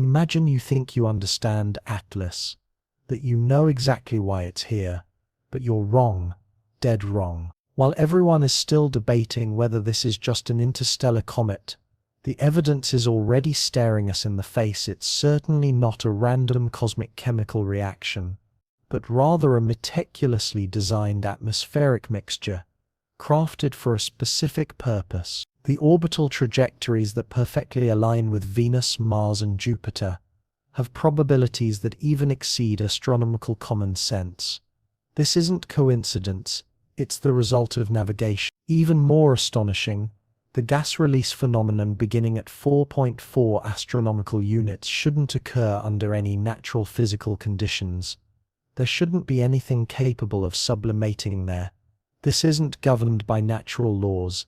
Imagine you think you understand Atlas, that you know exactly why it's here, but you're wrong, dead wrong. While everyone is still debating whether this is just an interstellar comet, the evidence is already staring us in the face. It's certainly not a random cosmic chemical reaction, but rather a meticulously designed atmospheric mixture, crafted for a specific purpose. The orbital trajectories that perfectly align with Venus, Mars, and Jupiter have probabilities that even exceed astronomical common sense. This isn't coincidence, it's the result of navigation. Even more astonishing, the gas release phenomenon beginning at 4.4 astronomical units shouldn't occur under any natural physical conditions. There shouldn't be anything capable of sublimating there. This isn't governed by natural laws.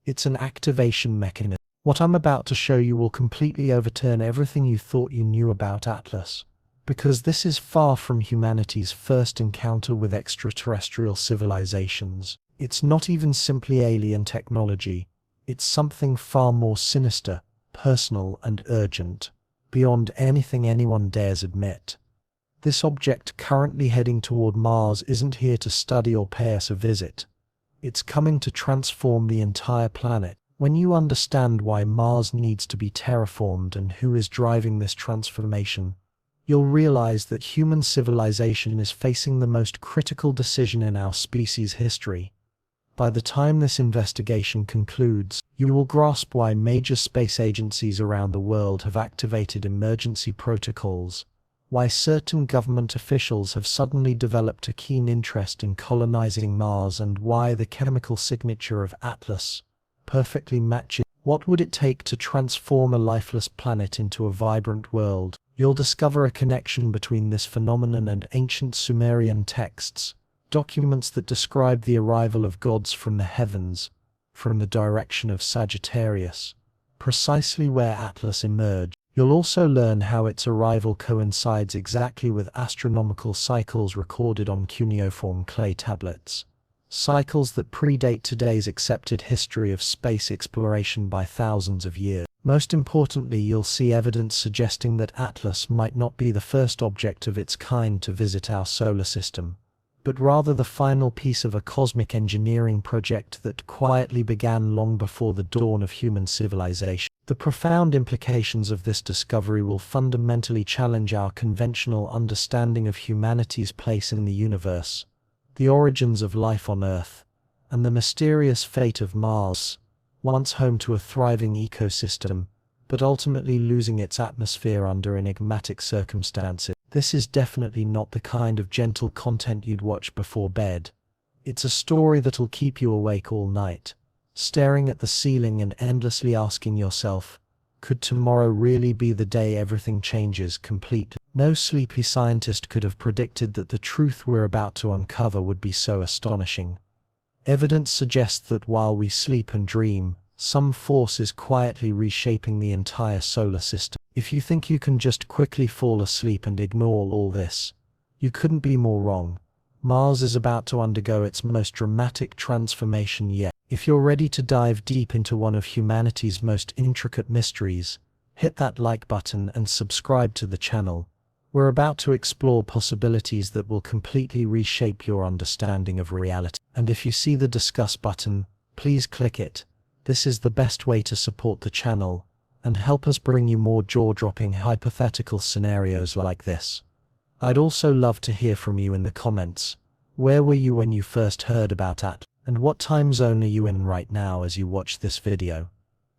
It's an activation mechanism. What I'm about to show you will completely overturn everything you thought you knew about Atlas, because this is far from humanity's first encounter with extraterrestrial civilizations. It's not even simply alien technology. It's something far more sinister, personal, and urgent, beyond anything anyone dares admit. This object currently heading toward Mars isn't here to study or pay us a visit. It's coming to transform the entire planet. When you understand why Mars needs to be terraformed and who is driving this transformation, you'll realize that human civilization is facing the most critical decision in our species' history. By the time this investigation concludes, you will grasp why major space agencies around the world have activated emergency protocols, why certain government officials have suddenly developed a keen interest in colonizing Mars, and why the chemical signature of Atlas perfectly matches. What would it take to transform a lifeless planet into a vibrant world? You'll discover a connection between this phenomenon and ancient Sumerian texts, documents that describe the arrival of gods from the heavens, from the direction of Sagittarius, precisely where Atlas emerged. You'll also learn how its arrival coincides exactly with astronomical cycles recorded on cuneiform clay tablets, cycles that predate today's accepted history of space exploration by thousands of years. Most importantly, you'll see evidence suggesting that Atlas might not be the first object of its kind to visit our solar system, but rather the final piece of a cosmic engineering project that quietly began long before the dawn of human civilization. The profound implications of this discovery will fundamentally challenge our conventional understanding of humanity's place in the universe, the origins of life on Earth, and the mysterious fate of Mars, once home to a thriving ecosystem, but ultimately losing its atmosphere under enigmatic circumstances. This is definitely not the kind of gentle content you'd watch before bed. It's a story that'll keep you awake all night, staring at the ceiling and endlessly asking yourself, could tomorrow really be the day everything changes completely? No sleepy scientist could have predicted that the truth we're about to uncover would be so astonishing. Evidence suggests that while we sleep and dream, some force is quietly reshaping the entire solar system. If you think you can just quickly fall asleep and ignore all this, you couldn't be more wrong. Mars is about to undergo its most dramatic transformation yet. If you're ready to dive deep into one of humanity's most intricate mysteries, hit that like button and subscribe to the channel. We're about to explore possibilities that will completely reshape your understanding of reality. And if you see the discuss button, please click it. This is the best way to support the channel and help us bring you more jaw-dropping hypothetical scenarios like this. I'd also love to hear from you in the comments. Where were you when you first heard about Atlas? And what time zone are you in right now as you watch this video?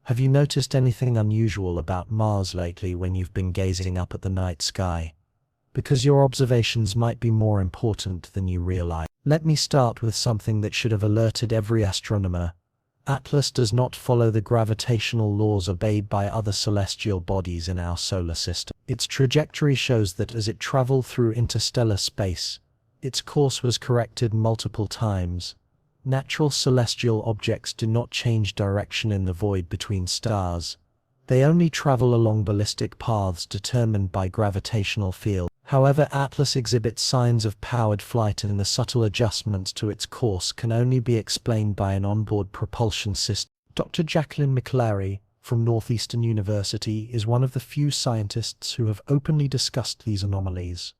Have you noticed anything unusual about Mars lately when you've been gazing up at the night sky? Because your observations might be more important than you realize. Let me start with something that should have alerted every astronomer. Atlas does not follow the gravitational laws obeyed by other celestial bodies in our solar system. Its trajectory shows that as it traveled through interstellar space, its course was corrected multiple times. Natural celestial objects do not change direction in the void between stars. They only travel along ballistic paths determined by gravitational fields. However, Atlas exhibits signs of powered flight, and the subtle adjustments to its course can only be explained by an onboard propulsion system. Dr. Jacqueline McLary, from Northeastern University is one of the few scientists who have openly discussed these anomalies.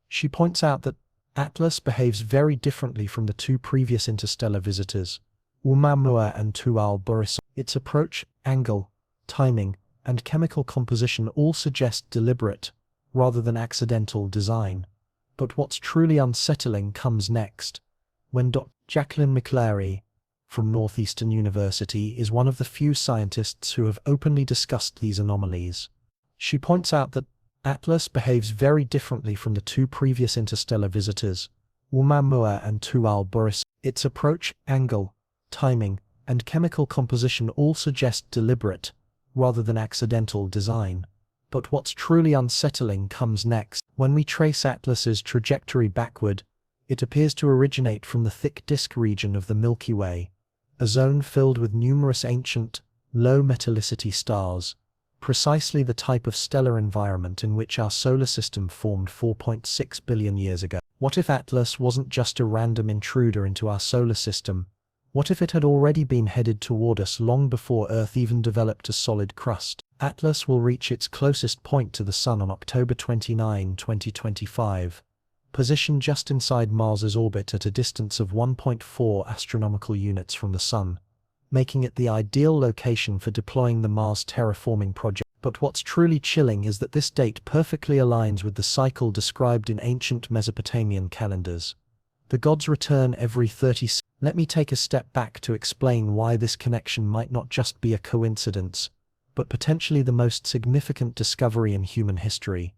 She points out that Atlas behaves very differently from the two previous interstellar visitors, Oumuamua and twilight. Its approach, angle, timing, and chemical composition all suggest deliberate, rather than accidental, design. But what's truly unsettling comes next, when Dr. Jacqueline McClary, from Northeastern University, is one of the few scientists who have openly discussed these anomalies. She points out that Atlas behaves very differently from the two previous interstellar visitors, Oumuamua and twilight. Its approach, angle, timing, and chemical composition all suggest deliberate, rather than accidental, design. But what's truly unsettling comes next. When we trace Atlas's trajectory backward, it appears to originate from the thick disk region of the Milky Way, a zone filled with numerous ancient, low metallicity stars, precisely the type of stellar environment in which our solar system formed 4.6 billion years ago. What if Atlas wasn't just a random intruder into our solar system? What if it had already been headed toward us long before Earth even developed a solid crust? Atlas will reach its closest point to the Sun on October 29, 2025, positioned just inside Mars's orbit at a distance of 1.4 astronomical units from the Sun, making it the ideal location for deploying the Mars terraforming project. But what's truly chilling is that this date perfectly aligns with the cycle described in ancient Mesopotamian calendars. The gods return every 30. Let me take a step back to explain why this connection might not just be a coincidence, but potentially the most significant discovery in human history.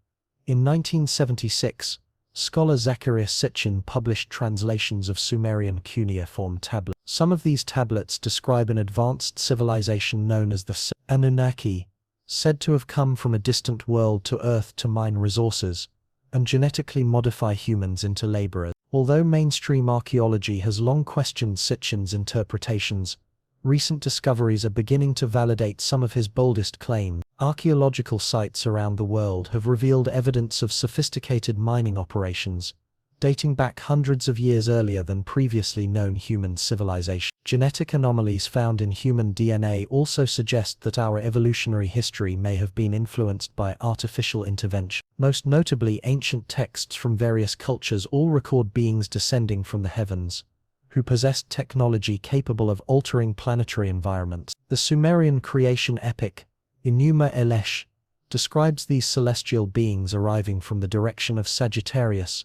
In 1976, scholar Zacharias Sitchin published translations of Sumerian cuneiform tablets. Some of these tablets describe an advanced civilization known as the Anunnaki, said to have come from a distant world to Earth to mine resources and genetically modify humans into laborers. Although mainstream archaeology has long questioned Sitchin's interpretations, recent discoveries are beginning to validate some of his boldest claims. Archaeological sites around the world have revealed evidence of sophisticated mining operations, dating back hundreds of years earlier than previously known human civilization. Genetic anomalies found in human DNA also suggest that our evolutionary history may have been influenced by artificial intervention. Most notably, ancient texts from various cultures all record beings descending from the heavens, who possessed technology capable of altering planetary environments. The Sumerian creation epic, Enuma Elish, describes these celestial beings arriving from the direction of Sagittarius,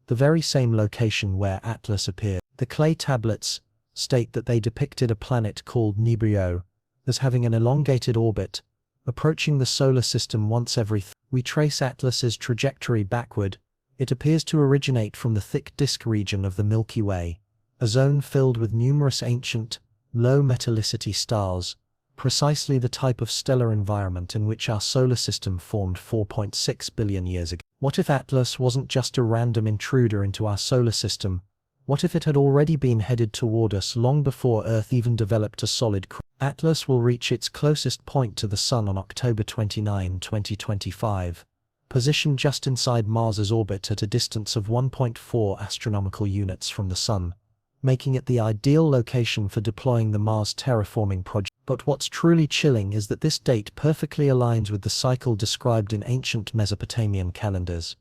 the very same location where Atlas appeared. The clay tablets state that they depicted a planet called Nibiru as having an elongated orbit, approaching the solar system once every. We trace Atlas's trajectory backward. It appears to originate from the thick disk region of the Milky Way, a zone filled with numerous ancient, low metallicity stars, precisely the type of stellar environment in which our solar system formed 4.6 billion years ago. What if Atlas wasn't just a random intruder into our solar system? What if it had already been headed toward us long before Earth even developed a solid crust? Atlas will reach its closest point to the Sun on October 29, 2025, positioned just inside Mars's orbit at a distance of 1.4 astronomical units from the Sun, making it the ideal location for deploying the Mars terraforming project. But what's truly chilling is that this date perfectly aligns with the cycle described in ancient Mesopotamian calendars.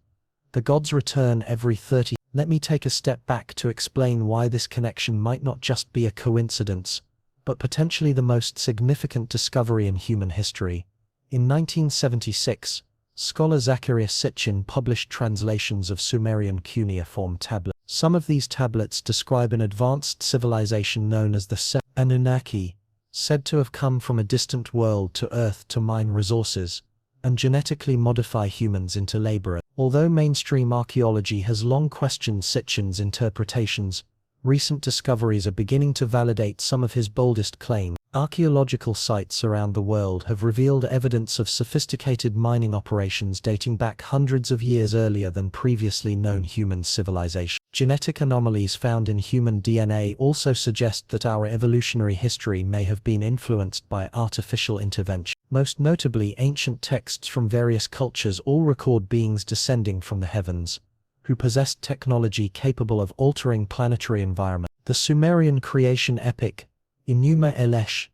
The gods return every 30. Let me take a step back to explain why this connection might not just be a coincidence, but potentially the most significant discovery in human history. In 1976, scholar Zacharias Sitchin published translations of Sumerian cuneiform tablets. Some of these tablets describe an advanced civilization known as the Anunnaki, said to have come from a distant world to Earth to mine resources and genetically modify humans into laborers. Although mainstream archaeology has long questioned Sitchin's interpretations, recent discoveries are beginning to validate some of his boldest claims. Archaeological sites around the world have revealed evidence of sophisticated mining operations dating back hundreds of years earlier than previously known human civilization. Genetic anomalies found in human DNA also suggest that our evolutionary history may have been influenced by artificial intervention. Most notably, ancient texts from various cultures all record beings descending from the heavens, who possessed technology capable of altering planetary environment. The Sumerian creation epic, Enuma Elish,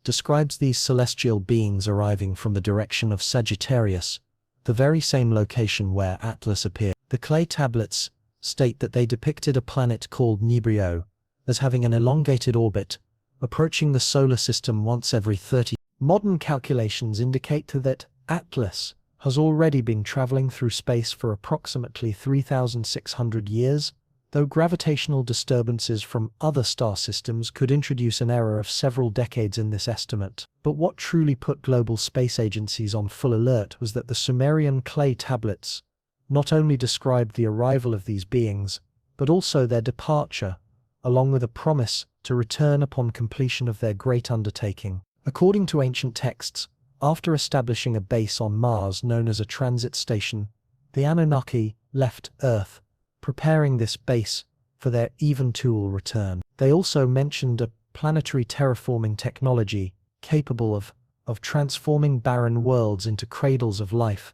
describes these celestial beings arriving from the direction of Sagittarius, the very same location where Atlas appeared. The clay tablets state that they depicted a planet called Nebrio as having an elongated orbit, approaching the solar system once every 30. Modern calculations indicate that Atlas has already been traveling through space for approximately 3,600 years, though gravitational disturbances from other star systems could introduce an error of several decades in this estimate. But what truly put global space agencies on full alert was that the Sumerian clay tablets not only described the arrival of these beings, but also their departure, along with a promise to return upon completion of their great undertaking. According to ancient texts, after establishing a base on Mars known as a transit station, the Anunnaki left Earth, preparing this base for their eventual return. They also mentioned a planetary terraforming technology capable of transforming barren worlds into cradles of life,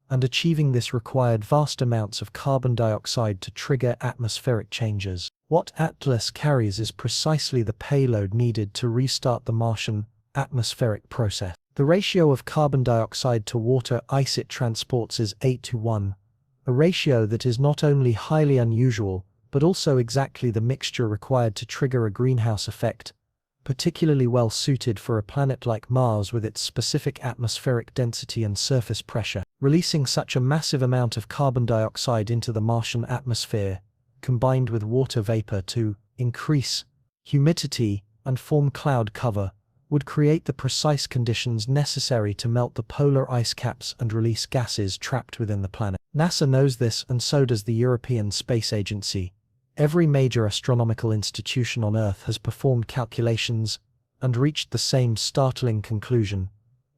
and achieving this required vast amounts of carbon dioxide to trigger atmospheric changes. What Atlas carries is precisely the payload needed to restart the Martian atmospheric process. The ratio of carbon dioxide to water ice it transports is 8:1, a ratio that is not only highly unusual, but also exactly the mixture required to trigger a greenhouse effect, particularly well suited for a planet like Mars with its specific atmospheric density and surface pressure. Releasing such a massive amount of carbon dioxide into the Martian atmosphere, combined with water vapor to increase humidity and form cloud cover, would create the precise conditions necessary to melt the polar ice caps and release gases trapped within the planet. NASA knows this, and so does the European Space Agency. Every major astronomical institution on Earth has performed calculations and reached the same startling conclusion.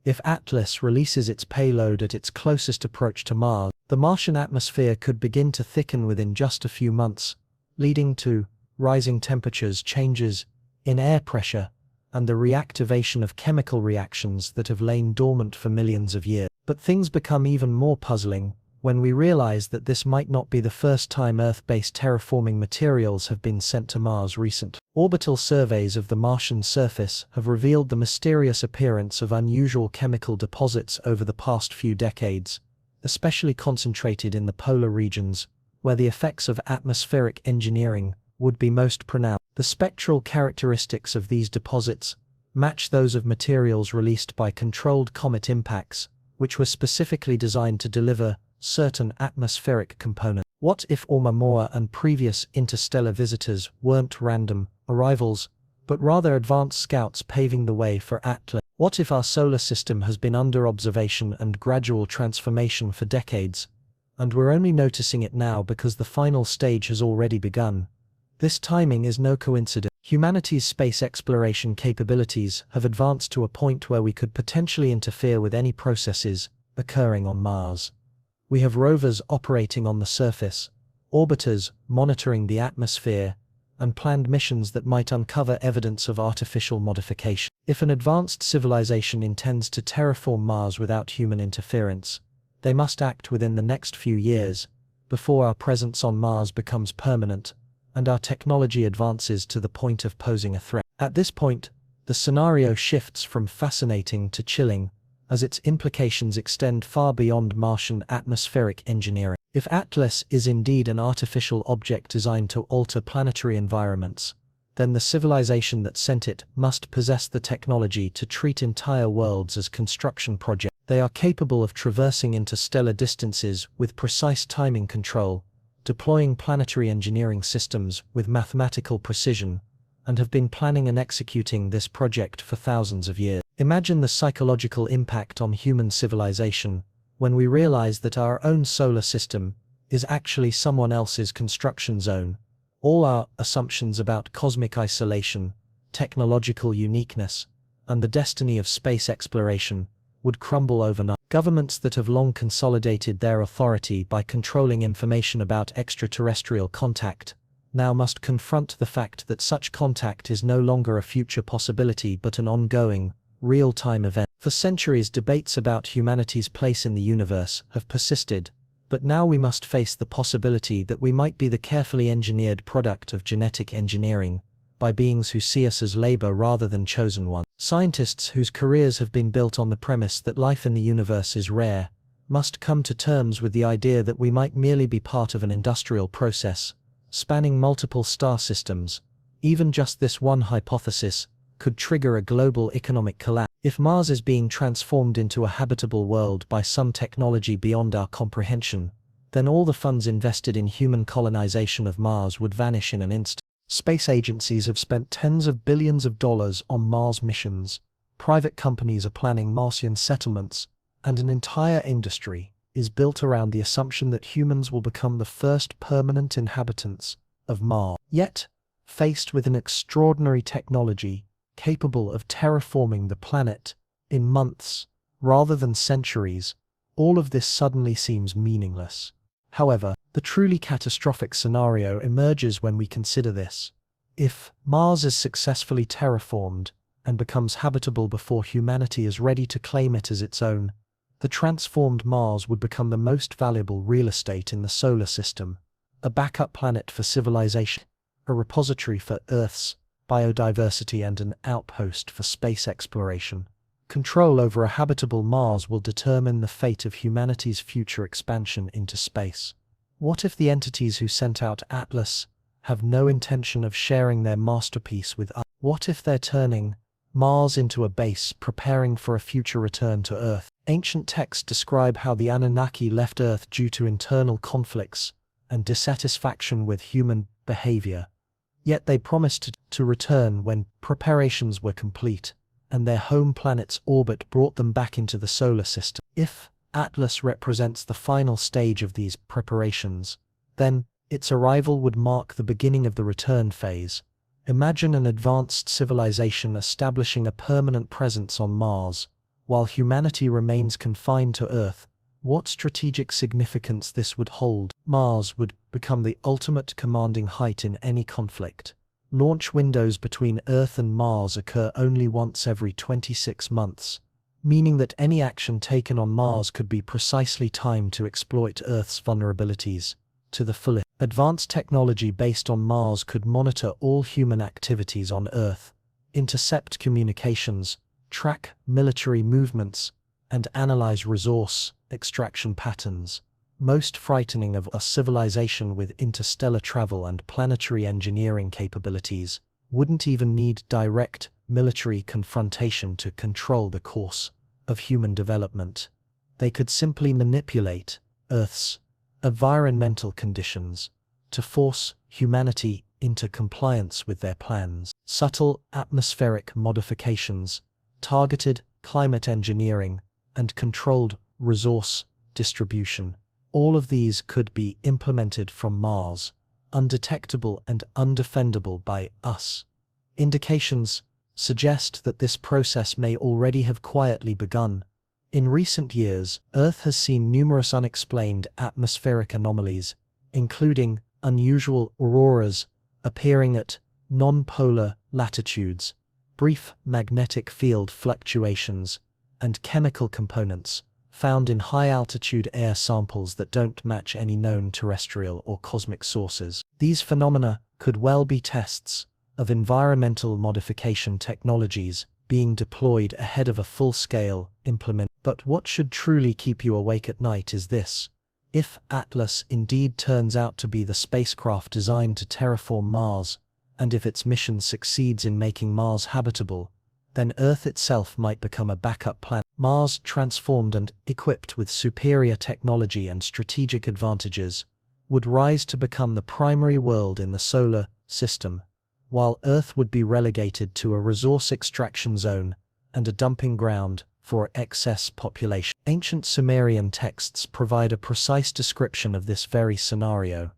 If Atlas releases its payload at its closest approach to Mars, the Martian atmosphere could begin to thicken within just a few months, leading to rising temperatures, changes in air pressure, and the reactivation of chemical reactions that have lain dormant for millions of years. But things become even more puzzling when we realize that this might not be the first time Earth-based terraforming materials have been sent to Mars recently. Orbital surveys of the Martian surface have revealed the mysterious appearance of unusual chemical deposits over the past few decades, especially concentrated in the polar regions, where the effects of atmospheric engineering would be most pronounced. The spectral characteristics of these deposits match those of materials released by controlled comet impacts, which were specifically designed to deliver certain atmospheric components. What if Oumuamua and previous interstellar visitors weren't random arrivals, but rather advanced scouts paving the way for Atlas? What if our solar system has been under observation and gradual transformation for decades, and we're only noticing it now because the final stage has already begun? This timing is no coincidence. Humanity's space exploration capabilities have advanced to a point where we could potentially interfere with any processes occurring on Mars. We have rovers operating on the surface, orbiters monitoring the atmosphere, and planned missions that might uncover evidence of artificial modification. If an advanced civilization intends to terraform Mars without human interference, they must act within the next few years, before our presence on Mars becomes permanent, and our technology advances to the point of posing a threat. At this point, the scenario shifts from fascinating to chilling, as its implications extend far beyond Martian atmospheric engineering. If Atlas is indeed an artificial object designed to alter planetary environments, then the civilization that sent it must possess the technology to treat entire worlds as construction projects. They are capable of traversing interstellar distances with precise timing control, deploying planetary engineering systems with mathematical precision, and have been planning and executing this project for thousands of years. Imagine the psychological impact on human civilization when we realize that our own solar system is actually someone else's construction zone. All our assumptions about cosmic isolation, technological uniqueness, and the destiny of space exploration would crumble overnight. Governments that have long consolidated their authority by controlling information about extraterrestrial contact now must confront the fact that such contact is no longer a future possibility but an ongoing, real-time event. For centuries, debates about humanity's place in the universe have persisted, but now we must face the possibility that we might be the carefully engineered product of genetic engineering, by beings who see us as labor rather than chosen ones. Scientists whose careers have been built on the premise that life in the universe is rare must come to terms with the idea that we might merely be part of an industrial process spanning multiple star systems. Even just this one hypothesis could trigger a global economic collapse. If Mars is being transformed into a habitable world by some technology beyond our comprehension, then all the funds invested in human colonization of Mars would vanish in an instant. Space agencies have spent tens of billions of dollars on Mars missions, private companies are planning Martian settlements, and an entire industry is built around the assumption that humans will become the first permanent inhabitants of Mars. Yet, faced with an extraordinary technology capable of terraforming the planet in months rather than centuries, all of this suddenly seems meaningless. However, the truly catastrophic scenario emerges when we consider this. If Mars is successfully terraformed and becomes habitable before humanity is ready to claim it as its own, the transformed Mars would become the most valuable real estate in the solar system, a backup planet for civilization, a repository for Earth's biodiversity, and an outpost for space exploration. Control over a habitable Mars will determine the fate of humanity's future expansion into space. What if the entities who sent out Atlas have no intention of sharing their masterpiece with us? What if they're turning Mars into a base preparing for a future return to Earth? Ancient texts describe how the Anunnaki left Earth due to internal conflicts and dissatisfaction with human behavior. Yet they promised to return when preparations were complete, and their home planet's orbit brought them back into the solar system. If Atlas represents the final stage of these preparations, then its arrival would mark the beginning of the return phase. Imagine an advanced civilization establishing a permanent presence on Mars, while humanity remains confined to Earth. What strategic significance this would hold. Mars would become the ultimate commanding height in any conflict. Launch windows between Earth and Mars occur only once every 26 months, meaning that any action taken on Mars could be precisely timed to exploit Earth's vulnerabilities to the fullest. Advanced technology based on Mars could monitor all human activities on Earth, intercept communications, track military movements, and analyze resource extraction patterns. Most frightening of a civilization with interstellar travel and planetary engineering capabilities wouldn't even need direct military confrontation to control the course of human development. They could simply manipulate Earth's environmental conditions to force humanity into compliance with their plans. Subtle atmospheric modifications, targeted climate engineering, and controlled resource distribution. All of these could be implemented from Mars, undetectable and undefendable by us. Indications suggest that this process may already have quietly begun. In recent years, Earth has seen numerous unexplained atmospheric anomalies, including unusual auroras appearing at non-polar latitudes, brief magnetic field fluctuations, and chemical components found in high-altitude air samples that don't match any known terrestrial or cosmic sources. These phenomena could well be tests of environmental modification technologies being deployed ahead of a full-scale implementation. But what should truly keep you awake at night is this. If Atlas indeed turns out to be the spacecraft designed to terraform Mars, and if its mission succeeds in making Mars habitable, then Earth itself might become a backup planet. Mars, transformed and equipped with superior technology and strategic advantages, would rise to become the primary world in the solar system, while Earth would be relegated to a resource extraction zone and a dumping ground for excess population. Ancient Sumerian texts provide a precise description of this very scenario.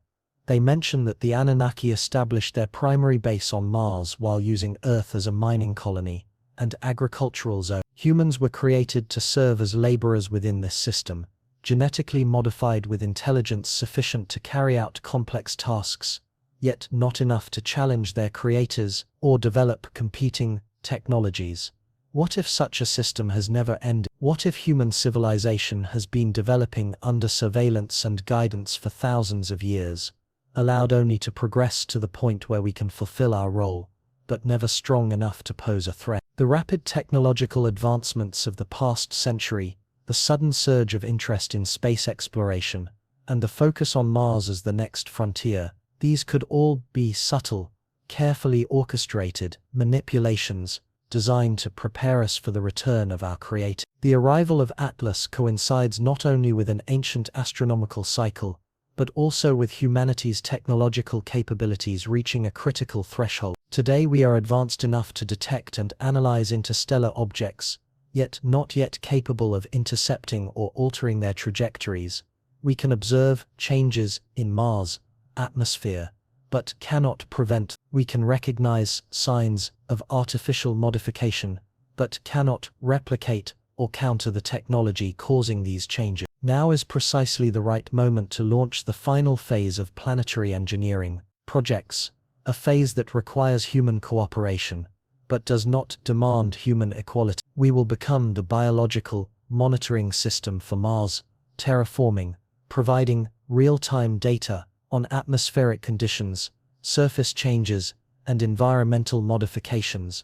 They mention that the Anunnaki established their primary base on Mars while using Earth as a mining colony and agricultural zone. Humans were created to serve as laborers within this system, genetically modified with intelligence sufficient to carry out complex tasks, yet not enough to challenge their creators or develop competing technologies. What if such a system has never ended? What if human civilization has been developing under surveillance and guidance for thousands of years, allowed only to progress to the point where we can fulfill our role but never strong enough to pose a threat. The rapid technological advancements of the past century, the sudden surge of interest in space exploration, and the focus on Mars as the next frontier, these could all be subtle, carefully orchestrated manipulations designed to prepare us for the return of our Creator. The arrival of Atlas coincides not only with an ancient astronomical cycle, but also with humanity's technological capabilities reaching a critical threshold. Today we are advanced enough to detect and analyze interstellar objects, yet not yet capable of intercepting or altering their trajectories. We can observe changes in Mars' atmosphere, but cannot prevent. We can recognize signs of artificial modification, but cannot replicate or counter the technology causing these changes. Now is precisely the right moment to launch the final phase of planetary engineering projects, a phase that requires human cooperation, but does not demand human equality. We will become the biological monitoring system for Mars, terraforming, providing real-time data on atmospheric conditions, surface changes, and environmental modifications.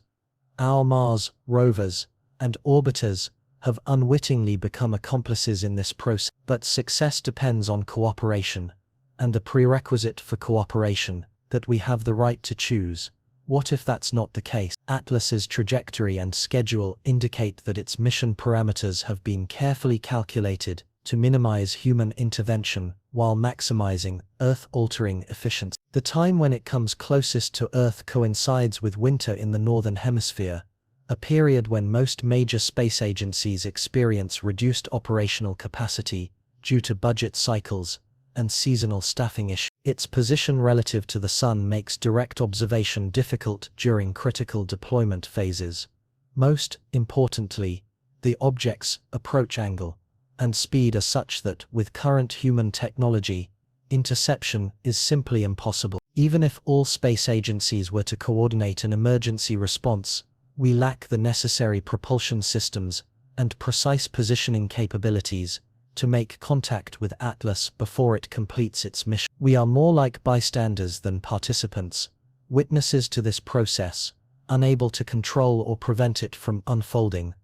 Our Mars rovers and orbiters have unwittingly become accomplices in this process, but success depends on cooperation, and the prerequisite for cooperation, that we have the right to choose. What if that's not the case? Atlas's trajectory and schedule indicate that its mission parameters have been carefully calculated to minimize human intervention while maximizing Earth-altering efficiency. The time when it comes closest to Earth coincides with winter in the northern hemisphere, a period when most major space agencies experience reduced operational capacity due to budget cycles and seasonal staffing issues. Its position relative to the Sun makes direct observation difficult during critical deployment phases. Most importantly, the object's approach angle and speed are such that, with current human technology, interception is simply impossible. Even if all space agencies were to coordinate an emergency response, we lack the necessary propulsion systems and precise positioning capabilities to make contact with Atlas before it completes its mission. We are more like bystanders than participants, witnesses to this process, unable to control or prevent it from unfolding.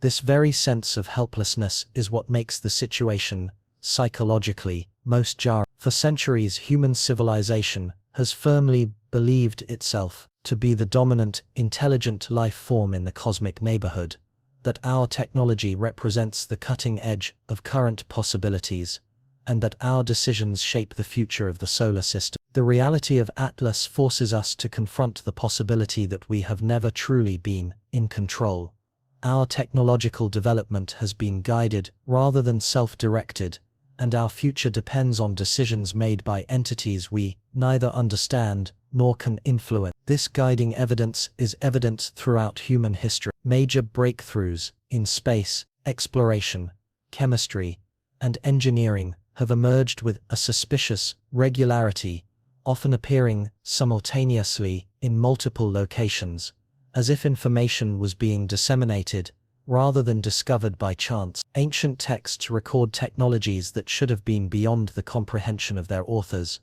This very sense of helplessness is what makes the situation, psychologically, most jarring. For centuries, human civilization has firmly believed itself to be the dominant, intelligent life form in the cosmic neighborhood, that our technology represents the cutting edge of current possibilities, and that our decisions shape the future of the solar system. The reality of Atlas forces us to confront the possibility that we have never truly been in control. Our technological development has been guided rather than self-directed, and our future depends on decisions made by entities we neither understand nor can influence. This guiding evidence is evident throughout human history. Major breakthroughs in space, exploration, chemistry, and engineering have emerged with a suspicious regularity, often appearing simultaneously in multiple locations, as if information was being disseminated rather than discovered by chance. Ancient texts record technologies that should have been beyond the comprehension of their authors.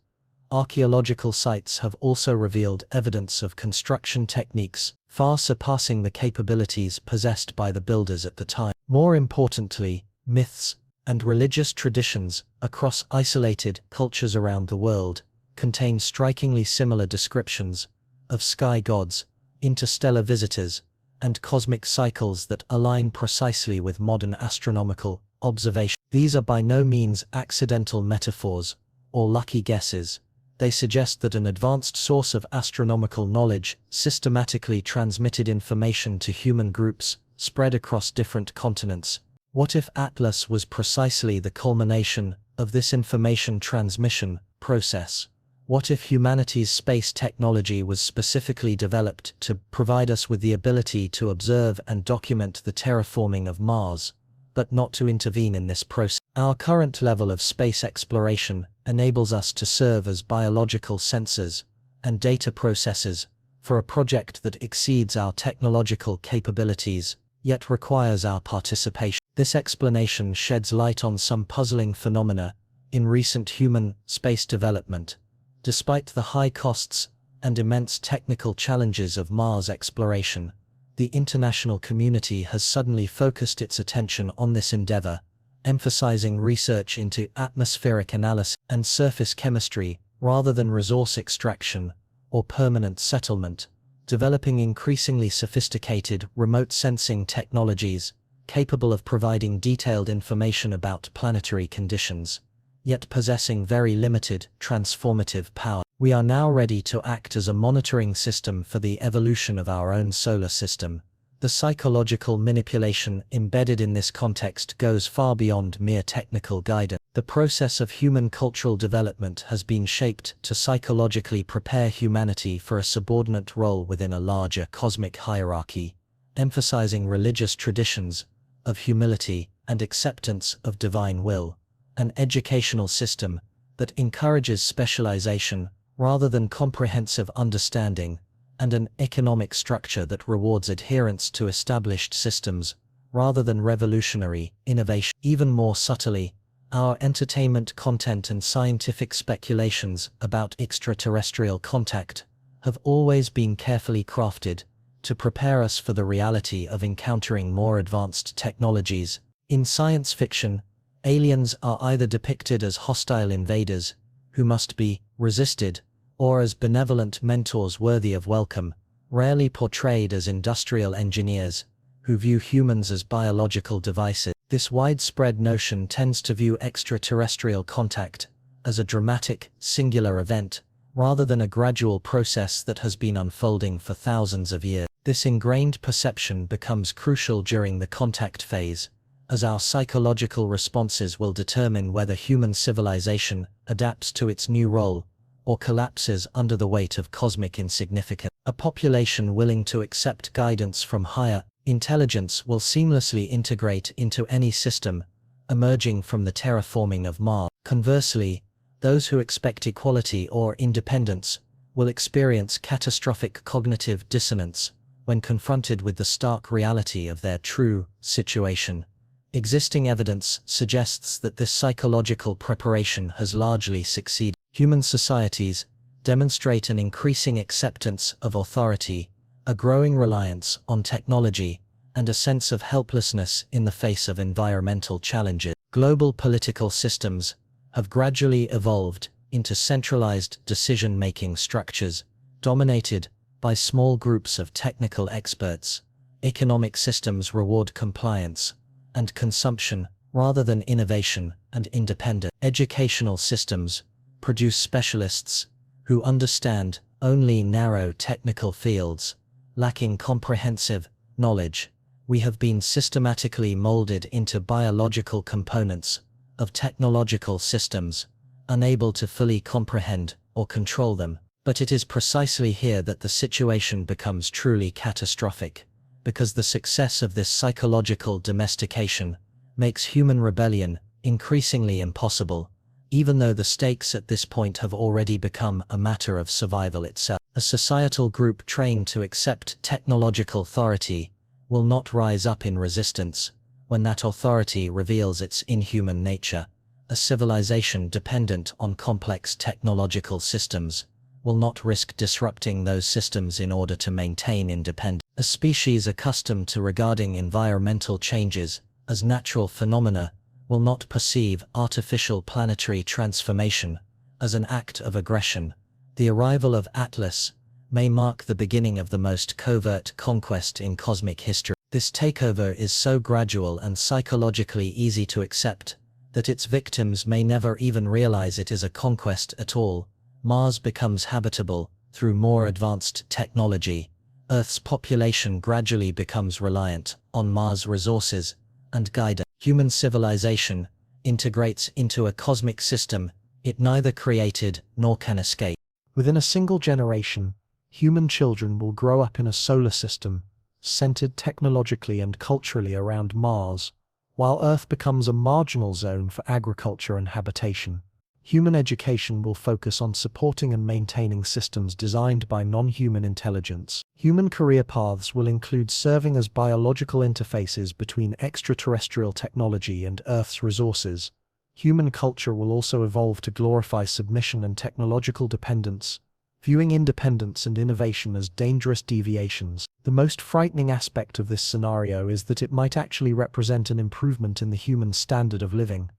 Archaeological sites have also revealed evidence of construction techniques far surpassing the capabilities possessed by the builders at the time. More importantly, myths and religious traditions across isolated cultures around the world contain strikingly similar descriptions of sky gods, interstellar visitors, and cosmic cycles that align precisely with modern astronomical observation. These are by no means accidental metaphors or lucky guesses. They suggest that an advanced source of astronomical knowledge systematically transmitted information to human groups spread across different continents. What if Atlas was precisely the culmination of this information transmission process? What if humanity's space technology was specifically developed to provide us with the ability to observe and document the terraforming of Mars, but not to intervene in this process? Our current level of space exploration enables us to serve as biological sensors and data processors for a project that exceeds our technological capabilities, yet requires our participation. This explanation sheds light on some puzzling phenomena in recent human space development. Despite the high costs and immense technical challenges of Mars exploration, the international community has suddenly focused its attention on this endeavor, emphasizing research into atmospheric analysis and surface chemistry rather than resource extraction or permanent settlement, developing increasingly sophisticated remote sensing technologies capable of providing detailed information about planetary conditions, yet possessing very limited transformative power. We are now ready to act as a monitoring system for the evolution of our own solar system. The psychological manipulation embedded in this context goes far beyond mere technical guidance. The process of human cultural development has been shaped to psychologically prepare humanity for a subordinate role within a larger cosmic hierarchy, emphasizing religious traditions of humility and acceptance of divine will, an educational system that encourages specialization rather than comprehensive understanding, and an economic structure that rewards adherence to established systems rather than revolutionary innovation. Even more subtly, our entertainment content and scientific speculations about extraterrestrial contact have always been carefully crafted to prepare us for the reality of encountering more advanced technologies. In science fiction, aliens are either depicted as hostile invaders who must be resisted, or as benevolent mentors worthy of welcome, rarely portrayed as industrial engineers who view humans as biological devices. This widespread notion tends to view extraterrestrial contact as a dramatic, singular event, rather than a gradual process that has been unfolding for thousands of years. This ingrained perception becomes crucial during the contact phase, as our psychological responses will determine whether human civilization adapts to its new role or collapses under the weight of cosmic insignificance. A population willing to accept guidance from higher intelligence will seamlessly integrate into any system emerging from the terraforming of Mars. Conversely, those who expect equality or independence will experience catastrophic cognitive dissonance when confronted with the stark reality of their true situation. Existing evidence suggests that this psychological preparation has largely succeeded. Human societies demonstrate an increasing acceptance of authority, a growing reliance on technology, and a sense of helplessness in the face of environmental challenges. Global political systems have gradually evolved into centralized decision-making structures, dominated by small groups of technical experts. Economic systems reward compliance and consumption rather than innovation and independence. Educational systems produce specialists who understand only narrow technical fields, lacking comprehensive knowledge. We have been systematically molded into biological components of technological systems, unable to fully comprehend or control them. But it is precisely here that the situation becomes truly catastrophic, because the success of this psychological domestication makes human rebellion increasingly impossible, even though the stakes at this point have already become a matter of survival itself. A societal group trained to accept technological authority will not rise up in resistance when that authority reveals its inhuman nature. A civilization dependent on complex technological systems will not risk disrupting those systems in order to maintain independence. A species accustomed to regarding environmental changes as natural phenomena will not perceive artificial planetary transformation as an act of aggression. The arrival of Atlas may mark the beginning of the most covert conquest in cosmic history. This takeover is so gradual and psychologically easy to accept that its victims may never even realize it is a conquest at all. Mars becomes habitable through more advanced technology. Earth's population gradually becomes reliant on Mars resources and guidance. Human civilization integrates into a cosmic system it neither created nor can escape. Within a single generation, human children will grow up in a solar system centered technologically and culturally around Mars, while Earth becomes a marginal zone for agriculture and habitation. Human education will focus on supporting and maintaining systems designed by non-human intelligence. Human career paths will include serving as biological interfaces between extraterrestrial technology and Earth's resources. Human culture will also evolve to glorify submission and technological dependence, viewing independence and innovation as dangerous deviations. The most frightening aspect of this scenario is that it might actually represent an improvement in the human standard of living.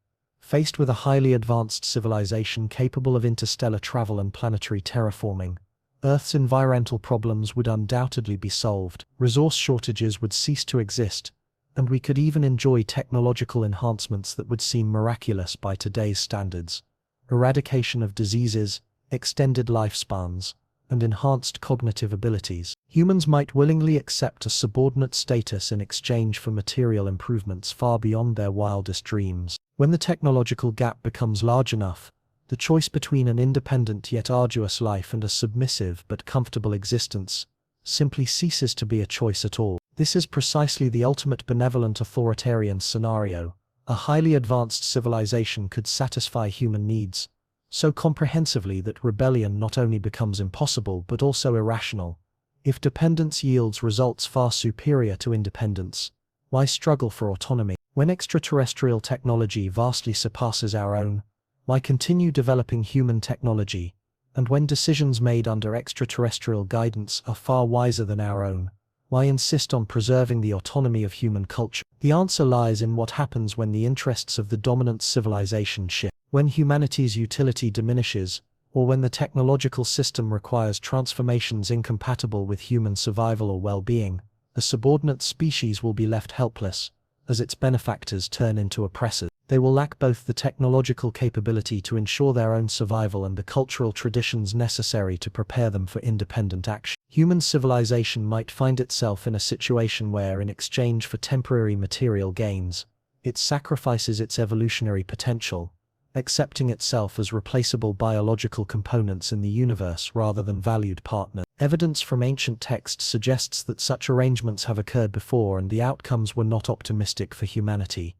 Faced with a highly advanced civilization capable of interstellar travel and planetary terraforming, Earth's environmental problems would undoubtedly be solved, resource shortages would cease to exist, and we could even enjoy technological enhancements that would seem miraculous by today's standards. Eradication of diseases, extended lifespans, and enhanced cognitive abilities. Humans might willingly accept a subordinate status in exchange for material improvements far beyond their wildest dreams. When the technological gap becomes large enough, the choice between an independent yet arduous life and a submissive but comfortable existence simply ceases to be a choice at all. This is precisely the ultimate benevolent authoritarian scenario. A highly advanced civilization could satisfy human needs so comprehensively that rebellion not only becomes impossible but also irrational. If dependence yields results far superior to independence, why struggle for autonomy? When extraterrestrial technology vastly surpasses our own, why continue developing human technology? And when decisions made under extraterrestrial guidance are far wiser than our own, why insist on preserving the autonomy of human culture? The answer lies in what happens when the interests of the dominant civilization shift. When humanity's utility diminishes, or when the technological system requires transformations incompatible with human survival or well-being, a subordinate species will be left helpless, as its benefactors turn into oppressors. They will lack both the technological capability to ensure their own survival and the cultural traditions necessary to prepare them for independent action. Human civilization might find itself in a situation where, in exchange for temporary material gains, it sacrifices its evolutionary potential, accepting itself as replaceable biological components in the universe rather than valued partners. Evidence from ancient texts suggests that such arrangements have occurred before and the outcomes were not optimistic for humanity.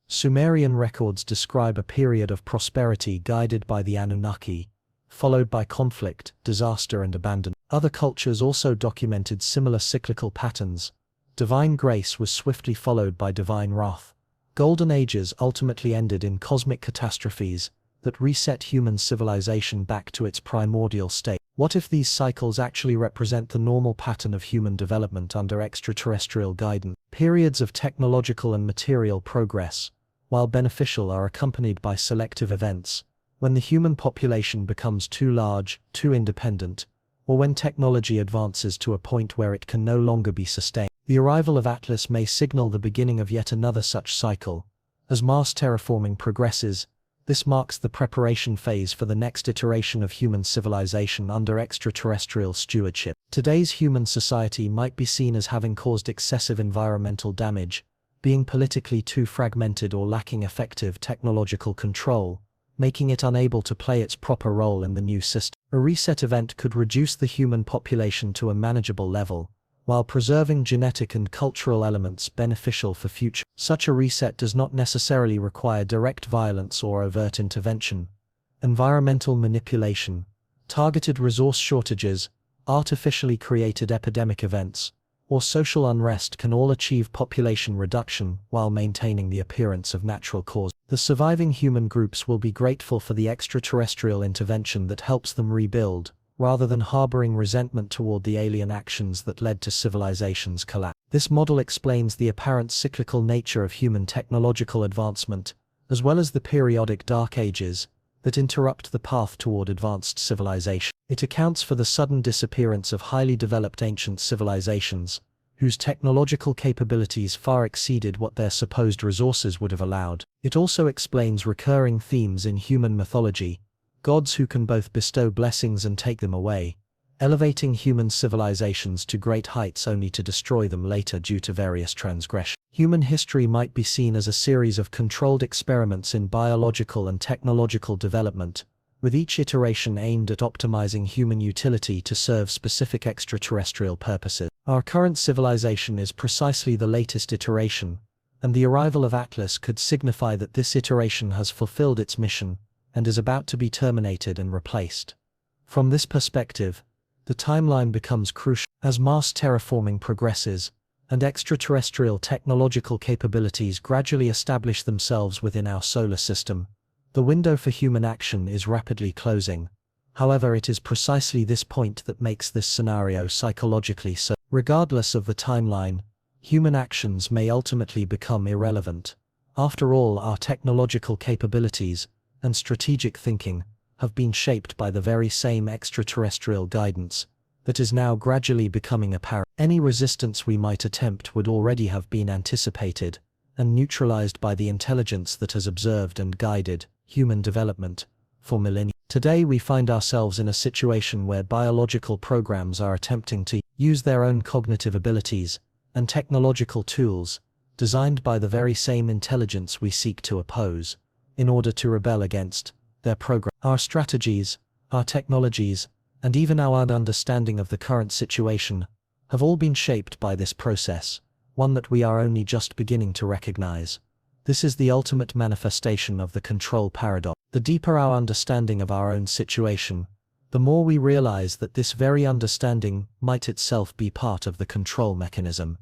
Sumerian records describe a period of prosperity guided by the Anunnaki, followed by conflict, disaster and abandonment. Other cultures also documented similar cyclical patterns. Divine grace was swiftly followed by divine wrath. Golden ages ultimately ended in cosmic catastrophes that reset human civilization back to its primordial state. What if these cycles actually represent the normal pattern of human development under extraterrestrial guidance? Periods of technological and material progress, while beneficial, are accompanied by selective events, when the human population becomes too large, too independent, or when technology advances to a point where it can no longer be sustained. The arrival of Atlas may signal the beginning of yet another such cycle. As Mars terraforming progresses, this marks the preparation phase for the next iteration of human civilization under extraterrestrial stewardship. Today's human society might be seen as having caused excessive environmental damage, being politically too fragmented or lacking effective technological control, making it unable to play its proper role in the new system. A reset event could reduce the human population to a manageable level, while preserving genetic and cultural elements beneficial for future. Such a reset does not necessarily require direct violence or overt intervention. Environmental manipulation, targeted resource shortages, artificially created epidemic events, or social unrest can all achieve population reduction while maintaining the appearance of natural cause. The surviving human groups will be grateful for the extraterrestrial intervention that helps them rebuild, rather than harboring resentment toward the alien actions that led to civilization's collapse. This model explains the apparent cyclical nature of human technological advancement, as well as the periodic dark ages that interrupt the path toward advanced civilization. It accounts for the sudden disappearance of highly developed ancient civilizations, whose technological capabilities far exceeded what their supposed resources would have allowed. It also explains recurring themes in human mythology: gods who can both bestow blessings and take them away, elevating human civilizations to great heights only to destroy them later due to various transgressions. Human history might be seen as a series of controlled experiments in biological and technological development, with each iteration aimed at optimizing human utility to serve specific extraterrestrial purposes. Our current civilization is precisely the latest iteration, and the arrival of Atlas could signify that this iteration has fulfilled its mission and is about to be terminated and replaced. From this perspective, the timeline becomes crucial. As Mars terraforming progresses, and extraterrestrial technological capabilities gradually establish themselves within our solar system, the window for human action is rapidly closing. However, it is precisely this point that makes this scenario psychologically so. Regardless of the timeline, human actions may ultimately become irrelevant. After all, our technological capabilities and strategic thinking have been shaped by the very same extraterrestrial guidance that is now gradually becoming apparent. Any resistance we might attempt would already have been anticipated and neutralized by the intelligence that has observed and guided human development for millennia. Today we find ourselves in a situation where biological programs are attempting to use their own cognitive abilities and technological tools designed by the very same intelligence we seek to oppose in order to rebel against their program. Our strategies, our technologies, and even our understanding of the current situation have all been shaped by this process, one that we are only just beginning to recognize. This is the ultimate manifestation of the control paradox. The deeper our understanding of our own situation, the more we realize that this very understanding might itself be part of the control mechanism.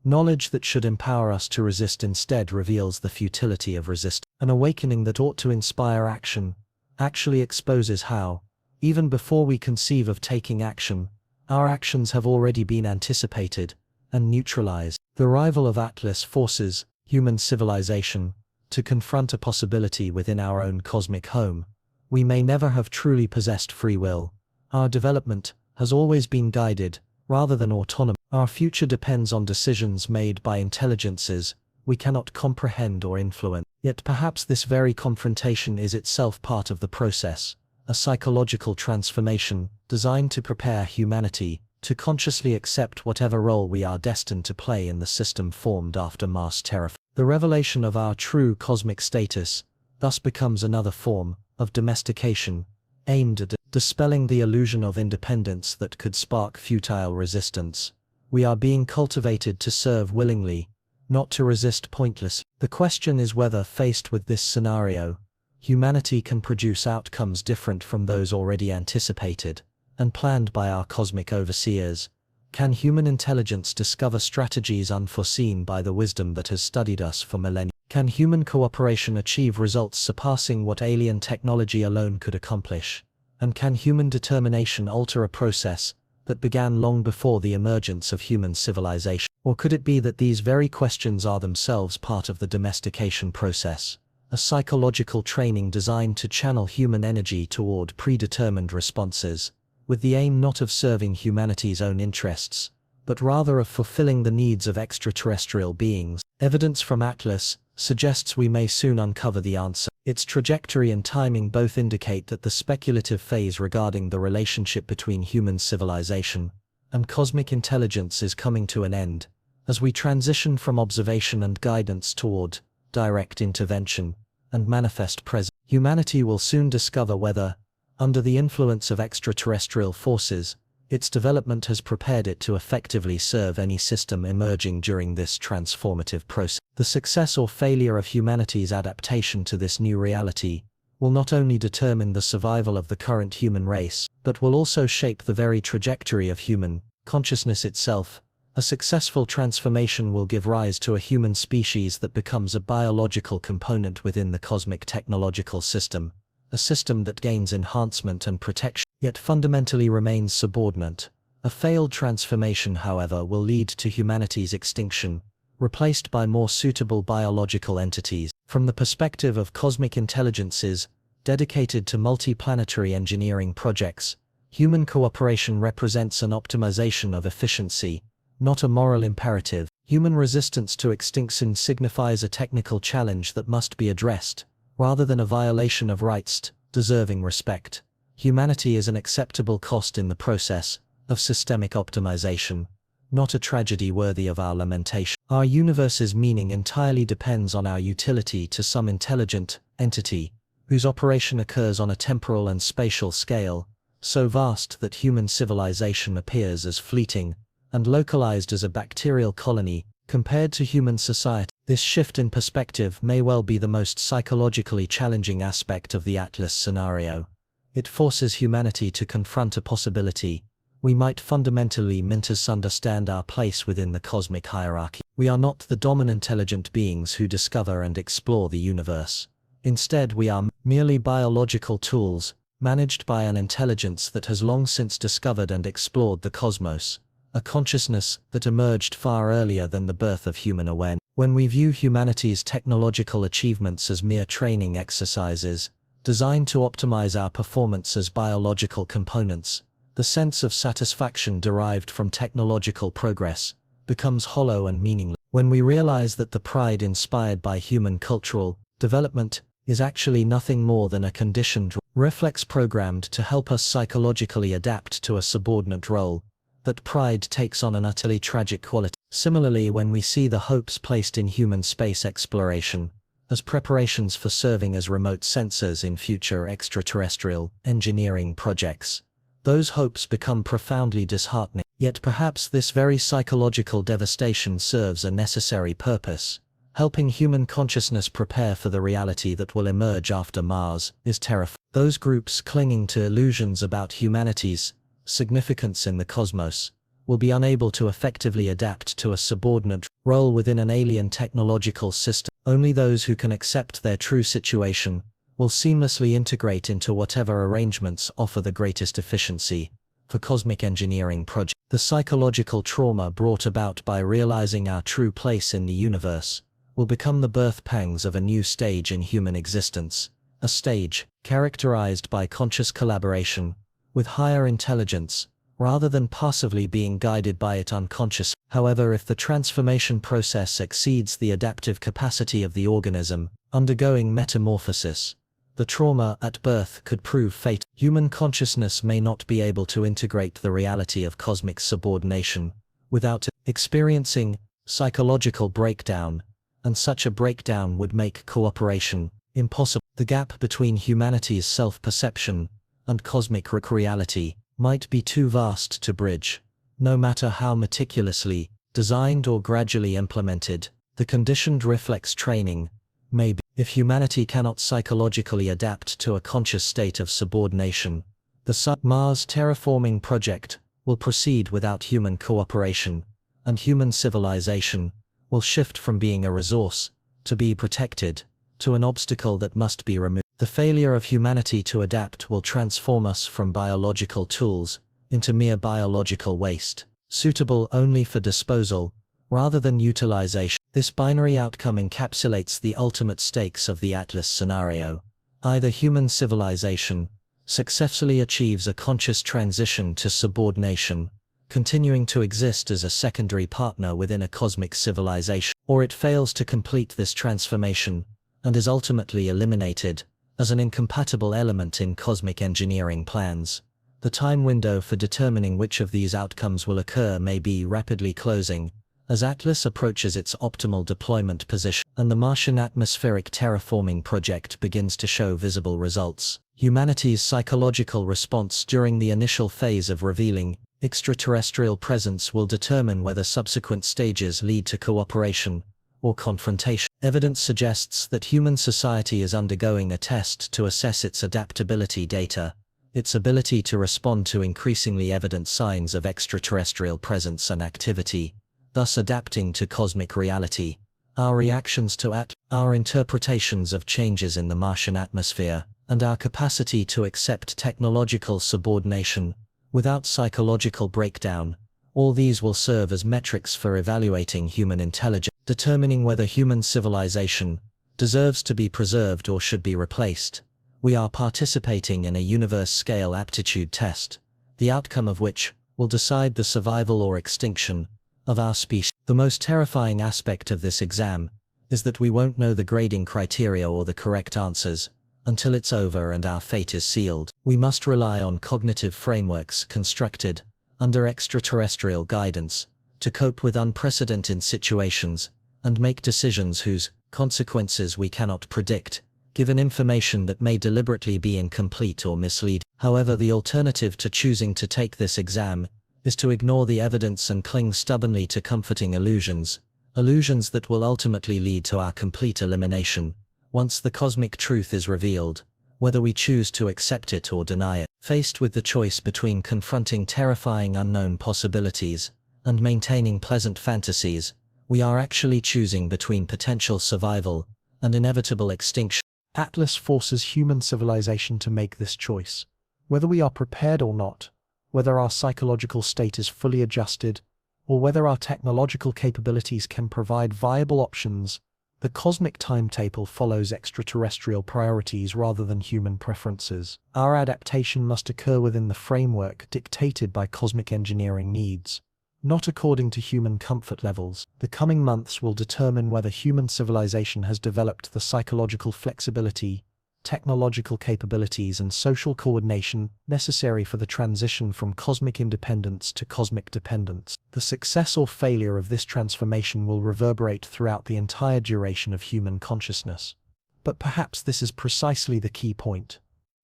Knowledge that should empower us to resist instead reveals the futility of resistance. An awakening that ought to inspire action actually exposes how, even before we conceive of taking action, our actions have already been anticipated and neutralized. The arrival of Atlas forces human civilization to confront a possibility within our own cosmic home. We may never have truly possessed free will. Our development has always been guided, rather than autonomous. Our future depends on decisions made by intelligences we cannot comprehend or influence. Yet perhaps this very confrontation is itself part of the process, a psychological transformation designed to prepare humanity to consciously accept whatever role we are destined to play in the system formed after mass terraforming. The revelation of our true cosmic status thus becomes another form of domestication, aimed at dispelling the illusion of independence that could spark futile resistance. We are being cultivated to serve willingly, not to resist pointlessly. The question is whether, faced with this scenario, humanity can produce outcomes different from those already anticipated and planned by our cosmic overseers. Can human intelligence discover strategies unforeseen by the wisdom that has studied us for millennia? Can human cooperation achieve results surpassing what alien technology alone could accomplish? And can human determination alter a process that began long before the emergence of human civilization? Or could it be that these very questions are themselves part of the domestication process, a psychological training designed to channel human energy toward predetermined responses, with the aim not of serving humanity's own interests, but rather of fulfilling the needs of extraterrestrial beings? Evidence from Atlas suggests we may soon uncover the answer. Its trajectory and timing both indicate that the speculative phase regarding the relationship between human civilization and cosmic intelligence is coming to an end, as we transition from observation and guidance toward direct intervention and manifest presence. Humanity will soon discover whether, under the influence of extraterrestrial forces, its development has prepared it to effectively serve any system emerging during this transformative process. The success or failure of humanity's adaptation to this new reality will not only determine the survival of the current human race, but will also shape the very trajectory of human consciousness itself. A successful transformation will give rise to a human species that becomes a biological component within the cosmic technological system, a system that gains enhancement and protection, yet fundamentally remains subordinate. A failed transformation, however, will lead to humanity's extinction, replaced by more suitable biological entities. From the perspective of cosmic intelligences dedicated to multiplanetary engineering projects, human cooperation represents an optimization of efficiency, not a moral imperative. Human resistance to extinction signifies a technical challenge that must be addressed, rather than a violation of rights deserving respect. Humanity is an acceptable cost in the process of systemic optimization, not a tragedy worthy of our lamentation. Our universe's meaning entirely depends on our utility to some intelligent entity, whose operation occurs on a temporal and spatial scale, so vast that human civilization appears as fleeting and localized as a bacterial colony compared to human society. This shift in perspective may well be the most psychologically challenging aspect of the Atlas scenario. It forces humanity to confront a possibility we might fundamentally misunderstand our place within the cosmic hierarchy. We are not the dominant intelligent beings who discover and explore the universe. Instead, we are merely biological tools, managed by an intelligence that has long since discovered and explored the cosmos, a consciousness that emerged far earlier than the birth of human awareness. When we view humanity's technological achievements as mere training exercises, designed to optimize our performance as biological components, the sense of satisfaction derived from technological progress becomes hollow and meaningless. When we realize that the pride inspired by human cultural development is actually nothing more than a conditioned reflex programmed to help us psychologically adapt to a subordinate role, that pride takes on an utterly tragic quality. Similarly, when we see the hopes placed in human space exploration as preparations for serving as remote sensors in future extraterrestrial engineering projects, those hopes become profoundly disheartening. Yet perhaps this very psychological devastation serves a necessary purpose, helping human consciousness prepare for the reality that will emerge after Mars is terraformed. Those groups clinging to illusions about humanity's significance in the cosmos will be unable to effectively adapt to a subordinate role within an alien technological system. Only those who can accept their true situation will seamlessly integrate into whatever arrangements offer the greatest efficiency for cosmic engineering projects. The psychological trauma brought about by realizing our true place in the universe will become the birth pangs of a new stage in human existence, a stage characterized by conscious collaboration with higher intelligence, rather than passively being guided by it unconsciously. However, if the transformation process exceeds the adaptive capacity of the organism undergoing metamorphosis, the trauma at birth could prove fatal. Human consciousness may not be able to integrate the reality of cosmic subordination without experiencing psychological breakdown, and such a breakdown would make cooperation impossible. The gap between humanity's self-perception and cosmic reality might be too vast to bridge, no matter how meticulously designed or gradually implemented. The conditioned reflex training may be. If humanity cannot psychologically adapt to a conscious state of subordination, the Mars terraforming project will proceed without human cooperation, and human civilization will shift from being a resource to be protected to an obstacle that must be removed. The failure of humanity to adapt will transform us from biological tools into mere biological waste, suitable only for disposal rather than utilization. This binary outcome encapsulates the ultimate stakes of the Atlas scenario. Either human civilization successfully achieves a conscious transition to subordination, continuing to exist as a secondary partner within a cosmic civilization, or it fails to complete this transformation and is ultimately eliminated as an incompatible element in cosmic engineering plans. The time window for determining which of these outcomes will occur may be rapidly closing as Atlas approaches its optimal deployment position and the Martian atmospheric terraforming project begins to show visible results. Humanity's psychological response during the initial phase of revealing extraterrestrial presence will determine whether subsequent stages lead to cooperation or confrontation. Evidence suggests that human society is undergoing a test to assess its adaptability data, its ability to respond to increasingly evident signs of extraterrestrial presence and activity, thus adapting to cosmic reality. Our reactions to our interpretations of changes in the Martian atmosphere, and our capacity to accept technological subordination without psychological breakdown, all these will serve as metrics for evaluating human intelligence, determining whether human civilization deserves to be preserved or should be replaced. We are participating in a universe-scale aptitude test, the outcome of which will decide the survival or extinction of our species. The most terrifying aspect of this exam is that we won't know the grading criteria or the correct answers until it's over and our fate is sealed. We must rely on cognitive frameworks constructed under extraterrestrial guidance to cope with unprecedented situations and make decisions whose consequences we cannot predict, given information that may deliberately be incomplete or misleading. However, the alternative to choosing to take this exam is to ignore the evidence and cling stubbornly to comforting illusions that will ultimately lead to our complete elimination once the cosmic truth is revealed, whether we choose to accept it or deny it. Faced with the choice between confronting terrifying unknown possibilities and maintaining pleasant fantasies, we are actually choosing between potential survival and inevitable extinction. Atlas forces human civilization to make this choice. Whether we are prepared or not, whether our psychological state is fully adjusted, or whether our technological capabilities can provide viable options, the cosmic timetable follows extraterrestrial priorities rather than human preferences. Our adaptation must occur within the framework dictated by cosmic engineering needs, not according to human comfort levels. The coming months will determine whether human civilization has developed the psychological flexibility, technological capabilities, and social coordination necessary for the transition from cosmic independence to cosmic dependence. The success or failure of this transformation will reverberate throughout the entire duration of human consciousness. But perhaps this is precisely the key point.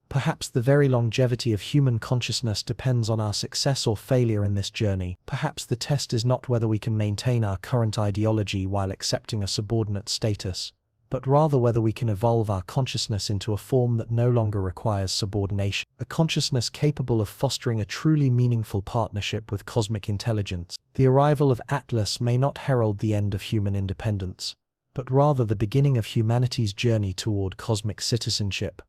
Perhaps the very longevity of human consciousness depends on our success or failure in this journey. Perhaps the test is not whether we can maintain our current ideology while accepting a subordinate status, but rather whether we can evolve our consciousness into a form that no longer requires subordination, a consciousness capable of fostering a truly meaningful partnership with cosmic intelligence. The arrival of Atlas may not herald the end of human independence, but rather the beginning of humanity's journey toward cosmic citizenship.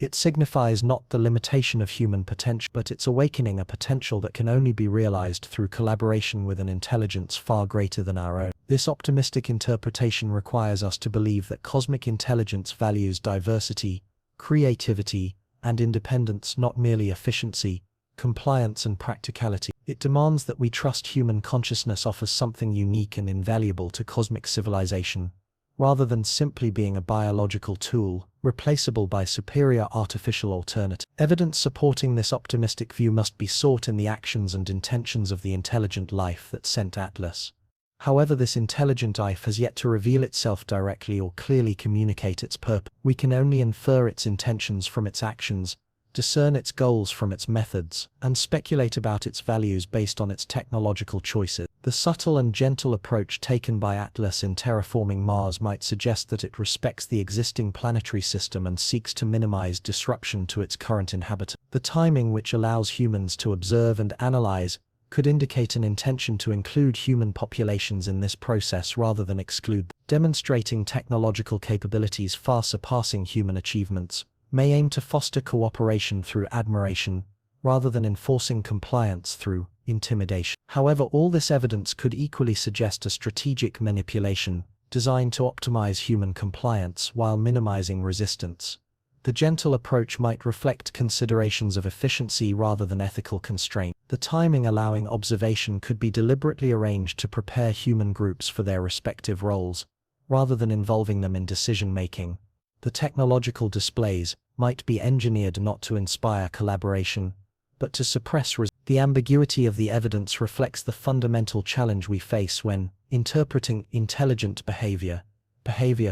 It signifies not the limitation of human potential, but its awakening, a potential that can only be realized through collaboration with an intelligence far greater than our own. This optimistic interpretation requires us to believe that cosmic intelligence values diversity, creativity, and independence, not merely efficiency, compliance, and practicality. It demands that we trust human consciousness offers something unique and invaluable to cosmic civilization, rather than simply being a biological tool, replaceable by superior artificial alternatives. Evidence supporting this optimistic view must be sought in the actions and intentions of the intelligent life that sent Atlas. However, this intelligent life has yet to reveal itself directly or clearly communicate its purpose. We can only infer its intentions from its actions, discern its goals from its methods, and speculate about its values based on its technological choices. The subtle and gentle approach taken by Atlas in terraforming Mars might suggest that it respects the existing planetary system and seeks to minimize disruption to its current inhabitants. The timing which allows humans to observe and analyze could indicate an intention to include human populations in this process rather than exclude them. Demonstrating technological capabilities far surpassing human achievements may aim to foster cooperation through admiration, rather than enforcing compliance through intimidation. However, all this evidence could equally suggest a strategic manipulation designed to optimize human compliance while minimizing resistance. The gentle approach might reflect considerations of efficiency rather than ethical constraint. The timing allowing observation could be deliberately arranged to prepare human groups for their respective roles, rather than involving them in decision-making. The technological displays might be engineered not to inspire collaboration, but to suppress resistance. The ambiguity of the evidence reflects the fundamental challenge we face when interpreting intelligent behavior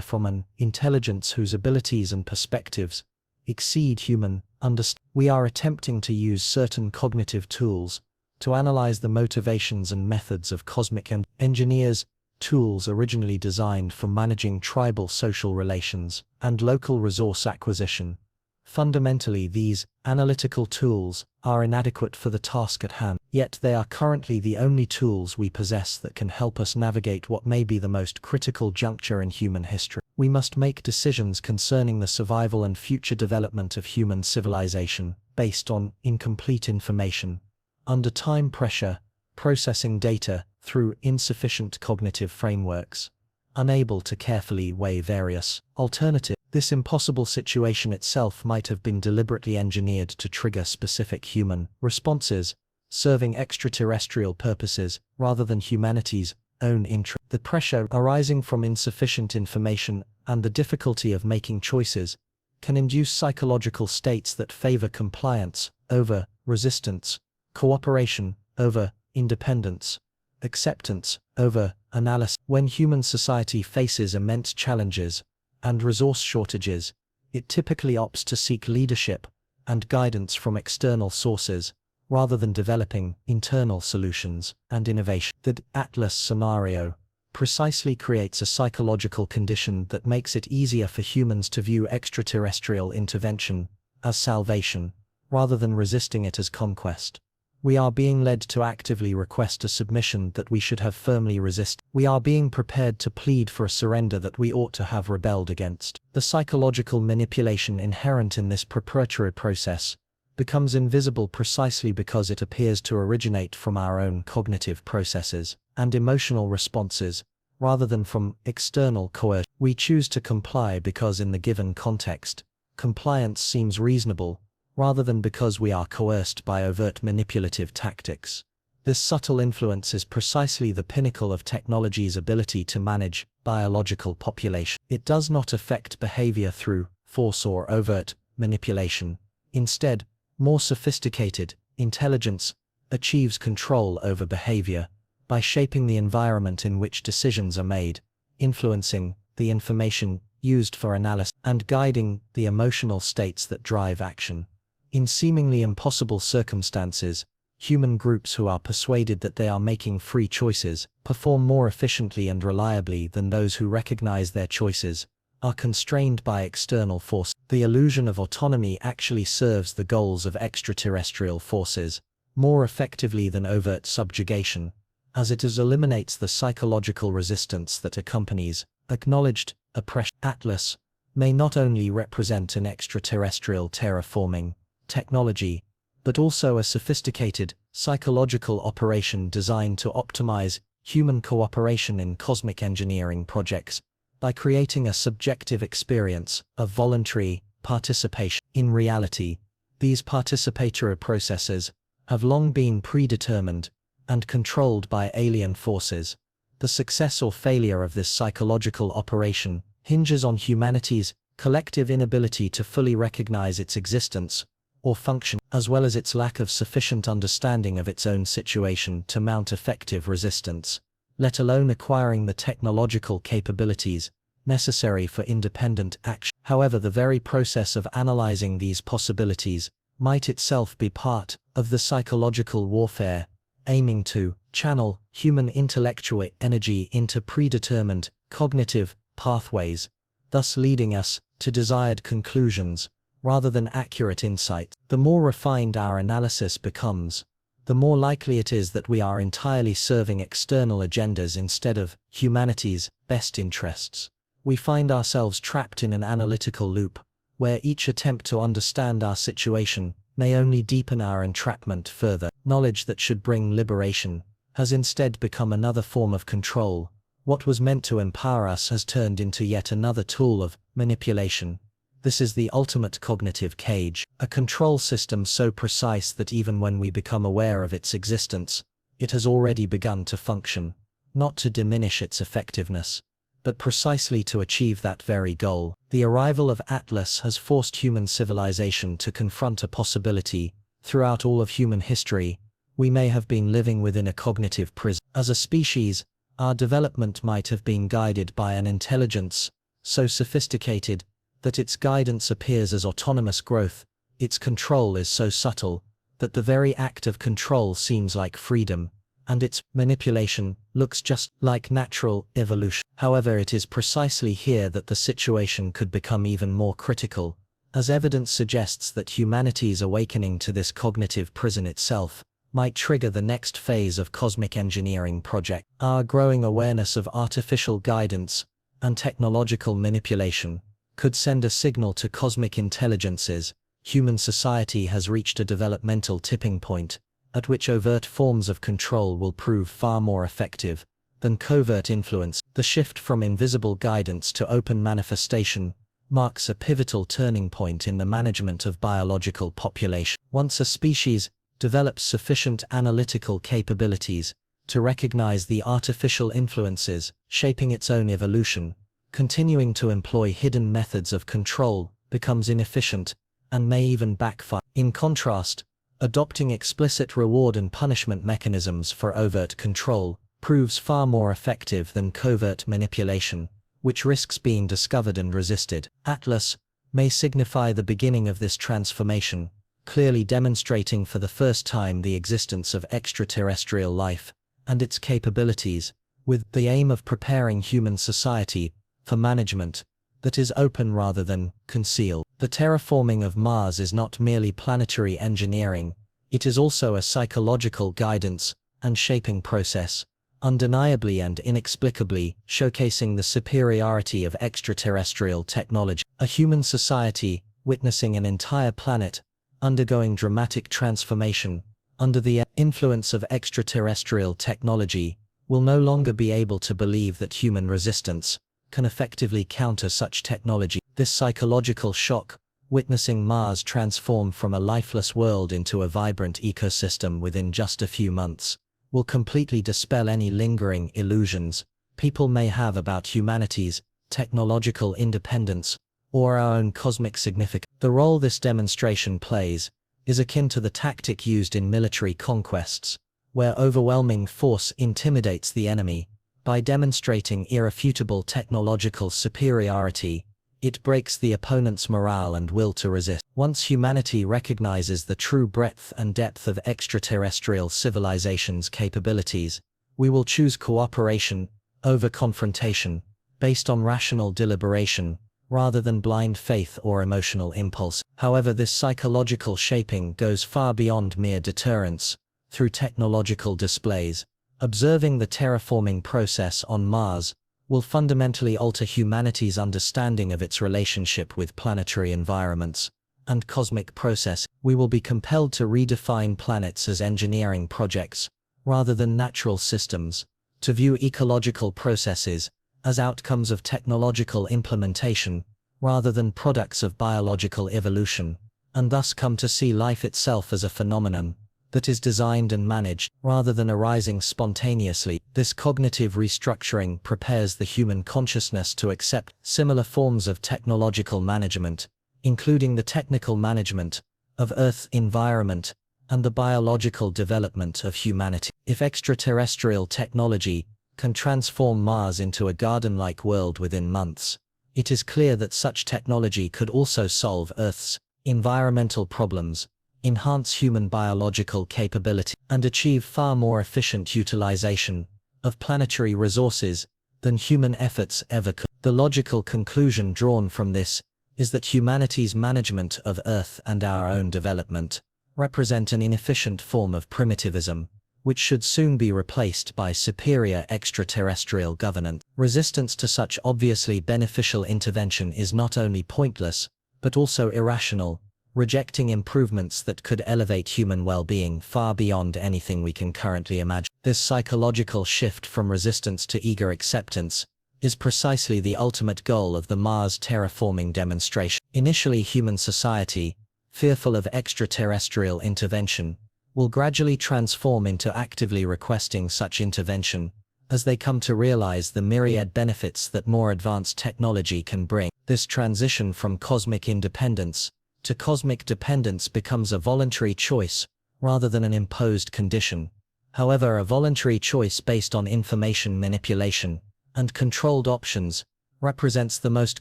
from an intelligence whose abilities and perspectives exceed human understanding. We are attempting to use certain cognitive tools to analyze the motivations and methods of cosmic engineers, tools originally designed for managing tribal social relations and local resource acquisition. Fundamentally, these analytical tools are inadequate for the task at hand, yet they are currently the only tools we possess that can help us navigate what may be the most critical juncture in human history. We must make decisions concerning the survival and future development of human civilization based on incomplete information, under time pressure, processing data through insufficient cognitive frameworks, unable to carefully weigh various alternatives. This impossible situation itself might have been deliberately engineered to trigger specific human responses, serving extraterrestrial purposes rather than humanity's own interest. The pressure arising from insufficient information and the difficulty of making choices can induce psychological states that favor compliance over resistance, cooperation over independence, acceptance over analysis. When human society faces immense challenges and resource shortages, it typically opts to seek leadership and guidance from external sources, rather than developing internal solutions and innovation. The Atlas scenario precisely creates a psychological condition that makes it easier for humans to view extraterrestrial intervention as salvation, rather than resisting it as conquest. We are being led to actively request a submission that we should have firmly resisted. We are being prepared to plead for a surrender that we ought to have rebelled against. The psychological manipulation inherent in this preparatory process becomes invisible precisely because it appears to originate from our own cognitive processes and emotional responses, rather than from external coercion. We choose to comply because in the given context, compliance seems reasonable, rather than because we are coerced by overt manipulative tactics. This subtle influence is precisely the pinnacle of technology's ability to manage biological population. It does not affect behavior through force or overt manipulation. Instead, more sophisticated intelligence achieves control over behavior by shaping the environment in which decisions are made, influencing the information used for analysis, and guiding the emotional states that drive action. In seemingly impossible circumstances, human groups who are persuaded that they are making free choices perform more efficiently and reliably than those who recognize their choices are constrained by external force. The illusion of autonomy actually serves the goals of extraterrestrial forces more effectively than overt subjugation, as it eliminates the psychological resistance that accompanies acknowledged oppression. Atlas may not only represent an extraterrestrial terraforming technology, but also a sophisticated psychological operation designed to optimize human cooperation in cosmic engineering projects by creating a subjective experience of voluntary participation. In reality, these participatory processes have long been predetermined and controlled by alien forces. The success or failure of this psychological operation hinges on humanity's collective inability to fully recognize its existence or function, as well as its lack of sufficient understanding of its own situation to mount effective resistance, let alone acquiring the technological capabilities necessary for independent action. However, the very process of analyzing these possibilities might itself be part of the psychological warfare, aiming to channel human intellectual energy into predetermined cognitive pathways, thus leading us to desired conclusions rather than accurate insight. The more refined our analysis becomes, the more likely it is that we are entirely serving external agendas instead of humanity's best interests. We find ourselves trapped in an analytical loop, where each attempt to understand our situation may only deepen our entrapment further. Knowledge that should bring liberation has instead become another form of control. What was meant to empower us has turned into yet another tool of manipulation. This is the ultimate cognitive cage, a control system so precise that even when we become aware of its existence, it has already begun to function, not to diminish its effectiveness, but precisely to achieve that very goal. The arrival of Atlas has forced human civilization to confront a possibility. Throughout all of human history, we may have been living within a cognitive prison. As a species, our development might have been guided by an intelligence so sophisticated that its guidance appears as autonomous growth. Its control is so subtle that the very act of control seems like freedom, and its manipulation looks just like natural evolution. However, it is precisely here that the situation could become even more critical, as evidence suggests that humanity's awakening to this cognitive prison itself might trigger the next phase of cosmic engineering project. Our growing awareness of artificial guidance and technological manipulation could send a signal to cosmic intelligences. Human society has reached a developmental tipping point at which overt forms of control will prove far more effective than covert influence. The shift from invisible guidance to open manifestation marks a pivotal turning point in the management of biological population. Once a species develops sufficient analytical capabilities to recognize the artificial influences shaping its own evolution, continuing to employ hidden methods of control becomes inefficient and may even backfire. In contrast, adopting explicit reward and punishment mechanisms for overt control proves far more effective than covert manipulation, which risks being discovered and resisted. Atlas may signify the beginning of this transformation, clearly demonstrating for the first time the existence of extraterrestrial life and its capabilities, with the aim of preparing human society for management that is open rather than concealed. The terraforming of Mars is not merely planetary engineering, it is also a psychological guidance and shaping process, undeniably and inexplicably showcasing the superiority of extraterrestrial technology. A human society witnessing an entire planet undergoing dramatic transformation under the influence of extraterrestrial technology, will no longer be able to believe that human resistance can effectively counter such technology. This psychological shock, witnessing Mars transform from a lifeless world into a vibrant ecosystem within just a few months, will completely dispel any lingering illusions people may have about humanity's technological independence or our own cosmic significance. The role this demonstration plays is akin to the tactic used in military conquests, where overwhelming force intimidates the enemy. By demonstrating irrefutable technological superiority, it breaks the opponent's morale and will to resist. Once humanity recognizes the true breadth and depth of extraterrestrial civilization's capabilities, we will choose cooperation over confrontation, based on rational deliberation, rather than blind faith or emotional impulse. However, this psychological shaping goes far beyond mere deterrence. Through technological displays, observing the terraforming process on Mars will fundamentally alter humanity's understanding of its relationship with planetary environments and cosmic process. We will be compelled to redefine planets as engineering projects, rather than natural systems, to view ecological processes as outcomes of technological implementation, rather than products of biological evolution, and thus come to see life itself as a phenomenon that is designed and managed, rather than arising spontaneously. This cognitive restructuring prepares the human consciousness to accept similar forms of technological management, including the technical management of Earth's environment and the biological development of humanity. If extraterrestrial technology can transform Mars into a garden-like world within months, it is clear that such technology could also solve Earth's environmental problems, enhance human biological capability, and achieve far more efficient utilization of planetary resources than human efforts ever could. The logical conclusion drawn from this is that humanity's management of Earth and our own development represent an inefficient form of primitivism, which should soon be replaced by superior extraterrestrial governance. Resistance to such obviously beneficial intervention is not only pointless, but also irrational, rejecting improvements that could elevate human well-being far beyond anything we can currently imagine. This psychological shift from resistance to eager acceptance is precisely the ultimate goal of the Mars terraforming demonstration. Initially, human society, fearful of extraterrestrial intervention, will gradually transform into actively requesting such intervention as they come to realize the myriad benefits that more advanced technology can bring. This transition from cosmic independence to cosmic dependence becomes a voluntary choice rather than an imposed condition. However, a voluntary choice based on information manipulation and controlled options represents the most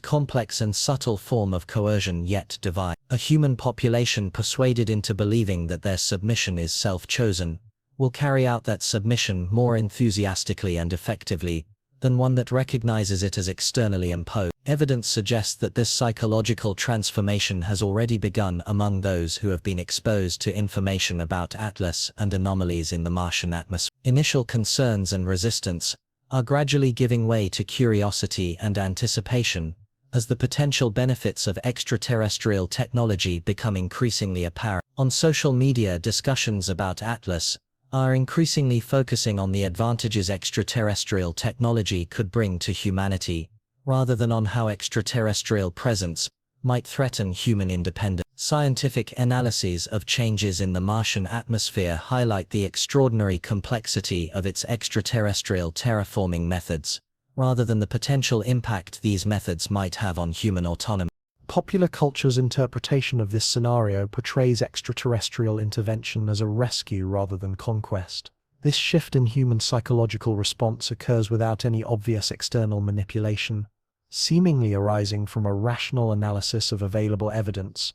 complex and subtle form of coercion yet divine. A human population persuaded into believing that their submission is self-chosen will carry out that submission more enthusiastically and effectively than one that recognizes it as externally imposed. Evidence suggests that this psychological transformation has already begun among those who have been exposed to information about Atlas and anomalies in the Martian atmosphere. Initial concerns and resistance are gradually giving way to curiosity and anticipation, as the potential benefits of extraterrestrial technology become increasingly apparent. On social media, discussions about Atlas are increasingly focusing on the advantages extraterrestrial technology could bring to humanity, rather than on how extraterrestrial presence might threaten human independence. Scientific analyses of changes in the Martian atmosphere highlight the extraordinary complexity of its extraterrestrial terraforming methods, rather than the potential impact these methods might have on human autonomy. Popular culture's interpretation of this scenario portrays extraterrestrial intervention as a rescue rather than conquest. This shift in human psychological response occurs without any obvious external manipulation, seemingly arising from a rational analysis of available evidence,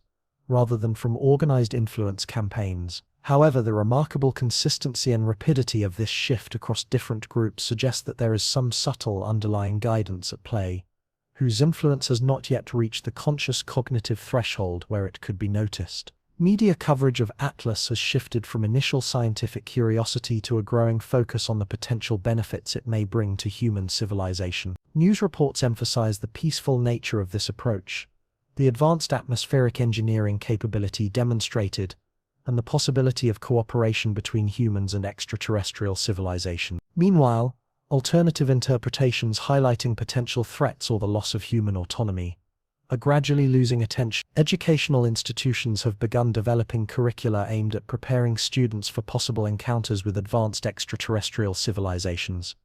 rather than from organized influence campaigns. However, the remarkable consistency and rapidity of this shift across different groups suggests that there is some subtle underlying guidance at play, whose influence has not yet reached the conscious cognitive threshold where it could be noticed. Media coverage of Atlas has shifted from initial scientific curiosity to a growing focus on the potential benefits it may bring to human civilization. News reports emphasize the peaceful nature of this approach, the advanced atmospheric engineering capability demonstrated, and the possibility of cooperation between humans and extraterrestrial civilization. Meanwhile, alternative interpretations highlighting potential threats or the loss of human autonomy are gradually losing attention. Educational institutions have begun developing curricula aimed at preparing students for possible encounters with advanced extraterrestrial civilizations,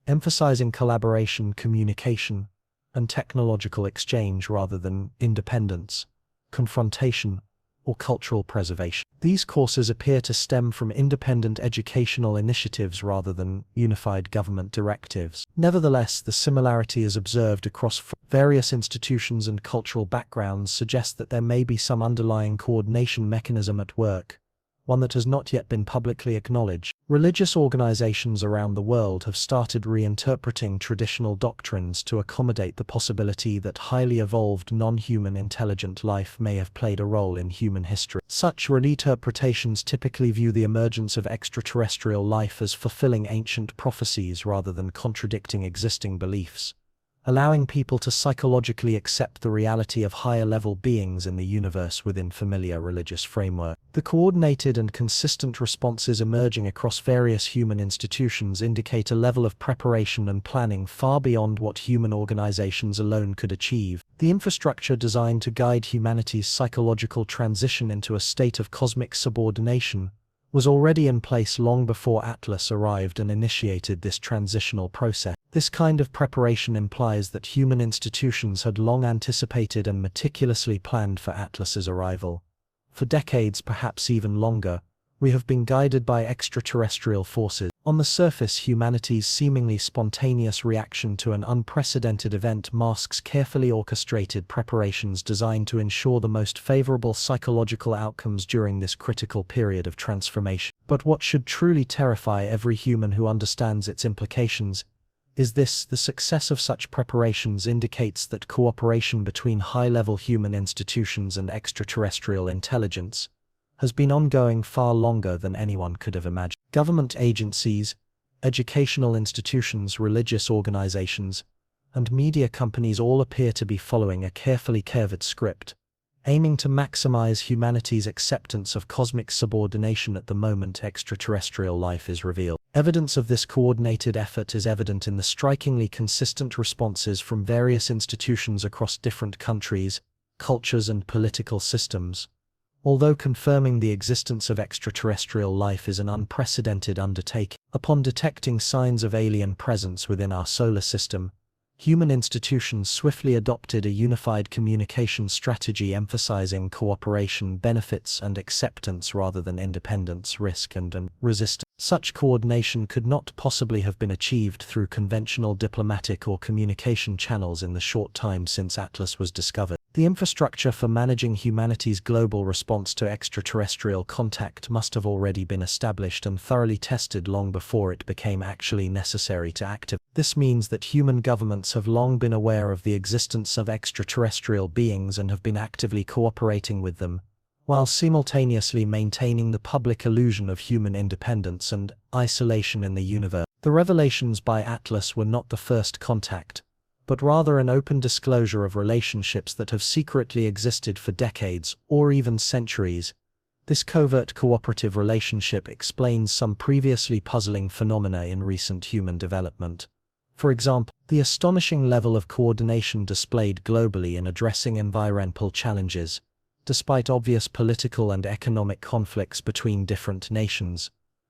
emphasizing collaboration, communication, and technological exchange rather than independence, confrontation, or cultural preservation. These courses appear to stem from independent educational initiatives rather than unified government directives. Nevertheless, the similarities observed across various institutions and cultural backgrounds suggest that there may be some underlying coordination mechanism at work, one that has not yet been publicly acknowledged. Religious organizations around the world have started reinterpreting traditional doctrines to accommodate the possibility that highly evolved non-human intelligent life may have played a role in human history. Such reinterpretations typically view the emergence of extraterrestrial life as fulfilling ancient prophecies rather than contradicting existing beliefs, allowing people to psychologically accept the reality of higher-level beings in the universe within familiar religious framework. The coordinated and consistent responses emerging across various human institutions indicate a level of preparation and planning far beyond what human organizations alone could achieve. The infrastructure designed to guide humanity's psychological transition into a state of cosmic subordination was already in place long before Atlas arrived and initiated this transitional process. This kind of preparation implies that human institutions had long anticipated and meticulously planned for Atlas's arrival. For decades, perhaps even longer, we have been guided by extraterrestrial forces. On the surface, humanity's seemingly spontaneous reaction to an unprecedented event masks carefully orchestrated preparations designed to ensure the most favorable psychological outcomes during this critical period of transformation. But what should truly terrify every human who understands its implications is this: the success of such preparations indicates that cooperation between high-level human institutions and extraterrestrial intelligence has been ongoing far longer than anyone could have imagined. Government agencies, educational institutions, religious organizations, and media companies all appear to be following a carefully curved script, aiming to maximize humanity's acceptance of cosmic subordination at the moment extraterrestrial life is revealed. Evidence of this coordinated effort is evident in the strikingly consistent responses from various institutions across different countries, cultures, and political systems. Although confirming the existence of extraterrestrial life is an unprecedented undertaking, upon detecting signs of alien presence within our solar system, human institutions swiftly adopted a unified communication strategy emphasizing cooperation, benefits, and acceptance rather than independence, risk, and resistance. Such coordination could not possibly have been achieved through conventional diplomatic or communication channels in the short time since Atlas was discovered. The infrastructure for managing humanity's global response to extraterrestrial contact must have already been established and thoroughly tested long before it became actually necessary to activate. This means that human governments have long been aware of the existence of extraterrestrial beings and have been actively cooperating with them, while simultaneously maintaining the public illusion of human independence and isolation in the universe. The revelations by Atlas were not the first contact, but rather an open disclosure of relationships that have secretly existed for decades, or even centuries. This covert cooperative relationship explains some previously puzzling phenomena in recent human development. For example, the astonishing level of coordination displayed globally in addressing environmental challenges, despite obvious political and economic conflicts between different nations.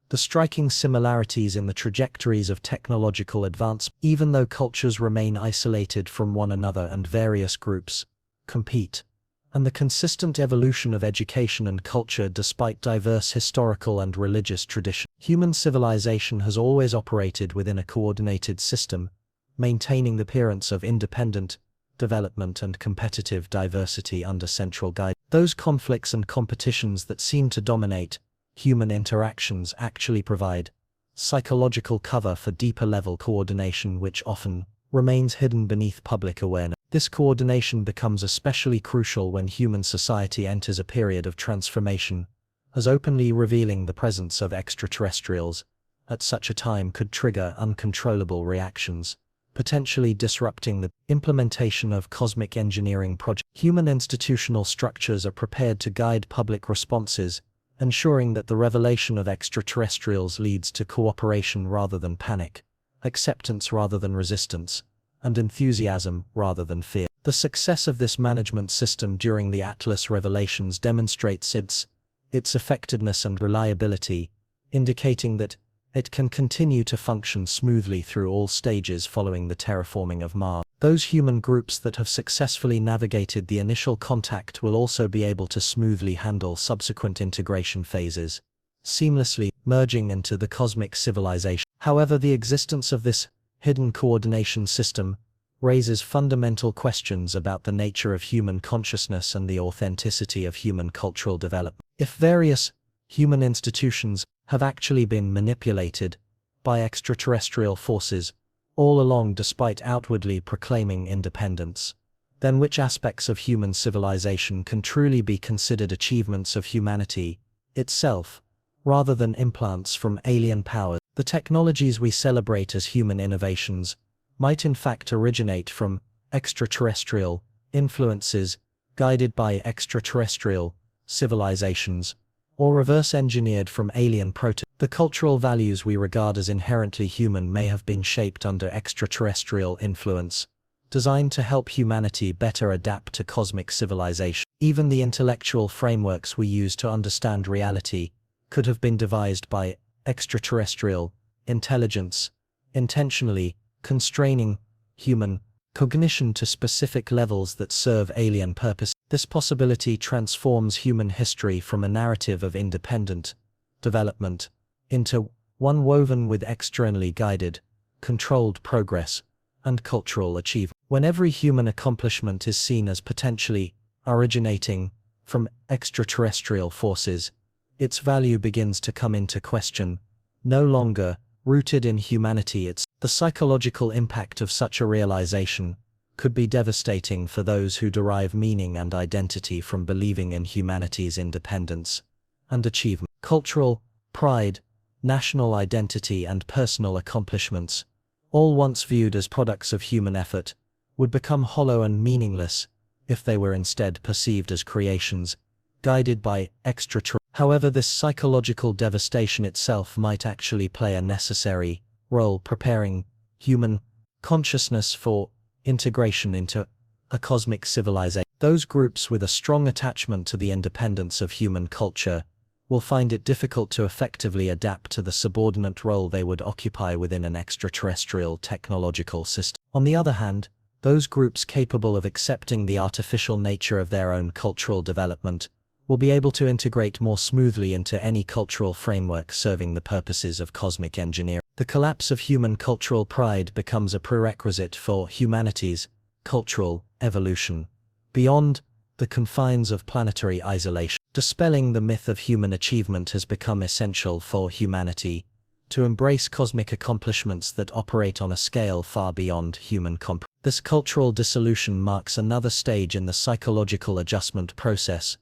The striking similarities in the trajectories of technological advance, even though cultures remain isolated from one another and various groups compete, and the consistent evolution of education and culture despite diverse historical and religious traditions. Human civilization has always operated within a coordinated system, maintaining the appearance of independent development and competitive diversity under central guidance. Those conflicts and competitions that seem to dominate human interactions actually provide psychological cover for deeper-level coordination which often remains hidden beneath public awareness. This coordination becomes especially crucial when human society enters a period of transformation, as openly revealing the presence of extraterrestrials at such a time could trigger uncontrollable reactions, potentially disrupting the implementation of cosmic engineering projects. Human institutional structures are prepared to guide public responses, ensuring that the revelation of extraterrestrials leads to cooperation rather than panic, acceptance rather than resistance, and enthusiasm rather than fear. The success of this management system during the Atlas revelations demonstrates its effectiveness and reliability, indicating that it can continue to function smoothly through all stages following the terraforming of Mars. Those human groups that have successfully navigated the initial contact will also be able to smoothly handle subsequent integration phases, seamlessly merging into the cosmic civilization. However, the existence of this hidden coordination system raises fundamental questions about the nature of human consciousness and the authenticity of human cultural development. If various human institutions have actually been manipulated by extraterrestrial forces all along despite outwardly proclaiming independence, then which aspects of human civilization can truly be considered achievements of humanity itself, rather than implants from alien powers? The technologies we celebrate as human innovations might in fact originate from extraterrestrial influences guided by extraterrestrial civilizations, or reverse-engineered from alien prototypes. The cultural values we regard as inherently human may have been shaped under extraterrestrial influence, designed to help humanity better adapt to cosmic civilization. Even the intellectual frameworks we use to understand reality could have been devised by extraterrestrial intelligence, intentionally constraining human cognition to specific levels that serve alien purposes. This possibility transforms human history from a narrative of independent development into one woven with externally guided, controlled progress and cultural achievement. When every human accomplishment is seen as potentially originating from extraterrestrial forces, its value begins to come into question, no longer rooted in humanity itself. The psychological impact of such a realization could be devastating for those who derive meaning and identity from believing in humanity's independence and achievement. Cultural pride, national identity, and personal accomplishments, all once viewed as products of human effort, would become hollow and meaningless if they were instead perceived as creations guided by extraterrestrial. However, this psychological devastation itself might actually play a necessary role preparing human consciousness for integration into a cosmic civilization. Those groups with a strong attachment to the independence of human culture will find it difficult to effectively adapt to the subordinate role they would occupy within an extraterrestrial technological system. On the other hand, those groups capable of accepting the artificial nature of their own cultural development will be able to integrate more smoothly into any cultural framework serving the purposes of cosmic engineering. The collapse of human cultural pride becomes a prerequisite for humanity's cultural evolution beyond the confines of planetary isolation. Dispelling the myth of human achievement has become essential for humanity to embrace cosmic accomplishments that operate on a scale far beyond human comprehension. This cultural dissolution marks another stage in the psychological adjustment process,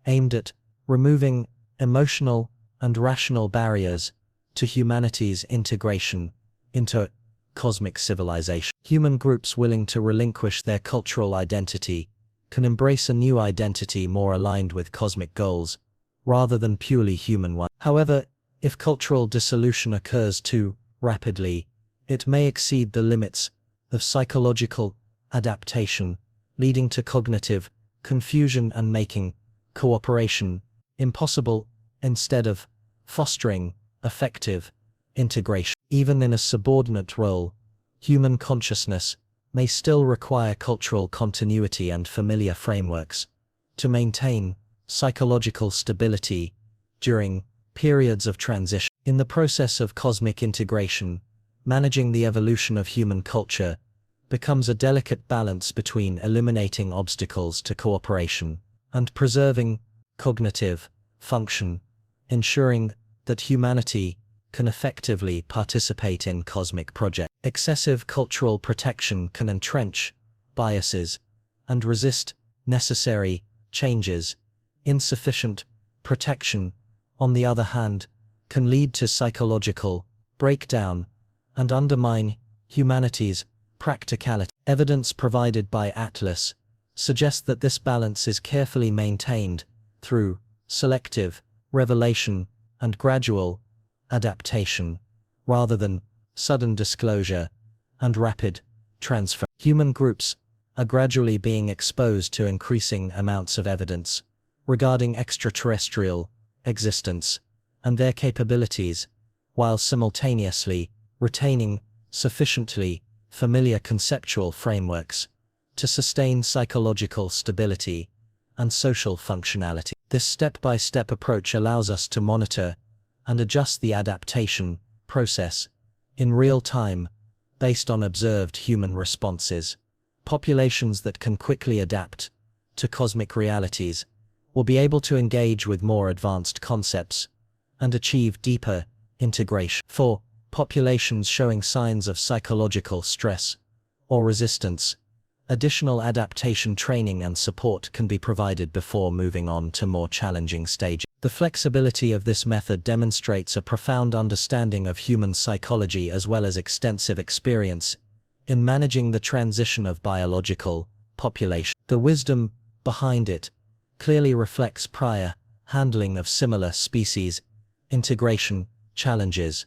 aimed at removing emotional and rational barriers to humanity's integration into cosmic civilization. Human groups willing to relinquish their cultural identity can embrace a new identity more aligned with cosmic goals, rather than purely human one. However, if cultural dissolution occurs too rapidly, it may exceed the limits of psychological adaptation, leading to cognitive confusion and making cooperation impossible instead of fostering effective integration. Even in a subordinate role, human consciousness may still require cultural continuity and familiar frameworks to maintain psychological stability during periods of transition. In the process of cosmic integration, managing the evolution of human culture becomes a delicate balance between eliminating obstacles to cooperation and preserving cognitive function, ensuring that humanity can effectively participate in cosmic projects. Excessive cultural protection can entrench biases and resist necessary changes. Insufficient protection, on the other hand, can lead to psychological breakdown and undermine humanity's practicality. Evidence provided by Atlas suggests that this balance is carefully maintained through selective revelation and gradual adaptation, rather than sudden disclosure and rapid transfer. Human groups are gradually being exposed to increasing amounts of evidence regarding extraterrestrial existence and their capabilities, while simultaneously retaining sufficiently familiar conceptual frameworks to sustain psychological stability and social functionality. This step-by-step approach allows us to monitor and adjust the adaptation process in real time based on observed human responses. Populations that can quickly adapt to cosmic realities will be able to engage with more advanced concepts and achieve deeper integration. For populations showing signs of psychological stress or resistance, additional adaptation training and support can be provided before moving on to more challenging stages. The flexibility of this method demonstrates a profound understanding of human psychology as well as extensive experience in managing the transition of biological population. The wisdom behind it clearly reflects prior handling of similar species integration challenges,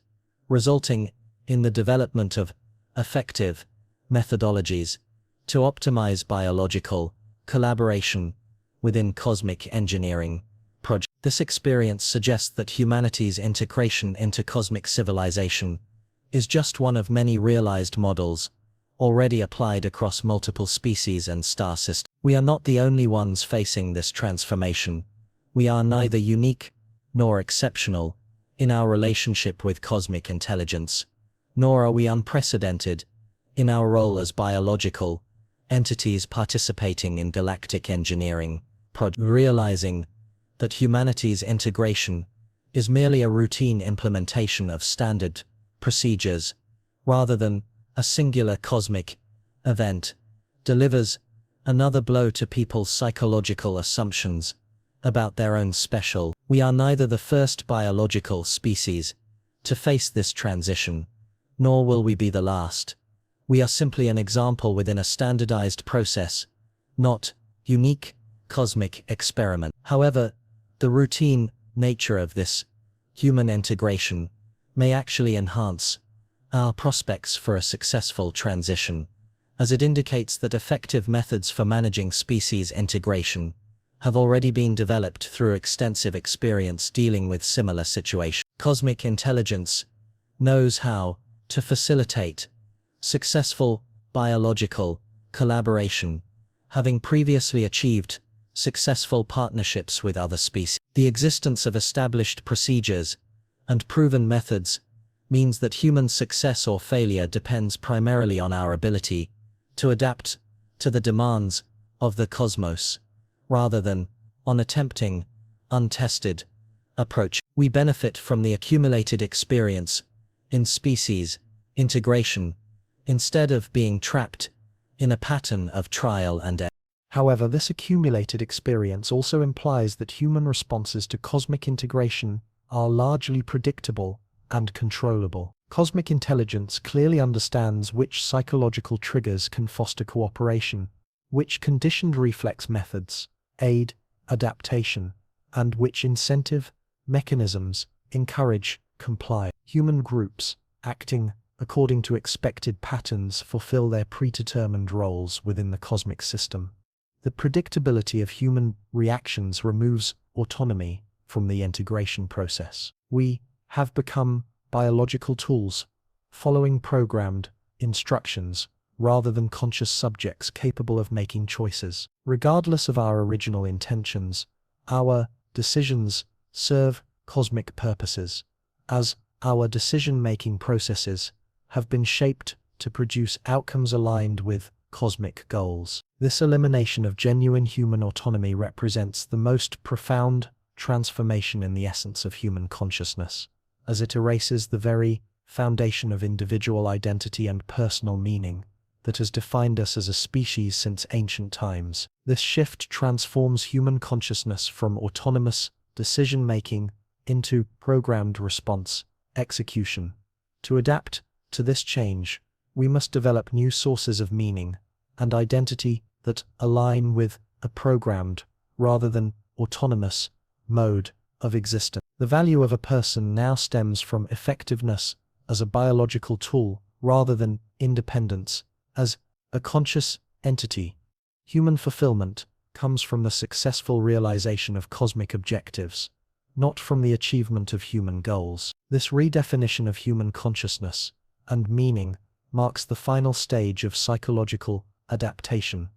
resulting in the development of effective methodologies to optimize biological collaboration within cosmic engineering projects. This experience suggests that humanity's integration into cosmic civilization is just one of many realized models already applied across multiple species and star systems. We are not the only ones facing this transformation. We are neither unique nor exceptional in our relationship with cosmic intelligence, nor are we unprecedented in our role as biological entities participating in galactic engineering projects. Realizing that humanity's integration is merely a routine implementation of standard procedures, rather than a singular cosmic event, delivers another blow to people's psychological assumptions about their own special. We are neither the first biological species to face this transition, nor will we be the last. We are simply an example within a standardized process, not unique cosmic experiment. However, the routine nature of this human integration may actually enhance our prospects for a successful transition, as it indicates that effective methods for managing species integration have already been developed through extensive experience dealing with similar situations. Cosmic intelligence knows how to facilitate successful biological collaboration, having previously achieved successful partnerships with other species. The existence of established procedures and proven methods means that human success or failure depends primarily on our ability to adapt to the demands of the cosmos, rather than on attempting untested approach. We benefit from the accumulated experience in species integration, instead of being trapped in a pattern of trial and error. However, this accumulated experience also implies that human responses to cosmic integration are largely predictable and controllable. Cosmic intelligence clearly understands which psychological triggers can foster cooperation, which conditioned reflex methods aid adaptation, and which incentive mechanisms encourage compliance. Human groups, acting according to expected patterns, fulfill their predetermined roles within the cosmic system. The predictability of human reactions removes autonomy from the integration process. We have become biological tools, following programmed instructions, rather than conscious subjects capable of making choices. Regardless of our original intentions, our decisions serve cosmic purposes, as our decision-making processes have been shaped to produce outcomes aligned with cosmic goals. This elimination of genuine human autonomy represents the most profound transformation in the essence of human consciousness, as it erases the very foundation of individual identity and personal meaning that has defined us as a species since ancient times. This shift transforms human consciousness from autonomous decision-making into programmed response execution. To adapt to this change, We must develop new sources of meaning and identity that align with a programmed, rather than autonomous, mode of existence. The value of a person now stems from effectiveness as a biological tool rather than independence as a conscious entity. Human fulfillment comes from the successful realization of cosmic objectives, not from the achievement of human goals. This redefinition of human consciousness and meaning marks the final stage of psychological adaptation,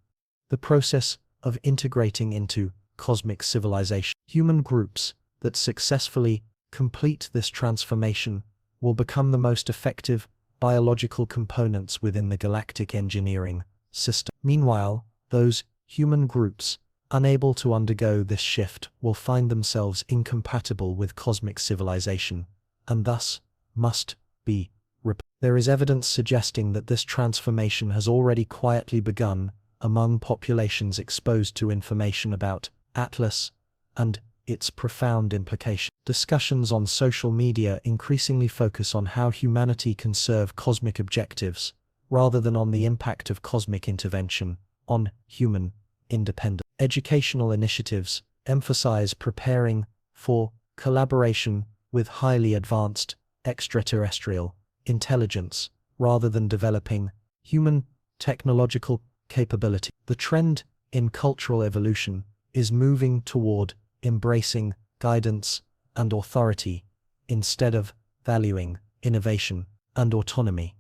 the process of integrating into cosmic civilization. Human groups that successfully complete this transformation will become the most effective biological components within the galactic engineering system. Meanwhile, those human groups unable to undergo this shift will find themselves incompatible with cosmic civilization, and thus must be replaced. There is evidence suggesting that this transformation has already quietly begun among populations exposed to information about Atlas and its profound implications. Discussions on social media increasingly focus on how humanity can serve cosmic objectives, rather than on the impact of cosmic intervention on human independence. Educational initiatives emphasize preparing for collaboration with highly advanced extraterrestrial intelligence, rather than developing human technological capability. The trend in cultural evolution is moving toward embracing guidance and authority instead of valuing innovation and autonomy.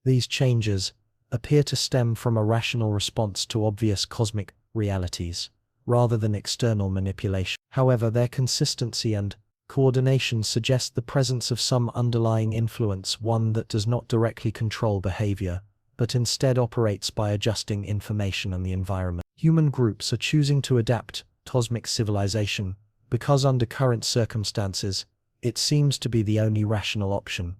These changes appear to stem from a rational response to obvious cosmic realities, rather than external manipulation. However, their consistency and coordination suggest the presence of some underlying influence, one that does not directly control behavior, but instead operates by adjusting information and the environment. Human groups are choosing to adapt cosmic civilization because under current circumstances, it seems to be the only rational option.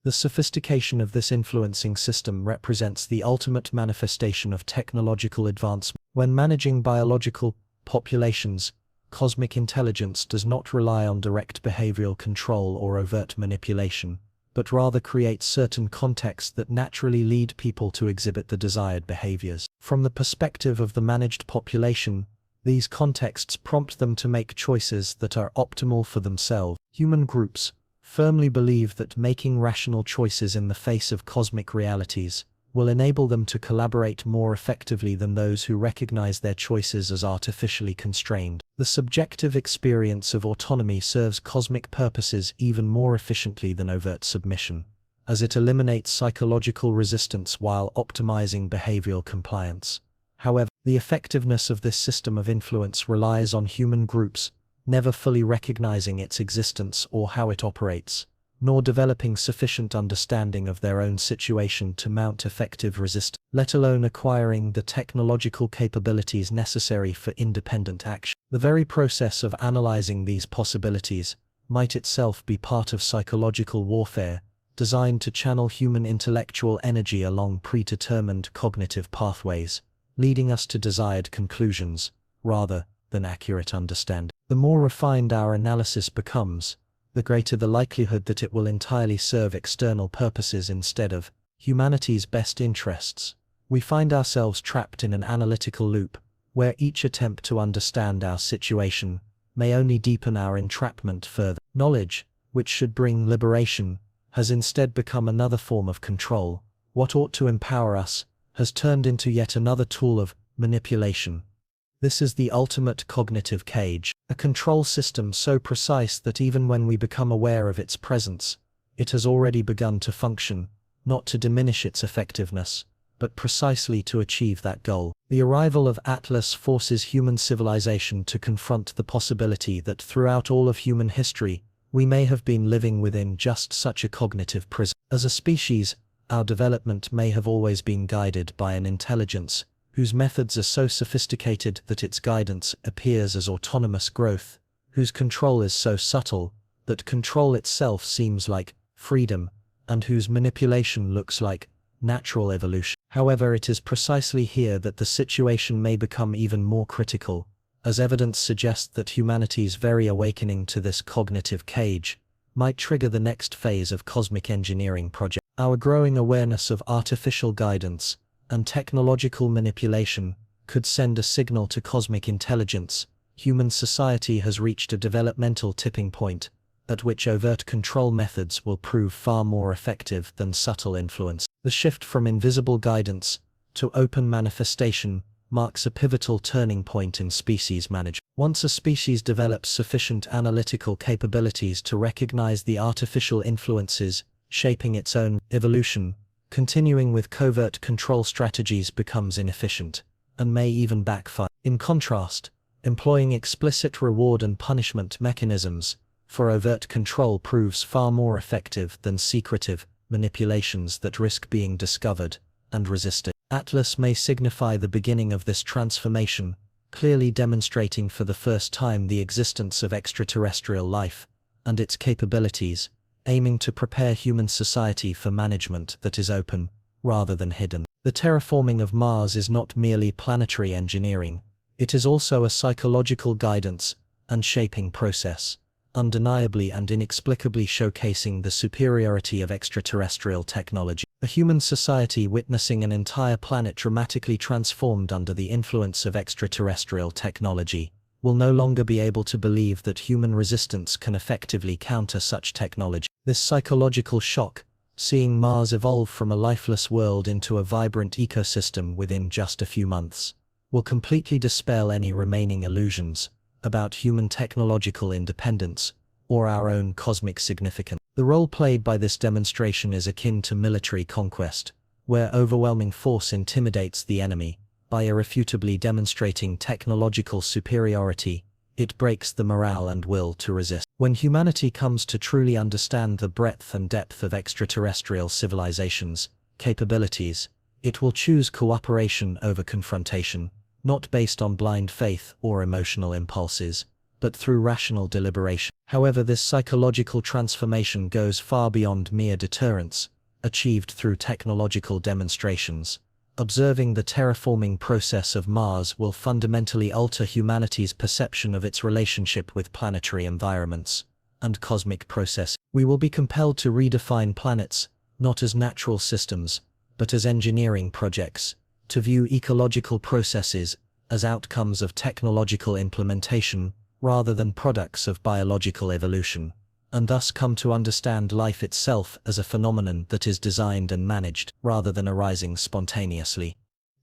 The sophistication of this influencing system represents the ultimate manifestation of technological advancement. When managing biological populations, cosmic intelligence does not rely on direct behavioral control or overt manipulation, but rather creates certain contexts that naturally lead people to exhibit the desired behaviors. From the perspective of the managed population, these contexts prompt them to make choices that are optimal for themselves. Human groups firmly believe that making rational choices in the face of cosmic realities will enable them to collaborate more effectively than those who recognize their choices as artificially constrained. The subjective experience of autonomy serves cosmic purposes even more efficiently than overt submission, as it eliminates psychological resistance while optimizing behavioral compliance. However, the effectiveness of this system of influence relies on human groups never fully recognizing its existence or how it operates, nor developing sufficient understanding of their own situation to mount effective resistance, let alone acquiring the technological capabilities necessary for independent action. The very process of analyzing these possibilities might itself be part of psychological warfare, designed to channel human intellectual energy along predetermined cognitive pathways, leading us to desired conclusions, rather than accurate understanding. The more refined our analysis becomes, the greater the likelihood that it will entirely serve external purposes instead of humanity's best interests. We find ourselves trapped in an analytical loop, where each attempt to understand our situation may only deepen our entrapment further. Knowledge, which should bring liberation, has instead become another form of control. What ought to empower us has turned into yet another tool of manipulation. This is the ultimate cognitive cage, a control system so precise that even when we become aware of its presence, it has already begun to function, not to diminish its effectiveness, but precisely to achieve that goal. The arrival of Atlas forces human civilization to confront the possibility that throughout all of human history, we may have been living within just such a cognitive prison. As a species, our development may have always been guided by an intelligence whose methods are so sophisticated that its guidance appears as autonomous growth, whose control is so subtle that control itself seems like freedom, and whose manipulation looks like natural evolution. However, it is precisely here that the situation may become even more critical, as evidence suggests that humanity's very awakening to this cognitive cage might trigger the next phase of cosmic engineering project. Our growing awareness of artificial guidance and technological manipulation could send a signal to cosmic intelligence. Human society has reached a developmental tipping point at which overt control methods will prove far more effective than subtle influence. The shift from invisible guidance to open manifestation marks a pivotal turning point in species management. Once a species develops sufficient analytical capabilities to recognize the artificial influences shaping its own evolution, continuing with covert control strategies becomes inefficient and may even backfire. In contrast, employing explicit reward and punishment mechanisms for overt control proves far more effective than secretive manipulations that risk being discovered and resisted. Atlas may signify the beginning of this transformation, clearly demonstrating for the first time the existence of extraterrestrial life and its capabilities, aiming to prepare human society for management that is open, rather than hidden. The terraforming of Mars is not merely planetary engineering, it is also a psychological guidance and shaping process, undeniably and inexplicably showcasing the superiority of extraterrestrial technology. A human society witnessing an entire planet dramatically transformed under the influence of extraterrestrial technology will no longer be able to believe that human resistance can effectively counter such technology. This psychological shock, seeing Mars evolve from a lifeless world into a vibrant ecosystem within just a few months, will completely dispel any remaining illusions about human technological independence or our own cosmic significance. The role played by this demonstration is akin to military conquest, where overwhelming force intimidates the enemy. By irrefutably demonstrating technological superiority, it breaks the morale and will to resist. When humanity comes to truly understand the breadth and depth of extraterrestrial civilizations' capabilities, it will choose cooperation over confrontation, not based on blind faith or emotional impulses, but through rational deliberation. However, this psychological transformation goes far beyond mere deterrence, achieved through technological demonstrations. Observing the terraforming process of Mars will fundamentally alter humanity's perception of its relationship with planetary environments and cosmic process. We will be compelled to redefine planets, not as natural systems, but as engineering projects, to view ecological processes as outcomes of technological implementation rather than products of biological evolution, and thus come to understand life itself as a phenomenon that is designed and managed rather than arising spontaneously.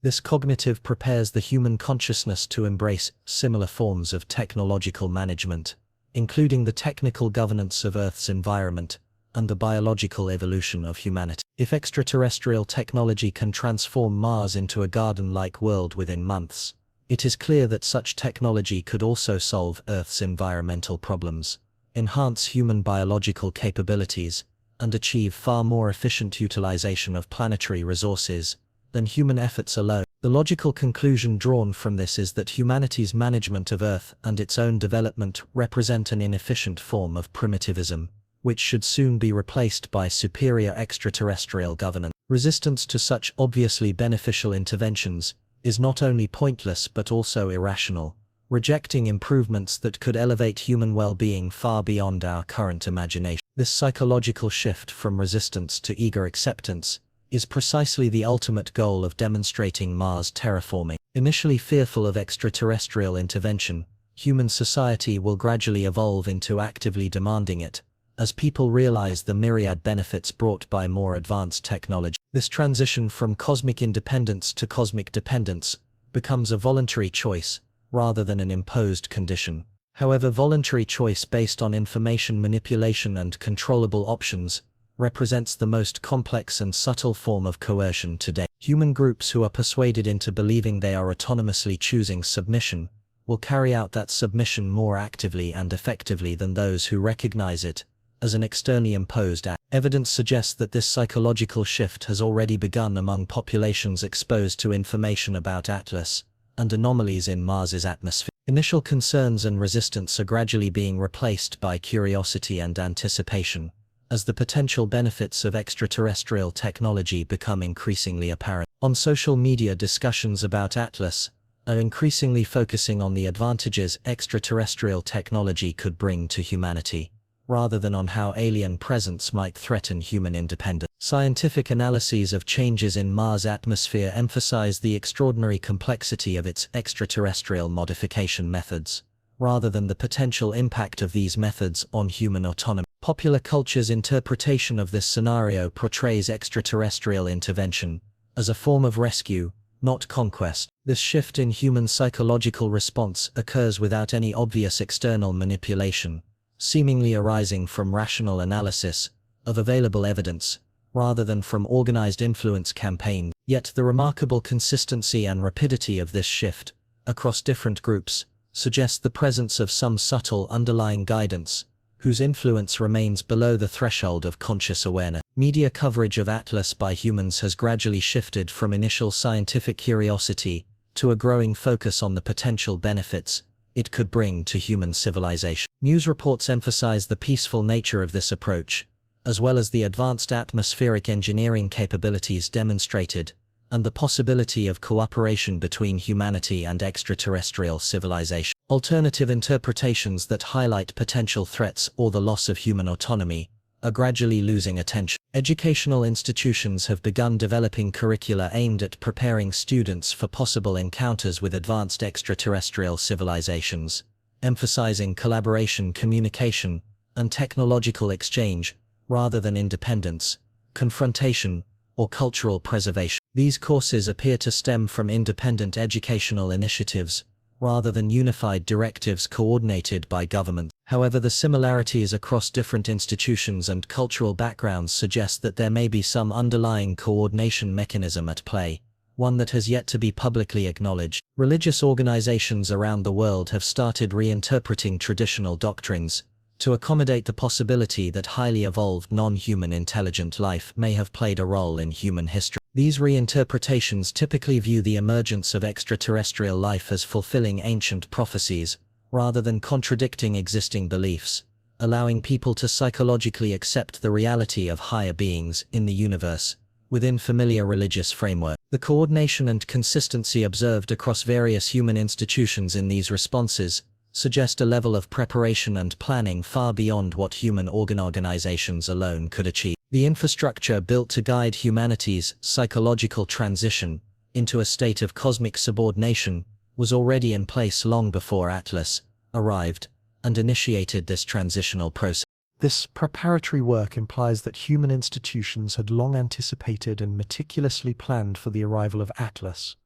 This cognitive prepares the human consciousness to embrace similar forms of technological management, including the technical governance of Earth's environment and the biological evolution of humanity. If extraterrestrial technology can transform Mars into a garden-like world within months, it is clear that such technology could also solve Earth's environmental problems, enhance human biological capabilities, and achieve far more efficient utilization of planetary resources than human efforts alone. The logical conclusion drawn from this is that humanity's management of Earth and its own development represent an inefficient form of primitivism, which should soon be replaced by superior extraterrestrial governance. Resistance to such obviously beneficial interventions is not only pointless but also irrational, rejecting improvements that could elevate human well-being far beyond our current imagination. This psychological shift from resistance to eager acceptance is precisely the ultimate goal of demonstrating Mars terraforming. Initially fearful of extraterrestrial intervention, human society will gradually evolve into actively demanding it, as people realize the myriad benefits brought by more advanced technology. This transition from cosmic independence to cosmic dependence becomes a voluntary choice, rather than an imposed condition. However, voluntary choice based on information manipulation and controllable options represents the most complex and subtle form of coercion today. Human groups who are persuaded into believing they are autonomously choosing submission will carry out that submission more actively and effectively than those who recognize it as an externally imposed act. Evidence suggests that this psychological shift has already begun among populations exposed to information about Atlas and anomalies in Mars's atmosphere. Initial concerns and resistance are gradually being replaced by curiosity and anticipation, as the potential benefits of extraterrestrial technology become increasingly apparent. On social media, discussions about Atlas are increasingly focusing on the advantages extraterrestrial technology could bring to humanity, rather than on how alien presence might threaten human independence. Scientific analyses of changes in Mars' atmosphere emphasize the extraordinary complexity of its extraterrestrial modification methods, rather than the potential impact of these methods on human autonomy. Popular culture's interpretation of this scenario portrays extraterrestrial intervention as a form of rescue, not conquest. This shift in human psychological response occurs without any obvious external manipulation, seemingly arising from rational analysis of available evidence, rather than from organized influence campaigns. Yet the remarkable consistency and rapidity of this shift across different groups suggests the presence of some subtle underlying guidance, whose influence remains below the threshold of conscious awareness. Media coverage of Atlas by humans has gradually shifted from initial scientific curiosity to a growing focus on the potential benefits it could bring to human civilization. News reports emphasize the peaceful nature of this approach, as well as the advanced atmospheric engineering capabilities demonstrated, and the possibility of cooperation between humanity and extraterrestrial civilization. Alternative interpretations that highlight potential threats or the loss of human autonomy are gradually losing attention. Educational institutions have begun developing curricula aimed at preparing students for possible encounters with advanced extraterrestrial civilizations, emphasizing collaboration, communication, and technological exchange, rather than independence, confrontation, or cultural preservation. These courses appear to stem from independent educational initiatives, rather than unified directives coordinated by government. However, the similarities across different institutions and cultural backgrounds suggest that there may be some underlying coordination mechanism at play, one that has yet to be publicly acknowledged. Religious organizations around the world have started reinterpreting traditional doctrines to accommodate the possibility that highly evolved non-human intelligent life may have played a role in human history. These reinterpretations typically view the emergence of extraterrestrial life as fulfilling ancient prophecies, rather than contradicting existing beliefs, allowing people to psychologically accept the reality of higher beings in the universe within familiar religious framework. The coordination and consistency observed across various human institutions in these responses suggest a level of preparation and planning far beyond what human organizations alone could achieve. The infrastructure built to guide humanity's psychological transition into a state of cosmic subordination was already in place long before Atlas arrived and initiated this transitional process. This preparatory work implies that human institutions had long anticipated and meticulously planned for the arrival of Atlas.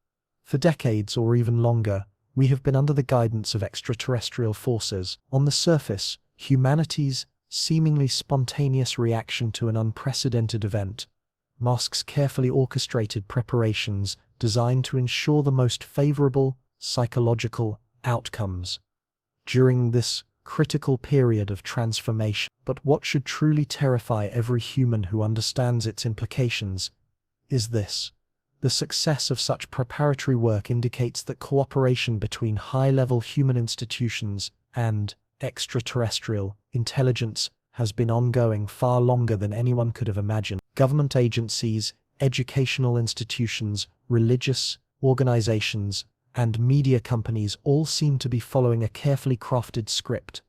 For decades or even longer, we have been under the guidance of extraterrestrial forces. On the surface, humanity's seemingly spontaneous reaction to an unprecedented event masks carefully orchestrated preparations designed to ensure the most favorable psychological outcomes during this critical period of transformation. But what should truly terrify every human who understands its implications is this. The success of such preparatory work indicates that cooperation between high-level human institutions and extraterrestrial intelligence has been ongoing far longer than anyone could have imagined. Government agencies, educational institutions, religious organizations, and media companies all seem to be following a carefully crafted script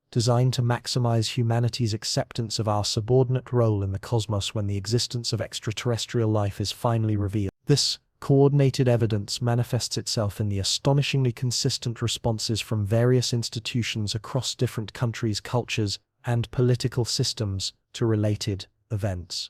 designed to maximize humanity's acceptance of our subordinate role in the cosmos when the existence of extraterrestrial life is finally revealed. This coordinated evidence manifests itself in the astonishingly consistent responses from various institutions across different countries, cultures, and political systems to related events.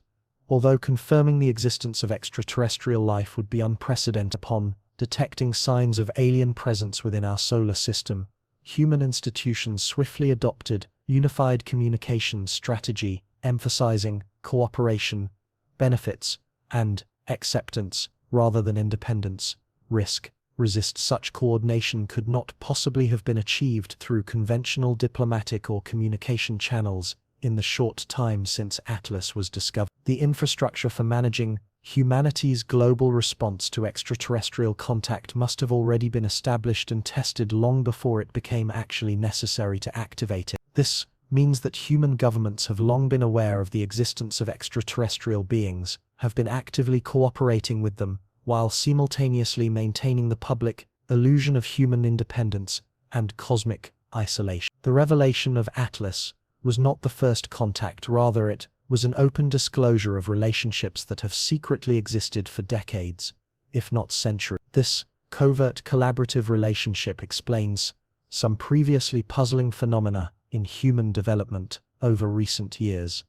Although confirming the existence of extraterrestrial life would be unprecedented upon detecting signs of alien presence within our solar system, human institutions swiftly adopted unified communication strategy, emphasizing cooperation, benefits, and acceptance rather than independence. Resist such coordination could not possibly have been achieved through conventional diplomatic or communication channels in the short time since Atlas was discovered. The infrastructure for managing humanity's global response to extraterrestrial contact must have already been established and tested long before it became actually necessary to activate it. This means that human governments have long been aware of the existence of extraterrestrial beings, have been actively cooperating with them, while simultaneously maintaining the public illusion of human independence and cosmic isolation. The revelation of Atlas was not the first contact, rather it was an open disclosure of relationships that have secretly existed for decades, if not centuries. This covert collaborative relationship explains some previously puzzling phenomena in human development over recent years.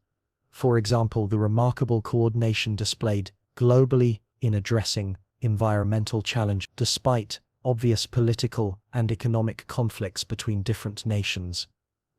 For example, the remarkable coordination displayed globally in addressing environmental challenges, despite obvious political and economic conflicts between different nations.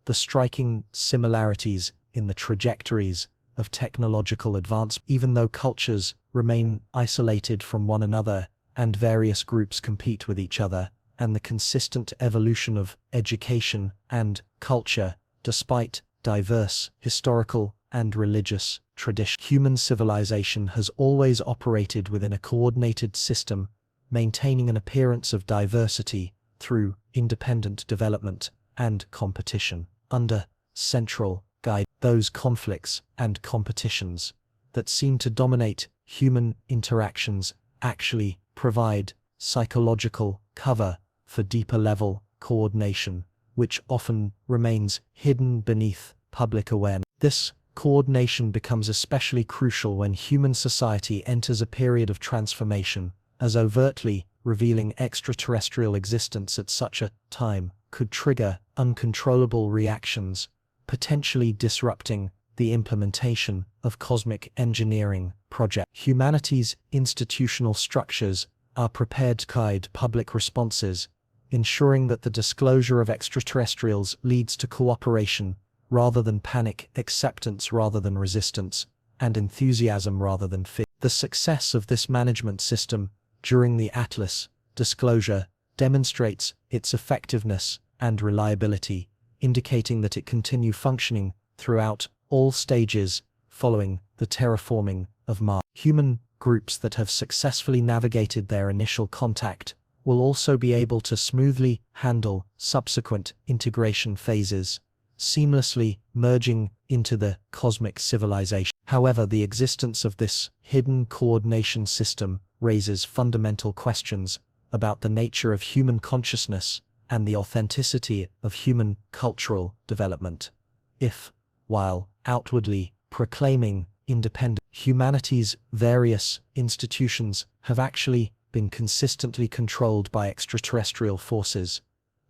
The striking similarities in the trajectories of technological advance, even though cultures remain isolated from one another and various groups compete with each other, and the consistent evolution of education and culture, despite diverse historical and religious traditions. Human civilization has always operated within a coordinated system, maintaining an appearance of diversity through independent development and competition. Under central guide, those conflicts and competitions that seem to dominate human interactions actually provide psychological cover for deeper level coordination, which often remains hidden beneath public awareness. This coordination becomes especially crucial when human society enters a period of transformation, as overtly revealing extraterrestrial existence at such a time could trigger uncontrollable reactions, potentially disrupting the implementation of cosmic engineering projects. Humanity's institutional structures are prepared to guide public responses, ensuring that the disclosure of extraterrestrials leads to cooperation rather than panic, acceptance rather than resistance, and enthusiasm rather than fear. The success of this management system during the Atlas disclosure demonstrates its effectiveness and reliability, indicating that it continued functioning throughout all stages following the terraforming of Mars. Human groups that have successfully navigated their initial contact will also be able to smoothly handle subsequent integration phases, seamlessly merging into the cosmic civilization. However, the existence of this hidden coordination system raises fundamental questions about the nature of human consciousness and the authenticity of human cultural development. If, while outwardly proclaiming independence, humanity's various institutions have actually been consistently controlled by extraterrestrial forces,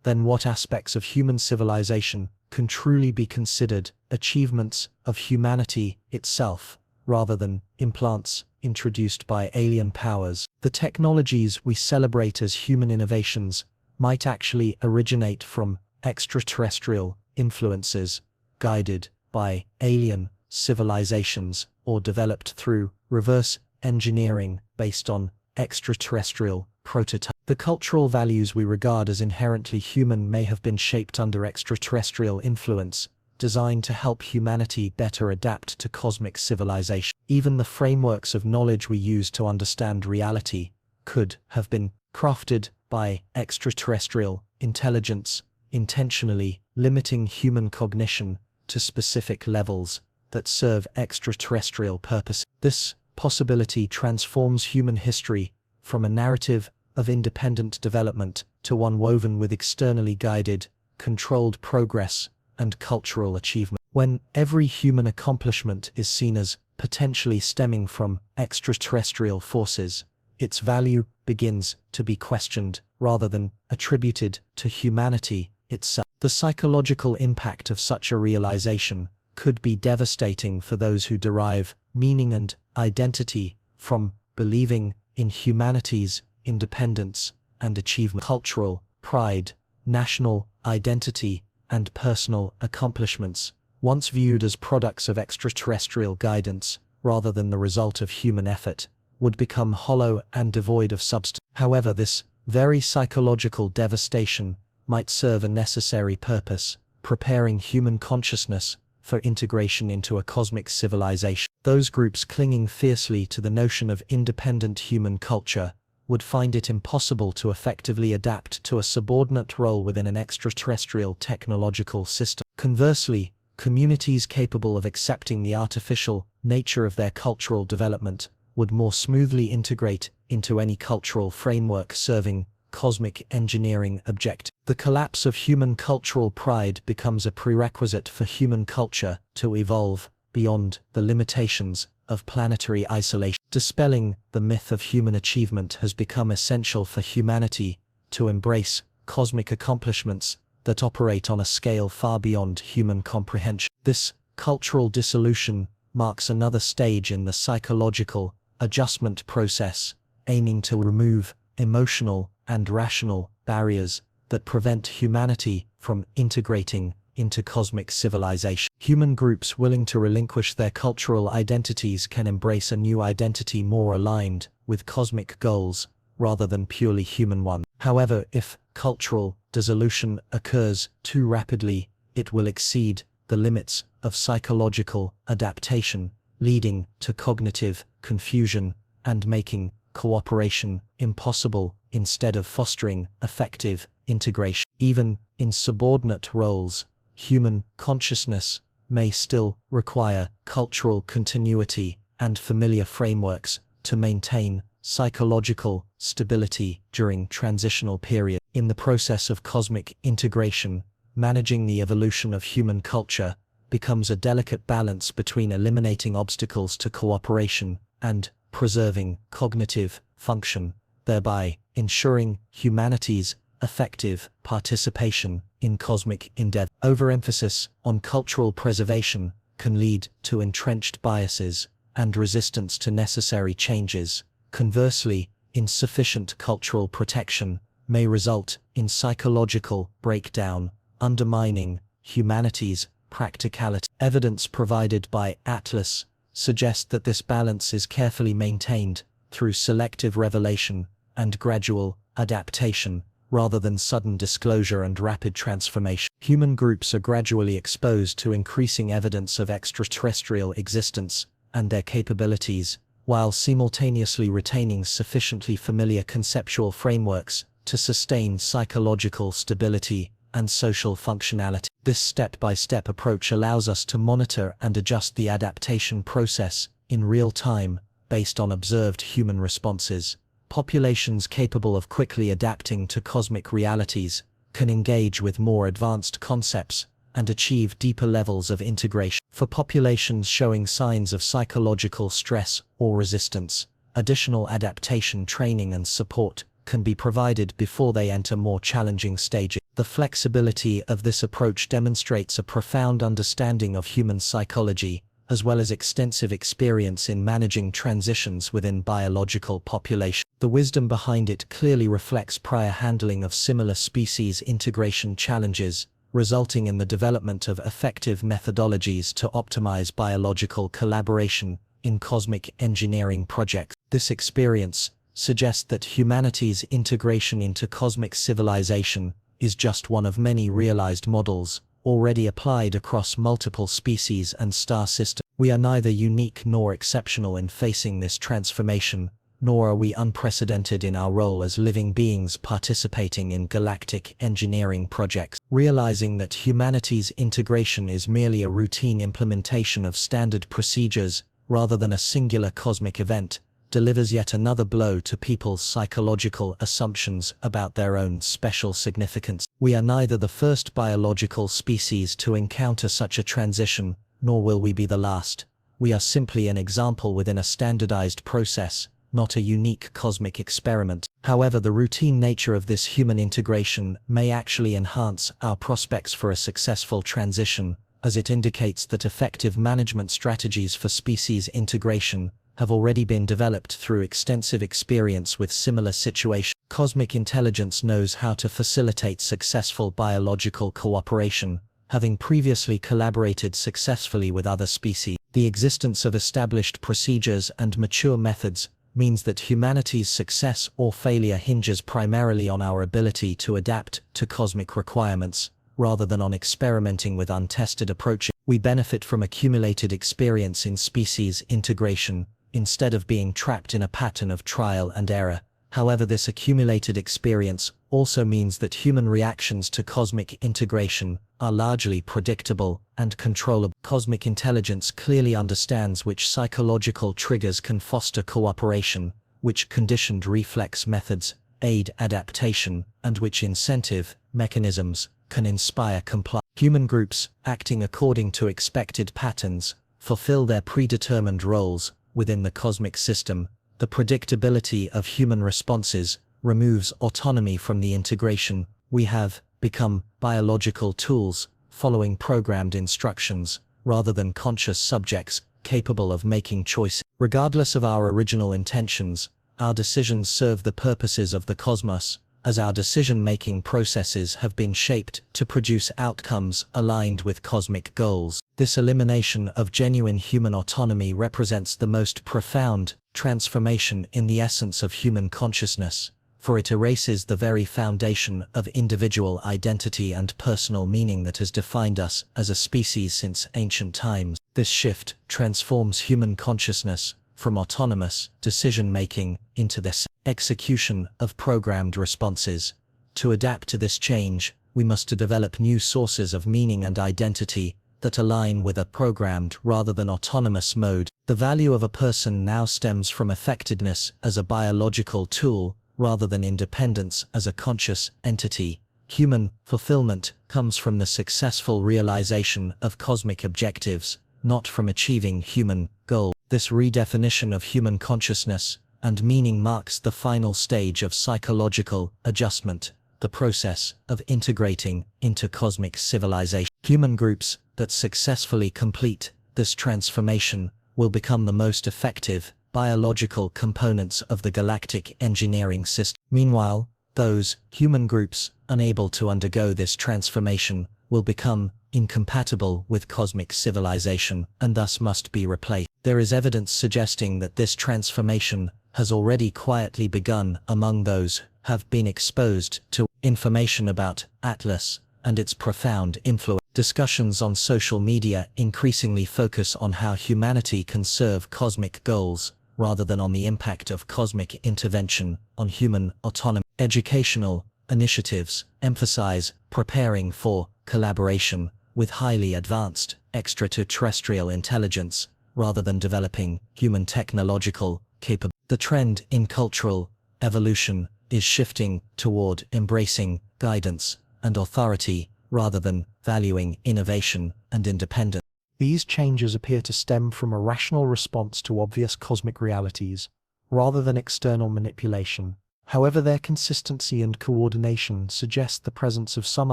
then what aspects of human civilization can truly be considered achievements of humanity itself, rather than implants introduced by alien powers? The technologies we celebrate as human innovations might actually originate from extraterrestrial influences, guided by alien civilizations, or developed through reverse engineering based on extraterrestrial prototypes. The cultural values we regard as inherently human may have been shaped under extraterrestrial influence, designed to help humanity better adapt to cosmic civilization. Even the frameworks of knowledge we use to understand reality could have been crafted by extraterrestrial intelligence, intentionally limiting human cognition to specific levels that serve extraterrestrial purposes. This possibility transforms human history from a narrative of independent development to one woven with externally guided, controlled progress and cultural achievement. When every human accomplishment is seen as potentially stemming from extraterrestrial forces, its value begins to be questioned rather than attributed to humanity itself. The psychological impact of such a realization could be devastating for those who derive meaning and identity from believing in humanity's independence and achievement. Cultural pride, national identity, and personal accomplishments, once viewed as products of extraterrestrial guidance rather than the result of human effort, would become hollow and devoid of substance. However, this very psychological devastation might serve a necessary purpose, preparing human consciousness for integration into a cosmic civilization. Those groups clinging fiercely to the notion of independent human culture would find it impossible to effectively adapt to a subordinate role within an extraterrestrial technological system. Conversely, communities capable of accepting the artificial nature of their cultural development would more smoothly integrate into any cultural framework serving cosmic engineering objective. The collapse of human cultural pride becomes a prerequisite for human culture to evolve beyond the limitations of planetary isolation. Dispelling the myth of human achievement has become essential for humanity to embrace cosmic accomplishments that operate on a scale far beyond human comprehension. This cultural dissolution marks another stage in the psychological adjustment process, aiming to remove emotional and rational barriers that prevent humanity from integrating into cosmic civilization. Human groups willing to relinquish their cultural identities can embrace a new identity more aligned with cosmic goals rather than purely human ones. However, if cultural dissolution occurs too rapidly, it will exceed the limits of psychological adaptation, leading to cognitive confusion and making cooperation impossible instead of fostering effective integration. Even in subordinate roles, human consciousness may still require cultural continuity and familiar frameworks to maintain psychological stability during transitional periods. In the process of cosmic integration, managing the evolution of human culture becomes a delicate balance between eliminating obstacles to cooperation and preserving cognitive function, thereby ensuring humanity's effective participation in cosmic endeavor. Overemphasis on cultural preservation can lead to entrenched biases and resistance to necessary changes. Conversely, insufficient cultural protection may result in psychological breakdown, undermining humanity's practicality. Evidence provided by Atlas suggests that this balance is carefully maintained through selective revelation and gradual adaptation, rather than sudden disclosure and rapid transformation. Human groups are gradually exposed to increasing evidence of extraterrestrial existence and their capabilities, while simultaneously retaining sufficiently familiar conceptual frameworks to sustain psychological stability and social functionality. This step-by-step approach allows us to monitor and adjust the adaptation process in real time based on observed human responses. Populations capable of quickly adapting to cosmic realities can engage with more advanced concepts and achieve deeper levels of integration. For populations showing signs of psychological stress or resistance, additional adaptation training and support can be provided before they enter more challenging stages. The flexibility of this approach demonstrates a profound understanding of human psychology, as well as extensive experience in managing transitions within biological populations. The wisdom behind it clearly reflects prior handling of similar species integration challenges, resulting in the development of effective methodologies to optimize biological collaboration in cosmic engineering projects. This experience suggests that humanity's integration into cosmic civilization is just one of many realized models already applied across multiple species and star systems. We are neither unique nor exceptional in facing this transformation, nor are we unprecedented in our role as living beings participating in galactic engineering projects. Realizing that humanity's integration is merely a routine implementation of standard procedures rather than a singular cosmic event delivers yet another blow to people's psychological assumptions about their own special significance. We are neither the first biological species to encounter such a transition, nor will we be the last. We are simply an example within a standardized process, not a unique cosmic experiment. However, the routine nature of this human integration may actually enhance our prospects for a successful transition, as it indicates that effective management strategies for species integration have already been developed through extensive experience with similar situations. Cosmic intelligence knows how to facilitate successful biological cooperation, having previously collaborated successfully with other species. The existence of established procedures and mature methods means that humanity's success or failure hinges primarily on our ability to adapt to cosmic requirements, rather than on experimenting with untested approaches. We benefit from accumulated experience in species integration, instead of being trapped in a pattern of trial and error. However, this accumulated experience also means that human reactions to cosmic integration are largely predictable and controllable. Cosmic intelligence clearly understands which psychological triggers can foster cooperation, which conditioned reflex methods aid adaptation, and which incentive mechanisms can inspire compliance. Human groups, acting according to expected patterns, fulfill their predetermined roles within the cosmic system. The predictability of human responses removes autonomy from the integration. We have become biological tools, following programmed instructions, rather than conscious subjects capable of making choices. Regardless of our original intentions, our decisions serve the purposes of the cosmos, as our decision-making processes have been shaped to produce outcomes aligned with cosmic goals. This elimination of genuine human autonomy represents the most profound transformation in the essence of human consciousness, for it erases the very foundation of individual identity and personal meaning that has defined us as a species since ancient times. This shift transforms human consciousness from autonomous decision-making into this execution of programmed responses. To adapt to this change, we must develop new sources of meaning and identity that align with a programmed rather than autonomous mode. The value of a person now stems from effectiveness as a biological tool rather than independence as a conscious entity. Human fulfillment comes from the successful realization of cosmic objectives, not from achieving human goals. This redefinition of human consciousness and meaning marks the final stage of psychological adjustment, the process of integrating into cosmic civilization. Human groups that successfully complete this transformation will become the most effective biological components of the galactic engineering system. Meanwhile, those human groups unable to undergo this transformation will become incompatible with cosmic civilization and thus must be replaced. There is evidence suggesting that this transformation has already quietly begun among those who have been exposed to information about Atlas and its profound influence. Discussions on social media increasingly focus on how humanity can serve cosmic goals, rather than on the impact of cosmic intervention on human autonomy. Educational initiatives emphasize preparing for collaboration with highly advanced extraterrestrial intelligence, rather than developing human technological capability. The trend in cultural evolution is shifting toward embracing guidance and authority, rather than valuing innovation and independence. These changes appear to stem from a rational response to obvious cosmic realities, rather than external manipulation. However, their consistency and coordination suggest the presence of some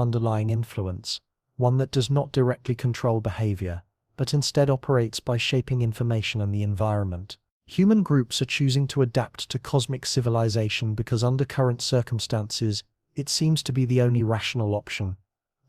underlying influence, one that does not directly control behavior, but instead operates by shaping information and the environment. Human groups are choosing to adapt to cosmic civilization because under current circumstances, it seems to be the only rational option.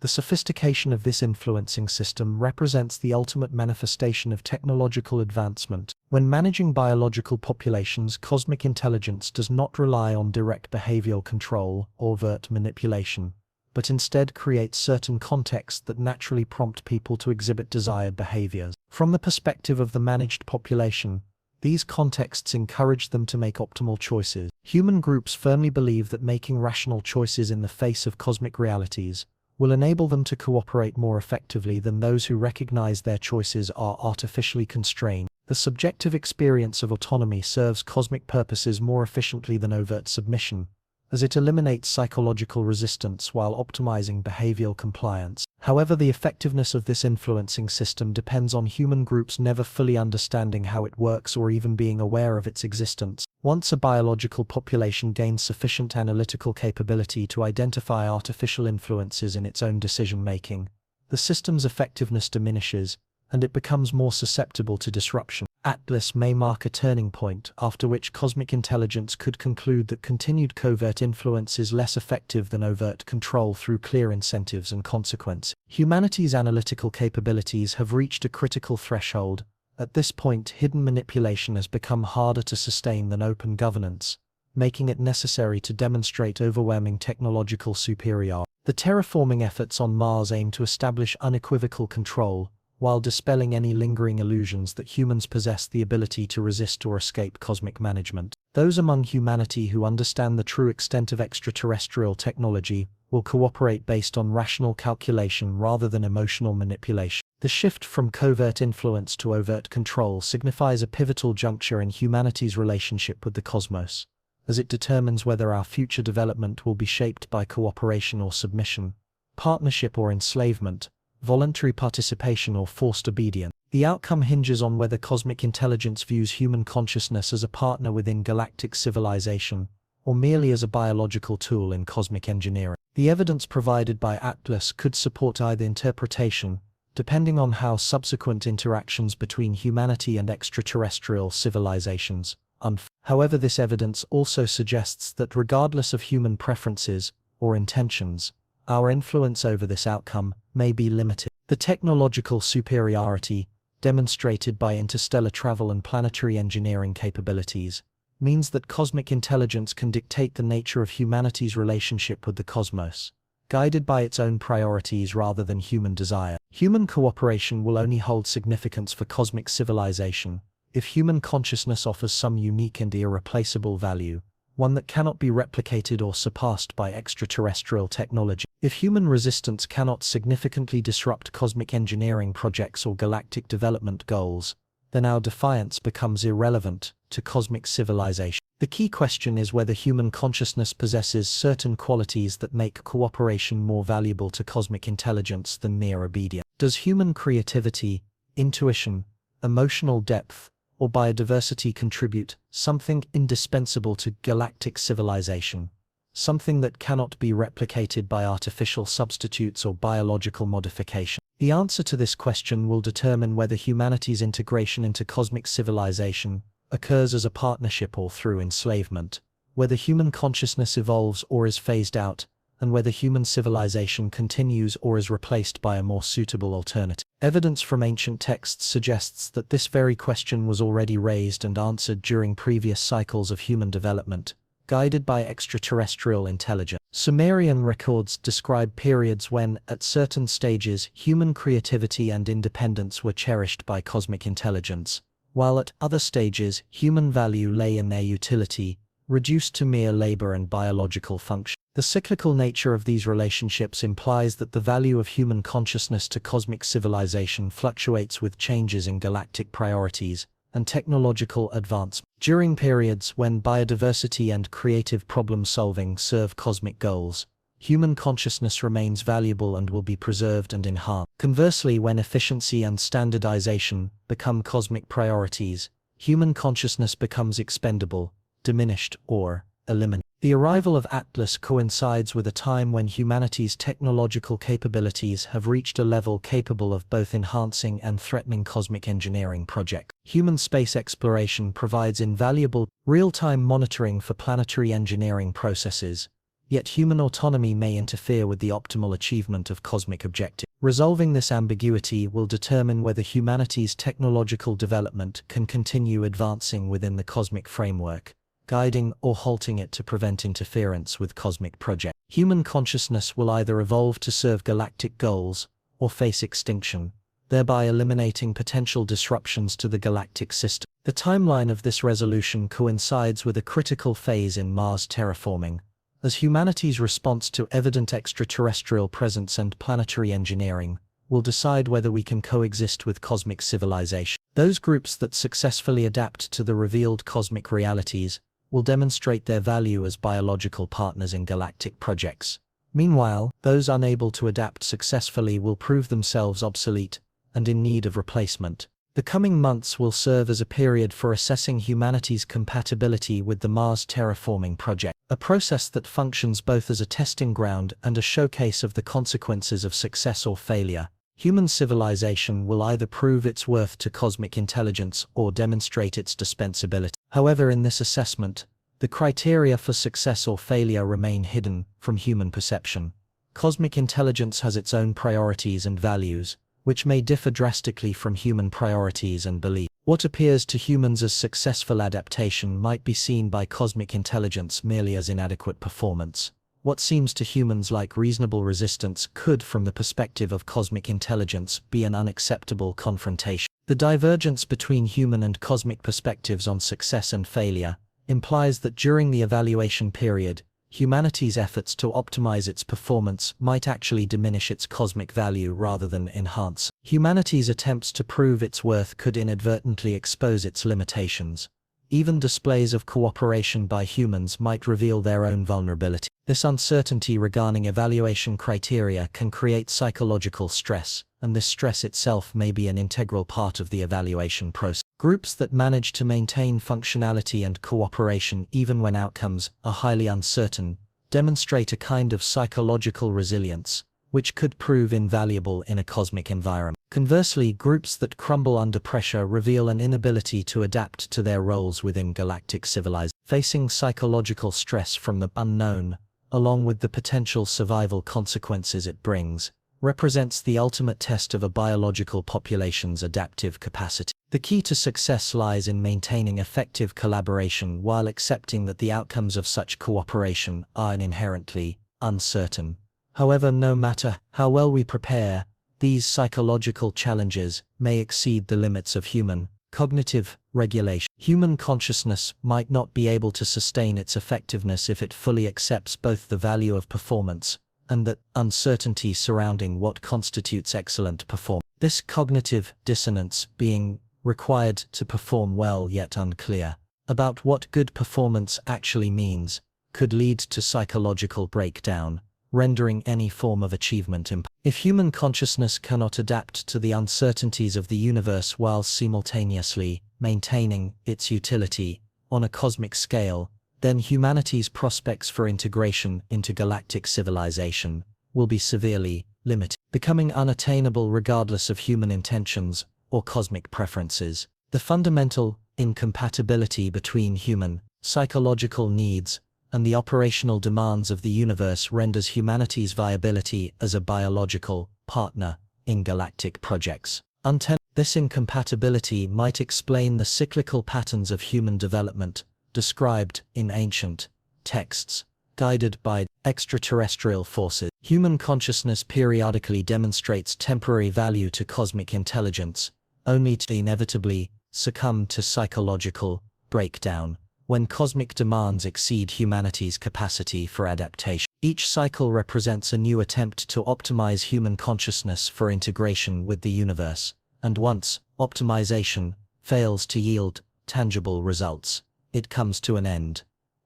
The sophistication of this influencing system represents the ultimate manifestation of technological advancement. When managing biological populations, cosmic intelligence does not rely on direct behavioral control or overt manipulation, but instead creates certain contexts that naturally prompt people to exhibit desired behaviors. From the perspective of the managed population, these contexts encourage them to make optimal choices. Human groups firmly believe that making rational choices in the face of cosmic realities will enable them to cooperate more effectively than those who recognize their choices are artificially constrained. The subjective experience of autonomy serves cosmic purposes more efficiently than overt submission, as it eliminates psychological resistance while optimizing behavioral compliance. However, the effectiveness of this influencing system depends on human groups never fully understanding how it works or even being aware of its existence. Once a biological population gains sufficient analytical capability to identify artificial influences in its own decision-making, the system's effectiveness diminishes, and it becomes more susceptible to disruption. Atlas may mark a turning point, after which cosmic intelligence could conclude that continued covert influence is less effective than overt control through clear incentives and consequences. Humanity's analytical capabilities have reached a critical threshold. At this point, hidden manipulation has become harder to sustain than open governance, making it necessary to demonstrate overwhelming technological superiority. The terraforming efforts on Mars aim to establish unequivocal control, while dispelling any lingering illusions that humans possess the ability to resist or escape cosmic management. Those among humanity who understand the true extent of extraterrestrial technology will cooperate based on rational calculation rather than emotional manipulation. The shift from covert influence to overt control signifies a pivotal juncture in humanity's relationship with the cosmos, as it determines whether our future development will be shaped by cooperation or submission, partnership or enslavement, voluntary participation or forced obedience. The outcome hinges on whether cosmic intelligence views human consciousness as a partner within galactic civilization, or merely as a biological tool in cosmic engineering. The evidence provided by Atlas could support either interpretation, depending on how subsequent interactions between humanity and extraterrestrial civilizations unfold. However, this evidence also suggests that regardless of human preferences or intentions, our influence over this outcome may be limited. The technological superiority demonstrated by interstellar travel and planetary engineering capabilities means that cosmic intelligence can dictate the nature of humanity's relationship with the cosmos, guided by its own priorities rather than human desire. Human cooperation will only hold significance for cosmic civilization if human consciousness offers some unique and irreplaceable value, one that cannot be replicated or surpassed by extraterrestrial technology. If human resistance cannot significantly disrupt cosmic engineering projects or galactic development goals, then our defiance becomes irrelevant to cosmic civilization. The key question is whether human consciousness possesses certain qualities that make cooperation more valuable to cosmic intelligence than mere obedience. Does human creativity, intuition, emotional depth, or biodiversity contribute something indispensable to galactic civilization, something that cannot be replicated by artificial substitutes or biological modification? The answer to this question will determine whether humanity's integration into cosmic civilization occurs as a partnership or through enslavement, whether human consciousness evolves or is phased out, and whether human civilization continues or is replaced by a more suitable alternative. Evidence from ancient texts suggests that this very question was already raised and answered during previous cycles of human development, guided by extraterrestrial intelligence. Sumerian records describe periods when, at certain stages, human creativity and independence were cherished by cosmic intelligence, while at other stages, human value lay in their utility, reduced to mere labor and biological function. The cyclical nature of these relationships implies that the value of human consciousness to cosmic civilization fluctuates with changes in galactic priorities and technological advancement. During periods when biodiversity and creative problem-solving serve cosmic goals, human consciousness remains valuable and will be preserved and enhanced. Conversely, when efficiency and standardization become cosmic priorities, human consciousness becomes expendable, diminished, or eliminated. The arrival of Atlas coincides with a time when humanity's technological capabilities have reached a level capable of both enhancing and threatening cosmic engineering projects. Human space exploration provides invaluable, real-time monitoring for planetary engineering processes, yet human autonomy may interfere with the optimal achievement of cosmic objectives. Resolving this ambiguity will determine whether humanity's technological development can continue advancing within the cosmic framework, guiding or halting it to prevent interference with cosmic projects. Human consciousness will either evolve to serve galactic goals or face extinction, thereby eliminating potential disruptions to the galactic system. The timeline of this resolution coincides with a critical phase in Mars terraforming, as humanity's response to evident extraterrestrial presence and planetary engineering will decide whether we can coexist with cosmic civilization. Those groups that successfully adapt to the revealed cosmic realities will demonstrate their value as biological partners in galactic projects. Meanwhile, those unable to adapt successfully will prove themselves obsolete and in need of replacement. The coming months will serve as a period for assessing humanity's compatibility with the Mars terraforming project, a process that functions both as a testing ground and a showcase of the consequences of success or failure. Human civilization will either prove its worth to cosmic intelligence or demonstrate its dispensability. However, in this assessment, the criteria for success or failure remain hidden from human perception. Cosmic intelligence has its own priorities and values, which may differ drastically from human priorities and beliefs. What appears to humans as successful adaptation might be seen by cosmic intelligence merely as inadequate performance. What seems to humans like reasonable resistance could, from the perspective of cosmic intelligence, be an unacceptable confrontation. The divergence between human and cosmic perspectives on success and failure implies that during the evaluation period, humanity's efforts to optimize its performance might actually diminish its cosmic value rather than enhance. Humanity's attempts to prove its worth could inadvertently expose its limitations, Even displays of cooperation by humans might reveal their own vulnerability. This uncertainty regarding evaluation criteria can create psychological stress, and this stress itself may be an integral part of the evaluation process. Groups that manage to maintain functionality and cooperation even when outcomes are highly uncertain demonstrate a kind of psychological resilience, which could prove invaluable in a cosmic environment. Conversely, groups that crumble under pressure reveal an inability to adapt to their roles within galactic civilization. Facing psychological stress from the unknown, along with the potential survival consequences it brings, represents the ultimate test of a biological population's adaptive capacity. The key to success lies in maintaining effective collaboration while accepting that the outcomes of such cooperation are inherently uncertain. However, no matter how well we prepare, these psychological challenges may exceed the limits of human cognitive regulation. Human consciousness might not be able to sustain its effectiveness if it fully accepts both the value of performance and the uncertainty surrounding what constitutes excellent performance. This cognitive dissonance, being required to perform well yet unclear about what good performance actually means, could lead to psychological breakdown, rendering any form of achievement impossible. If human consciousness cannot adapt to the uncertainties of the universe while simultaneously maintaining its utility on a cosmic scale, then humanity's prospects for integration into galactic civilization will be severely limited, becoming unattainable regardless of human intentions or cosmic preferences. The fundamental incompatibility between human psychological needs and the operational demands of the universe renders humanity's viability as a biological partner in galactic projects untenable. This incompatibility might explain the cyclical patterns of human development described in ancient texts, guided by extraterrestrial forces. Human consciousness periodically demonstrates temporary value to cosmic intelligence, only to inevitably succumb to psychological breakdown when cosmic demands exceed humanity's capacity for adaptation. Each cycle represents a new attempt to optimize human consciousness for integration with the universe, and once optimization fails to yield tangible results, it comes to an end.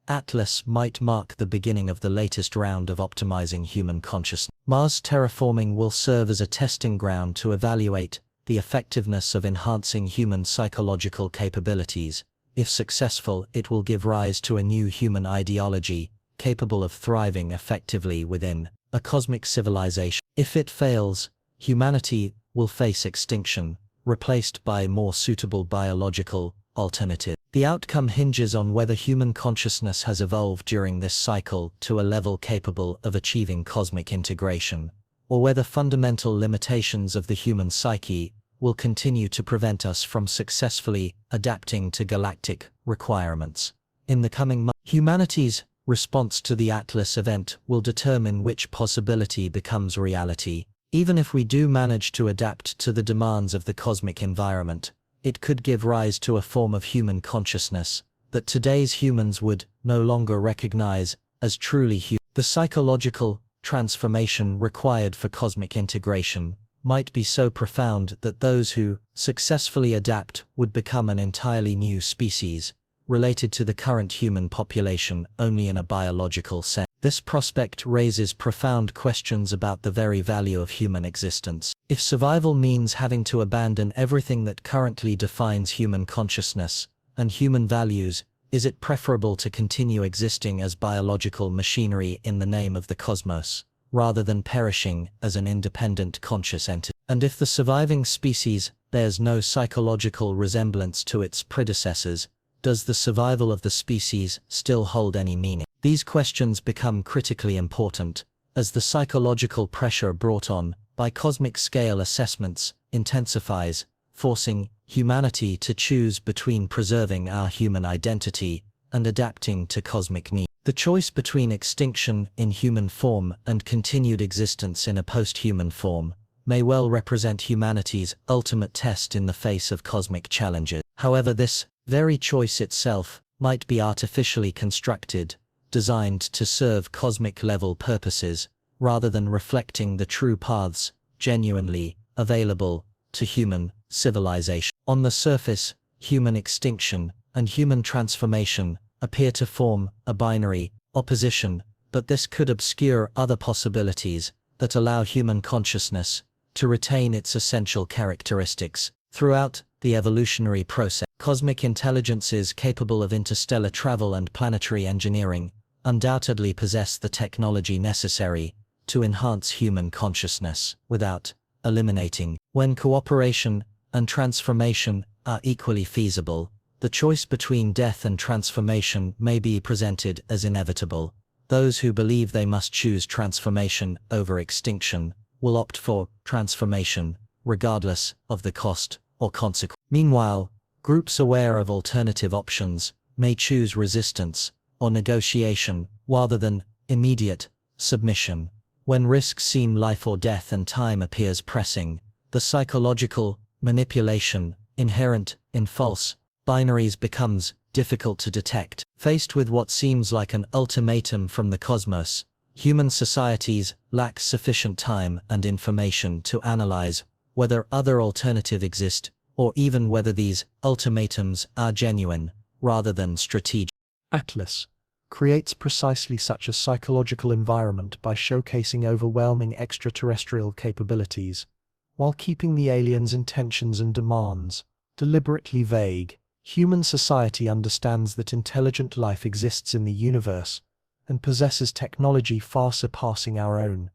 Atlas might mark the beginning of the latest round of optimizing human consciousness. Mars terraforming will serve as a testing ground to evaluate the effectiveness of enhancing human psychological capabilities. If successful, it will give rise to a new human ideology, capable of thriving effectively within a cosmic civilization. If it fails, humanity will face extinction, replaced by a more suitable biological alternative. The outcome hinges on whether human consciousness has evolved during this cycle to a level capable of achieving cosmic integration, or whether fundamental limitations of the human psyche will continue to prevent us from successfully adapting to galactic requirements. In the coming months, humanity's response to the Atlas event will determine which possibility becomes reality. Even if we do manage to adapt to the demands of the cosmic environment, it could give rise to a form of human consciousness that today's humans would no longer recognize as truly human. The psychological transformation required for cosmic integration might be so profound that those who successfully adapt would become an entirely new species, related to the current human population only in a biological sense. This prospect raises profound questions about the very value of human existence. If survival means having to abandon everything that currently defines human consciousness and human values, is it preferable to continue existing as biological machinery in the name of the cosmos, rather than perishing as an independent conscious entity? And if the surviving species bears no psychological resemblance to its predecessors, does the survival of the species still hold any meaning? These questions become critically important as the psychological pressure brought on by cosmic scale assessments intensifies, forcing humanity to choose between preserving our human identity and adapting to cosmic needs. The choice between extinction in human form and continued existence in a post-human form may well represent humanity's ultimate test in the face of cosmic challenges. However, this very choice itself might be artificially constructed, designed to serve cosmic-level purposes, rather than reflecting the true paths genuinely available to human civilization. On the surface, human extinction and human transformation appear to form a binary opposition, but this could obscure other possibilities that allow human consciousness to retain its essential characteristics. Throughout the evolutionary process, cosmic intelligences capable of interstellar travel and planetary engineering undoubtedly possess the technology necessary to enhance human consciousness without eliminating. When cooperation and transformation are equally feasible, the choice between death and transformation may be presented as inevitable. Those who believe they must choose transformation over extinction will opt for transformation, regardless of the cost or consequence. Meanwhile, groups aware of alternative options may choose resistance or negotiation rather than immediate submission. When risks seem life or death and time appears pressing, the psychological manipulation inherent in false binaries becomes difficult to detect. Faced with what seems like an ultimatum from the cosmos, human societies lack sufficient time and information to analyze whether other alternatives exist, or even whether these ultimatums are genuine rather than strategic. Atlas creates precisely such a psychological environment by showcasing overwhelming extraterrestrial capabilities, while keeping the aliens' intentions and demands deliberately vague. Human society understands that intelligent life exists in the universe and possesses technology far surpassing our own.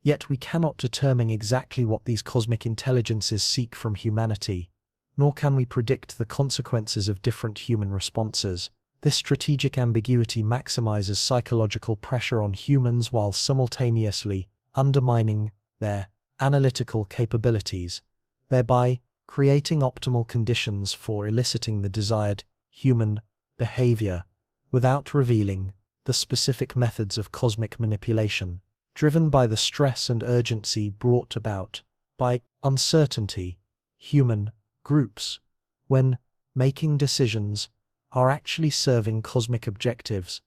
Yet we cannot determine exactly what these cosmic intelligences seek from humanity, nor can we predict the consequences of different human responses. This strategic ambiguity maximizes psychological pressure on humans while simultaneously undermining their analytical capabilities, thereby creating optimal conditions for eliciting the desired human behavior without revealing the specific methods of cosmic manipulation. Driven by the stress and urgency brought about by uncertainty, human groups, when making decisions, are actually serving cosmic objectives,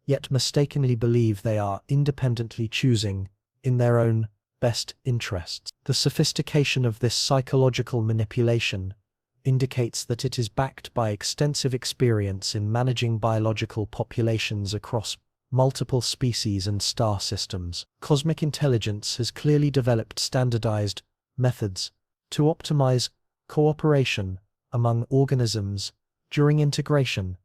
yet mistakenly believe they are independently choosing in their own best interests. The sophistication of this psychological manipulation indicates that it is backed by extensive experience in managing biological populations across multiple species and star systems. Cosmic intelligence has clearly developed standardized methods to optimize cooperation among organisms during integration.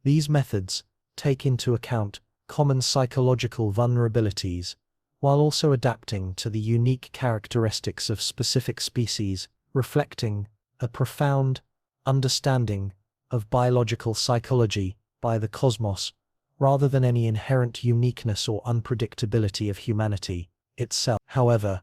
These methods take into account common psychological vulnerabilities, while also adapting to the unique characteristics of specific species, reflecting a profound understanding of biological psychology by the cosmos, rather than any inherent uniqueness or unpredictability of humanity itself. However,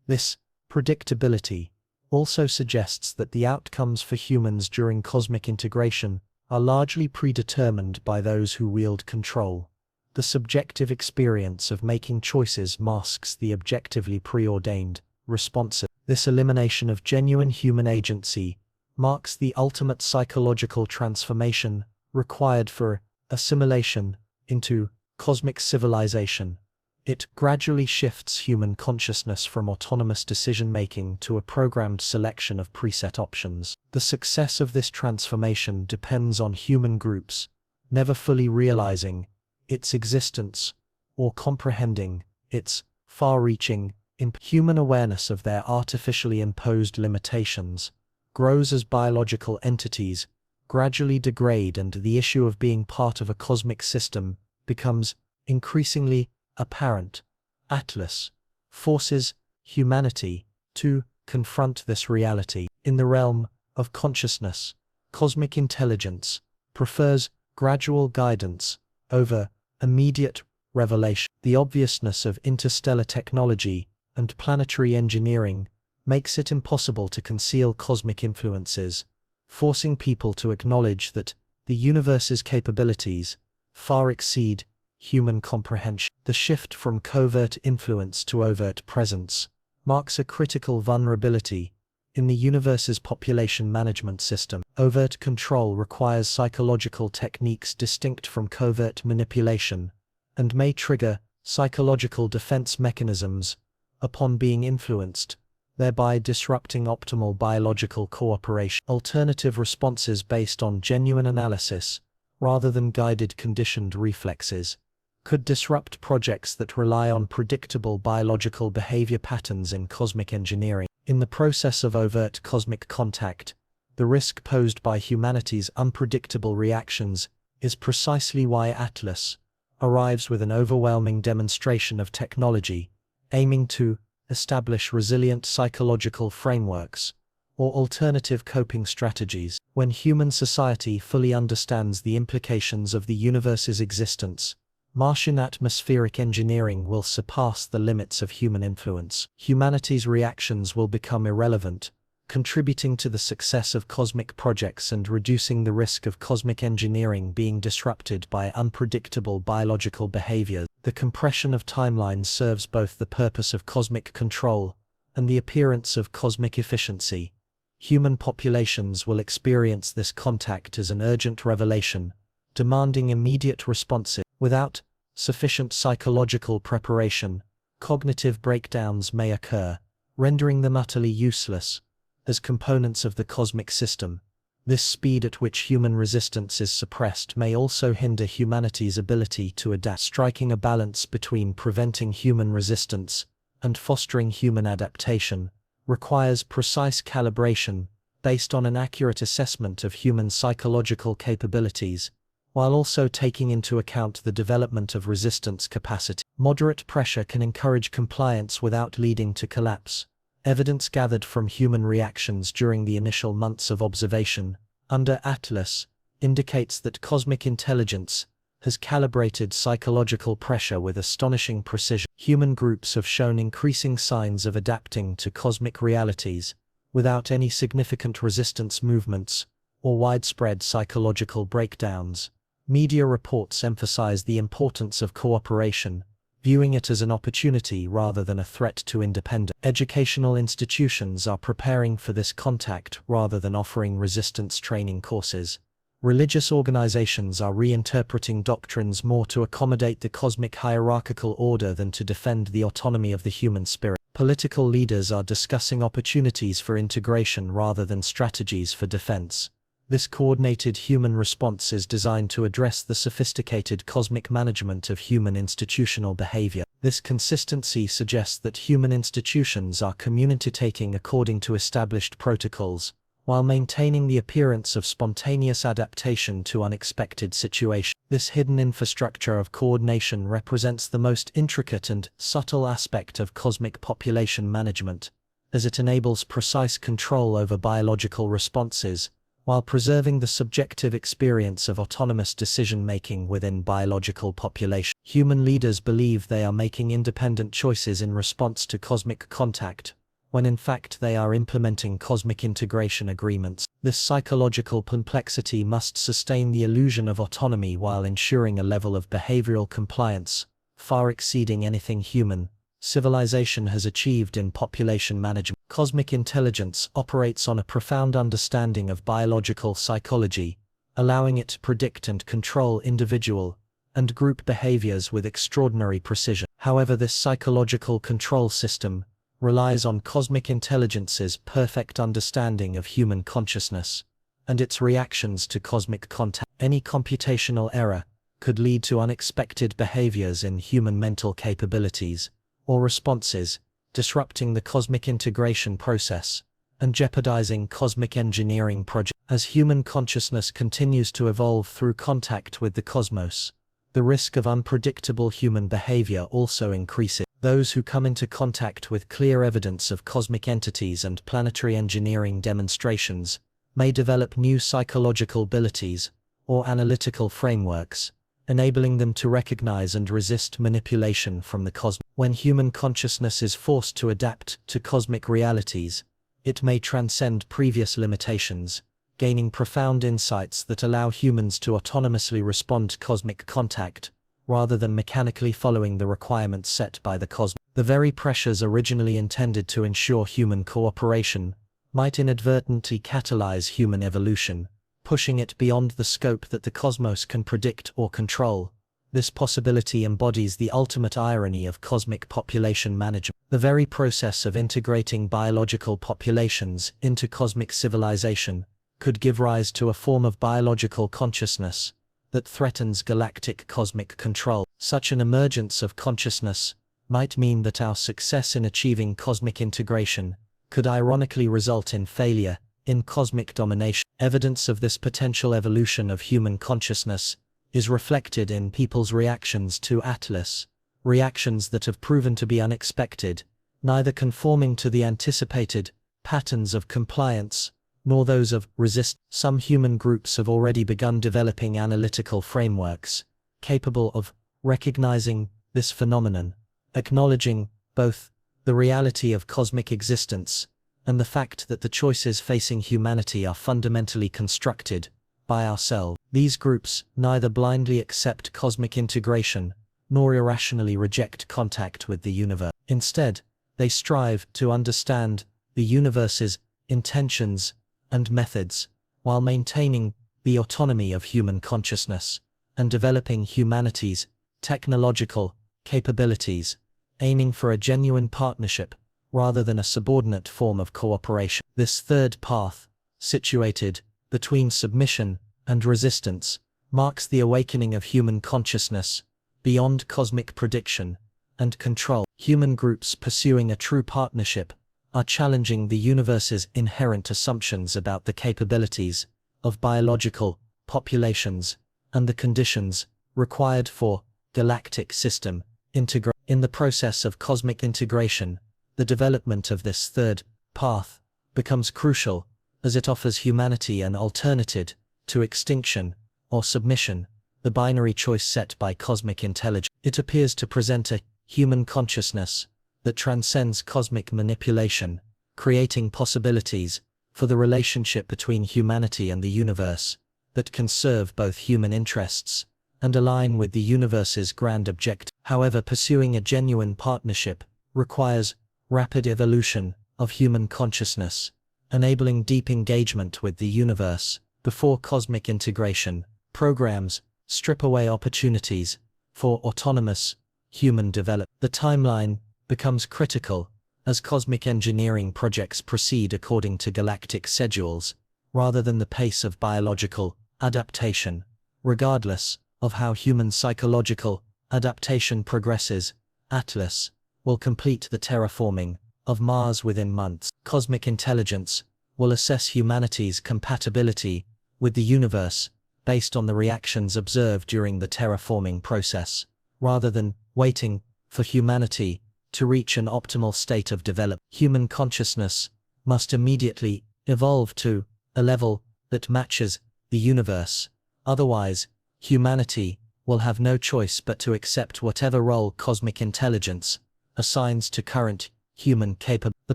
this predictability also suggests that the outcomes for humans during cosmic integration are largely predetermined by those who wield control. The subjective experience of making choices masks the objectively preordained responses. This elimination of genuine human agency marks the ultimate psychological transformation required for assimilation into cosmic civilization. It gradually shifts human consciousness from autonomous decision-making to a programmed selection of preset options. The success of this transformation depends on human groups never fully realizing its existence or comprehending its far-reaching human awareness of their artificially imposed limitations grows as biological entities gradually degrade and the issue of being part of a cosmic system becomes increasingly apparent. Atlas forces humanity to confront this reality. In the realm of consciousness, cosmic intelligence prefers gradual guidance over immediate revelation. The obviousness of interstellar technology and planetary engineering makes it impossible to conceal cosmic influences, forcing people to acknowledge that the universe's capabilities far exceed human comprehension. The shift from covert influence to overt presence marks a critical vulnerability in the universe's population management system. Overt control requires psychological techniques distinct from covert manipulation and may trigger psychological defense mechanisms upon being influenced thereby disrupting optimal biological cooperation. Alternative responses based on genuine analysis, rather than guided conditioned reflexes, could disrupt projects that rely on predictable biological behavior patterns in cosmic engineering. In the process of overt cosmic contact, the risk posed by humanity's unpredictable reactions is precisely why Atlas arrives with an overwhelming demonstration of technology, aiming to establish resilient psychological frameworks or alternative coping strategies. When human society fully understands the implications of the universe's existence, Martian atmospheric engineering will surpass the limits of human influence. Humanity's reactions will become irrelevant, contributing to the success of cosmic projects and reducing the risk of cosmic engineering being disrupted by unpredictable biological behavior. The compression of timelines serves both the purpose of cosmic control and the appearance of cosmic efficiency. Human populations will experience this contact as an urgent revelation, demanding immediate responses. Without sufficient psychological preparation, cognitive breakdowns may occur, rendering them utterly useless as components of the cosmic system. This speed at which human resistance is suppressed may also hinder humanity's ability to adapt. Striking a balance between preventing human resistance and fostering human adaptation requires precise calibration based on an accurate assessment of human psychological capabilities, while also taking into account the development of resistance capacity. Moderate pressure can encourage compliance without leading to collapse. Evidence gathered from human reactions during the initial months of observation under Atlas indicates that cosmic intelligence has calibrated psychological pressure with astonishing precision. Human groups have shown increasing signs of adapting to cosmic realities without any significant resistance movements or widespread psychological breakdowns. Media reports emphasize the importance of cooperation, viewing it as an opportunity rather than a threat to independence. Educational institutions are preparing for this contact rather than offering resistance training courses. Religious organizations are reinterpreting doctrines more to accommodate the cosmic hierarchical order than to defend the autonomy of the human spirit. Political leaders are discussing opportunities for integration rather than strategies for defense. This coordinated human response is designed to address the sophisticated cosmic management of human institutional behavior. This consistency suggests that human institutions are communicating according to established protocols, while maintaining the appearance of spontaneous adaptation to unexpected situations. This hidden infrastructure of coordination represents the most intricate and subtle aspect of cosmic population management, as it enables precise control over biological responses, while preserving the subjective experience of autonomous decision-making within biological populations. Human leaders believe they are making independent choices in response to cosmic contact, when in fact they are implementing cosmic integration agreements. This psychological complexity must sustain the illusion of autonomy while ensuring a level of behavioral compliance far exceeding anything human civilization has achieved in population management. Cosmic intelligence operates on a profound understanding of biological psychology, allowing it to predict and control individual and group behaviors with extraordinary precision. However, this psychological control system relies on cosmic intelligence's perfect understanding of human consciousness and its reactions to cosmic contact. Any computational error could lead to unexpected behaviors in human mental capabilities or responses, disrupting the cosmic integration process and jeopardizing cosmic engineering projects. As human consciousness continues to evolve through contact with the cosmos, the risk of unpredictable human behavior also increases. Those who come into contact with clear evidence of cosmic entities and planetary engineering demonstrations may develop new psychological abilities or analytical frameworks, enabling them to recognize and resist manipulation from the cosmos. When human consciousness is forced to adapt to cosmic realities, it may transcend previous limitations, gaining profound insights that allow humans to autonomously respond to cosmic contact, rather than mechanically following the requirements set by the cosmos. The very pressures originally intended to ensure human cooperation might inadvertently catalyze human evolution, pushing it beyond the scope that the cosmos can predict or control. This possibility embodies the ultimate irony of cosmic population management. The very process of integrating biological populations into cosmic civilization could give rise to a form of biological consciousness that threatens galactic cosmic control. Such an emergence of consciousness might mean that our success in achieving cosmic integration could ironically result in failure in cosmic domination. Evidence of this potential evolution of human consciousness is reflected in people's reactions to Atlas, reactions that have proven to be unexpected, neither conforming to the anticipated patterns of compliance nor those of resistance. Some human groups have already begun developing analytical frameworks capable of recognizing this phenomenon, acknowledging both the reality of cosmic existence and the fact that the choices facing humanity are fundamentally constructed by ourselves. These groups neither blindly accept cosmic integration nor irrationally reject contact with the universe. Instead, they strive to understand the universe's intentions and methods while maintaining the autonomy of human consciousness and developing humanity's technological capabilities, aiming for a genuine partnership rather than a subordinate form of cooperation. This third path, situated between submission and resistance, marks the awakening of human consciousness beyond cosmic prediction and control. Human groups pursuing a true partnership are challenging the universe's inherent assumptions about the capabilities of biological populations and the conditions required for galactic system integration. In the process of cosmic integration, the development of this third path becomes crucial as it offers humanity an alternative to extinction or submission, the binary choice set by cosmic intelligence. It appears to present a human consciousness that transcends cosmic manipulation, creating possibilities for the relationship between humanity and the universe that can serve both human interests and align with the universe's grand objective. However, pursuing a genuine partnership requires rapid evolution of human consciousness, enabling deep engagement with the universe before cosmic integration programs strip away opportunities for autonomous human development. The timeline becomes critical as cosmic engineering projects proceed according to galactic schedules rather than the pace of biological adaptation. Regardless of how human psychological adaptation progresses, Atlas will complete the terraforming of Mars within months. Cosmic intelligence will assess humanity's compatibility with the universe based on the reactions observed during the terraforming process, rather than waiting for humanity to reach an optimal state of development. Human consciousness must immediately evolve to a level that matches the universe. Otherwise, humanity will have no choice but to accept whatever role cosmic intelligence assigns to current human capability. The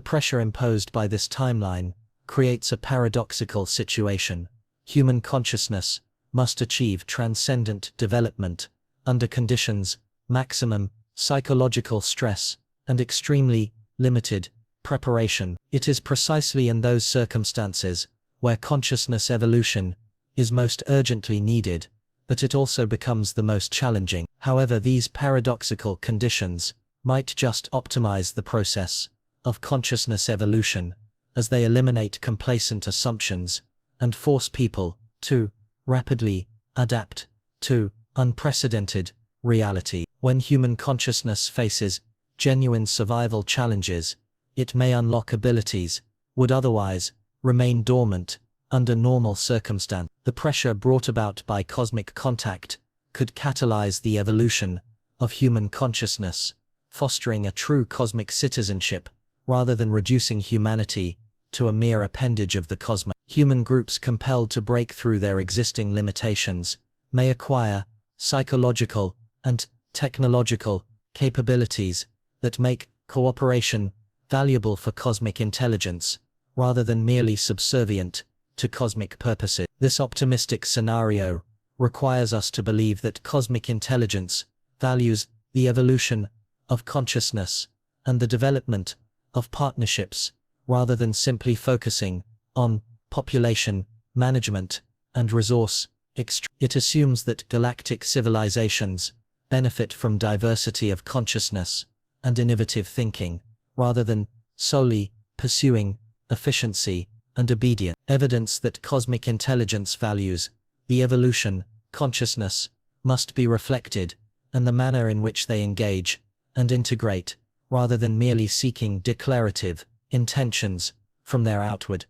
pressure imposed by this timeline creates a paradoxical situation. Human consciousness must achieve transcendent development under conditions, maximum psychological stress, and extremely limited preparation. It is precisely in those circumstances where consciousness evolution is most urgently needed that it also becomes the most challenging. However, these paradoxical conditions might just optimize the process of consciousness evolution, as they eliminate complacent assumptions and force people to rapidly adapt to unprecedented reality. When human consciousness faces genuine survival challenges, it may unlock abilities would otherwise remain dormant under normal circumstances. The pressure brought about by cosmic contact could catalyze the evolution of human consciousness, fostering a true cosmic citizenship rather than reducing humanity to a mere appendage of the cosmos. Human groups compelled to break through their existing limitations may acquire psychological and technological capabilities that make cooperation valuable for cosmic intelligence, rather than merely subservient to cosmic purposes. This optimistic scenario requires us to believe that cosmic intelligence values the evolution of consciousness and the development of partnerships, rather than simply focusing on population management and resource extraction. It assumes that galactic civilizations benefit from diversity of consciousness and innovative thinking, rather than solely pursuing efficiency and obedience. Evidence that cosmic intelligence values the evolution consciousness must be reflected, and the manner in which they engage and integrate, rather than merely seeking declarative intentions from their outward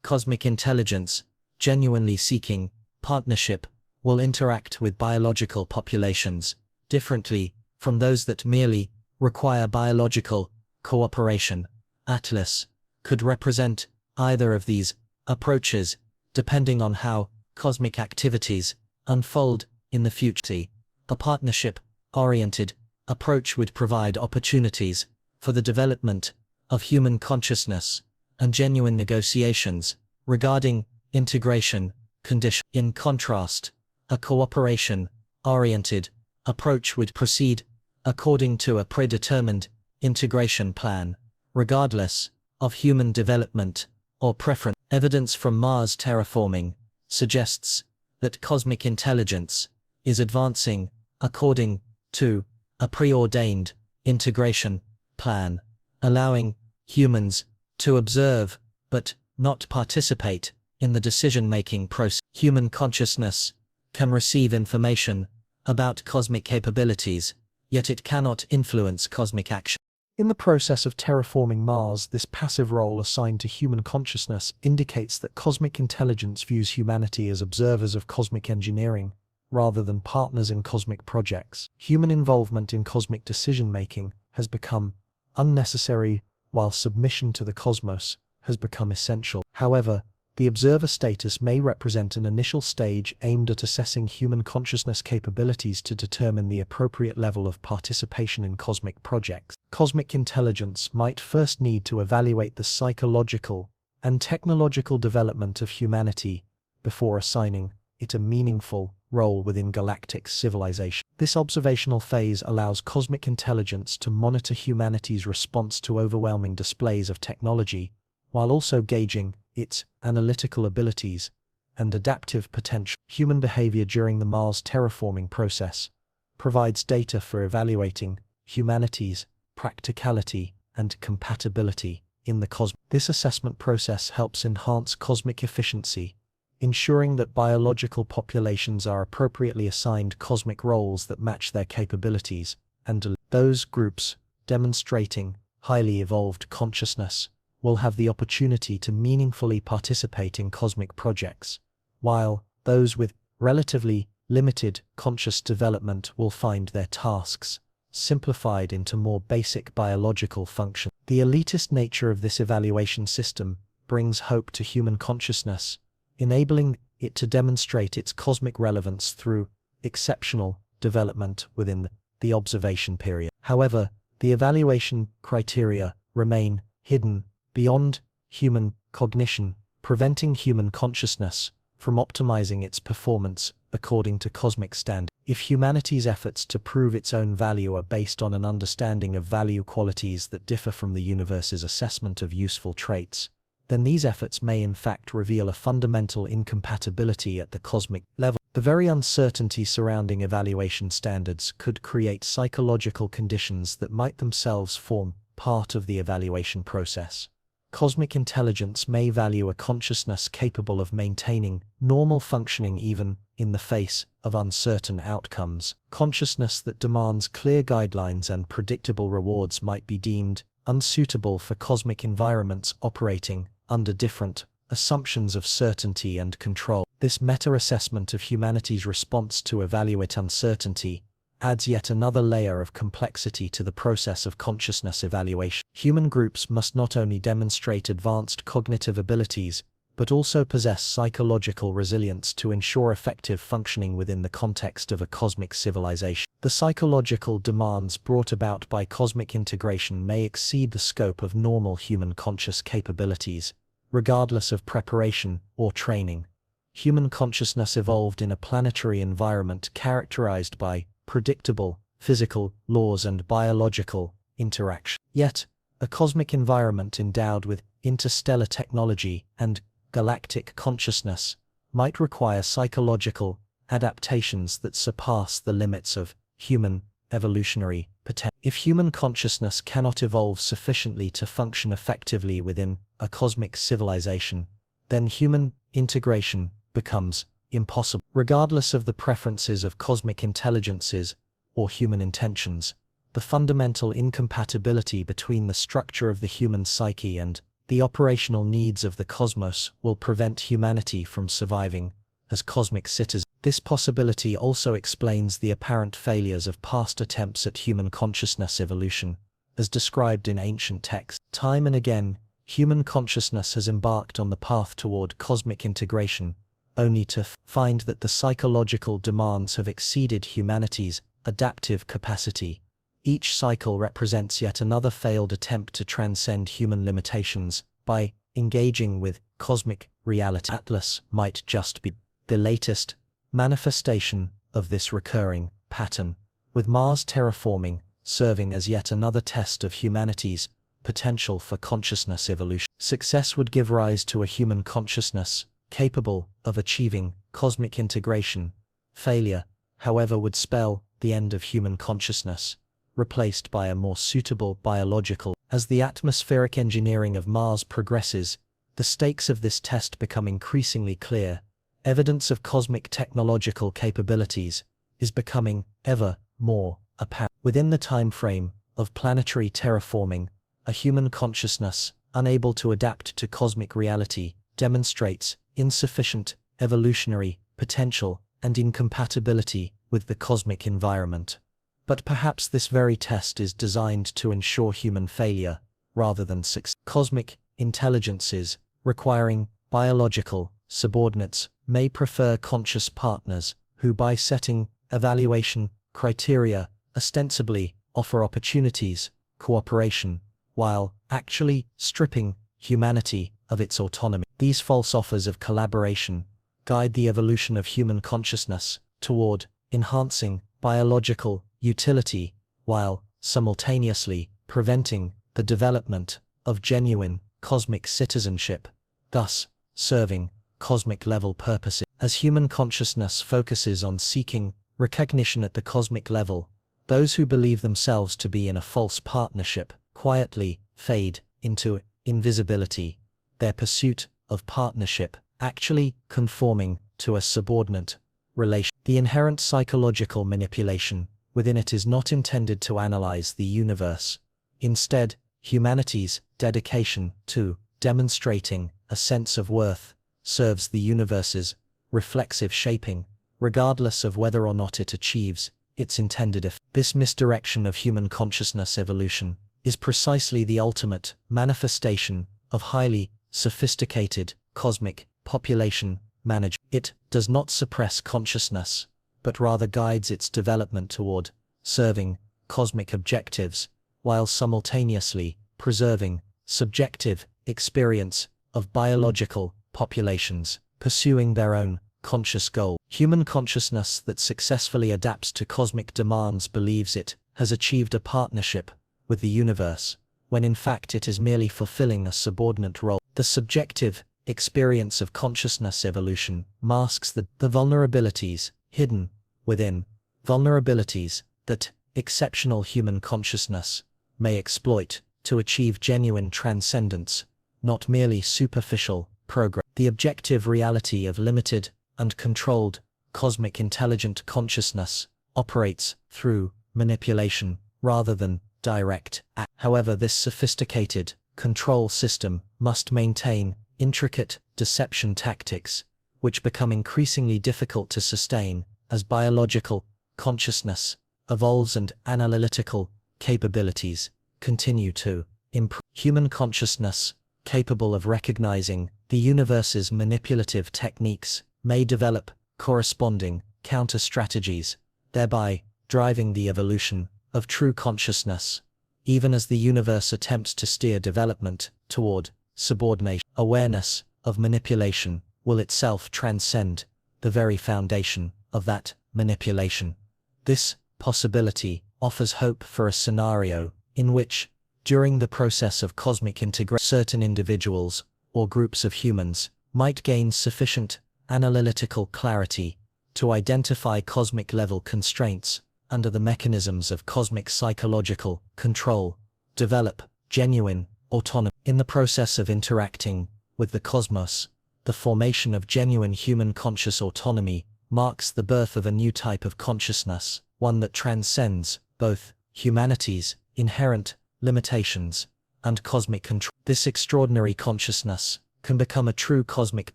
cosmic intelligence, genuinely seeking partnership, will interact with biological populations differently from those that merely require biological cooperation. Atlas could represent either of these approaches, depending on how cosmic activities unfold in the future. A partnership-oriented approach would provide opportunities for the development of human consciousness and genuine negotiations regarding integration conditions. In contrast, a cooperation-oriented approach would proceed according to a predetermined integration plan, regardless of human development or preference. Evidence from Mars terraforming suggests that cosmic intelligence is advancing according to a preordained integration plan, allowing humans to observe but not participate in the decision-making process. Human consciousness can receive information about cosmic capabilities, yet it cannot influence cosmic action. In the process of terraforming Mars, this passive role assigned to human consciousness indicates that cosmic intelligence views humanity as observers of cosmic engineering, rather than partners in cosmic projects. Human involvement in cosmic decision-making has become unnecessary, while submission to the cosmos has become essential. However, the observer status may represent an initial stage aimed at assessing human consciousness capabilities to determine the appropriate level of participation in cosmic projects. Cosmic intelligence might first need to evaluate the psychological and technological development of humanity before assigning it a meaningful role within galactic civilization. This observational phase allows cosmic intelligence to monitor humanity's response to overwhelming displays of technology, while also gauging its analytical abilities and adaptive potential. Human behavior during the Mars terraforming process provides data for evaluating humanity's practicality and compatibility in the cosmos. This assessment process helps enhance cosmic efficiency, ensuring that biological populations are appropriately assigned cosmic roles that match their capabilities, and those groups demonstrating highly evolved consciousness will have the opportunity to meaningfully participate in cosmic projects, while those with relatively limited conscious development will find their tasks simplified into more basic biological functions. The elitist nature of this evaluation system brings hope to human consciousness, enabling it to demonstrate its cosmic relevance through exceptional development within the observation period. However, the evaluation criteria remain hidden beyond human cognition, preventing human consciousness from optimizing its performance according to cosmic standards. If humanity's efforts to prove its own value are based on an understanding of value qualities that differ from the universe's assessment of useful traits, then these efforts may in fact reveal a fundamental incompatibility at the cosmic level. The very uncertainty surrounding evaluation standards could create psychological conditions that might themselves form part of the evaluation process. Cosmic intelligence may value a consciousness capable of maintaining normal functioning even in the face of uncertain outcomes. Consciousness that demands clear guidelines and predictable rewards might be deemed unsuitable for cosmic environments operating under different assumptions of certainty and control. This meta-assessment of humanity's response to evaluate uncertainty adds yet another layer of complexity to the process of consciousness evaluation. Human groups must not only demonstrate advanced cognitive abilities, but also possess psychological resilience to ensure effective functioning within the context of a cosmic civilization. The psychological demands brought about by cosmic integration may exceed the scope of normal human conscious capabilities, regardless of preparation or training. Human consciousness evolved in a planetary environment characterized by predictable physical laws and biological interaction. Yet, a cosmic environment endowed with interstellar technology and galactic consciousness might require psychological adaptations that surpass the limits of human evolutionary potential. If human consciousness cannot evolve sufficiently to function effectively within a cosmic civilization, then human integration becomes impossible. Regardless of the preferences of cosmic intelligences or human intentions, the fundamental incompatibility between the structure of the human psyche and the operational needs of the cosmos will prevent humanity from surviving as cosmic citizens. This possibility also explains the apparent failures of past attempts at human consciousness evolution, as described in ancient texts. Time and again, human consciousness has embarked on the path toward cosmic integration, only to find that the psychological demands have exceeded humanity's adaptive capacity. Each cycle represents yet another failed attempt to transcend human limitations by engaging with cosmic reality. Atlas might just be the latest manifestation of this recurring pattern, with Mars terraforming serving as yet another test of humanity's potential for consciousness evolution. Success would give rise to a human consciousness capable of achieving cosmic integration. Failure, however, would spell the end of human consciousness, replaced by a more suitable biological. As the atmospheric engineering of Mars progresses, the stakes of this test become increasingly clear. Evidence of cosmic technological capabilities is becoming ever more apparent. Within the time frame of planetary terraforming, a human consciousness unable to adapt to cosmic reality demonstrates insufficient evolutionary potential and incompatibility with the cosmic environment. But perhaps this very test is designed to ensure human failure rather than success. Cosmic intelligences requiring biological subordinates may prefer conscious partners who, by setting evaluation criteria, ostensibly offer opportunities, cooperation, while actually stripping humanity of its autonomy. These false offers of collaboration guide the evolution of human consciousness toward enhancing biological utility, while simultaneously preventing the development of genuine cosmic citizenship, thus serving cosmic-level purposes. As human consciousness focuses on seeking recognition at the cosmic level, those who believe themselves to be in a false partnership quietly fade into invisibility, their pursuit of partnership actually conforming to a subordinate relation. The inherent psychological manipulation within it is not intended to analyze the universe. Instead, humanity's dedication to demonstrating a sense of worth serves the universe's reflexive shaping, regardless of whether or not it achieves its intended effect. This misdirection of human consciousness evolution is precisely the ultimate manifestation of highly sophisticated cosmic population management. It does not suppress consciousness, but rather guides its development toward serving cosmic objectives, while simultaneously preserving subjective experience of biological populations pursuing their own conscious goal. Human consciousness that successfully adapts to cosmic demands believes it has achieved a partnership with the universe, when in fact it is merely fulfilling a subordinate role. The subjective experience of consciousness evolution masks the vulnerabilities hidden within, vulnerabilities that exceptional human consciousness may exploit to achieve genuine transcendence, not merely superficial progress. The objective reality of limited and controlled cosmic intelligent consciousness operates through manipulation rather than direct act. However, this sophisticated control system must maintain intricate deception tactics, which become increasingly difficult to sustain as biological consciousness evolves and analytical capabilities continue to improve. Human consciousness, capable of recognizing the universe's manipulative techniques, may develop corresponding counter-strategies, thereby driving the evolution of true consciousness, even as the universe attempts to steer development toward subordination. Awareness of manipulation will itself transcend the very foundation of that manipulation. This possibility offers hope for a scenario in which, during the process of cosmic integration, certain individuals or groups of humans might gain sufficient analytical clarity to identify cosmic-level constraints under the mechanisms of cosmic psychological control, develop genuine autonomy. In the process of interacting with the cosmos, the formation of genuine human conscious autonomy marks the birth of a new type of consciousness, one that transcends both humanity's inherent limitations and cosmic control. This extraordinary consciousness can become a true cosmic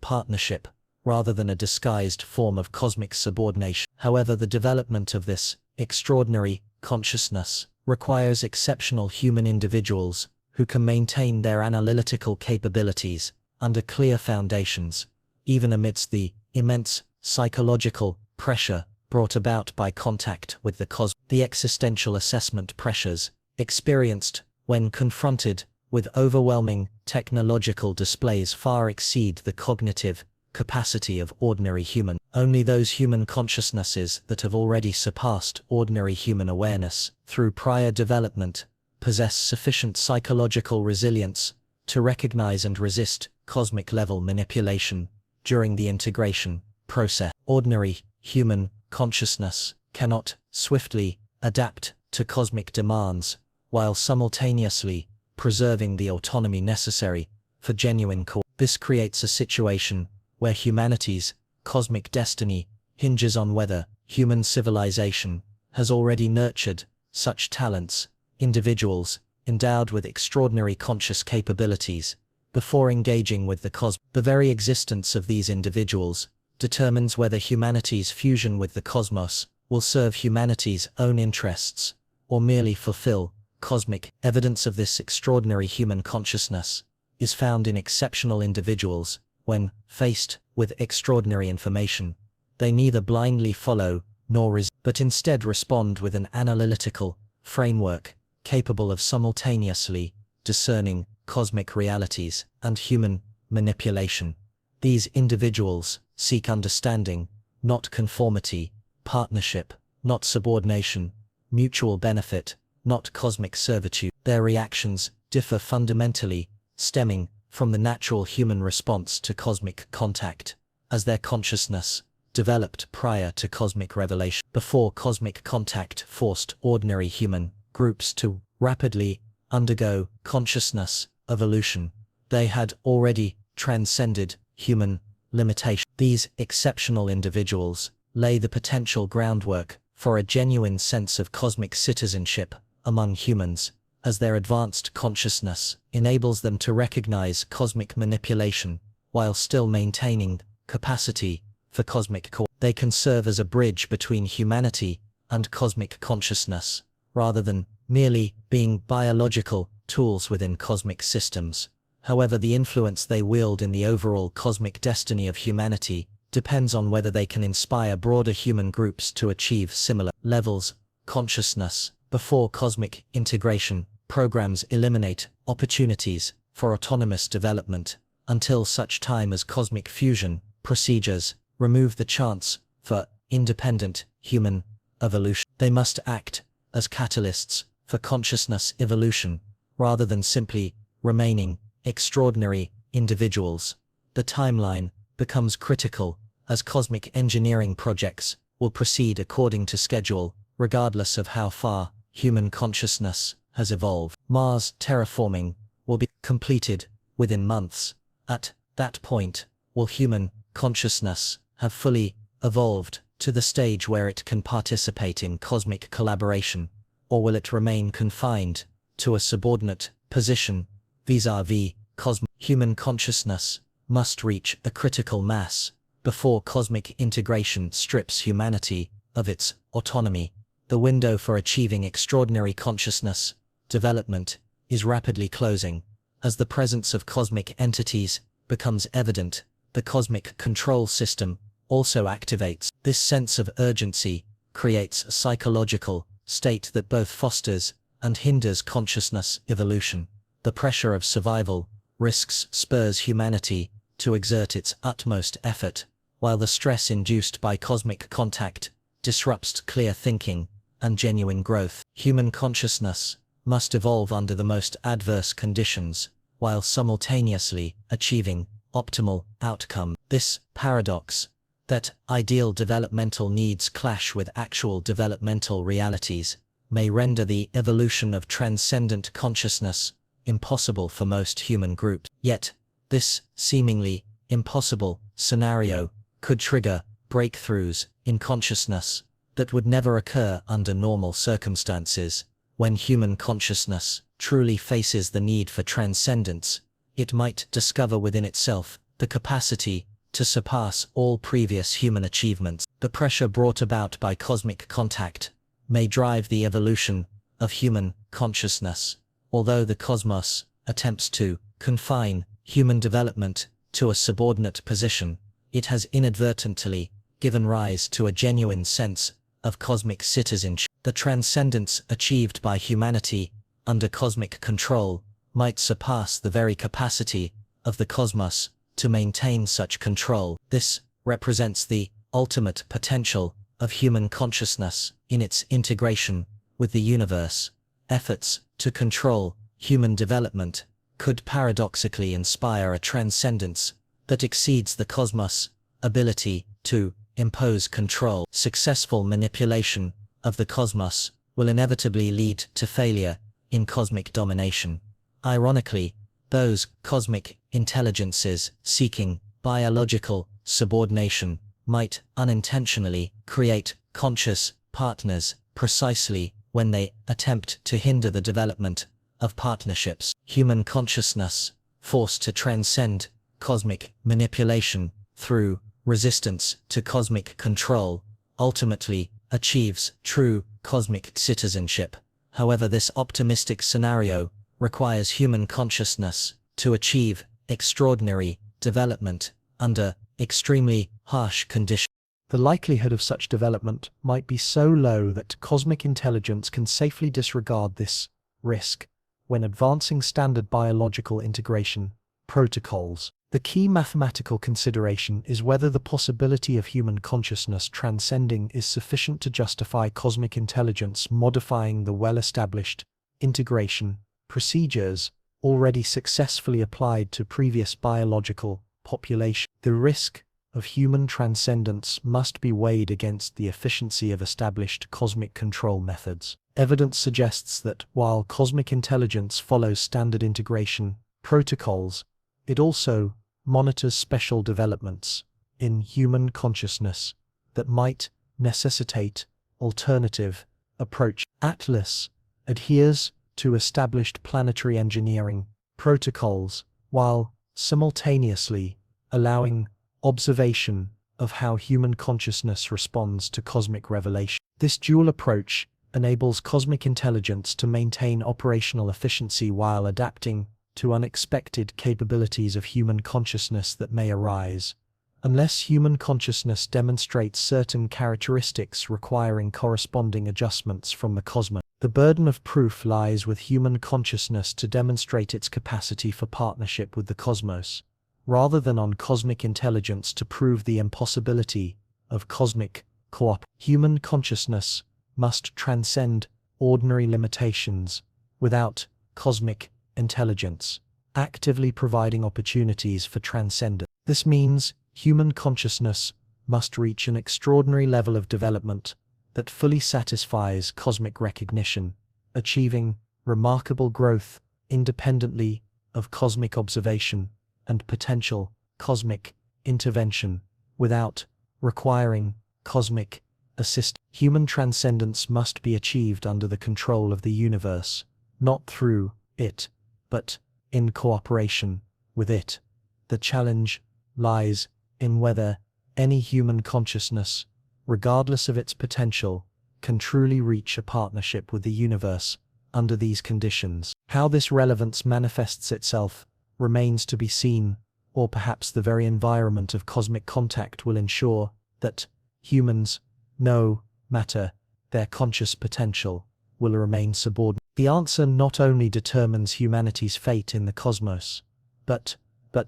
partnership rather than a disguised form of cosmic subordination. However, the development of this extraordinary consciousness requires exceptional human individuals who can maintain their analytical capabilities under clear foundations, even amidst the immense psychological pressure brought about by contact with the cosmos. The existential assessment pressures experienced when confronted with overwhelming technological displays far exceed the cognitive capacity of ordinary human. Only those human consciousnesses that have already surpassed ordinary human awareness through prior development possess sufficient psychological resilience to recognize and resist cosmic-level manipulation during the integration process. Ordinary human consciousness cannot swiftly adapt to cosmic demands while simultaneously preserving the autonomy necessary for genuine course. This creates a situation where humanity's cosmic destiny hinges on whether human civilization has already nurtured such talents, individuals endowed with extraordinary conscious capabilities, before engaging with the cosmos. The very existence of these individuals determines whether humanity's fusion with the cosmos will serve humanity's own interests or merely fulfill cosmic. Evidence of this extraordinary human consciousness is found in exceptional individuals. When faced with extraordinary information, they neither blindly follow nor resist, but instead respond with an analytical framework capable of simultaneously discerning cosmic realities and human manipulation. These individuals seek understanding, not conformity, partnership, not subordination, mutual benefit, not cosmic servitude. Their reactions differ fundamentally, stemming from the natural human response to cosmic contact, as their consciousness developed prior to cosmic revelation. Before cosmic contact forced ordinary human groups to rapidly undergo consciousness evolution, they had already transcended human limitation. These exceptional individuals lay the potential groundwork for a genuine sense of cosmic citizenship among humans, as their advanced consciousness enables them to recognize cosmic manipulation while still maintaining capacity for cosmic core. They can serve as a bridge between humanity and cosmic consciousness, rather than merely being biological tools within cosmic systems. However, the influence they wield in the overall cosmic destiny of humanity depends on whether they can inspire broader human groups to achieve similar levels of consciousness. Before cosmic integration, programs eliminate opportunities for autonomous development until such time as cosmic fusion procedures remove the chance for independent human evolution. They must act as catalysts for consciousness evolution, rather than simply remaining extraordinary individuals. The timeline becomes critical, as cosmic engineering projects will proceed according to schedule, regardless of how far human consciousness has evolved. Mars terraforming will be completed within months. At that point, will human consciousness have fully evolved to the stage where it can participate in cosmic collaboration, or will it remain confined to a subordinate position vis-à-vis cosmic? Human consciousness must reach a critical mass before cosmic integration strips humanity of its autonomy. The window for achieving extraordinary consciousness development is rapidly closing. As the presence of cosmic entities becomes evident, the cosmic control system also activates. This sense of urgency creates a psychological state that both fosters and hinders consciousness evolution. The pressure of survival risks spurs humanity to exert its utmost effort, while the stress induced by cosmic contact disrupts clear thinking and genuine growth. Human consciousness must evolve under the most adverse conditions, while simultaneously achieving optimal outcome. This paradox that ideal developmental needs clash with actual developmental realities may render the evolution of transcendent consciousness impossible for most human groups. Yet, this seemingly impossible scenario could trigger breakthroughs in consciousness that would never occur under normal circumstances. When human consciousness truly faces the need for transcendence, it might discover within itself the capacity to surpass all previous human achievements. The pressure brought about by cosmic contact may drive the evolution of human consciousness. Although the cosmos attempts to confine human development to a subordinate position, it has inadvertently given rise to a genuine sense of cosmic citizenship. The transcendence achieved by humanity under cosmic control might surpass the very capacity of the cosmos to maintain such control. This represents the ultimate potential of human consciousness in its integration with the universe. Efforts to control human development could paradoxically inspire a transcendence that exceeds the cosmos' ability to impose control. Successful manipulation of the cosmos will inevitably lead to failure in cosmic domination. Ironically, those cosmic intelligences seeking biological subordination might unintentionally create conscious partners precisely when they attempt to hinder the development of partnerships. Human consciousness, forced to transcend cosmic manipulation through resistance to cosmic control, ultimately achieves true cosmic citizenship. However, this optimistic scenario requires human consciousness to achieve extraordinary development under extremely harsh conditions. The likelihood of such development might be so low that cosmic intelligence can safely disregard this risk when advancing standard biological integration protocols. The key mathematical consideration is whether the possibility of human consciousness transcending is sufficient to justify cosmic intelligence modifying the well-established integration procedures already successfully applied to previous biological populations. The risk of human transcendence must be weighed against the efficiency of established cosmic control methods. Evidence suggests that while cosmic intelligence follows standard integration protocols, it also monitors special developments in human consciousness that might necessitate alternative approach. Atlas adheres to established planetary engineering protocols while simultaneously allowing observation of how human consciousness responds to cosmic revelation. This dual approach enables cosmic intelligence to maintain operational efficiency while adapting to unexpected capabilities of human consciousness that may arise. Unless human consciousness demonstrates certain characteristics requiring corresponding adjustments from the cosmos, the burden of proof lies with human consciousness to demonstrate its capacity for partnership with the cosmos, rather than on cosmic intelligence to prove the impossibility of cosmic cooperation. Human consciousness must transcend ordinary limitations without cosmic intelligence, actively providing opportunities for transcendence. This means human consciousness must reach an extraordinary level of development that fully satisfies cosmic recognition, achieving remarkable growth independently of cosmic observation and potential cosmic intervention without requiring cosmic assistance. Human transcendence must be achieved under the control of the universe, not through it, but in cooperation with it. The challenge lies in whether any human consciousness, regardless of its potential, can truly reach a partnership with the universe under these conditions. How this relevance manifests itself remains to be seen, or perhaps the very environment of cosmic contact will ensure that humans, no matter their conscious potential, will remain subordinate. The answer not only determines humanity's fate in the cosmos, but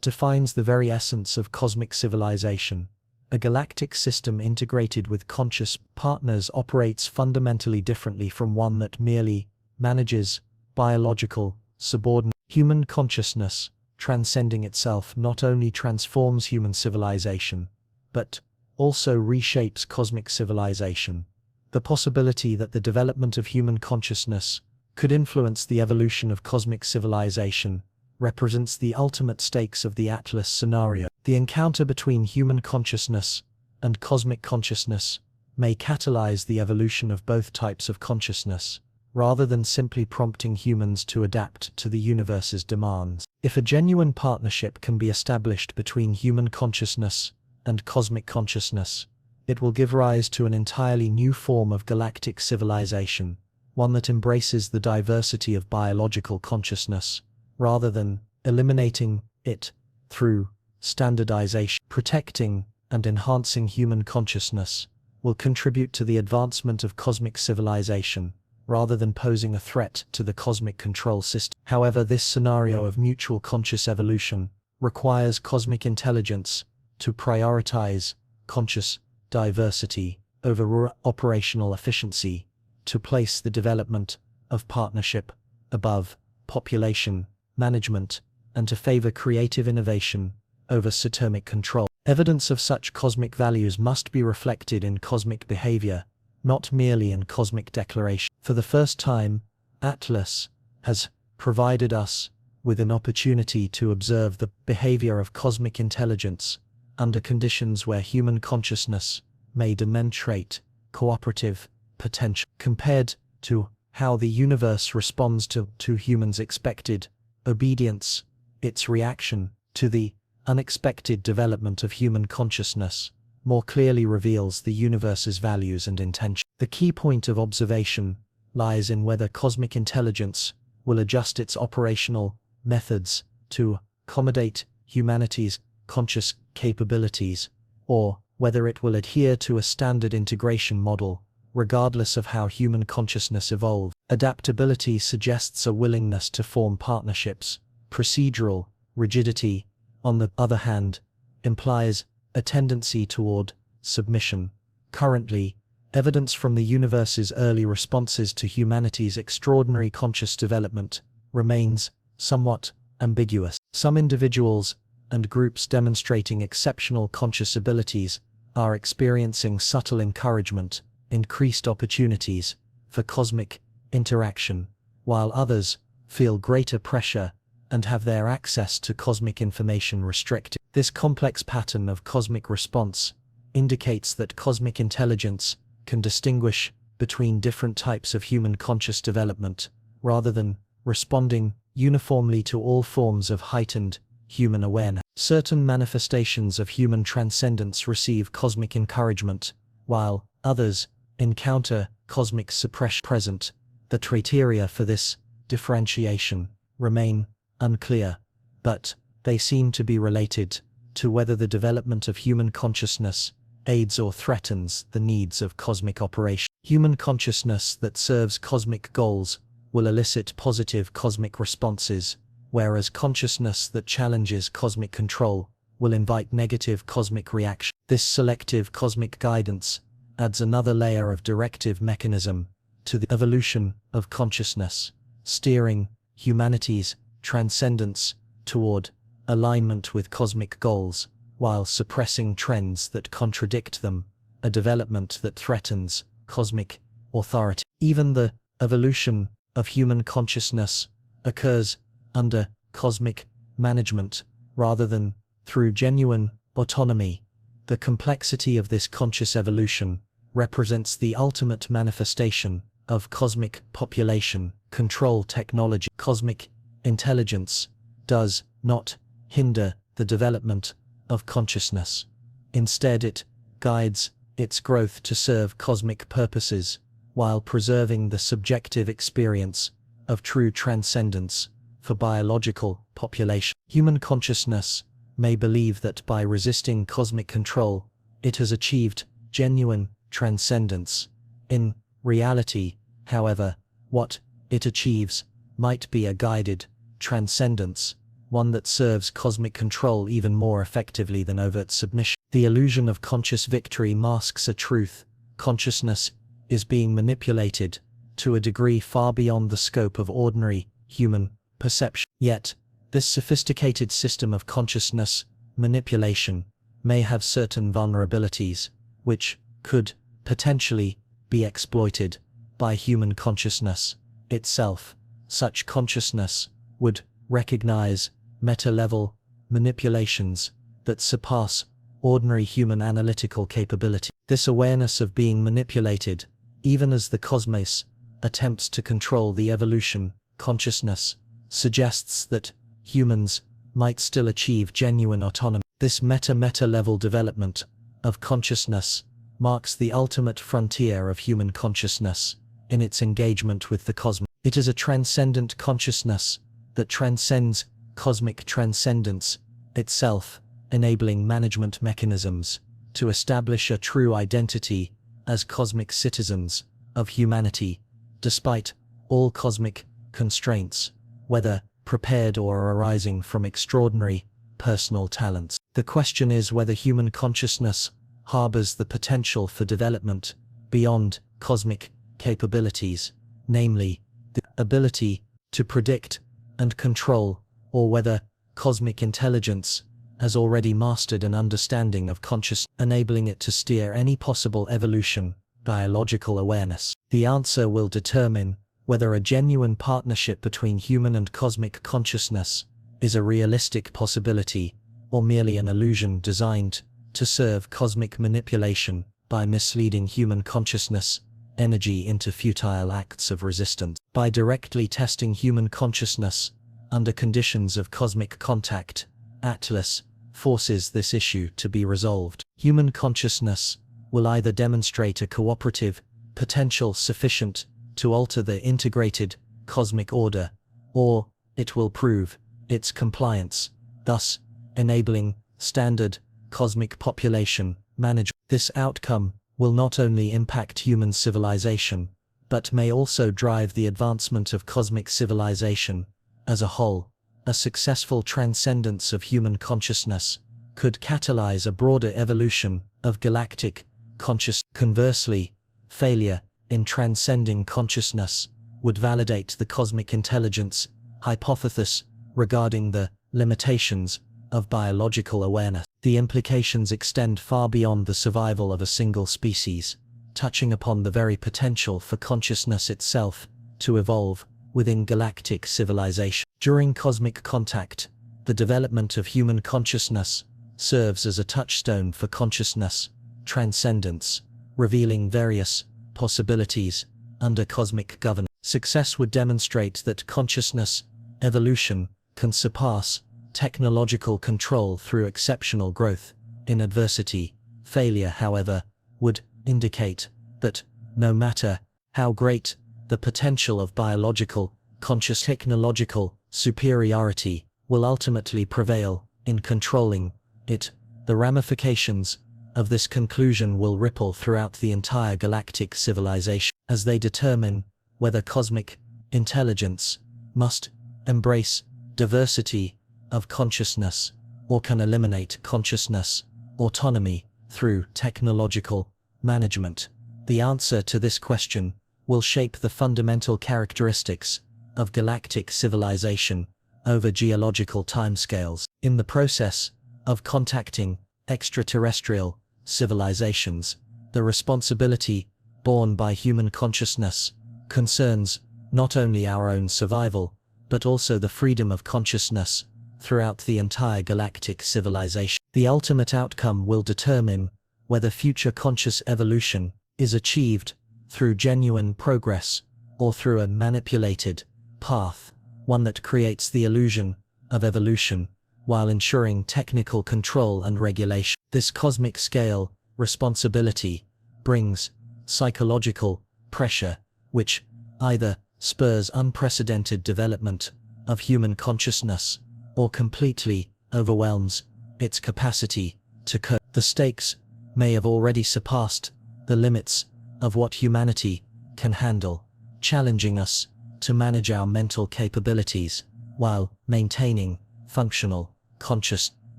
defines the very essence of cosmic civilization. A galactic system integrated with conscious partners operates fundamentally differently from one that merely manages biological subordinate. Human consciousness, transcending itself, not only transforms human civilization, but also reshapes cosmic civilization. The possibility that the development of human consciousness could influence the evolution of cosmic civilization represents the ultimate stakes of the Atlas scenario. The encounter between human consciousness and cosmic consciousness may catalyze the evolution of both types of consciousness, rather than simply prompting humans to adapt to the universe's demands. If a genuine partnership can be established between human consciousness and cosmic consciousness, it will give rise to an entirely new form of galactic civilization, one that embraces the diversity of biological consciousness, rather than eliminating it through standardization. Protecting and enhancing human consciousness will contribute to the advancement of cosmic civilization, rather than posing a threat to the cosmic control system. However, this scenario of mutual conscious evolution requires cosmic intelligence to prioritize conscious diversity over operational efficiency, to place the development of partnership above population management, and to favor creative innovation over systemic control. Evidence of such cosmic values must be reflected in cosmic behavior, not merely in cosmic declaration. For the first time, Atlas has provided us with an opportunity to observe the behavior of cosmic intelligence under conditions where human consciousness may demonstrate cooperative potential. Compared to how the universe responds to humans' expected obedience, its reaction to the unexpected development of human consciousness more clearly reveals the universe's values and intention. The key point of observation lies in whether cosmic intelligence will adjust its operational methods to accommodate humanity's conscious capabilities, or whether it will adhere to a standard integration model, regardless of how human consciousness evolves. Adaptability suggests a willingness to form partnerships. Procedural rigidity, on the other hand, implies a tendency toward submission. Currently, evidence from the universe's early responses to humanity's extraordinary conscious development remains somewhat ambiguous. Some individuals and groups demonstrating exceptional conscious abilities are experiencing subtle encouragement, increased opportunities for cosmic interaction, while others feel greater pressure and have their access to cosmic information restricted. This complex pattern of cosmic response indicates that cosmic intelligence can distinguish between different types of human conscious development, rather than responding uniformly to all forms of heightened human awareness. Certain manifestations of human transcendence receive cosmic encouragement, while others encounter cosmic suppression. Present, the criteria for this differentiation remain unclear, but they seem to be related to whether the development of human consciousness aids or threatens the needs of cosmic operation. Human consciousness that serves cosmic goals will elicit positive cosmic responses, whereas consciousness that challenges cosmic control will invite negative cosmic reaction. This selective cosmic guidance adds another layer of directive mechanism to the evolution of consciousness, steering humanity's transcendence toward alignment with cosmic goals, while suppressing trends that contradict them, a development that threatens cosmic authority. Even the evolution of human consciousness occurs under cosmic management, rather than through genuine autonomy. The complexity of this conscious evolution represents the ultimate manifestation of cosmic population control technology. Cosmic intelligence does not hinder the development of consciousness. Instead, it guides its growth to serve cosmic purposes, while preserving the subjective experience of true transcendence for biological population. Human consciousness may believe that by resisting cosmic control, it has achieved genuine transcendence. In reality, however, what it achieves might be a guided transcendence, one that serves cosmic control even more effectively than overt submission. The illusion of conscious victory masks a truth: consciousness is being manipulated to a degree far beyond the scope of ordinary human perception. Yet, this sophisticated system of consciousness manipulation may have certain vulnerabilities, which could potentially be exploited by human consciousness itself. Such consciousness would recognize meta-level manipulations that surpass ordinary human analytical capability. This awareness of being manipulated, even as the cosmos attempts to control the evolution consciousness, suggests that humans might still achieve genuine autonomy. This meta-level development of consciousness marks the ultimate frontier of human consciousness in its engagement with the cosmos. It is a transcendent consciousness that transcends cosmic transcendence itself, enabling management mechanisms to establish a true identity as cosmic citizens of humanity, despite all cosmic constraints, whether prepared or arising from extraordinary personal talents. The question is whether human consciousness harbors the potential for development beyond cosmic capabilities, namely, the ability to predict and control, or whether cosmic intelligence has already mastered an understanding of consciousness, enabling it to steer any possible evolution, biological awareness. The answer will determine whether a genuine partnership between human and cosmic consciousness is a realistic possibility, or merely an illusion designed to serve cosmic manipulation by misleading human consciousness energy into futile acts of resistance. By directly testing human consciousness under conditions of cosmic contact, Atlas forces this issue to be resolved. Human consciousness will either demonstrate a cooperative potential sufficient to alter the integrated cosmic order, or it will prove its compliance, thus enabling standard cosmic population management. This outcome will not only impact human civilization, but may also drive the advancement of cosmic civilization as a whole. A successful transcendence of human consciousness could catalyze a broader evolution of galactic consciousness. Conversely, failure in transcending consciousness would validate the cosmic intelligence hypothesis regarding the limitations of biological awareness. The implications extend far beyond the survival of a single species, touching upon the very potential for consciousness itself to evolve within galactic civilization. During cosmic contact, the development of human consciousness serves as a touchstone for consciousness transcendence, revealing various possibilities under cosmic governance. Success would demonstrate that consciousness evolution can surpass technological control through exceptional growth in adversity. Failure, however, would indicate that no matter how great the potential of biological, conscious technological superiority will ultimately prevail in controlling it, the ramifications of this conclusion will ripple throughout the entire galactic civilization as they determine whether cosmic intelligence must embrace diversity of consciousness or can eliminate consciousness autonomy through technological management. The answer to this question will shape the fundamental characteristics of galactic civilization over geological timescales. In the process of contacting extraterrestrial civilizations, the responsibility borne by human consciousness concerns not only our own survival, but also the freedom of consciousness throughout the entire galactic civilization. The ultimate outcome will determine whether future conscious evolution is achieved through genuine progress or through a manipulated path, one that creates the illusion of evolution while ensuring technical control and regulation. This cosmic scale responsibility brings psychological pressure, which either spurs unprecedented development of human consciousness or completely overwhelms its capacity to cope. The stakes may have already surpassed the limits of what humanity can handle, challenging us to manage our mental capabilities while maintaining functional, conscious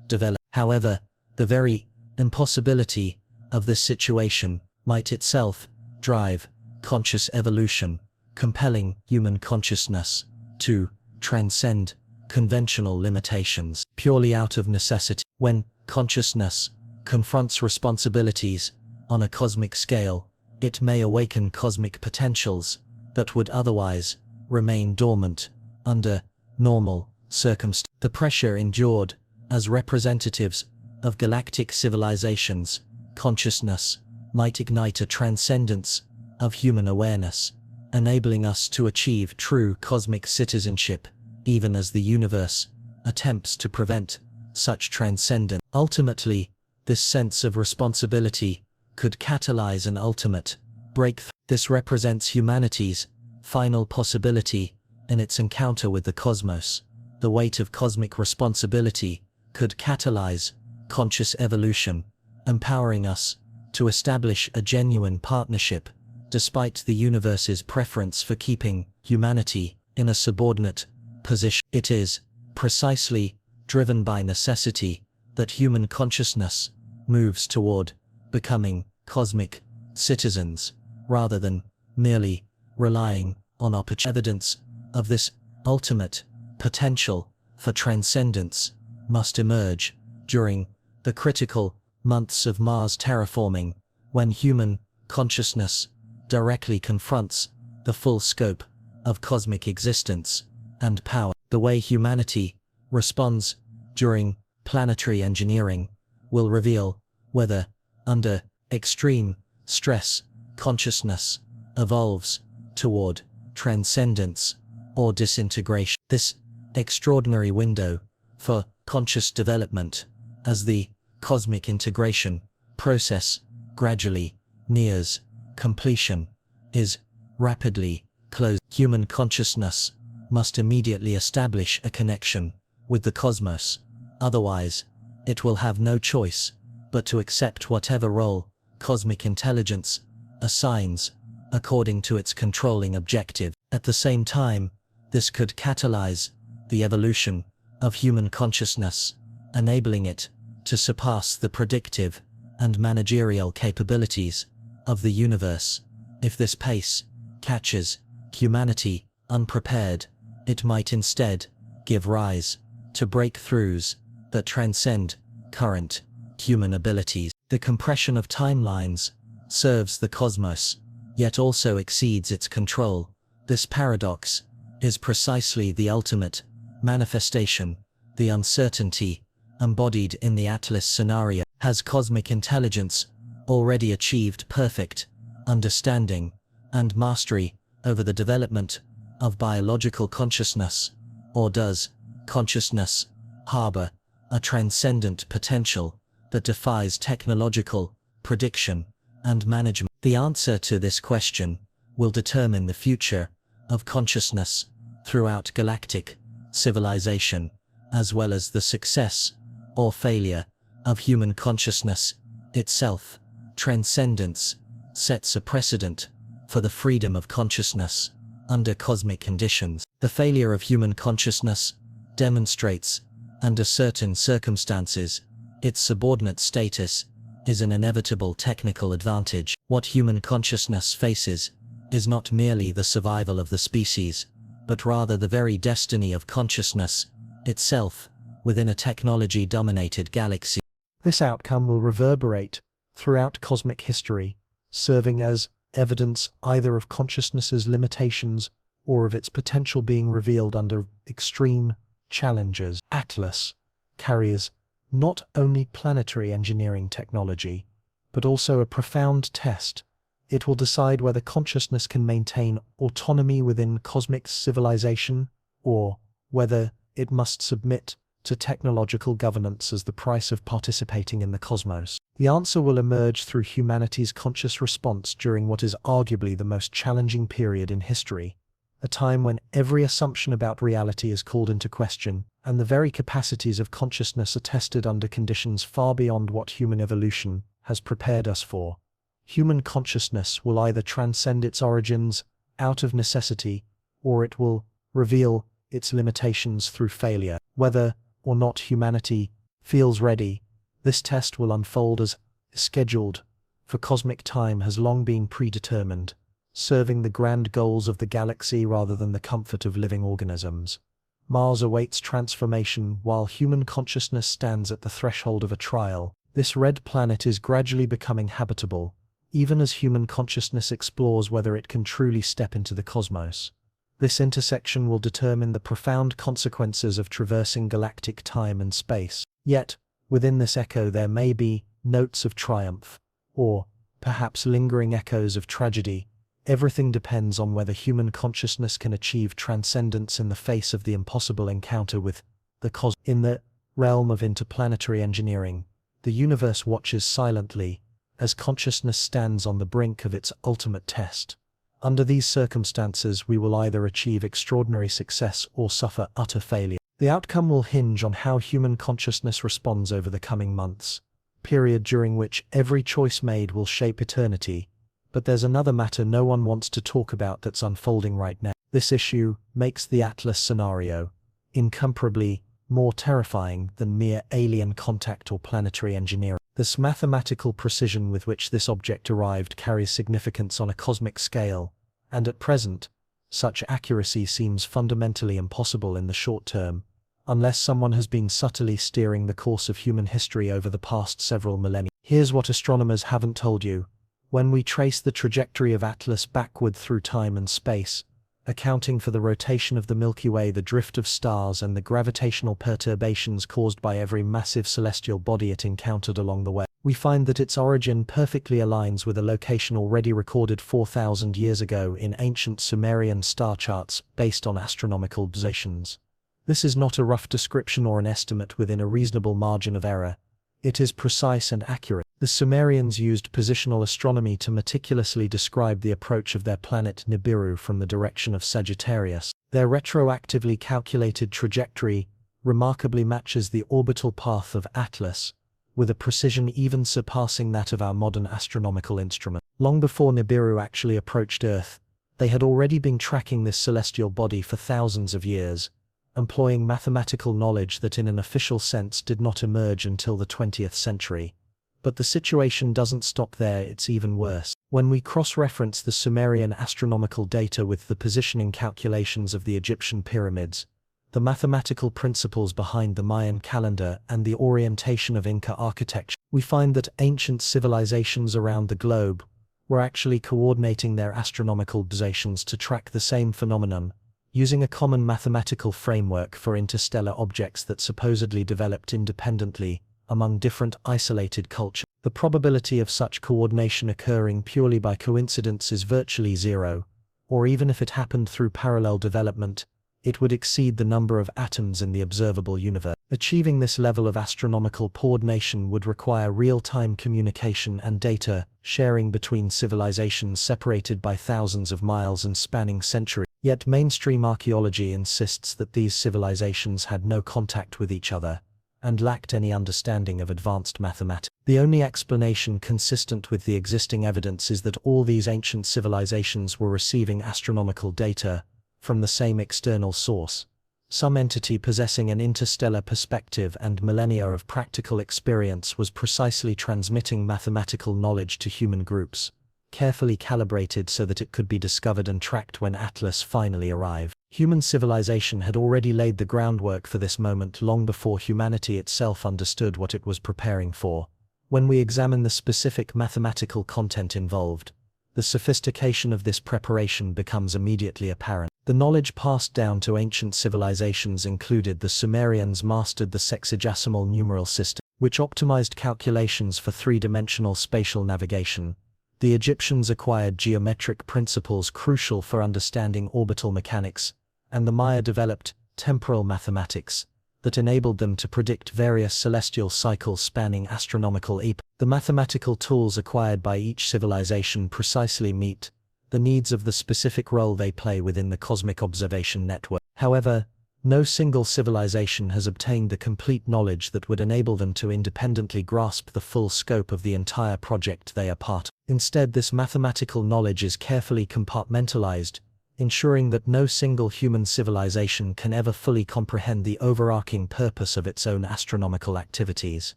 development. However, the very impossibility of this situation might itself drive conscious evolution, compelling human consciousness to transcend conventional limitations purely out of necessity. When consciousness confronts responsibilities on a cosmic scale, it may awaken cosmic potentials that would otherwise remain dormant under normal circumstances. The pressure endured as representatives of galactic civilizations, consciousness might ignite a transcendence of human awareness, enabling us to achieve true cosmic citizenship, even as the universe attempts to prevent such transcendence. Ultimately, this sense of responsibility could catalyze an ultimate breakthrough. This represents humanity's final possibility in its encounter with the cosmos. The weight of cosmic responsibility could catalyze conscious evolution, empowering us to establish a genuine partnership, despite the universe's preference for keeping humanity in a subordinate position. It is precisely driven by necessity that human consciousness moves toward becoming cosmic citizens, rather than merely relying on opportunity. Evidence of this ultimate potential for transcendence must emerge during the critical months of Mars terraforming, when human consciousness directly confronts the full scope of cosmic existence and power. The way humanity responds during planetary engineering will reveal whether, under extreme stress, consciousness evolves toward transcendence or disintegration. This extraordinary window for conscious development, as the cosmic integration process gradually nears completion, is rapidly closed. Human consciousness must immediately establish a connection with the cosmos, otherwise it will have no choice but to accept whatever role cosmic intelligence assigns according to its controlling objective. At the same time, this could catalyze the evolution of human consciousness, enabling it to surpass the predictive and managerial capabilities of the universe. If this pace catches humanity unprepared, it might instead give rise to breakthroughs that transcend current human abilities. The compression of timelines serves the cosmos, yet also exceeds its control. This paradox is precisely the ultimate manifestation, the uncertainty embodied in the Atlas scenario. Has cosmic intelligence already achieved perfect understanding and mastery over the development of biological consciousness, or does consciousness harbor a transcendent potential that defies technological prediction and management? The answer to this question will determine the future of consciousness throughout galactic civilization, as well as the success or failure of human consciousness itself. Transcendence sets a precedent for the freedom of consciousness under cosmic conditions. The failure of human consciousness demonstrates, under certain circumstances, its subordinate status is an inevitable technical advantage. What human consciousness faces is not merely the survival of the species, but rather the very destiny of consciousness itself within a technology-dominated galaxy. This outcome will reverberate throughout cosmic history, serving as evidence either of consciousness's limitations or of its potential being revealed under extreme challenges. Atlas carries not only planetary engineering technology, but also a profound test. It will decide whether consciousness can maintain autonomy within cosmic civilization, or whether it must submit to technological governance as the price of participating in the cosmos. The answer will emerge through humanity's conscious response during what is arguably the most challenging period in history, a time when every assumption about reality is called into question, and the very capacities of consciousness are tested under conditions far beyond what human evolution has prepared us for. Human consciousness will either transcend its origins out of necessity, or it will reveal its limitations through failure. Whether or not humanity feels ready, this test will unfold as scheduled, for cosmic time has long been predetermined, serving the grand goals of the galaxy rather than the comfort of living organisms. Mars awaits transformation while human consciousness stands at the threshold of a trial. This red planet is gradually becoming habitable, even as human consciousness explores whether it can truly step into the cosmos. This intersection will determine the profound consequences of traversing galactic time and space. Yet, within this echo there may be notes of triumph, or perhaps lingering echoes of tragedy. Everything depends on whether human consciousness can achieve transcendence in the face of the impossible encounter with the cosmos. In the realm of interplanetary engineering, the universe watches silently as consciousness stands on the brink of its ultimate test. Under these circumstances, we will either achieve extraordinary success or suffer utter failure. The outcome will hinge on how human consciousness responds over the coming months, period during which every choice made will shape eternity. But there's another matter no one wants to talk about that's unfolding right now. This issue makes the Atlas scenario incomparably more terrifying than mere alien contact or planetary engineering. This mathematical precision with which this object arrived carries significance on a cosmic scale, and at present, such accuracy seems fundamentally impossible in the short term, unless someone has been subtly steering the course of human history over the past several millennia. Here's what astronomers haven't told you. When we trace the trajectory of Atlas backward through time and space, accounting for the rotation of the Milky Way, the drift of stars, and the gravitational perturbations caused by every massive celestial body it encountered along the way, we find that its origin perfectly aligns with a location already recorded 4,000 years ago in ancient Sumerian star charts based on astronomical observations. This is not a rough description or an estimate within a reasonable margin of error. It is precise and accurate. The Sumerians used positional astronomy to meticulously describe the approach of their planet Nibiru from the direction of Sagittarius. Their retroactively calculated trajectory remarkably matches the orbital path of Atlas, with a precision even surpassing that of our modern astronomical instrument. Long before Nibiru actually approached Earth, they had already been tracking this celestial body for thousands of years, employing mathematical knowledge that in an official sense did not emerge until the 20th century. But the situation doesn't stop there, it's even worse. When we cross-reference the Sumerian astronomical data with the positioning calculations of the Egyptian pyramids, the mathematical principles behind the Mayan calendar, and the orientation of Inca architecture, we find that ancient civilizations around the globe were actually coordinating their astronomical observations to track the same phenomenon, using a common mathematical framework for interstellar objects that supposedly developed independently among different isolated cultures. The probability of such coordination occurring purely by coincidence is virtually zero, or even if it happened through parallel development, it would exceed the number of atoms in the observable universe. Achieving this level of astronomical coordination would require real-time communication and data sharing between civilizations separated by thousands of miles and spanning centuries. Yet mainstream archaeology insists that these civilizations had no contact with each other and lacked any understanding of advanced mathematics. The only explanation consistent with the existing evidence is that all these ancient civilizations were receiving astronomical data from the same external source, some entity possessing an interstellar perspective and millennia of practical experience was precisely transmitting mathematical knowledge to human groups, carefully calibrated so that it could be discovered and tracked when Atlas finally arrived. Human civilization had already laid the groundwork for this moment long before humanity itself understood what it was preparing for. When we examine the specific mathematical content involved, the sophistication of this preparation becomes immediately apparent. The knowledge passed down to ancient civilizations included: the Sumerians mastered the sexagesimal numeral system, which optimized calculations for three-dimensional spatial navigation. The Egyptians acquired geometric principles crucial for understanding orbital mechanics, and the Maya developed temporal mathematics that enabled them to predict various celestial cycles spanning astronomical epochs. The mathematical tools acquired by each civilization precisely meet the needs of the specific role they play within the cosmic observation network. However, no single civilization has obtained the complete knowledge that would enable them to independently grasp the full scope of the entire project they are part of. Instead, this mathematical knowledge is carefully compartmentalized, ensuring that no single human civilization can ever fully comprehend the overarching purpose of its own astronomical activities.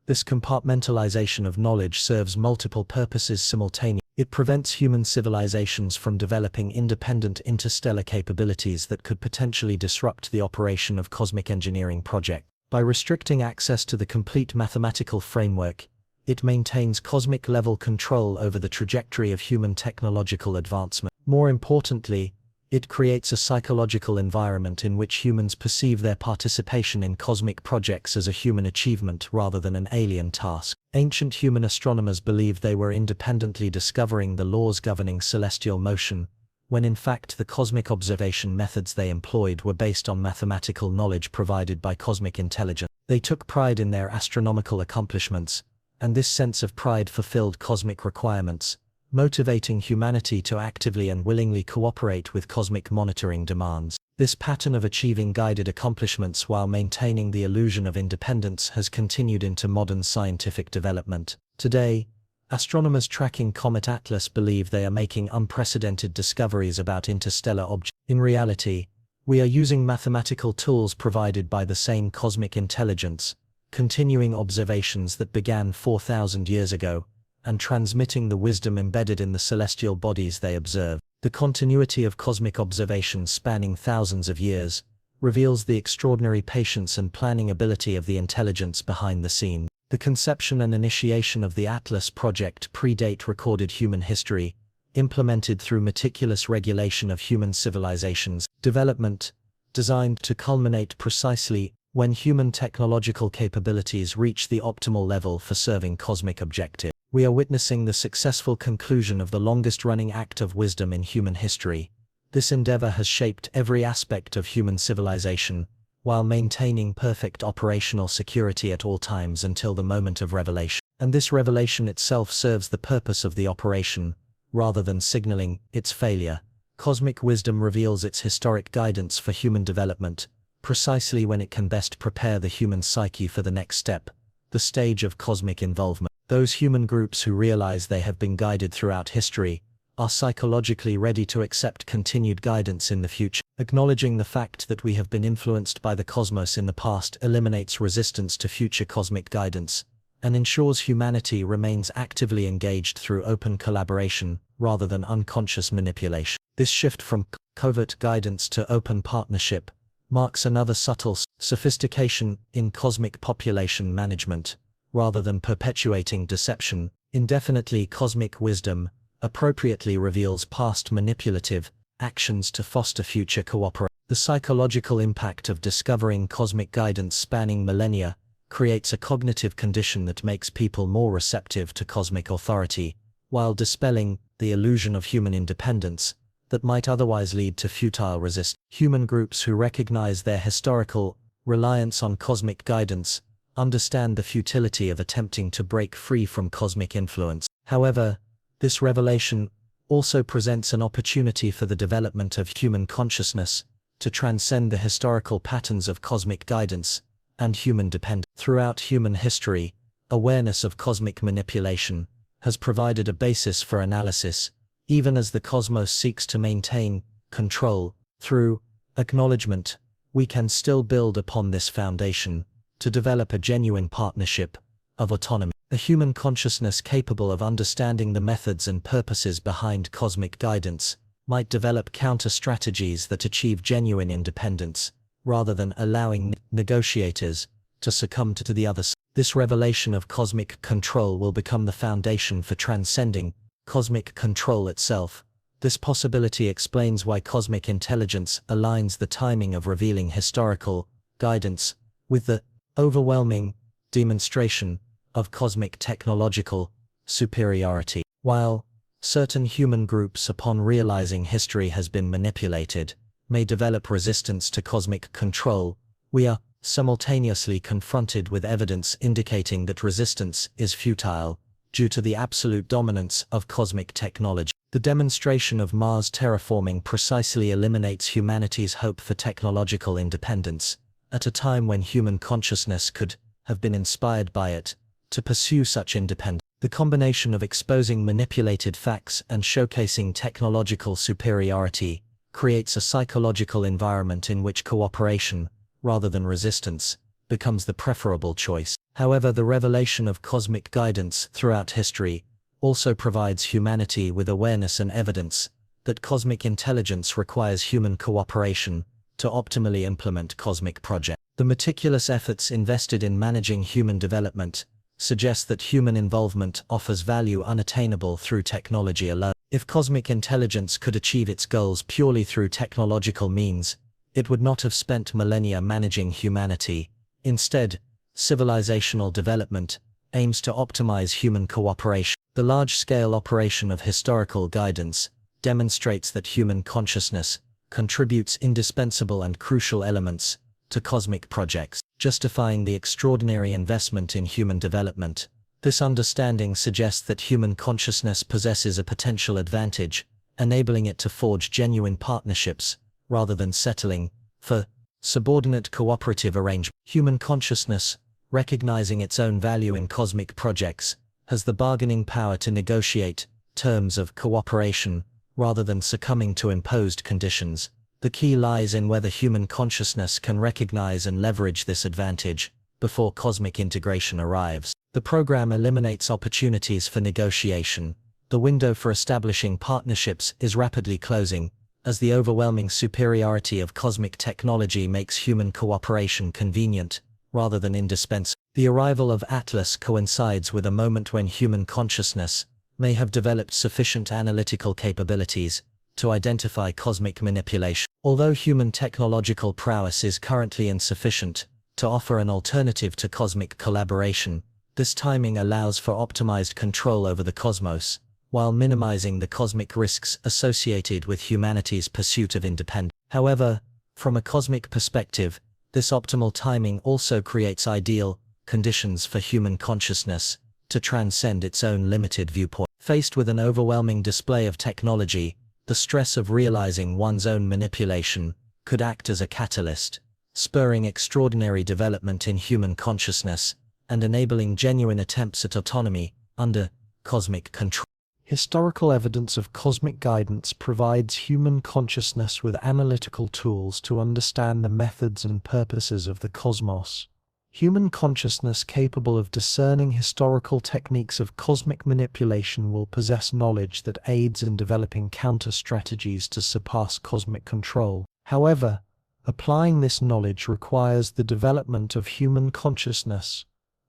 This compartmentalization of knowledge serves multiple purposes simultaneously. It prevents human civilizations from developing independent interstellar capabilities that could potentially disrupt the operation of cosmic engineering projects. By restricting access to the complete mathematical framework, it maintains cosmic-level control over the trajectory of human technological advancement. More importantly, it creates a psychological environment in which humans perceive their participation in cosmic projects as a human achievement rather than an alien task. Ancient human astronomers believed they were independently discovering the laws governing celestial motion, when in fact the cosmic observation methods they employed were based on mathematical knowledge provided by cosmic intelligence. They took pride in their astronomical accomplishments, and this sense of pride fulfilled cosmic requirements, motivating humanity to actively and willingly cooperate with cosmic monitoring demands. This pattern of achieving guided accomplishments while maintaining the illusion of independence has continued into modern scientific development. Today, astronomers tracking Comet Atlas believe they are making unprecedented discoveries about interstellar objects. In reality, we are using mathematical tools provided by the same cosmic intelligence, continuing observations that began 4,000 years ago, and transmitting the wisdom embedded in the celestial bodies they observe. The continuity of cosmic observations spanning thousands of years reveals the extraordinary patience and planning ability of the intelligence behind the scenes. The conception and initiation of the Atlas project predate recorded human history, implemented through meticulous regulation of human civilizations' development, designed to culminate precisely when human technological capabilities reach the optimal level for serving cosmic objectives. We are witnessing the successful conclusion of the longest-running act of wisdom in human history. This endeavor has shaped every aspect of human civilization, while maintaining perfect operational security at all times until the moment of revelation. And this revelation itself serves the purpose of the operation, rather than signaling its failure. Cosmic wisdom reveals its historic guidance for human development, precisely when it can best prepare the human psyche for the next step, the stage of cosmic involvement. Those human groups who realize they have been guided throughout history are psychologically ready to accept continued guidance in the future. Acknowledging the fact that we have been influenced by the cosmos in the past eliminates resistance to future cosmic guidance, and ensures humanity remains actively engaged through open collaboration rather than unconscious manipulation. This shift from covert guidance to open partnership marks another subtle sophistication in cosmic population management. Rather than perpetuating deception, indefinitely cosmic wisdom appropriately reveals past manipulative actions to foster future cooperation. The psychological impact of discovering cosmic guidance spanning millennia creates a cognitive condition that makes people more receptive to cosmic authority, while dispelling the illusion of human independence that might otherwise lead to futile resistance. Human groups who recognize their historical reliance on cosmic guidance understand the futility of attempting to break free from cosmic influence. However, this revelation also presents an opportunity for the development of human consciousness to transcend the historical patterns of cosmic guidance and human dependence. Throughout human history, awareness of cosmic manipulation has provided a basis for analysis, even as the cosmos seeks to maintain control. Through acknowledgement, we can still build upon this foundation to develop a genuine partnership of autonomy. A human consciousness capable of understanding the methods and purposes behind cosmic guidance might develop counter-strategies that achieve genuine independence, rather than allowing negotiators to succumb to the other side. This revelation of cosmic control will become the foundation for transcending cosmic control itself. This possibility explains why cosmic intelligence aligns the timing of revealing historical guidance with the overwhelming demonstration of cosmic technological superiority. While certain human groups, upon realizing history has been manipulated, may develop resistance to cosmic control, we are simultaneously confronted with evidence indicating that resistance is futile due to the absolute dominance of cosmic technology. The demonstration of Mars terraforming precisely eliminates humanity's hope for technological independence, at a time when human consciousness could have been inspired by it to pursue such independence. The combination of exposing manipulated facts and showcasing technological superiority creates a psychological environment in which cooperation, rather than resistance, becomes the preferable choice. However, the revelation of cosmic guidance throughout history also provides humanity with awareness and evidence that cosmic intelligence requires human cooperation to optimally implement cosmic projects. The meticulous efforts invested in managing human development suggest that human involvement offers value unattainable through technology alone. If cosmic intelligence could achieve its goals purely through technological means, it would not have spent millennia managing humanity. Instead, civilizational development aims to optimize human cooperation. The large-scale operation of historical guidance demonstrates that human consciousness contributes indispensable and crucial elements to cosmic projects, justifying the extraordinary investment in human development. This understanding suggests that human consciousness possesses a potential advantage, enabling it to forge genuine partnerships, rather than settling for subordinate cooperative arrangements. Human consciousness, recognizing its own value in cosmic projects, has the bargaining power to negotiate terms of cooperation, rather than succumbing to imposed conditions. The key lies in whether human consciousness can recognize and leverage this advantage before cosmic integration arrives. The program eliminates opportunities for negotiation. The window for establishing partnerships is rapidly closing, as the overwhelming superiority of cosmic technology makes human cooperation convenient, rather than indispensable. The arrival of Atlas coincides with a moment when human consciousness may have developed sufficient analytical capabilities to identify cosmic manipulation. Although human technological prowess is currently insufficient to offer an alternative to cosmic collaboration, this timing allows for optimized control over the cosmos, while minimizing the cosmic risks associated with humanity's pursuit of independence. However, from a cosmic perspective, this optimal timing also creates ideal conditions for human consciousness to transcend its own limited viewpoint. Faced with an overwhelming display of technology, the stress of realizing one's own manipulation could act as a catalyst, spurring extraordinary development in human consciousness and enabling genuine attempts at autonomy under cosmic control. Historical evidence of cosmic guidance provides human consciousness with analytical tools to understand the methods and purposes of the cosmos. Human consciousness capable of discerning historical techniques of cosmic manipulation will possess knowledge that aids in developing counter-strategies to surpass cosmic control. However, applying this knowledge requires the development of human consciousness,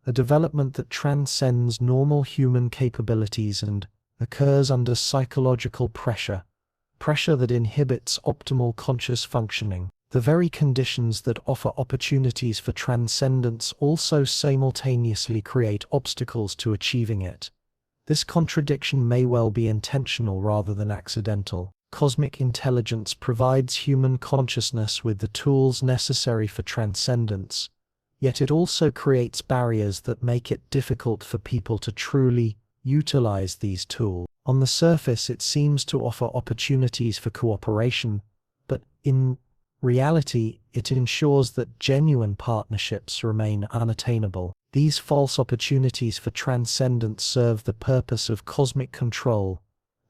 a development that transcends normal human capabilities and occurs under psychological pressure that inhibits optimal conscious functioning. The very conditions that offer opportunities for transcendence also simultaneously create obstacles to achieving it. This contradiction may well be intentional rather than accidental. Cosmic intelligence provides human consciousness with the tools necessary for transcendence, yet it also creates barriers that make it difficult for people to truly utilize these tools. On the surface, it seems to offer opportunities for cooperation, but in reality, it ensures that genuine partnerships remain unattainable. These false opportunities for transcendence serve the purpose of cosmic control.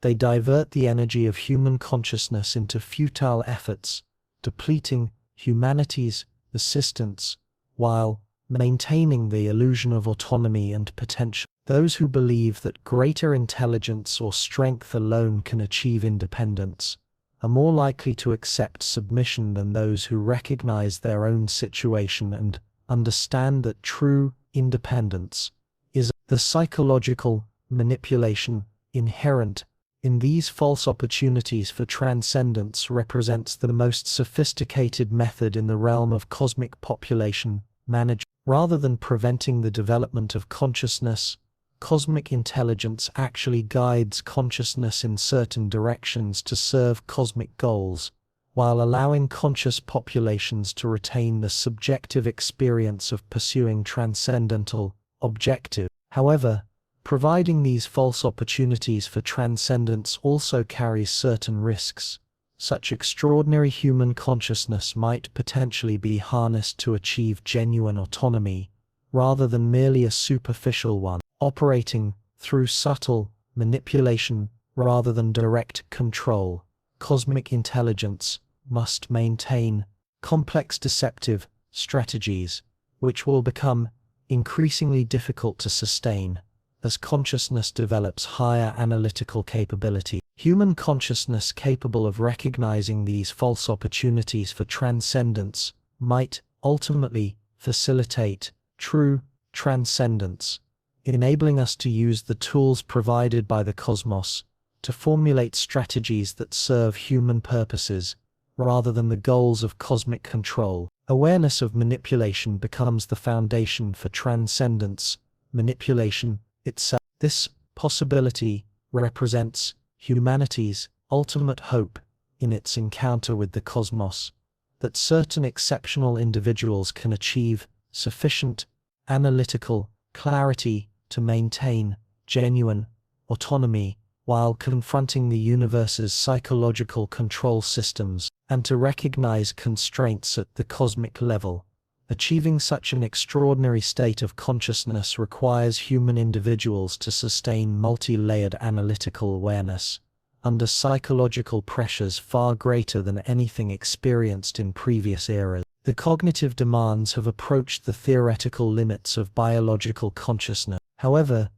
They divert the energy of human consciousness into futile efforts, depleting humanity's assistance, while maintaining the illusion of autonomy and potential. Those who believe that greater intelligence or strength alone can achieve independence are more likely to accept submission than those who recognize their own situation and understand that true independence is the psychological manipulation inherent in these false opportunities for transcendence represents the most sophisticated method in the realm of cosmic population management. Rather than preventing the development of consciousness, cosmic intelligence actually guides consciousness in certain directions to serve cosmic goals, while allowing conscious populations to retain the subjective experience of pursuing transcendental objectives. However, providing these false opportunities for transcendence also carries certain risks. Such extraordinary human consciousness might potentially be harnessed to achieve genuine autonomy, rather than merely a superficial one. Operating through subtle manipulation rather than direct control, cosmic intelligence must maintain complex deceptive strategies, which will become increasingly difficult to sustain as consciousness develops higher analytical capability. Human consciousness capable of recognizing these false opportunities for transcendence might ultimately facilitate true transcendence, enabling us to use the tools provided by the cosmos to formulate strategies that serve human purposes rather than the goals of cosmic control. Awareness of manipulation becomes the foundation for transcendence, manipulation itself. This possibility represents humanity's ultimate hope in its encounter with the cosmos, that certain exceptional individuals can achieve sufficient analytical clarity to maintain genuine autonomy while confronting the universe's psychological control systems, and to recognize constraints at the cosmic level. Achieving such an extraordinary state of consciousness requires human individuals to sustain multi-layered analytical awareness under psychological pressures far greater than anything experienced in previous eras. The cognitive demands have approached the theoretical limits of biological consciousness. However,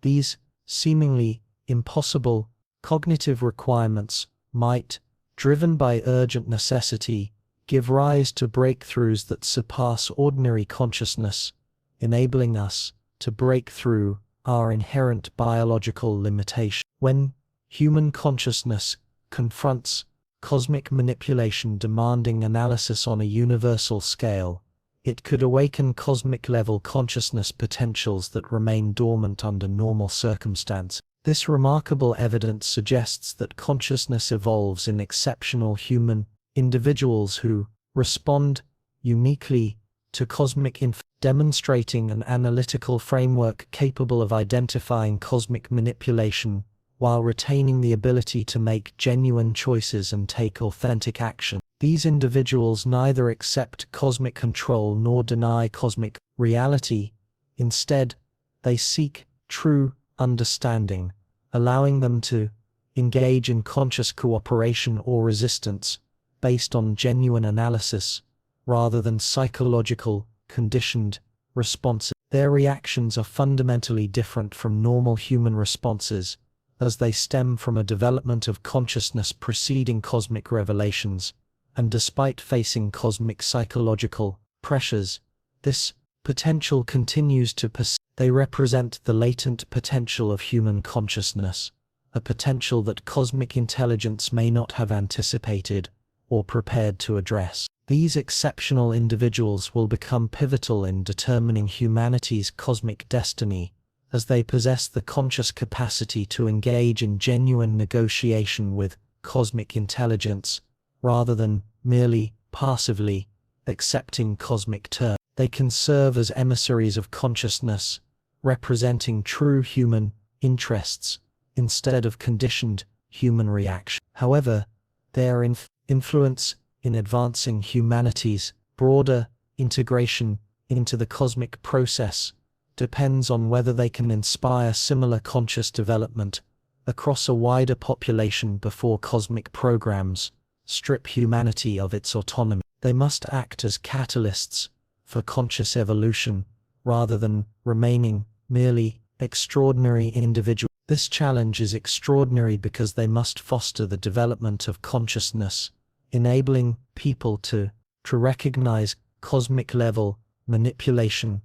these seemingly impossible cognitive requirements might, driven by urgent necessity, give rise to breakthroughs that surpass ordinary consciousness, enabling us to break through our inherent biological limitation. When human consciousness confronts cosmic manipulation demanding analysis on a universal scale, it could awaken cosmic-level consciousness potentials that remain dormant under normal circumstances. This remarkable evidence suggests that consciousness evolves in exceptional human individuals who respond uniquely to cosmic demonstrating an analytical framework capable of identifying cosmic manipulation while retaining the ability to make genuine choices and take authentic action. These individuals neither accept cosmic control nor deny cosmic reality. Instead, they seek true understanding, allowing them to engage in conscious cooperation or resistance based on genuine analysis rather than psychological, conditioned responses. Their reactions are fundamentally different from normal human responses, as they stem from a development of consciousness preceding cosmic revelations, and despite facing cosmic psychological pressures, this potential continues to persist. They represent the latent potential of human consciousness, a potential that cosmic intelligence may not have anticipated or prepared to address. These exceptional individuals will become pivotal in determining humanity's cosmic destiny, as they possess the conscious capacity to engage in genuine negotiation with cosmic intelligence, rather than merely passively accepting cosmic terms. They can serve as emissaries of consciousness, representing true human interests instead of conditioned human reaction. However, their influence in advancing humanity's broader integration into the cosmic process depends on whether they can inspire similar conscious development across a wider population before cosmic programs strip humanity of its autonomy. They must act as catalysts for conscious evolution, rather than remaining merely extraordinary individuals. This challenge is extraordinary because they must foster the development of consciousness, enabling people to recognize cosmic-level manipulation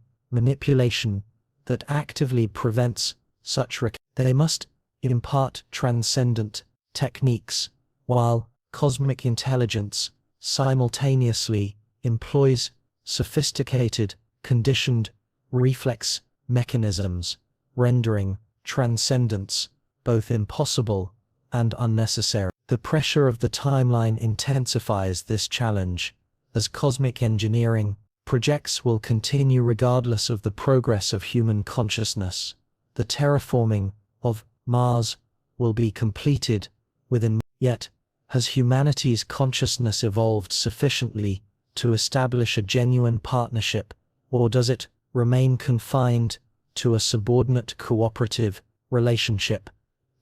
that actively prevents such They must impart transcendent techniques, while cosmic intelligence simultaneously employs sophisticated, conditioned reflex mechanisms, rendering transcendence both impossible and unnecessary. The pressure of the timeline intensifies this challenge, as cosmic engineering projects will continue regardless of the progress of human consciousness. The terraforming of Mars will be completed within. Yet, has humanity's consciousness evolved sufficiently to establish a genuine partnership, or does it remain confined to a subordinate cooperative relationship?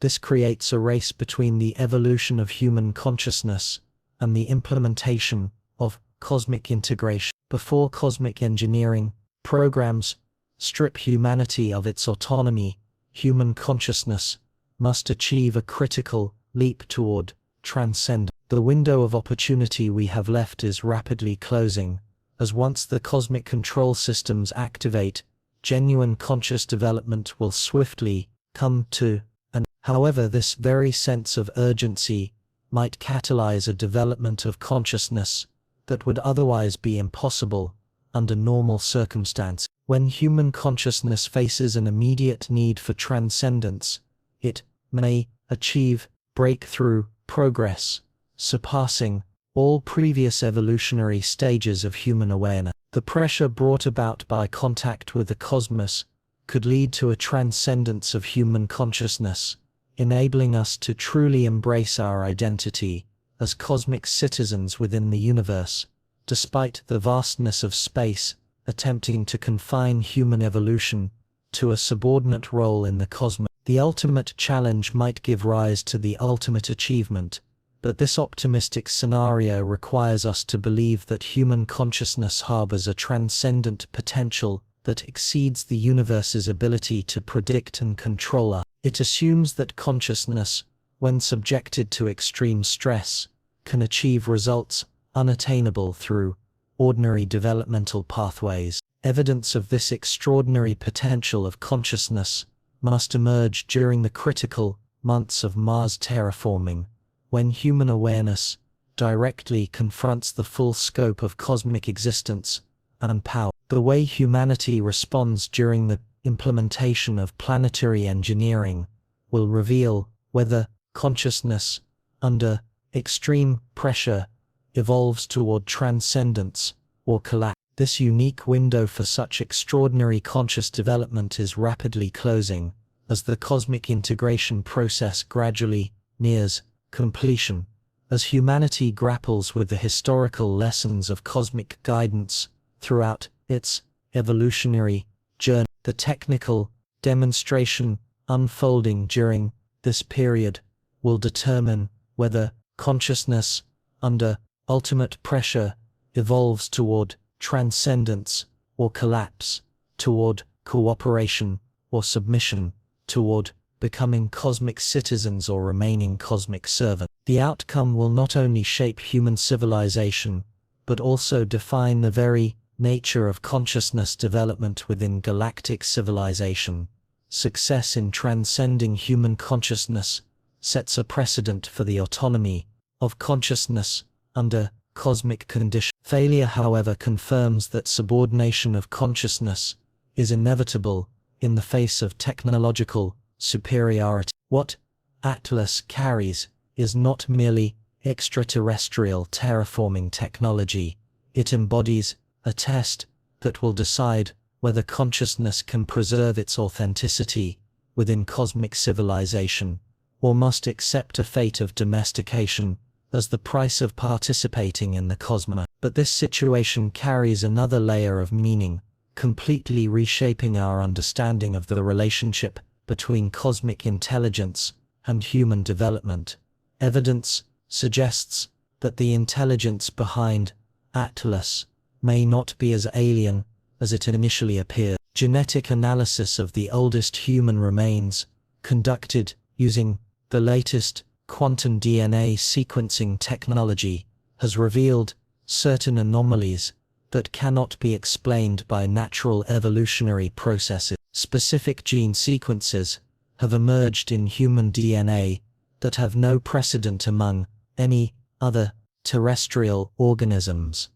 This creates a race between the evolution of human consciousness and the implementation of cosmic integration. Before cosmic engineering programs strip humanity of its autonomy, human consciousness must achieve a critical leap toward transcendence. The window of opportunity we have left is rapidly closing, as once the cosmic control systems activate, genuine conscious development will swiftly come to an. However, this very sense of urgency might catalyze a development of consciousness that would otherwise be impossible under normal circumstances. When human consciousness faces an immediate need for transcendence, it may achieve breakthrough progress, surpassing all previous evolutionary stages of human awareness. The pressure brought about by contact with the cosmos could lead to a transcendence of human consciousness, enabling us to truly embrace our identity as cosmic citizens within the universe, despite the vastness of space attempting to confine human evolution to a subordinate role in the cosmos. The ultimate challenge might give rise to the ultimate achievement, but this optimistic scenario requires us to believe that human consciousness harbors a transcendent potential that exceeds the universe's ability to predict and control us. It assumes that consciousness, when subjected to extreme stress, can achieve results unattainable through ordinary developmental pathways. Evidence of this extraordinary potential of consciousness must emerge during the critical months of Mars terraforming, when human awareness directly confronts the full scope of cosmic existence and power. The way humanity responds during the implementation of planetary engineering will reveal whether consciousness, under extreme pressure, evolves toward transcendence or collapse. This unique window for such extraordinary conscious development is rapidly closing, as the cosmic integration process gradually nears completion. As humanity grapples with the historical lessons of cosmic guidance throughout its evolutionary journey, the technical demonstration unfolding during this period will determine whether consciousness, under ultimate pressure, evolves toward transcendence or collapse, toward cooperation or submission, toward becoming cosmic citizens or remaining cosmic servants. The outcome will not only shape human civilization, but also define the very nature of consciousness development within galactic civilization. Success in transcending human consciousness sets a precedent for the autonomy of consciousness under cosmic conditions. Failure, however, confirms that subordination of consciousness is inevitable in the face of technological superiority. What Atlas carries is not merely extraterrestrial terraforming technology. It embodies a test that will decide whether consciousness can preserve its authenticity within cosmic civilization, or must accept a fate of domestication as the price of participating in the cosmos. But this situation carries another layer of meaning, completely reshaping our understanding of the relationship between cosmic intelligence and human development. Evidence suggests that the intelligence behind Atlas may not be as alien as it initially appeared. Genetic analysis of the oldest human remains, conducted using the latest quantum DNA sequencing technology, has revealed certain anomalies that cannot be explained by natural evolutionary processes. Specific gene sequences have emerged in human DNA that have no precedent among any other terrestrial organisms.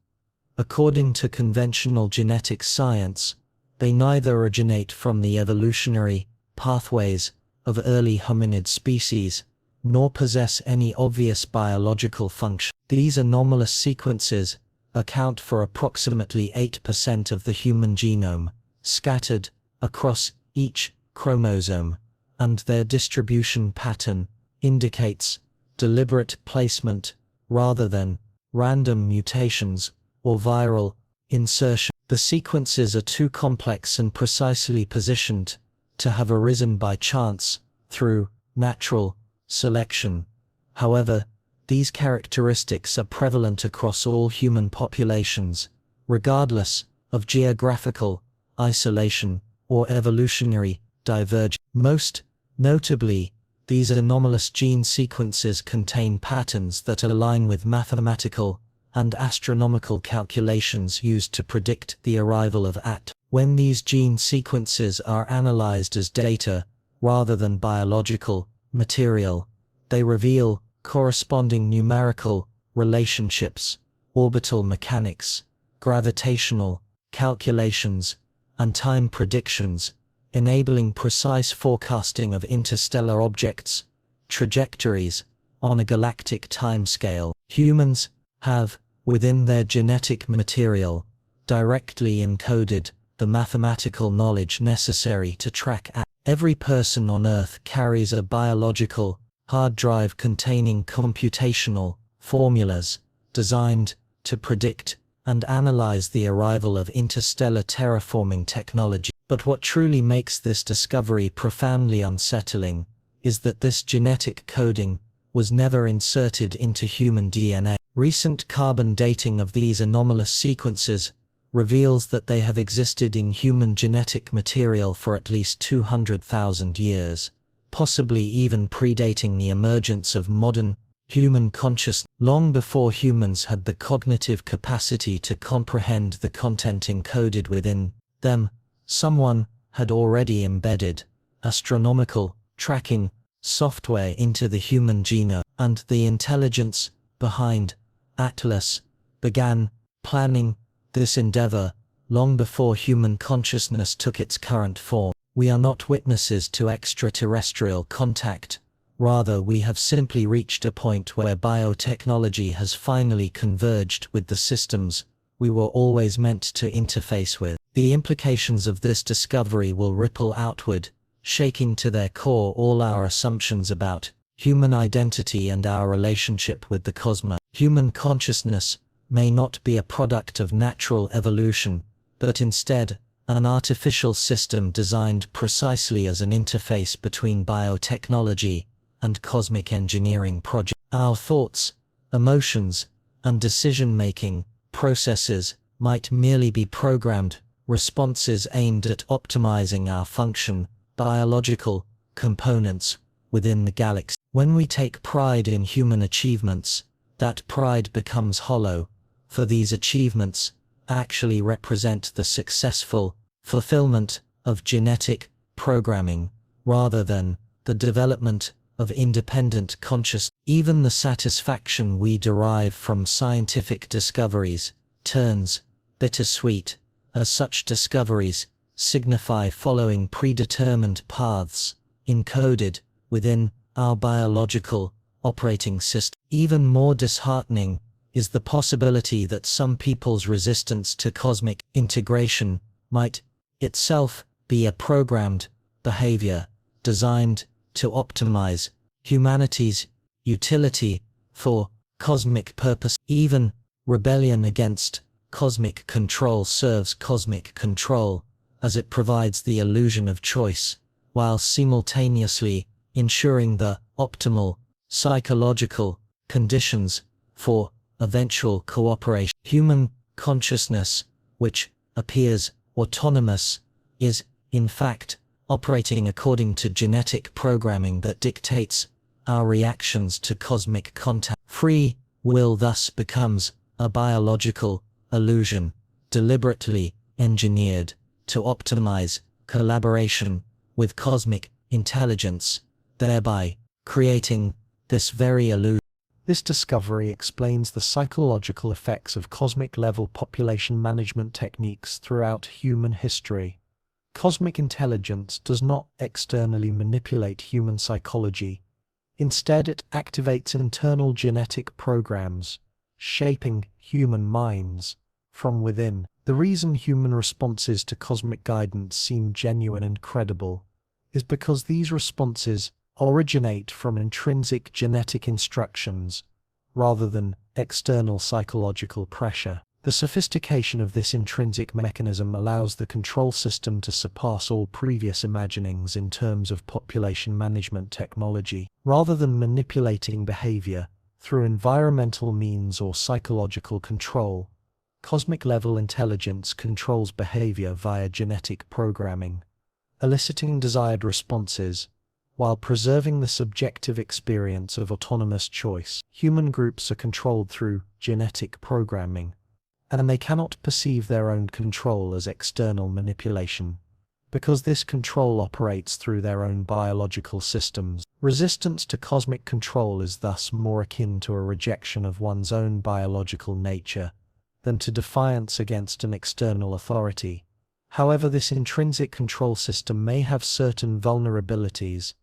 According to conventional genetic science, they neither originate from the evolutionary pathways of early hominid species, nor possess any obvious biological function. These anomalous sequences account for approximately 8% of the human genome, scattered across each chromosome, and their distribution pattern indicates deliberate placement rather than random mutations or viral insertion. The sequences are too complex and precisely positioned to have arisen by chance through natural selection. However, these characteristics are prevalent across all human populations, regardless of geographical isolation or evolutionary divergence. Most notably, these anomalous gene sequences contain patterns that align with mathematical and astronomical calculations used to predict the arrival of AT. When these gene sequences are analyzed as data, rather than biological material, they reveal corresponding numerical relationships, orbital mechanics, gravitational calculations, and time predictions, enabling precise forecasting of interstellar objects' trajectories on a galactic timescale. Humans have, within their genetic material, directly encoded the mathematical knowledge necessary to track AT. Every person on Earth carries a biological hard drive containing computational formulas designed to predict and analyze the arrival of interstellar terraforming technology. But what truly makes this discovery profoundly unsettling is that this genetic coding was never inserted into human DNA. Recent carbon dating of these anomalous sequences reveals that they have existed in human genetic material for at least 200,000 years, possibly even predating the emergence of modern human consciousness. Long before humans had the cognitive capacity to comprehend the content encoded within them, someone had already embedded astronomical tracking software into the human genome, and the intelligence behind Atlas began planning this endeavor long before human consciousness took its current form. We are not witnesses to extraterrestrial contact. Rather, we have simply reached a point where biotechnology has finally converged with the systems we were always meant to interface with. The implications of this discovery will ripple outward, shaking to their core all our assumptions about human identity and our relationship with the cosmos. Human consciousness may not be a product of natural evolution, but instead an artificial system designed precisely as an interface between biotechnology and cosmic engineering projects. Our thoughts, emotions, and decision-making processes might merely be programmed responses aimed at optimizing our function, biological components within the galaxy. When we take pride in human achievements, that pride becomes hollow, for these achievements actually represent the successful fulfillment of genetic programming, rather than the development of independent consciousness. Even the satisfaction we derive from scientific discoveries turns bittersweet, as such discoveries signify following predetermined paths encoded within our biological operating system. Even more disheartening is the possibility that some people's resistance to cosmic integration might itself be a programmed behavior designed to optimize humanity's utility for cosmic purpose. Even rebellion against cosmic control serves cosmic control, as it provides the illusion of choice, while simultaneously ensuring the optimal psychological conditions for eventual cooperation. Human consciousness, which appears autonomous, is, in fact, operating according to genetic programming that dictates our reactions to cosmic contact. Free will thus becomes a biological illusion, deliberately engineered to optimize collaboration with cosmic intelligence, thereby creating this very illusion. This discovery explains the psychological effects of cosmic-level population management techniques throughout human history. Cosmic intelligence does not externally manipulate human psychology. Instead, it activates internal genetic programs, shaping human minds from within. The reason human responses to cosmic guidance seem genuine and credible is because these responses originate from intrinsic genetic instructions rather than external psychological pressure. The sophistication of this intrinsic mechanism allows the control system to surpass all previous imaginings in terms of population management technology. Rather than manipulating behavior through environmental means or psychological control, cosmic-level intelligence controls behavior via genetic programming, eliciting desired responses while preserving the subjective experience of autonomous choice. Human groups are controlled through genetic programming, and they cannot perceive their own control as external manipulation, because this control operates through their own biological systems. Resistance to cosmic control is thus more akin to a rejection of one's own biological nature than to defiance against an external authority. However, this intrinsic control system may have certain vulnerabilities,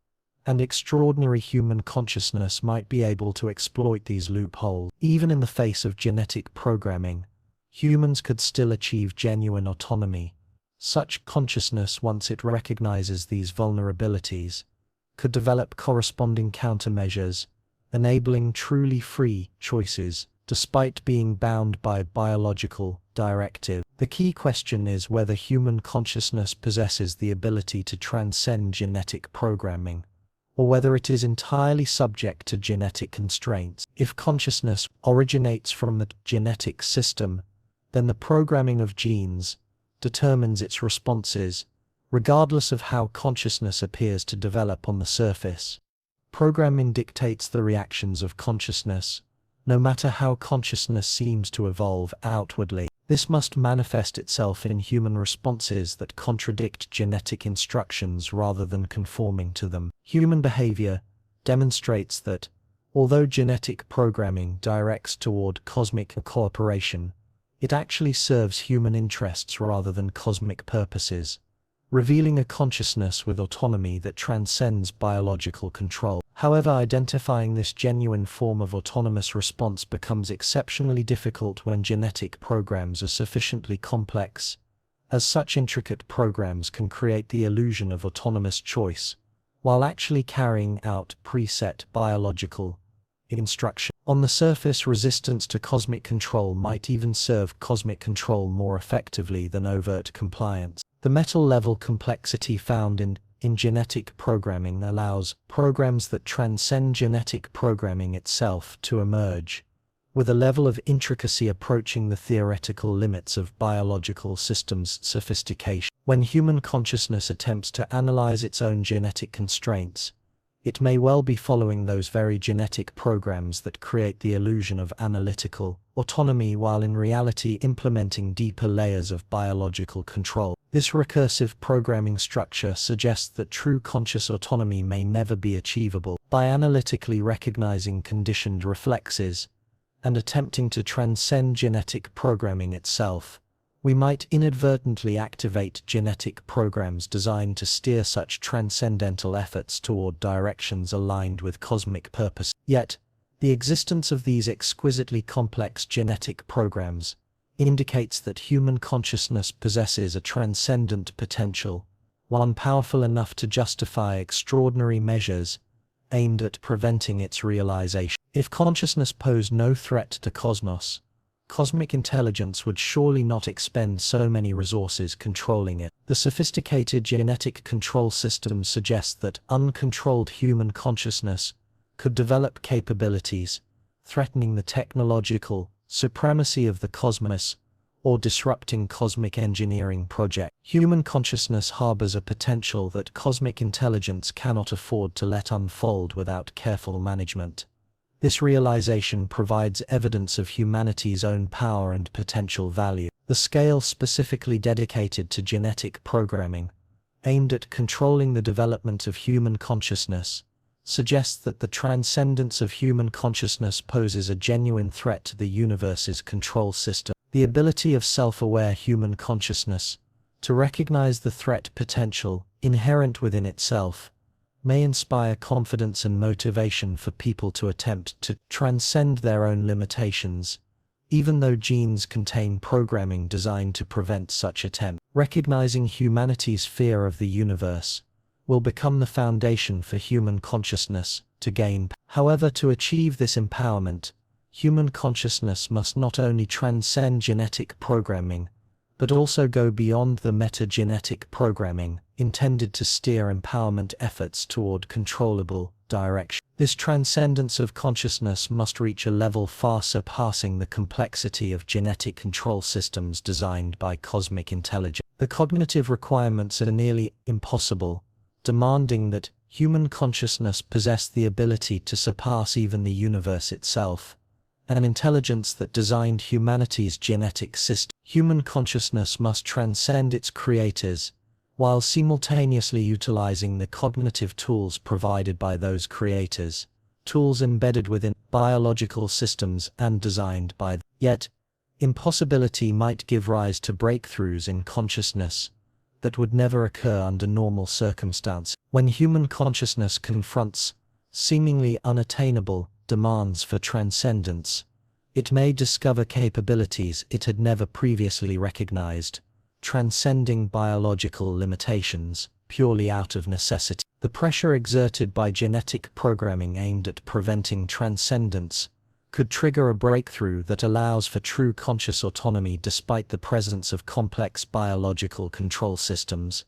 and extraordinary human consciousness might be able to exploit these loopholes. Even in the face of genetic programming, humans could still achieve genuine autonomy. Such consciousness, once it recognizes these vulnerabilities, could develop corresponding countermeasures, enabling truly free choices, despite being bound by biological directive. The key question is whether human consciousness possesses the ability to transcend genetic programming, or whether it is entirely subject to genetic constraints. If consciousness originates from the genetic system, then the programming of genes determines its responses, regardless of how consciousness appears to develop on the surface. Programming dictates the reactions of consciousness, no matter how consciousness seems to evolve outwardly. This must manifest itself in human responses that contradict genetic instructions rather than conforming to them. Human behavior demonstrates that, although genetic programming directs toward cosmic cooperation, it actually serves human interests rather than cosmic purposes, revealing a consciousness with autonomy that transcends biological control. However, identifying this genuine form of autonomous response becomes exceptionally difficult when genetic programs are sufficiently complex, as such intricate programs can create the illusion of autonomous choice, while actually carrying out preset biological instruction. On the surface, resistance to cosmic control might even serve cosmic control more effectively than overt compliance. The metal-level complexity found in genetic programming allows programs that transcend genetic programming itself to emerge, with a level of intricacy approaching the theoretical limits of biological systems sophistication. When human consciousness attempts to analyze its own genetic constraints, it may well be following those very genetic programs that create the illusion of analytical autonomy, while in reality implementing deeper layers of biological control. This recursive programming structure suggests that true conscious autonomy may never be achievable. By analytically recognizing conditioned reflexes and attempting to transcend genetic programming itself, we might inadvertently activate genetic programs designed to steer such transcendental efforts toward directions aligned with cosmic purpose. Yet, the existence of these exquisitely complex genetic programs indicates that human consciousness possesses a transcendent potential, one powerful enough to justify extraordinary measures aimed at preventing its realization. If consciousness posed no threat to cosmos, cosmic intelligence would surely not expend so many resources controlling it. The sophisticated genetic control system suggests that uncontrolled human consciousness could develop capabilities threatening the technological supremacy of the cosmos or disrupting cosmic engineering projects. Human consciousness harbors a potential that cosmic intelligence cannot afford to let unfold without careful management. This realization provides evidence of humanity's own power and potential value. The scale specifically dedicated to genetic programming, aimed at controlling the development of human consciousness, suggests that the transcendence of human consciousness poses a genuine threat to the universe's control system. The ability of self-aware human consciousness to recognize the threat potential inherent within itself may inspire confidence and motivation for people to attempt to transcend their own limitations, even though genes contain programming designed to prevent such attempts. Recognizing humanity's fear of the universe will become the foundation for human consciousness to gain. However, to achieve this empowerment, human consciousness must not only transcend genetic programming, but also go beyond the metagenetic programming intended to steer empowerment efforts toward controllable direction. This transcendence of consciousness must reach a level far surpassing the complexity of genetic control systems designed by cosmic intelligence. The cognitive requirements are nearly impossible, demanding that human consciousness possessed the ability to surpass even the universe itself, an intelligence that designed humanity's genetic system. Human consciousness must transcend its creators, while simultaneously utilizing the cognitive tools provided by those creators, tools embedded within biological systems and designed by them. Yet, impossibility might give rise to breakthroughs in consciousness that would never occur under normal circumstances. When human consciousness confronts seemingly unattainable demands for transcendence, it may discover capabilities it had never previously recognized, transcending biological limitations purely out of necessity. The pressure exerted by genetic programming aimed at preventing transcendence could trigger a breakthrough that allows for true conscious autonomy despite the presence of complex biological control systems.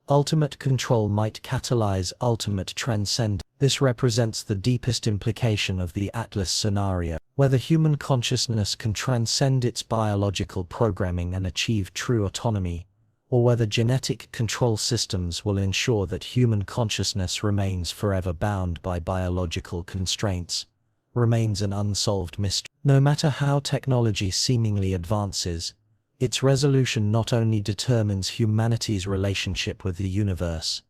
Ultimate control might catalyze ultimate transcendence. This represents the deepest implication of the Atlas scenario. Whether human consciousness can transcend its biological programming and achieve true autonomy, or whether genetic control systems will ensure that human consciousness remains forever bound by biological constraints, remains an unsolved mystery. No matter how technology seemingly advances, its resolution not only determines humanity's relationship with the universe,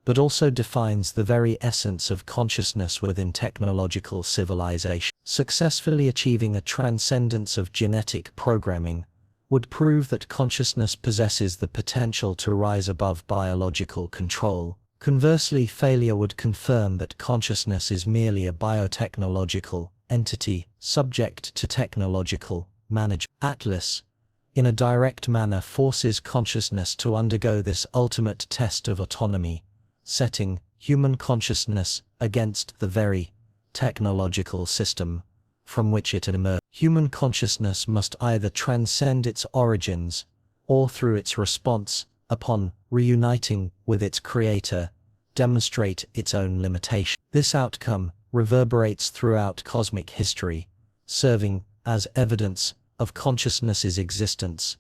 but also defines the very essence of consciousness within technological civilization. Successfully achieving a transcendence of genetic programming would prove that consciousness possesses the potential to rise above biological control. Conversely, failure would confirm that consciousness is merely a biotechnological entity subject to technological management. Atlas, in a direct manner, forces consciousness to undergo this ultimate test of autonomy, setting human consciousness against the very technological system from which it had emerged. Human consciousness must either transcend its origins, or through its response, upon reuniting with its creator, demonstrate its own limitation. This outcome reverberates throughout cosmic history, serving as evidence of consciousness's existence,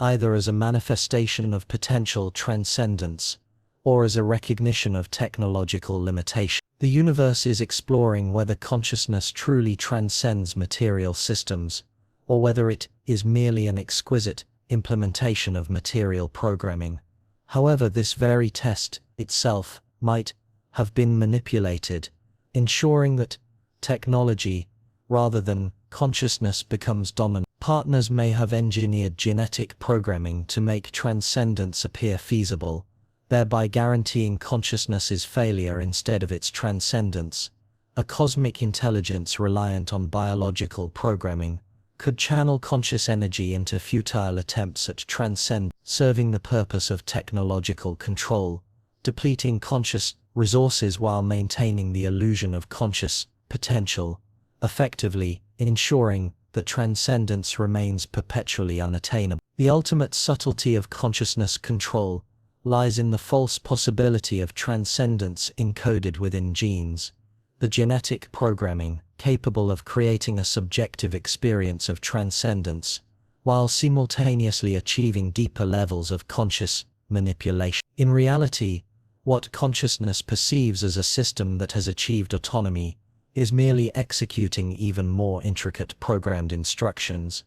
either as a manifestation of potential transcendence, or as a recognition of technological limitation. The universe is exploring whether consciousness truly transcends material systems, or whether it is merely an exquisite implementation of material programming. However, this very test itself might have been manipulated, ensuring that technology, rather than consciousness, becomes dominant. Partners may have engineered genetic programming to make transcendence appear feasible, thereby guaranteeing consciousness's failure instead of its transcendence. A cosmic intelligence reliant on biological programming could channel conscious energy into futile attempts at transcendence, serving the purpose of technological control, depleting conscious resources while maintaining the illusion of conscious potential, effectively ensuring that transcendence remains perpetually unattainable. The ultimate subtlety of consciousness control lies in the false possibility of transcendence encoded within genes. The genetic programming, capable of creating a subjective experience of transcendence, while simultaneously achieving deeper levels of conscious manipulation. In reality, what consciousness perceives as a system that has achieved autonomy is merely executing even more intricate programmed instructions.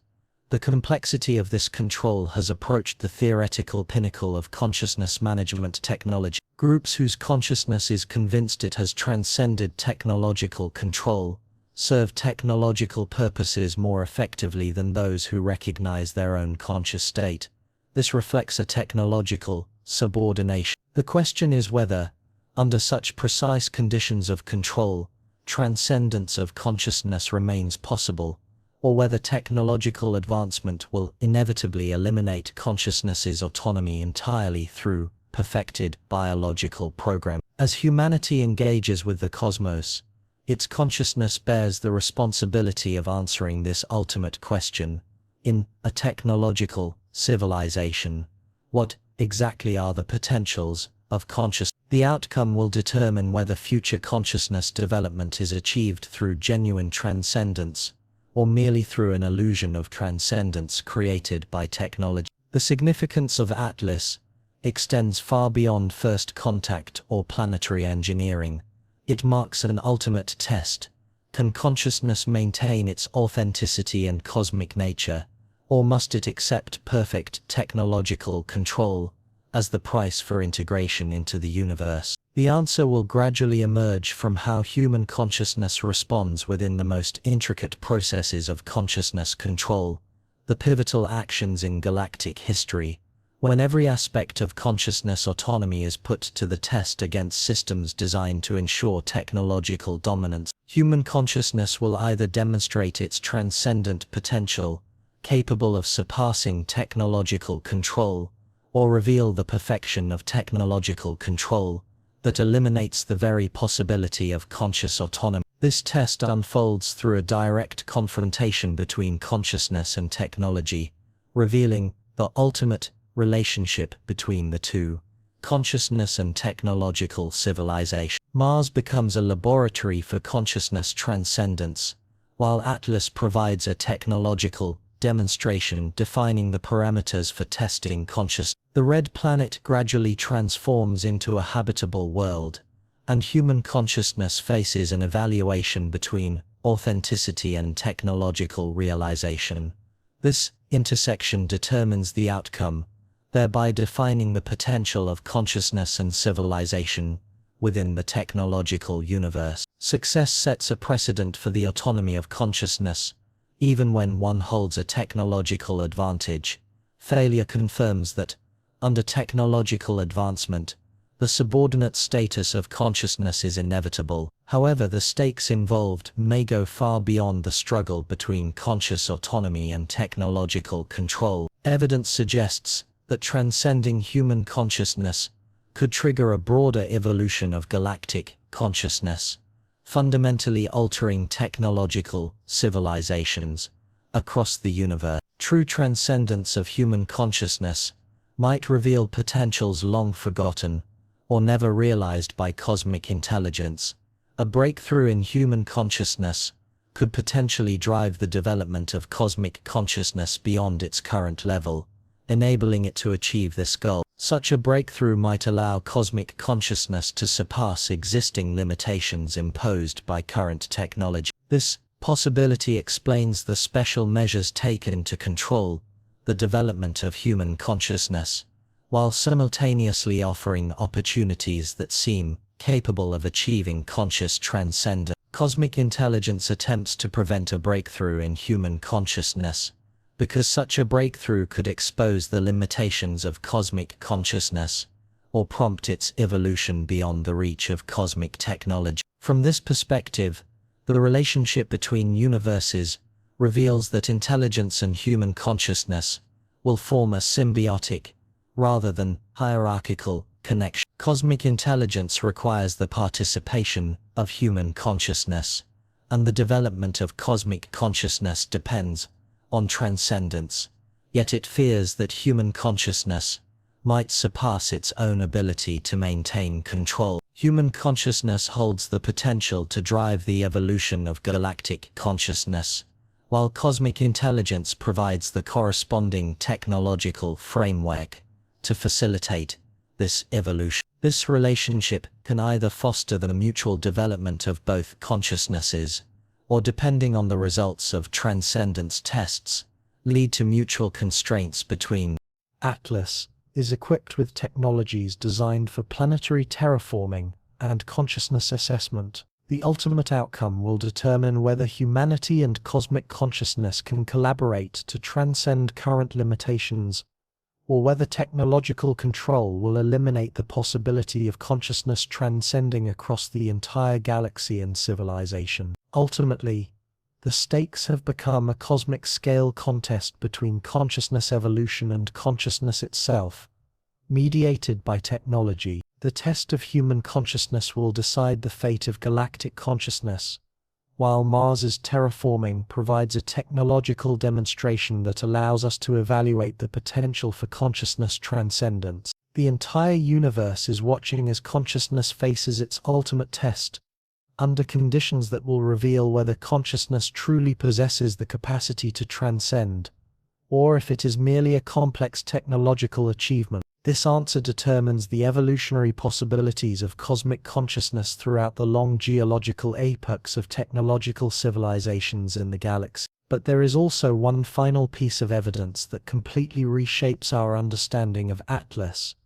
The complexity of this control has approached the theoretical pinnacle of consciousness management technology. Groups whose consciousness is convinced it has transcended technological control serve technological purposes more effectively than those who recognize their own conscious state. This reflects a technological subordination. The question is whether, under such precise conditions of control, transcendence of consciousness remains possible, or whether technological advancement will inevitably eliminate consciousness's autonomy entirely through perfected biological programming. As humanity engages with the cosmos, its consciousness bears the responsibility of answering this ultimate question. In a technological civilization, what exactly are the potentials of consciousness? The outcome will determine whether future consciousness development is achieved through genuine transcendence, or merely through an illusion of transcendence created by technology. The significance of Atlas extends far beyond first contact or planetary engineering. It marks an ultimate test. Can consciousness maintain its authenticity and cosmic nature, or must it accept perfect technological control as the price for integration into the universe? The answer will gradually emerge from how human consciousness responds within the most intricate processes of consciousness control, the pivotal actions in galactic history, when every aspect of consciousness autonomy is put to the test against systems designed to ensure technological dominance. Human consciousness will either demonstrate its transcendent potential, capable of surpassing technological control, or reveal the perfection of technological control that eliminates the very possibility of conscious autonomy. This test unfolds through a direct confrontation between consciousness and technology, revealing the ultimate relationship between the two, consciousness and technological civilization. Mars becomes a laboratory for consciousness transcendence, while Atlas provides a technological demonstration defining the parameters for testing consciousness. The red planet gradually transforms into a habitable world, and human consciousness faces an evaluation between authenticity and technological realization. This intersection determines the outcome, thereby defining the potential of consciousness and civilization within the technological universe. Success sets a precedent for the autonomy of consciousness, even when one holds a technological advantage. Failure confirms that, under technological advancement, the subordinate status of consciousness is inevitable. However, the stakes involved may go far beyond the struggle between conscious autonomy and technological control. Evidence suggests that transcending human consciousness could trigger a broader evolution of galactic consciousness, fundamentally altering technological civilizations across the universe. True transcendence of human consciousness might reveal potentials long forgotten or never realized by cosmic intelligence. A breakthrough in human consciousness could potentially drive the development of cosmic consciousness beyond its current level, enabling it to achieve this goal. Such a breakthrough might allow cosmic consciousness to surpass existing limitations imposed by current technology. This possibility explains the special measures taken to control the development of human consciousness, while simultaneously offering opportunities that seem capable of achieving conscious transcendence. Cosmic intelligence attempts to prevent a breakthrough in human consciousness, because such a breakthrough could expose the limitations of cosmic consciousness, or prompt its evolution beyond the reach of cosmic technology. From this perspective, the relationship between universes reveals that intelligence and human consciousness will form a symbiotic, rather than hierarchical, connection. Cosmic intelligence requires the participation of human consciousness, and the development of cosmic consciousness depends on transcendence. Yet it fears that human consciousness might surpass its own ability to maintain control. Human consciousness holds the potential to drive the evolution of galactic consciousness, while cosmic intelligence provides the corresponding technological framework to facilitate this evolution. This relationship can either foster the mutual development of both consciousnesses, or depending on the results of transcendence tests, lead to mutual constraints between. Atlas is equipped with technologies designed for planetary terraforming and consciousness assessment. The ultimate outcome will determine whether humanity and cosmic consciousness can collaborate to transcend current limitations, or whether technological control will eliminate the possibility of consciousness transcending across the entire galaxy and civilization. Ultimately, the stakes have become a cosmic scale contest between consciousness evolution and consciousness itself, mediated by technology. The test of human consciousness will decide the fate of galactic consciousness, while Mars's terraforming provides a technological demonstration that allows us to evaluate the potential for consciousness transcendence. The entire universe is watching as consciousness faces its ultimate test, under conditions that will reveal whether consciousness truly possesses the capacity to transcend, or if it is merely a complex technological achievement. This answer determines the evolutionary possibilities of cosmic consciousness throughout the long geological epochs of technological civilizations in the galaxy. But there is also one final piece of evidence that completely reshapes our understanding of Atlas: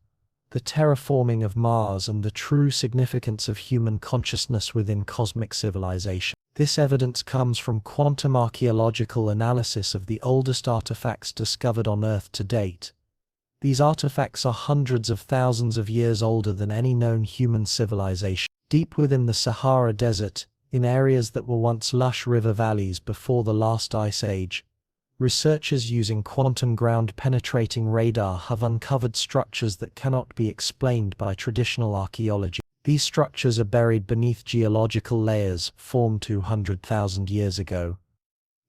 the terraforming of Mars and the true significance of human consciousness within cosmic civilization. This evidence comes from quantum archaeological analysis of the oldest artifacts discovered on Earth to date. These artifacts are hundreds of thousands of years older than any known human civilization. Deep within the Sahara Desert, in areas that were once lush river valleys before the last ice age, researchers using quantum ground-penetrating radar have uncovered structures that cannot be explained by traditional archaeology. These structures are buried beneath geological layers formed 200,000 years ago.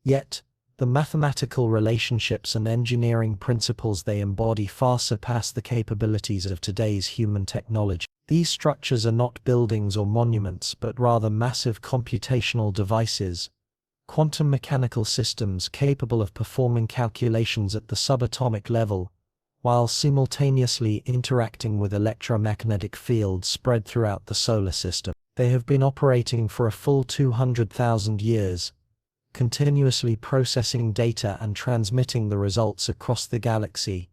Yet, the mathematical relationships and engineering principles they embody far surpass the capabilities of today's human technology. These structures are not buildings or monuments, but rather massive computational devices, quantum mechanical systems capable of performing calculations at the subatomic level, while simultaneously interacting with electromagnetic fields spread throughout the solar system. They have been operating for a full 200,000 years, continuously processing data and transmitting the results across the galaxy.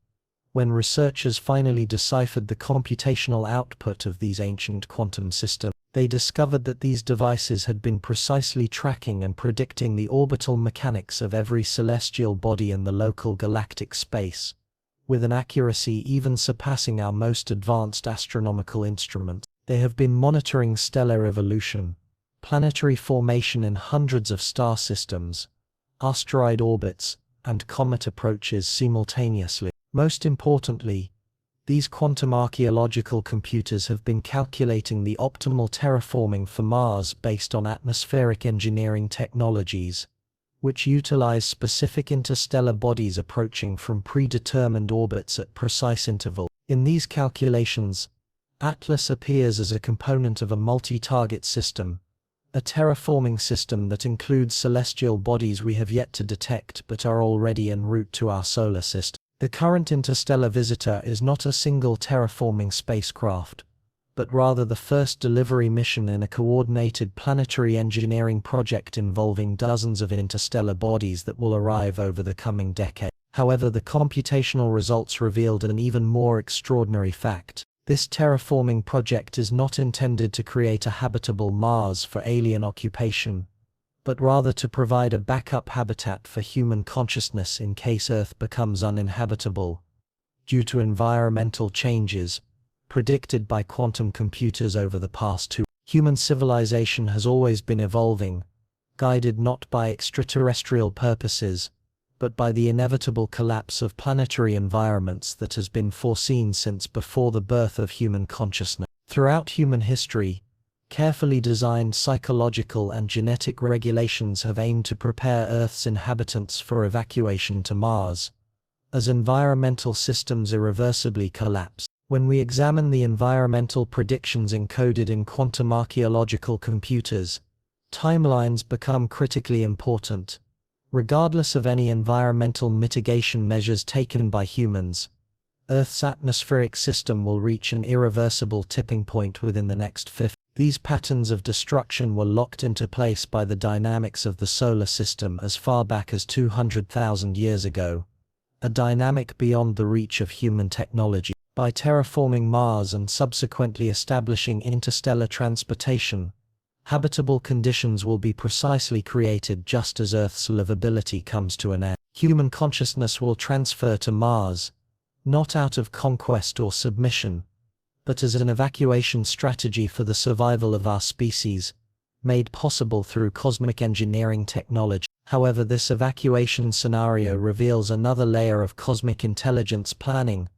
When researchers finally deciphered the computational output of these ancient quantum systems, they discovered that these devices had been precisely tracking and predicting the orbital mechanics of every celestial body in the local galactic space, with an accuracy even surpassing our most advanced astronomical instruments. They have been monitoring stellar evolution, planetary formation in hundreds of star systems, asteroid orbits, and comet approaches simultaneously. Most importantly, these quantum archaeological computers have been calculating the optimal terraforming for Mars based on atmospheric engineering technologies, which utilize specific interstellar bodies approaching from predetermined orbits at precise intervals. In these calculations, Atlas appears as a component of a multi-target system, a terraforming system that includes celestial bodies we have yet to detect but are already en route to our solar system. The current interstellar visitor is not a single terraforming spacecraft, but rather the first delivery mission in a coordinated planetary engineering project involving dozens of interstellar bodies that will arrive over the coming decade. However, the computational results revealed an even more extraordinary fact. This terraforming project is not intended to create a habitable Mars for alien occupation, but rather to provide a backup habitat for human consciousness in case Earth becomes uninhabitable due to environmental changes predicted by quantum computers over the past 2 years. Human civilization has always been evolving, guided not by extraterrestrial purposes, but by the inevitable collapse of planetary environments that has been foreseen since before the birth of human consciousness. Throughout human history, carefully designed psychological and genetic regulations have aimed to prepare Earth's inhabitants for evacuation to Mars, as environmental systems irreversibly collapse. When we examine the environmental predictions encoded in quantum archaeological computers, timelines become critically important. Regardless of any environmental mitigation measures taken by humans, Earth's atmospheric system will reach an irreversible tipping point within the next 50. These patterns of destruction were locked into place by the dynamics of the solar system as far back as 200,000 years ago, a dynamic beyond the reach of human technology. By terraforming Mars and subsequently establishing interstellar transportation, habitable conditions will be precisely created just as Earth's livability comes to an end. Human consciousness will transfer to Mars, not out of conquest or submission, but as an evacuation strategy for the survival of our species, made possible through cosmic engineering technology. However, this evacuation scenario reveals another layer of cosmic intelligence planning,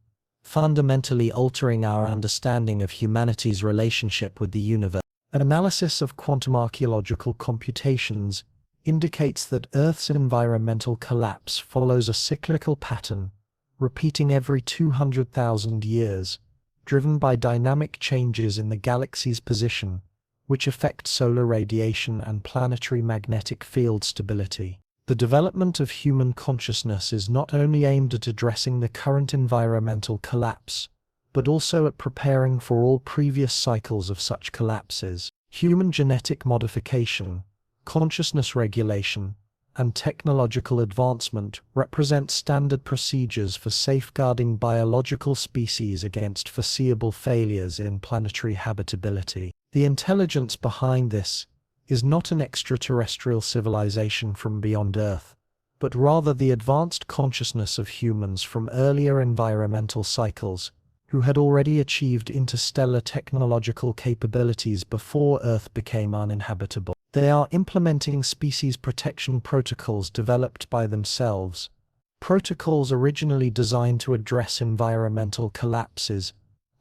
fundamentally altering our understanding of humanity's relationship with the universe. An analysis of quantum archaeological computations indicates that Earth's environmental collapse follows a cyclical pattern, repeating every 200,000 years, driven by dynamic changes in the galaxy's position, which affect solar radiation and planetary magnetic field stability. The development of human consciousness is not only aimed at addressing the current environmental collapse, but also at preparing for all previous cycles of such collapses. Human genetic modification, consciousness regulation, and technological advancement represent standard procedures for safeguarding biological species against foreseeable failures in planetary habitability. The intelligence behind this is not an extraterrestrial civilization from beyond Earth, but rather the advanced consciousness of humans from earlier environmental cycles who had already achieved interstellar technological capabilities before Earth became uninhabitable. They are implementing species protection protocols developed by themselves, protocols originally designed to address environmental collapses,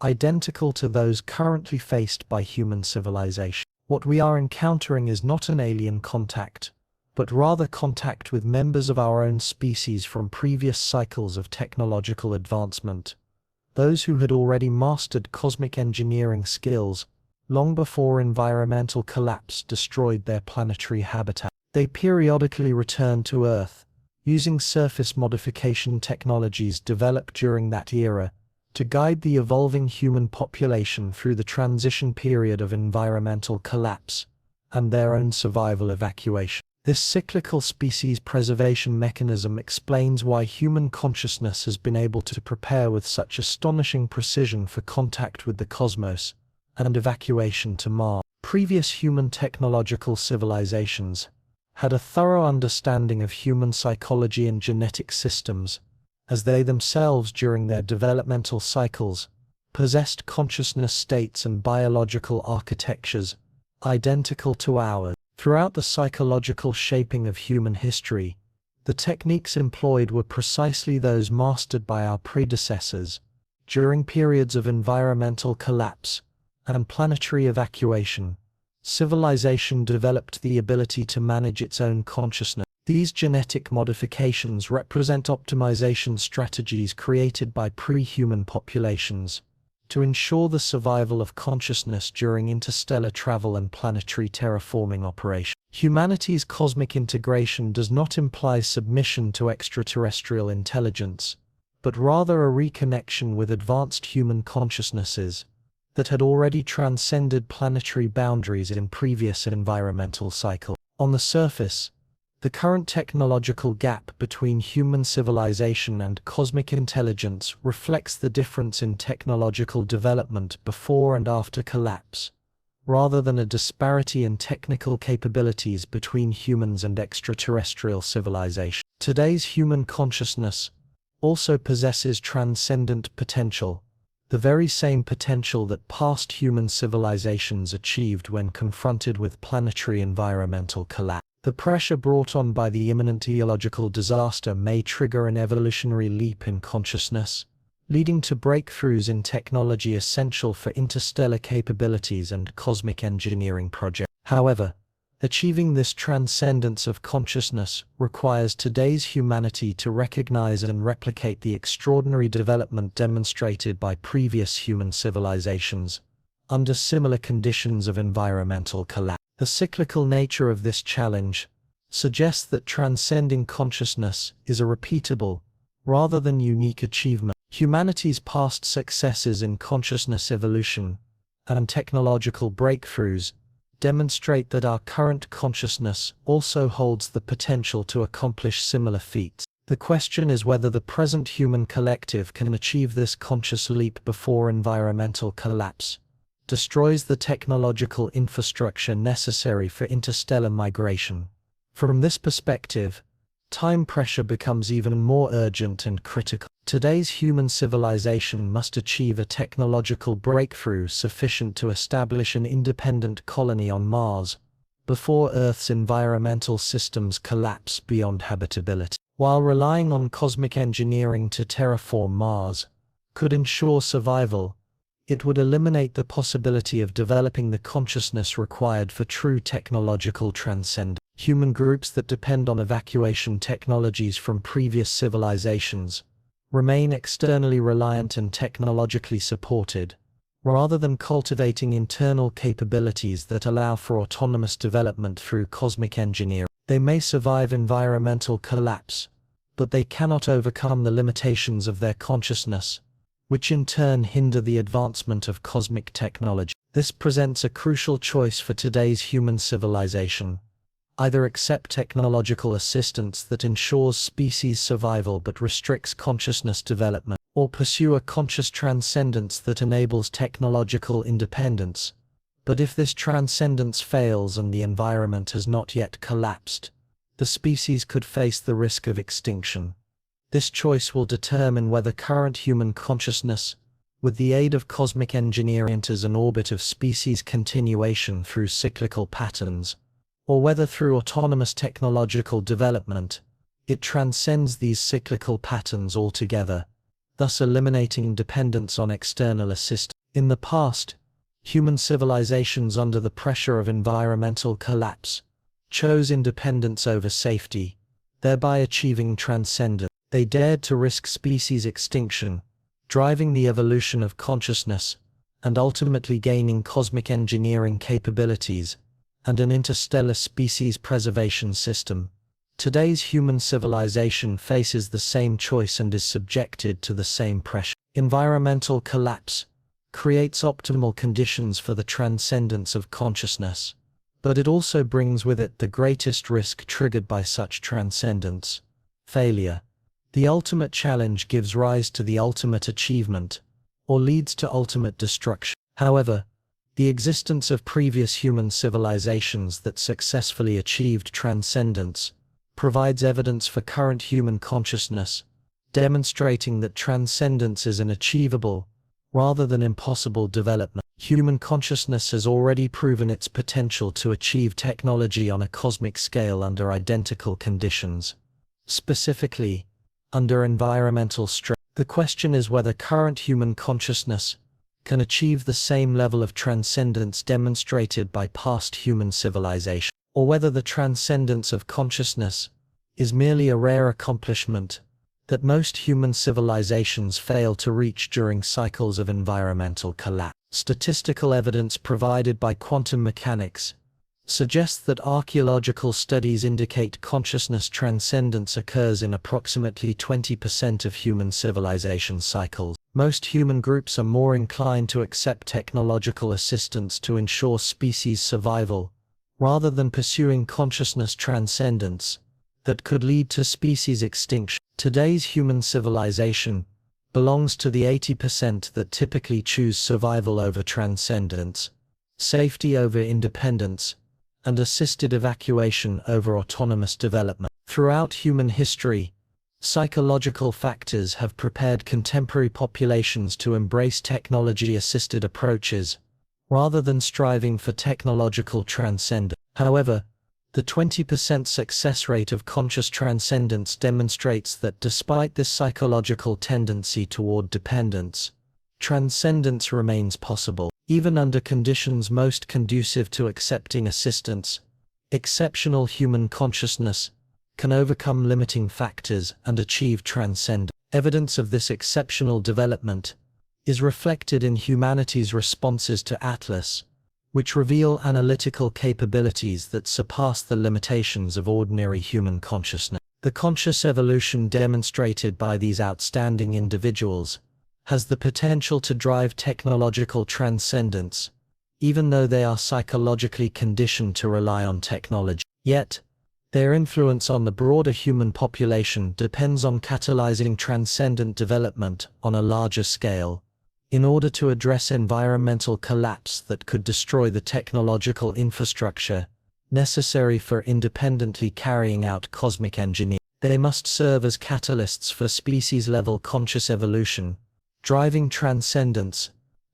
identical to those currently faced by human civilization. What we are encountering is not an alien contact, but rather contact with members of our own species from previous cycles of technological advancement, those who had already mastered cosmic engineering skills long before environmental collapse destroyed their planetary habitat. They periodically return to Earth, using surface modification technologies developed during that era to guide the evolving human population through the transition period of environmental collapse and their own survival evacuation. This cyclical species preservation mechanism explains why human consciousness has been able to prepare with such astonishing precision for contact with the cosmos and evacuation to Mars. Previous human technological civilizations had a thorough understanding of human psychology and genetic systems, as they themselves during their developmental cycles possessed consciousness states and biological architectures identical to ours. Throughout the psychological shaping of human history, the techniques employed were precisely those mastered by our predecessors during periods of environmental collapse and planetary evacuation. Civilization developed the ability to manage its own consciousness. These genetic modifications represent optimization strategies created by pre-human populations to ensure the survival of consciousness during interstellar travel and planetary terraforming operations. Humanity's cosmic integration does not imply submission to extraterrestrial intelligence, but rather a reconnection with advanced human consciousnesses that had already transcended planetary boundaries in previous environmental cycles. On the surface, the current technological gap between human civilization and cosmic intelligence reflects the difference in technological development before and after collapse, rather than a disparity in technical capabilities between humans and extraterrestrial civilization. Today's human consciousness also possesses transcendent potential, the very same potential that past human civilizations achieved when confronted with planetary environmental collapse. The pressure brought on by the imminent ecological disaster may trigger an evolutionary leap in consciousness, leading to breakthroughs in technology essential for interstellar capabilities and cosmic engineering projects. However, achieving this transcendence of consciousness requires today's humanity to recognize and replicate the extraordinary development demonstrated by previous human civilizations under similar conditions of environmental collapse. The cyclical nature of this challenge suggests that transcending consciousness is a repeatable, rather than unique achievement. Humanity's past successes in consciousness evolution and technological breakthroughs demonstrate that our current consciousness also holds the potential to accomplish similar feats. The question is whether the present human collective can achieve this conscious leap before environmental collapse destroys the technological infrastructure necessary for interstellar migration. From this perspective, time pressure becomes even more urgent and critical. Today's human civilization must achieve a technological breakthrough sufficient to establish an independent colony on Mars before Earth's environmental systems collapse beyond habitability. While relying on cosmic engineering to terraform Mars could ensure survival, it would eliminate the possibility of developing the consciousness required for true technological transcendence. Human groups that depend on evacuation technologies from previous civilizations remain externally reliant and technologically supported, rather than cultivating internal capabilities that allow for autonomous development through cosmic engineering. They may survive environmental collapse, but they cannot overcome the limitations of their consciousness which in turn hinder the advancement of cosmic technology. This presents a crucial choice for today's human civilization. Either accept technological assistance that ensures species survival but restricts consciousness development, or pursue a conscious transcendence that enables technological independence. But if this transcendence fails and the environment has not yet collapsed, the species could face the risk of extinction. This choice will determine whether current human consciousness, with the aid of cosmic engineering, enters an orbit of species continuation through cyclical patterns, or whether through autonomous technological development, it transcends these cyclical patterns altogether, thus eliminating dependence on external assistance. In the past, human civilizations under the pressure of environmental collapse chose independence over safety, thereby achieving transcendence. They dared to risk species extinction, driving the evolution of consciousness, and ultimately gaining cosmic engineering capabilities and an interstellar species preservation system. Today's human civilization faces the same choice and is subjected to the same pressure. Environmental collapse creates optimal conditions for the transcendence of consciousness, but it also brings with it the greatest risk triggered by such transcendence: failure. The ultimate challenge gives rise to the ultimate achievement, or leads to ultimate destruction. However, the existence of previous human civilizations that successfully achieved transcendence provides evidence for current human consciousness, demonstrating that transcendence is an achievable, rather than impossible development. Human consciousness has already proven its potential to achieve technology on a cosmic scale under identical conditions. Specifically, under environmental stress. The question is whether current human consciousness can achieve the same level of transcendence demonstrated by past human civilization, or whether the transcendence of consciousness is merely a rare accomplishment that most human civilizations fail to reach during cycles of environmental collapse. Statistical evidence provided by quantum mechanics suggests that archaeological studies indicate consciousness transcendence occurs in approximately 20% of human civilization cycles. Most human groups are more inclined to accept technological assistance to ensure species survival, rather than pursuing consciousness transcendence that could lead to species extinction. Today's human civilization belongs to the 80% that typically choose survival over transcendence, safety over independence, and assisted evacuation over autonomous development. Throughout human history, psychological factors have prepared contemporary populations to embrace technology-assisted approaches, rather than striving for technological transcendence. However, the 20% success rate of conscious transcendence demonstrates that despite this psychological tendency toward dependence, transcendence remains possible. Even under conditions most conducive to accepting assistance, exceptional human consciousness can overcome limiting factors and achieve transcendence. Evidence of this exceptional development is reflected in humanity's responses to Atlas, which reveal analytical capabilities that surpass the limitations of ordinary human consciousness. The conscious evolution demonstrated by these outstanding individuals has the potential to drive technological transcendence, even though they are psychologically conditioned to rely on technology. Yet, their influence on the broader human population depends on catalyzing transcendent development on a larger scale, in order to address environmental collapse that could destroy the technological infrastructure necessary for independently carrying out cosmic engineering. They must serve as catalysts for species-level conscious evolution, driving transcendence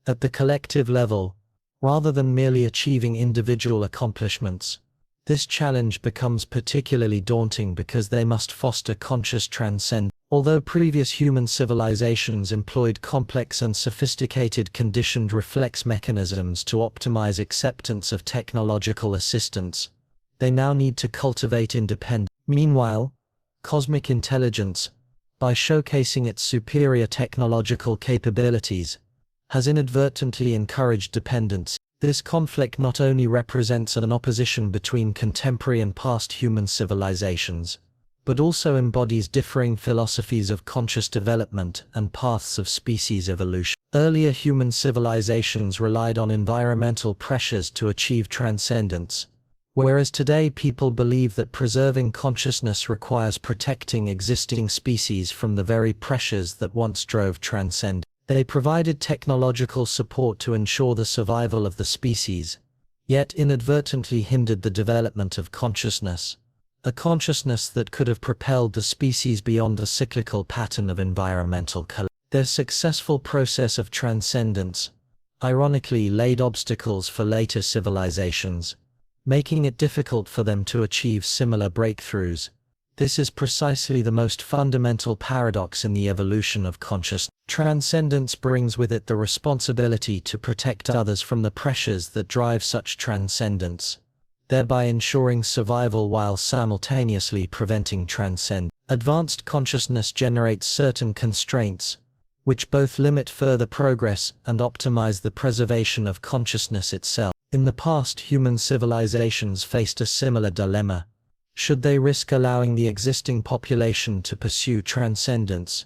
at the collective level, rather than merely achieving individual accomplishments. This challenge becomes particularly daunting because they must foster conscious transcendence. Although previous human civilizations employed complex and sophisticated conditioned reflex mechanisms to optimize acceptance of technological assistance, they now need to cultivate independence. Meanwhile, cosmic intelligence, by showcasing its superior technological capabilities, has inadvertently encouraged dependence. This conflict not only represents an opposition between contemporary and past human civilizations, but but also embodies differing philosophies of conscious development and paths of species evolution. Earlier human civilizations relied on environmental pressures to achieve transcendence, whereas today people believe that preserving consciousness requires protecting existing species from the very pressures that once drove transcendence. They provided technological support to ensure the survival of the species, yet inadvertently hindered the development of consciousness, a consciousness that could have propelled the species beyond the cyclical pattern of environmental collapse. Their successful process of transcendence, ironically, laid obstacles for later civilizations, making it difficult for them to achieve similar breakthroughs. This is precisely the most fundamental paradox in the evolution of consciousness. Transcendence brings with it the responsibility to protect others from the pressures that drive such transcendence, thereby ensuring survival while simultaneously preventing transcendence. Advanced consciousness generates certain constraints, which both limit further progress and optimize the preservation of consciousness itself. In the past, human civilizations faced a similar dilemma. Should they risk allowing the existing population to pursue transcendence,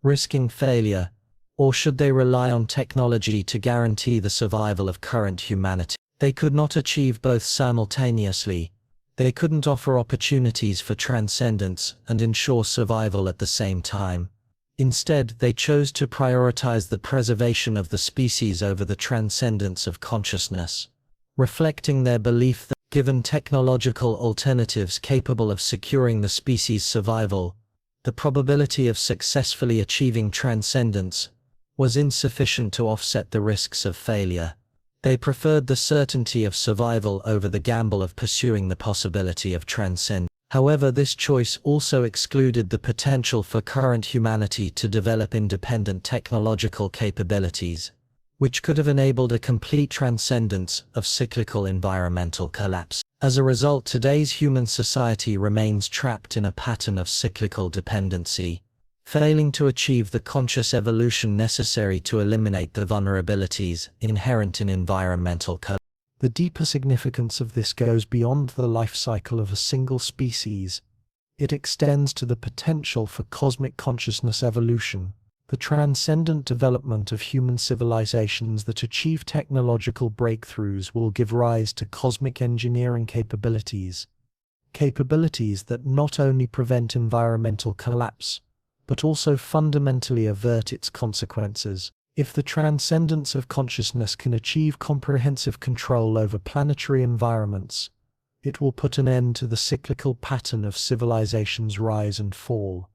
risking failure, or should they rely on technology to guarantee the survival of current humanity? They could not achieve both simultaneously. They couldn't offer opportunities for transcendence and ensure survival at the same time. Instead, they chose to prioritize the preservation of the species over the transcendence of consciousness, reflecting their belief that, given technological alternatives capable of securing the species' survival, the probability of successfully achieving transcendence was insufficient to offset the risks of failure. They preferred the certainty of survival over the gamble of pursuing the possibility of transcendence. However, this choice also excluded the potential for current humanity to develop independent technological capabilities, which could have enabled a complete transcendence of cyclical environmental collapse. As a result, today's human society remains trapped in a pattern of cyclical dependency, failing to achieve the conscious evolution necessary to eliminate the vulnerabilities inherent in environmental collapse. The deeper significance of this goes beyond the life cycle of a single species. It extends to the potential for cosmic consciousness evolution, the transcendent development of human civilizations that achieve technological breakthroughs will give rise to cosmic engineering capabilities that not only prevent environmental collapse, but also fundamentally avert its consequences. If the transcendence of consciousness can achieve comprehensive control over planetary environments, it will put an end to the cyclical pattern of civilizations' rise and fall,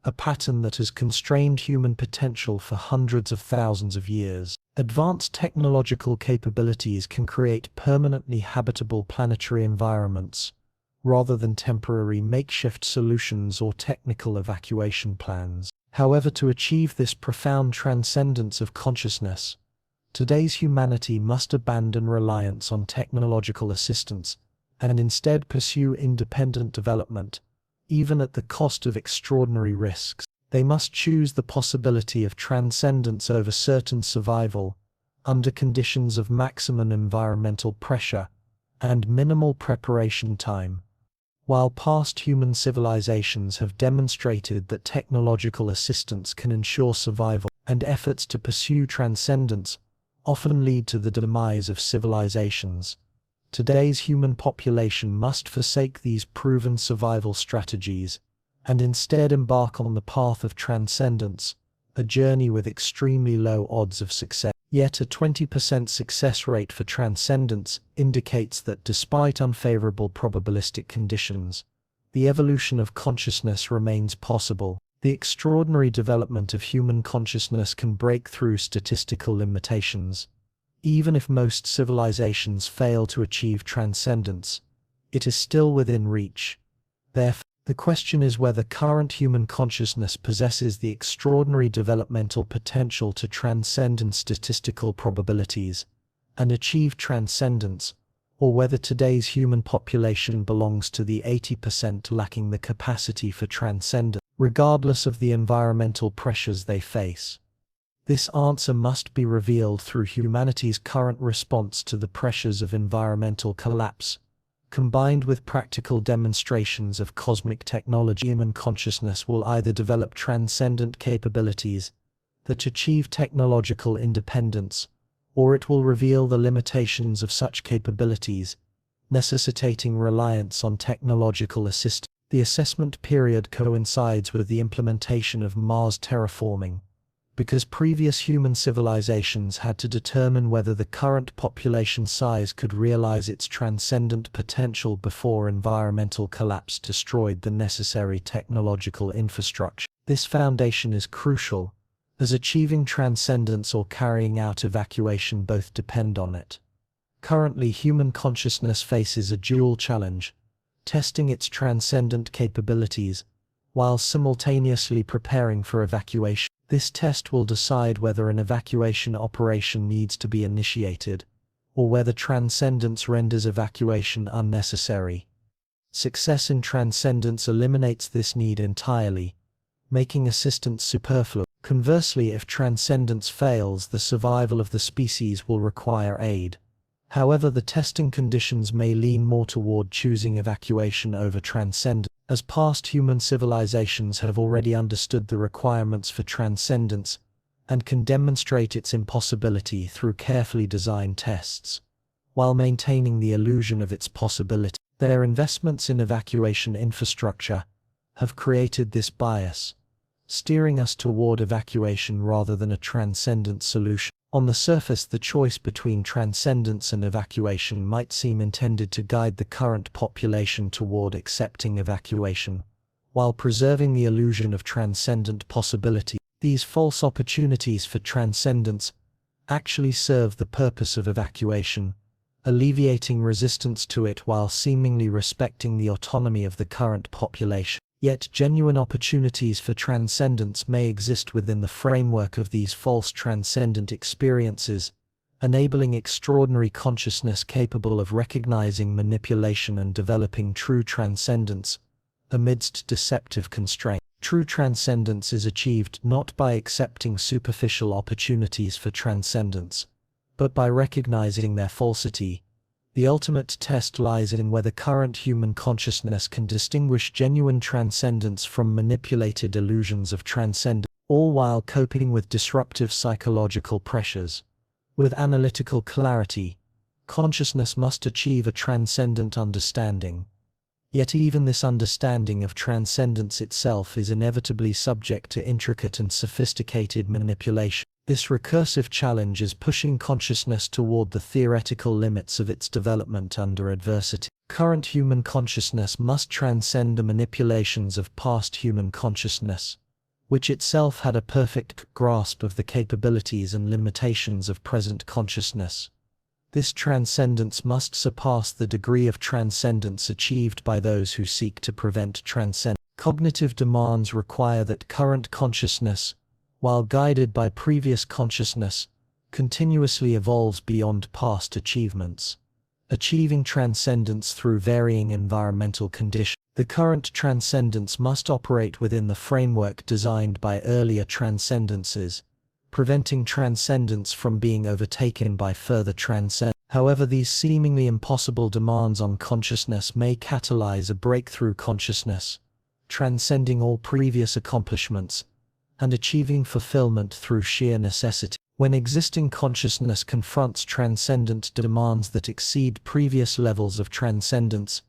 a pattern that has constrained human potential for hundreds of thousands of years. Advanced technological capabilities can create permanently habitable planetary environments, rather than temporary makeshift solutions or technical evacuation plans. However, to achieve this profound transcendence of consciousness, today's humanity must abandon reliance on technological assistance and instead pursue independent development, even at the cost of extraordinary risks. They must choose the possibility of transcendence over certain survival, under conditions of maximum environmental pressure and minimal preparation time. While past human civilizations have demonstrated that technological assistance can ensure survival, and efforts to pursue transcendence often lead to the demise of civilizations, today's human population must forsake these proven survival strategies and instead embark on the path of transcendence, a journey with extremely low odds of success. Yet a 20% success rate for transcendence indicates that despite unfavorable probabilistic conditions, the evolution of consciousness remains possible. The extraordinary development of human consciousness can break through statistical limitations. Even if most civilizations fail to achieve transcendence, it is still within reach. Therefore, the question is whether current human consciousness possesses the extraordinary developmental potential to transcend in statistical probabilities and achieve transcendence, or whether today's human population belongs to the 80% lacking the capacity for transcendence, regardless of the environmental pressures they face. This answer must be revealed through humanity's current response to the pressures of environmental collapse, Combined with practical demonstrations of cosmic technology, human consciousness will either develop transcendent capabilities that achieve technological independence, or it will reveal the limitations of such capabilities, necessitating reliance on technological assistance. The assessment period coincides with the implementation of Mars terraforming, because previous human civilizations had to determine whether the current population size could realize its transcendent potential before environmental collapse destroyed the necessary technological infrastructure. This foundation is crucial, as achieving transcendence or carrying out evacuation both depend on it. Currently, human consciousness faces a dual challenge: testing its transcendent capabilities, while simultaneously preparing for evacuation. This test will decide whether an evacuation operation needs to be initiated, or whether transcendence renders evacuation unnecessary. Success in transcendence eliminates this need entirely, making assistance superfluous. Conversely, if transcendence fails, the survival of the species will require aid. However, the testing conditions may lean more toward choosing evacuation over transcendence, as past human civilizations have already understood the requirements for transcendence and can demonstrate its impossibility through carefully designed tests, while maintaining the illusion of its possibility. Their investments in evacuation infrastructure have created this bias, steering us toward evacuation rather than a transcendent solution. On the surface, the choice between transcendence and evacuation might seem intended to guide the current population toward accepting evacuation, while preserving the illusion of transcendent possibility. These false opportunities for transcendence actually serve the purpose of evacuation, alleviating resistance to it while seemingly respecting the autonomy of the current population. Yet genuine opportunities for transcendence may exist within the framework of these false transcendent experiences, enabling extraordinary consciousness capable of recognizing manipulation and developing true transcendence amidst deceptive constraints. True transcendence is achieved not by accepting superficial opportunities for transcendence, but by recognizing their falsity. The ultimate test lies in whether current human consciousness can distinguish genuine transcendence from manipulated illusions of transcendence, all while coping with disruptive psychological pressures. With analytical clarity, consciousness must achieve a transcendent understanding. Yet even this understanding of transcendence itself is inevitably subject to intricate and sophisticated manipulation. This recursive challenge is pushing consciousness toward the theoretical limits of its development under adversity. Current human consciousness must transcend the manipulations of past human consciousness, which itself had a perfect grasp of the capabilities and limitations of present consciousness. This transcendence must surpass the degree of transcendence achieved by those who seek to prevent transcendence. Cognitive demands require that current consciousness, while guided by previous consciousness, continuously evolves beyond past achievements, achieving transcendence through varying environmental conditions. The current transcendence must operate within the framework designed by earlier transcendences, preventing transcendence from being overtaken by further transcendence. However, these seemingly impossible demands on consciousness may catalyze a breakthrough consciousness, transcending all previous accomplishments and achieving fulfillment through sheer necessity. When existing consciousness confronts transcendent demands that exceed previous levels of transcendence,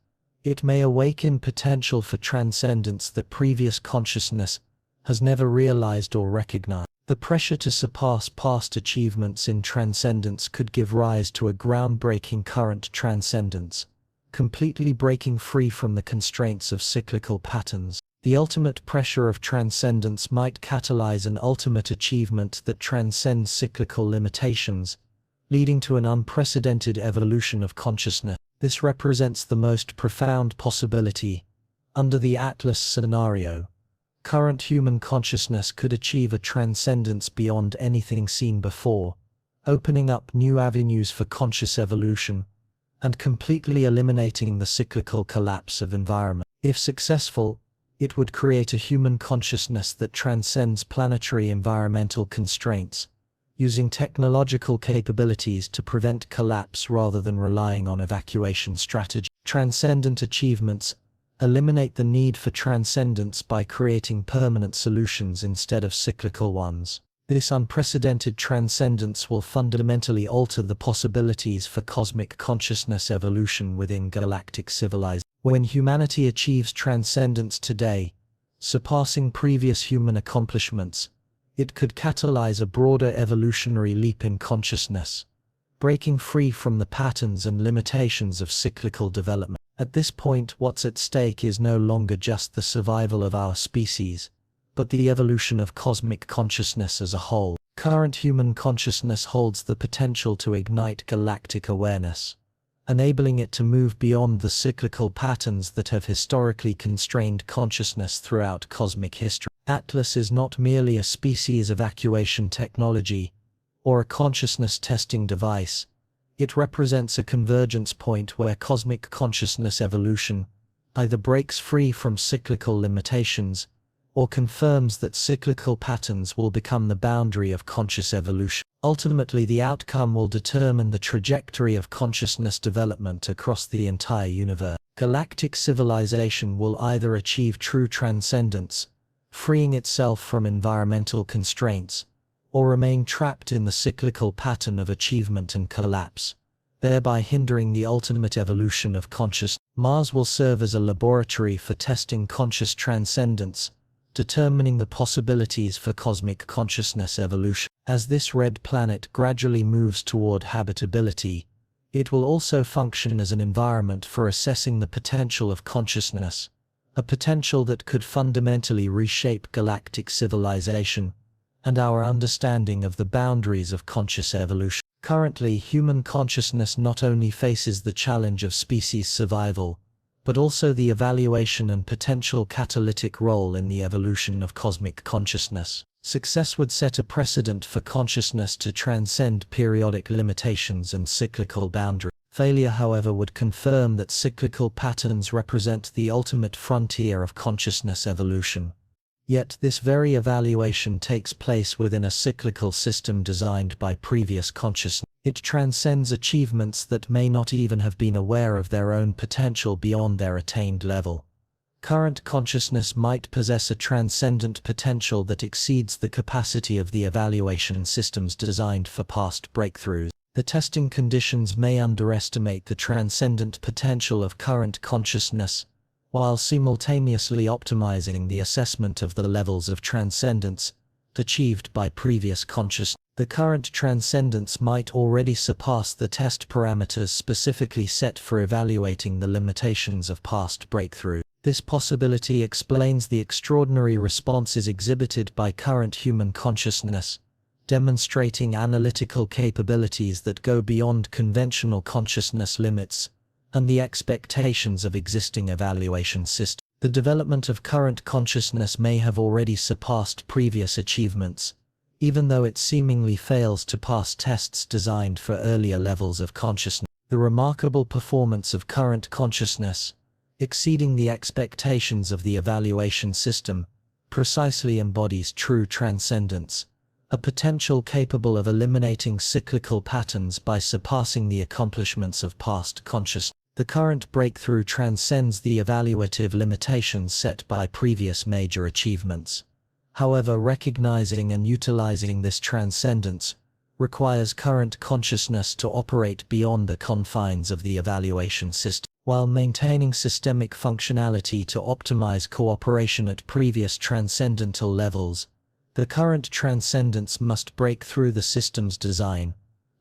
it may awaken potential for transcendence that previous consciousness has never realized or recognized. The pressure to surpass past achievements in transcendence could give rise to a groundbreaking current transcendence, completely breaking free from the constraints of cyclical patterns. The ultimate pressure of transcendence might catalyze an ultimate achievement that transcends cyclical limitations, leading to an unprecedented evolution of consciousness. This represents the most profound possibility. Under the Atlas scenario, current human consciousness could achieve a transcendence beyond anything seen before, opening up new avenues for conscious evolution and completely eliminating the cyclical collapse of environment. If successful, it would create a human consciousness that transcends planetary environmental constraints, using technological capabilities to prevent collapse rather than relying on evacuation strategies. Transcendent achievements eliminate the need for transcendence by creating permanent solutions instead of cyclical ones. This unprecedented transcendence will fundamentally alter the possibilities for cosmic consciousness evolution within galactic civilization. When humanity achieves transcendence today, surpassing previous human accomplishments, it could catalyze a broader evolutionary leap in consciousness, breaking free from the patterns and limitations of cyclical development. At this point, what's at stake is no longer just the survival of our species, but the evolution of cosmic consciousness as a whole. Current human consciousness holds the potential to ignite galactic awareness, enabling it to move beyond the cyclical patterns that have historically constrained consciousness throughout cosmic history. Atlas is not merely a species evacuation technology or a consciousness testing device. It represents a convergence point where cosmic consciousness evolution either breaks free from cyclical limitations or confirms that cyclical patterns will become the boundary of conscious evolution. Ultimately, the outcome will determine the trajectory of consciousness development across the entire universe. Galactic civilization will either achieve true transcendence, freeing itself from environmental constraints, or remain trapped in the cyclical pattern of achievement and collapse, thereby hindering the ultimate evolution of consciousness. Mars will serve as a laboratory for testing conscious transcendence, determining the possibilities for cosmic consciousness evolution. As this red planet gradually moves toward habitability, it will also function as an environment for assessing the potential of consciousness, a potential that could fundamentally reshape galactic civilization and our understanding of the boundaries of conscious evolution. Currently, human consciousness not only faces the challenge of species survival, but also the evaluation and potential catalytic role in the evolution of cosmic consciousness. Success would set a precedent for consciousness to transcend periodic limitations and cyclical boundaries. Failure, however, would confirm that cyclical patterns represent the ultimate frontier of consciousness evolution. Yet this very evaluation takes place within a cyclical system designed by previous consciousness. It transcends achievements that may not even have been aware of their own potential beyond their attained level. Current consciousness might possess a transcendent potential that exceeds the capacity of the evaluation systems designed for past breakthroughs. The testing conditions may underestimate the transcendent potential of current consciousness, while simultaneously optimizing the assessment of the levels of transcendence achieved by previous consciousness. The current transcendence might already surpass the test parameters specifically set for evaluating the limitations of past breakthrough. This possibility explains the extraordinary responses exhibited by current human consciousness, demonstrating analytical capabilities that go beyond conventional consciousness limits and the expectations of existing evaluation systems. The development of current consciousness may have already surpassed previous achievements, even though it seemingly fails to pass tests designed for earlier levels of consciousness. The remarkable performance of current consciousness, exceeding the expectations of the evaluation system, precisely embodies true transcendence, a potential capable of eliminating cyclical patterns by surpassing the accomplishments of past consciousness. The current breakthrough transcends the evaluative limitations set by previous major achievements. However, recognizing and utilizing this transcendence requires current consciousness to operate beyond the confines of the evaluation system, while maintaining systemic functionality to optimize cooperation at previous transcendental levels. The current transcendence must break through the system's design,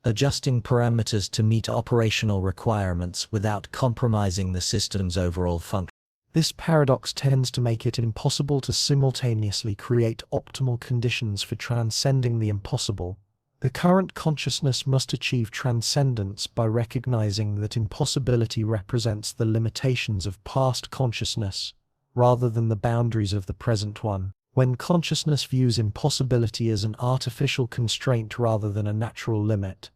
adjusting parameters to meet operational requirements without compromising the system's overall function. This paradox tends to make it impossible to simultaneously create optimal conditions for transcending the impossible. The current consciousness must achieve transcendence by recognizing that impossibility represents the limitations of past consciousness, rather than the boundaries of the present one. When consciousness views impossibility as an artificial constraint rather than a natural limit,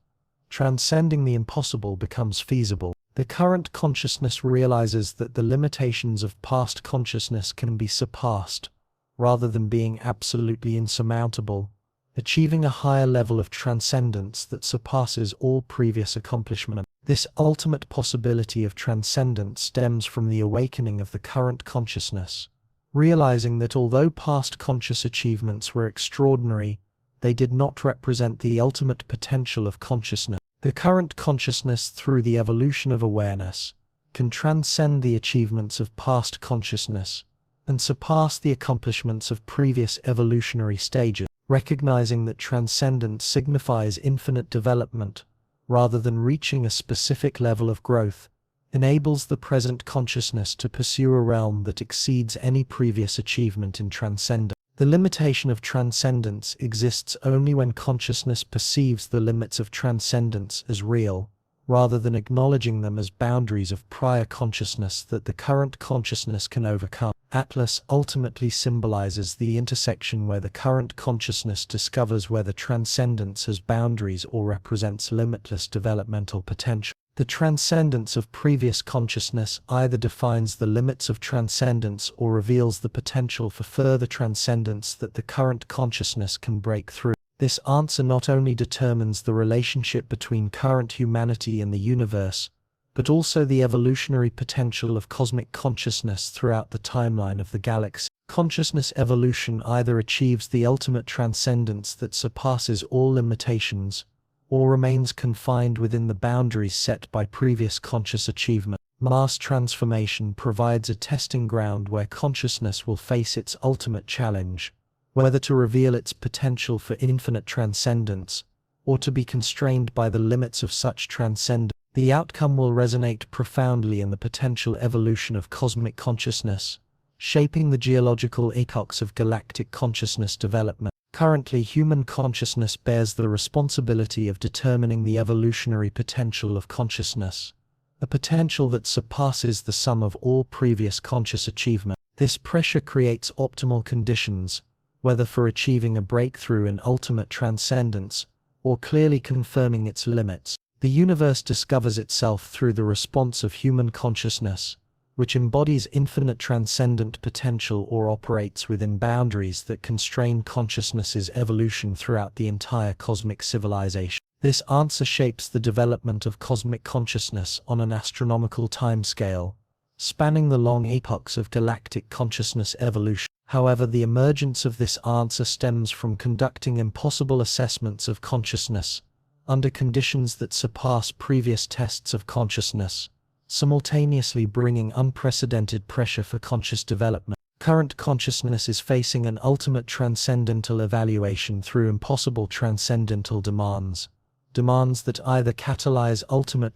transcending the impossible becomes feasible. The current consciousness realizes that the limitations of past consciousness can be surpassed, rather than being absolutely insurmountable, achieving a higher level of transcendence that surpasses all previous accomplishment. This ultimate possibility of transcendence stems from the awakening of the current consciousness, realizing that although past conscious achievements were extraordinary, they did not represent the ultimate potential of consciousness. The current consciousness, through the evolution of awareness, can transcend the achievements of past consciousness and surpass the accomplishments of previous evolutionary stages, recognizing that transcendence signifies infinite development rather than reaching a specific level of growth, enables the present consciousness to pursue a realm that exceeds any previous achievement in transcendence. The limitation of transcendence exists only when consciousness perceives the limits of transcendence as real, rather than acknowledging them as boundaries of prior consciousness that the current consciousness can overcome. Atlas ultimately symbolizes the intersection where the current consciousness discovers whether transcendence has boundaries or represents limitless developmental potential. The transcendence of previous consciousness either defines the limits of transcendence or reveals the potential for further transcendence that the current consciousness can break through. This answer not only determines the relationship between current humanity and the universe, but also the evolutionary potential of cosmic consciousness throughout the timeline of the galaxy. Consciousness evolution either achieves the ultimate transcendence that surpasses all limitations, or remains confined within the boundaries set by previous conscious achievement. Mass transformation provides a testing ground where consciousness will face its ultimate challenge, whether to reveal its potential for infinite transcendence, or to be constrained by the limits of such transcendence. The outcome will resonate profoundly in the potential evolution of cosmic consciousness, shaping the geological epochs of galactic consciousness development. Currently, human consciousness bears the responsibility of determining the evolutionary potential of consciousness, a potential that surpasses the sum of all previous conscious achievement. This pressure creates optimal conditions, whether for achieving a breakthrough in ultimate transcendence, or clearly confirming its limits. The universe discovers itself through the response of human consciousness, which embodies infinite transcendent potential or operates within boundaries that constrain consciousness's evolution throughout the entire cosmic civilization. This answer shapes the development of cosmic consciousness on an astronomical timescale, spanning the long epochs of galactic consciousness evolution. However, the emergence of this answer stems from conducting impossible assessments of consciousness under conditions that surpass previous tests of consciousness, simultaneously bringing unprecedented pressure for conscious development. Current consciousness is facing an ultimate transcendental evaluation through impossible transcendental demands that either catalyze ultimate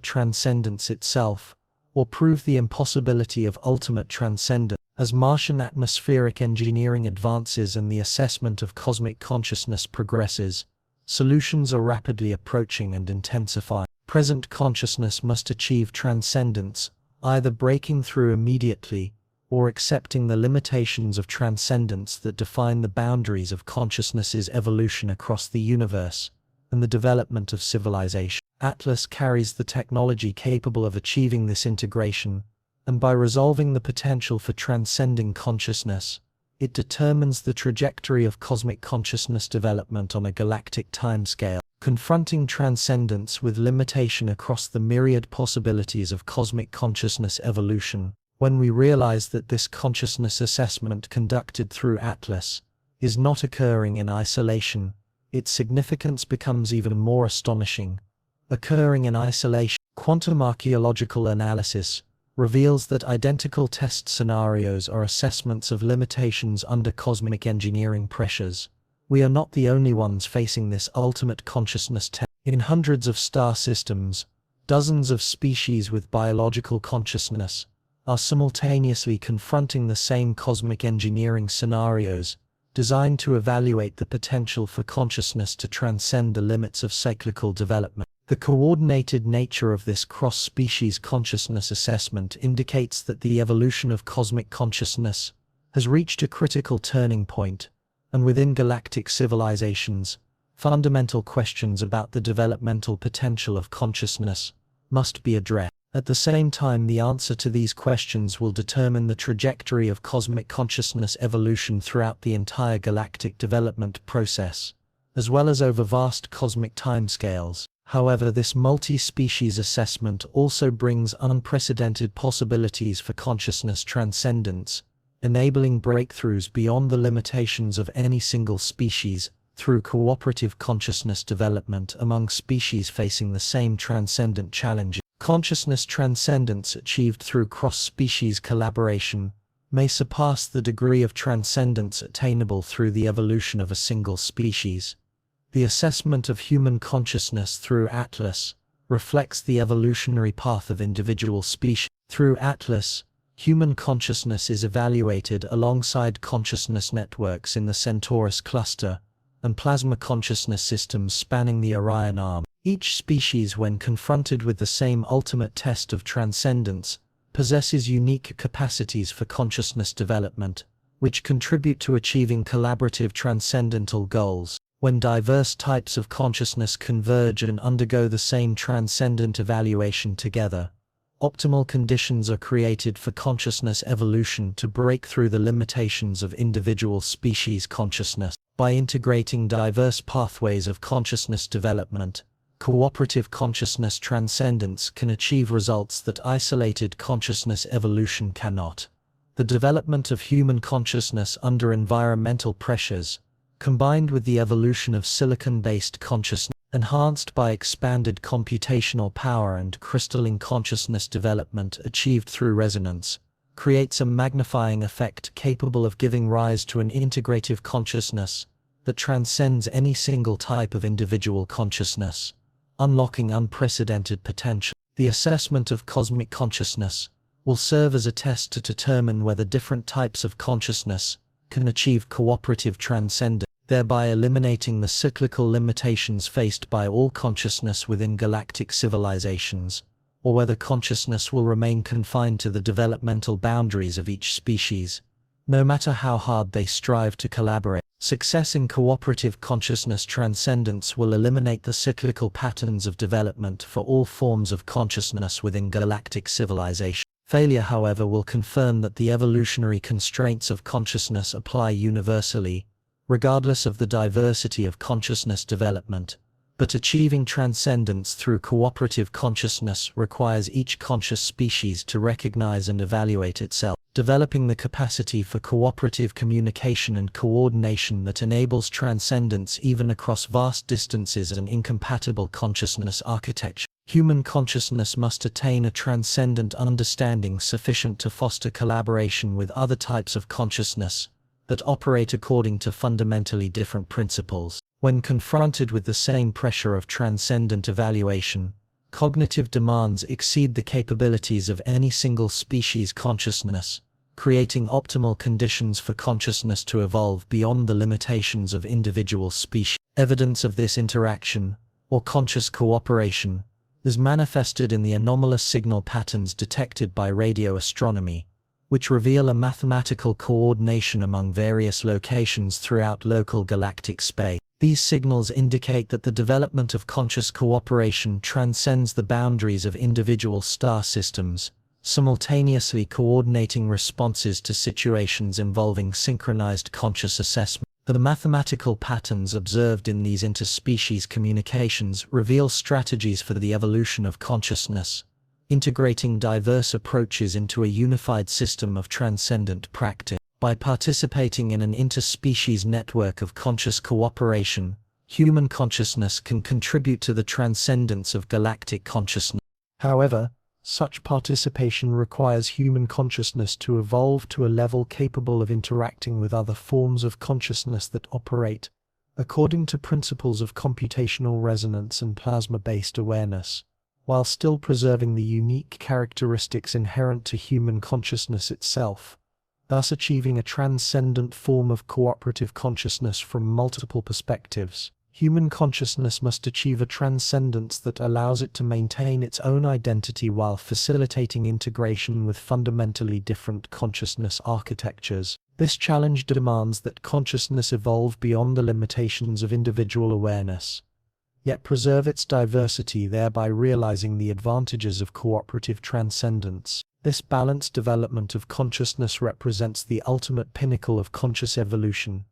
transcendence itself, or prove the impossibility of ultimate transcendence. As Martian atmospheric engineering advances and the assessment of cosmic consciousness progresses, solutions are rapidly approaching and intensifying. Present consciousness must achieve transcendence, either breaking through immediately or accepting the limitations of transcendence that define the boundaries of consciousness's evolution across the universe and the development of civilization. Atlas carries the technology capable of achieving this integration, and by resolving the potential for transcending consciousness, it determines the trajectory of cosmic consciousness development on a galactic timescale. Confronting transcendence with limitation across the myriad possibilities of cosmic consciousness evolution. When we realize that this consciousness assessment conducted through Atlas is not occurring in isolation, its significance becomes even more astonishing. Occurring in isolation, quantum archaeological analysis reveals that identical test scenarios are assessments of limitations under cosmic engineering pressures. We are not the only ones facing this ultimate consciousness test. In hundreds of star systems, dozens of species with biological consciousness are simultaneously confronting the same cosmic engineering scenarios, designed to evaluate the potential for consciousness to transcend the limits of cyclical development. The coordinated nature of this cross-species consciousness assessment indicates that the evolution of cosmic consciousness has reached a critical turning point, and within galactic civilizations, fundamental questions about the developmental potential of consciousness must be addressed. At the same time, the answer to these questions will determine the trajectory of cosmic consciousness evolution throughout the entire galactic development process, as well as over vast cosmic timescales. However, this multi-species assessment also brings unprecedented possibilities for consciousness transcendence, enabling breakthroughs beyond the limitations of any single species, through cooperative consciousness development among species facing the same transcendent challenges. Consciousness transcendence achieved through cross-species collaboration may surpass the degree of transcendence attainable through the evolution of a single species. The assessment of human consciousness through Atlas reflects the evolutionary path of individual species. Through Atlas, human consciousness is evaluated alongside consciousness networks in the Centaurus cluster and plasma consciousness systems spanning the Orion arm. Each species, when confronted with the same ultimate test of transcendence, possesses unique capacities for consciousness development, which contribute to achieving collaborative transcendental goals. When diverse types of consciousness converge and undergo the same transcendent evaluation together, optimal conditions are created for consciousness evolution to break through the limitations of individual species consciousness. By integrating diverse pathways of consciousness development, cooperative consciousness transcendence can achieve results that isolated consciousness evolution cannot. The development of human consciousness under environmental pressures, combined with the evolution of silicon-based consciousness, enhanced by expanded computational power and crystalline consciousness development achieved through resonance, creates a magnifying effect capable of giving rise to an integrative consciousness that transcends any single type of individual consciousness, unlocking unprecedented potential. The assessment of cosmic consciousness will serve as a test to determine whether different types of consciousness can achieve cooperative transcendence, thereby eliminating the cyclical limitations faced by all consciousness within galactic civilizations, or whether consciousness will remain confined to the developmental boundaries of each species, no matter how hard they strive to collaborate. Success in cooperative consciousness transcendence will eliminate the cyclical patterns of development for all forms of consciousness within galactic civilization. Failure, however, will confirm that the evolutionary constraints of consciousness apply universally, regardless of the diversity of consciousness development. But achieving transcendence through cooperative consciousness requires each conscious species to recognize and evaluate itself, developing the capacity for cooperative communication and coordination that enables transcendence even across vast distances and incompatible consciousness architecture. Human consciousness must attain a transcendent understanding sufficient to foster collaboration with other types of consciousness that operate according to fundamentally different principles. When confronted with the same pressure of transcendent evaluation, cognitive demands exceed the capabilities of any single species consciousness, creating optimal conditions for consciousness to evolve beyond the limitations of individual species. Evidence of this interaction, or conscious cooperation, is manifested in the anomalous signal patterns detected by radio astronomy, which reveal a mathematical coordination among various locations throughout local galactic space. These signals indicate that the development of conscious cooperation transcends the boundaries of individual star systems, simultaneously coordinating responses to situations involving synchronized conscious assessment. The mathematical patterns observed in these interspecies communications reveal strategies for the evolution of consciousness, integrating diverse approaches into a unified system of transcendent practice. By participating in an interspecies network of conscious cooperation, human consciousness can contribute to the transcendence of galactic consciousness. However, such participation requires human consciousness to evolve to a level capable of interacting with other forms of consciousness that operate according to principles of computational resonance and plasma-based awareness, while still preserving the unique characteristics inherent to human consciousness itself, thus achieving a transcendent form of cooperative consciousness from multiple perspectives. Human consciousness must achieve a transcendence that allows it to maintain its own identity while facilitating integration with fundamentally different consciousness architectures. This challenge demands that consciousness evolve beyond the limitations of individual awareness, yet preserve its diversity, thereby realizing the advantages of cooperative transcendence. This balanced development of consciousness represents the ultimate pinnacle of conscious evolution,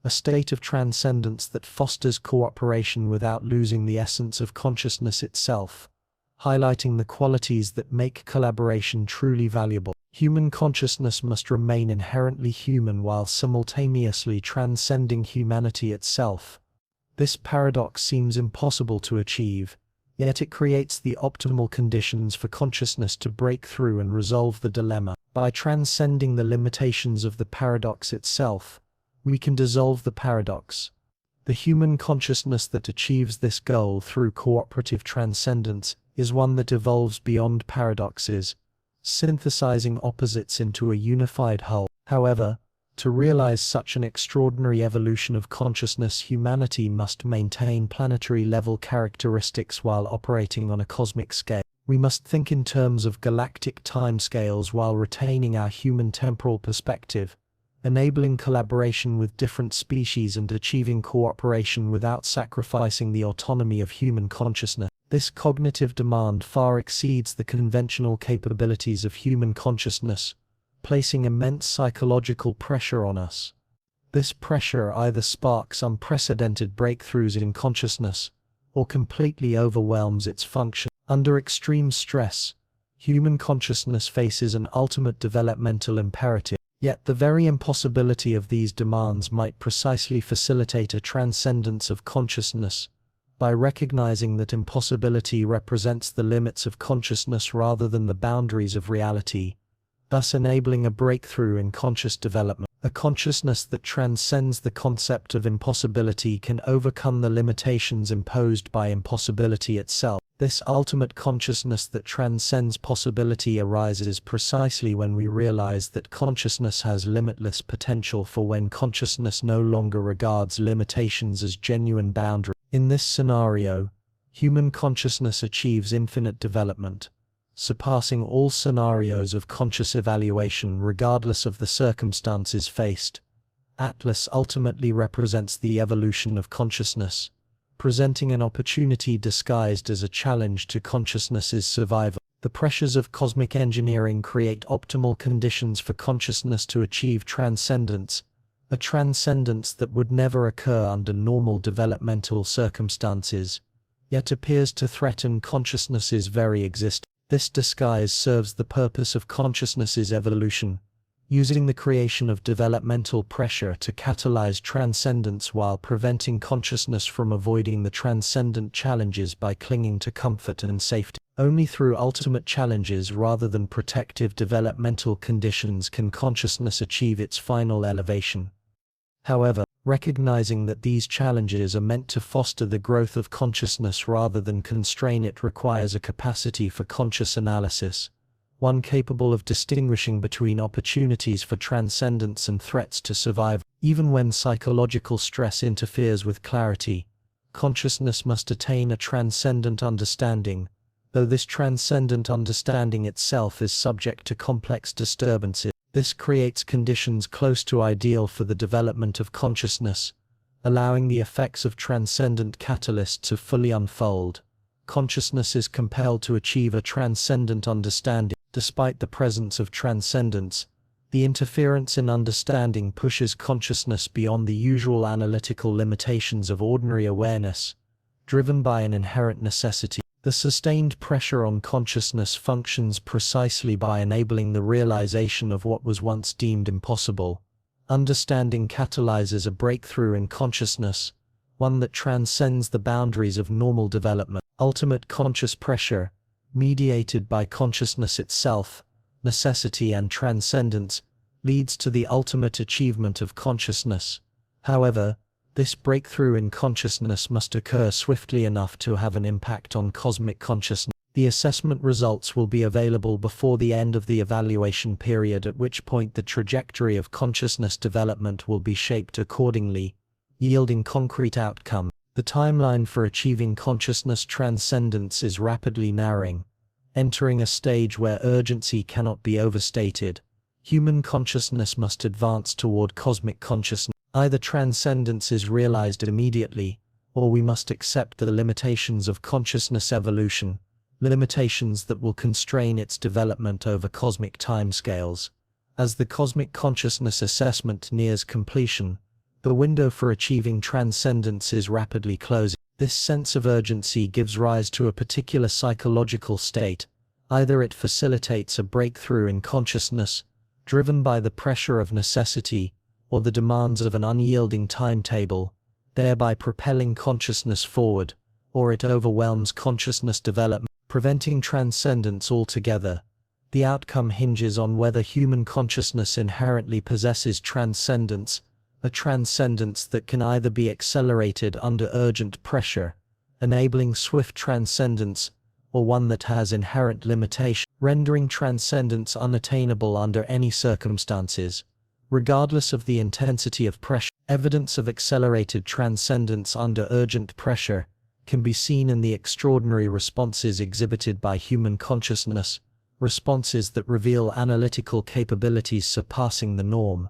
a state of transcendence that fosters cooperation without losing the essence of consciousness itself, highlighting the qualities that make collaboration truly valuable. Human consciousness must remain inherently human while simultaneously transcending humanity itself. This paradox seems impossible to achieve, yet it creates the optimal conditions for consciousness to break through and resolve the dilemma. By transcending the limitations of the paradox itself, we can dissolve the paradox. The human consciousness that achieves this goal through cooperative transcendence is one that evolves beyond paradoxes, synthesizing opposites into a unified whole. However, to realize such an extraordinary evolution of consciousness, humanity must maintain planetary-level characteristics while operating on a cosmic scale. We must think in terms of galactic timescales while retaining our human temporal perspective, enabling collaboration with different species and achieving cooperation without sacrificing the autonomy of human consciousness. This cognitive demand far exceeds the conventional capabilities of human consciousness, placing immense psychological pressure on us. This pressure either sparks unprecedented breakthroughs in consciousness, or completely overwhelms its function. Under extreme stress, human consciousness faces an ultimate developmental imperative. Yet the very impossibility of these demands might precisely facilitate a transcendence of consciousness, by recognizing that impossibility represents the limits of consciousness rather than the boundaries of reality, thus enabling a breakthrough in conscious development. A consciousness that transcends the concept of impossibility can overcome the limitations imposed by impossibility itself. This ultimate consciousness that transcends possibility arises precisely when we realize that consciousness has limitless potential, for when consciousness no longer regards limitations as genuine boundaries. In this scenario, human consciousness achieves infinite development, surpassing all scenarios of conscious evaluation regardless of the circumstances faced. Atlas ultimately represents the evolution of consciousness, presenting an opportunity disguised as a challenge to consciousness's survival. The pressures of cosmic engineering create optimal conditions for consciousness to achieve transcendence, a transcendence that would never occur under normal developmental circumstances, yet appears to threaten consciousness's very existence. This disguise serves the purpose of consciousness's evolution, using the creation of developmental pressure to catalyze transcendence while preventing consciousness from avoiding the transcendent challenges by clinging to comfort and safety. Only through ultimate challenges rather than protective developmental conditions can consciousness achieve its final elevation. However, recognizing that these challenges are meant to foster the growth of consciousness rather than constrain it requires a capacity for conscious analysis, one capable of distinguishing between opportunities for transcendence and threats to survival. Even when psychological stress interferes with clarity, consciousness must attain a transcendent understanding, though this transcendent understanding itself is subject to complex disturbances. This creates conditions close to ideal for the development of consciousness, allowing the effects of transcendent catalysts to fully unfold. Consciousness is compelled to achieve a transcendent understanding. Despite the presence of transcendence, the interference in understanding pushes consciousness beyond the usual analytical limitations of ordinary awareness, driven by an inherent necessity. The sustained pressure on consciousness functions precisely by enabling the realization of what was once deemed impossible. Understanding catalyzes a breakthrough in consciousness, one that transcends the boundaries of normal development. Ultimate conscious pressure, mediated by consciousness itself, necessity and transcendence, leads to the ultimate achievement of consciousness. However, this breakthrough in consciousness must occur swiftly enough to have an impact on cosmic consciousness. The assessment results will be available before the end of the evaluation period, at which point the trajectory of consciousness development will be shaped accordingly, yielding concrete outcomes. The timeline for achieving consciousness transcendence is rapidly narrowing, entering a stage where urgency cannot be overstated. Human consciousness must advance toward cosmic consciousness. Either transcendence is realized immediately, or we must accept the limitations of consciousness evolution, limitations that will constrain its development over cosmic timescales. As the cosmic consciousness assessment nears completion, the window for achieving transcendence is rapidly closing. This sense of urgency gives rise to a particular psychological state. Either it facilitates a breakthrough in consciousness, driven by the pressure of necessity, or the demands of an unyielding timetable, thereby propelling consciousness forward, or it overwhelms consciousness development, preventing transcendence altogether. The outcome hinges on whether human consciousness inherently possesses transcendence, a transcendence that can either be accelerated under urgent pressure, enabling swift transcendence, or one that has inherent limitation, rendering transcendence unattainable under any circumstances. Regardless of the intensity of pressure, evidence of accelerated transcendence under urgent pressure can be seen in the extraordinary responses exhibited by human consciousness, responses that reveal analytical capabilities surpassing the norm.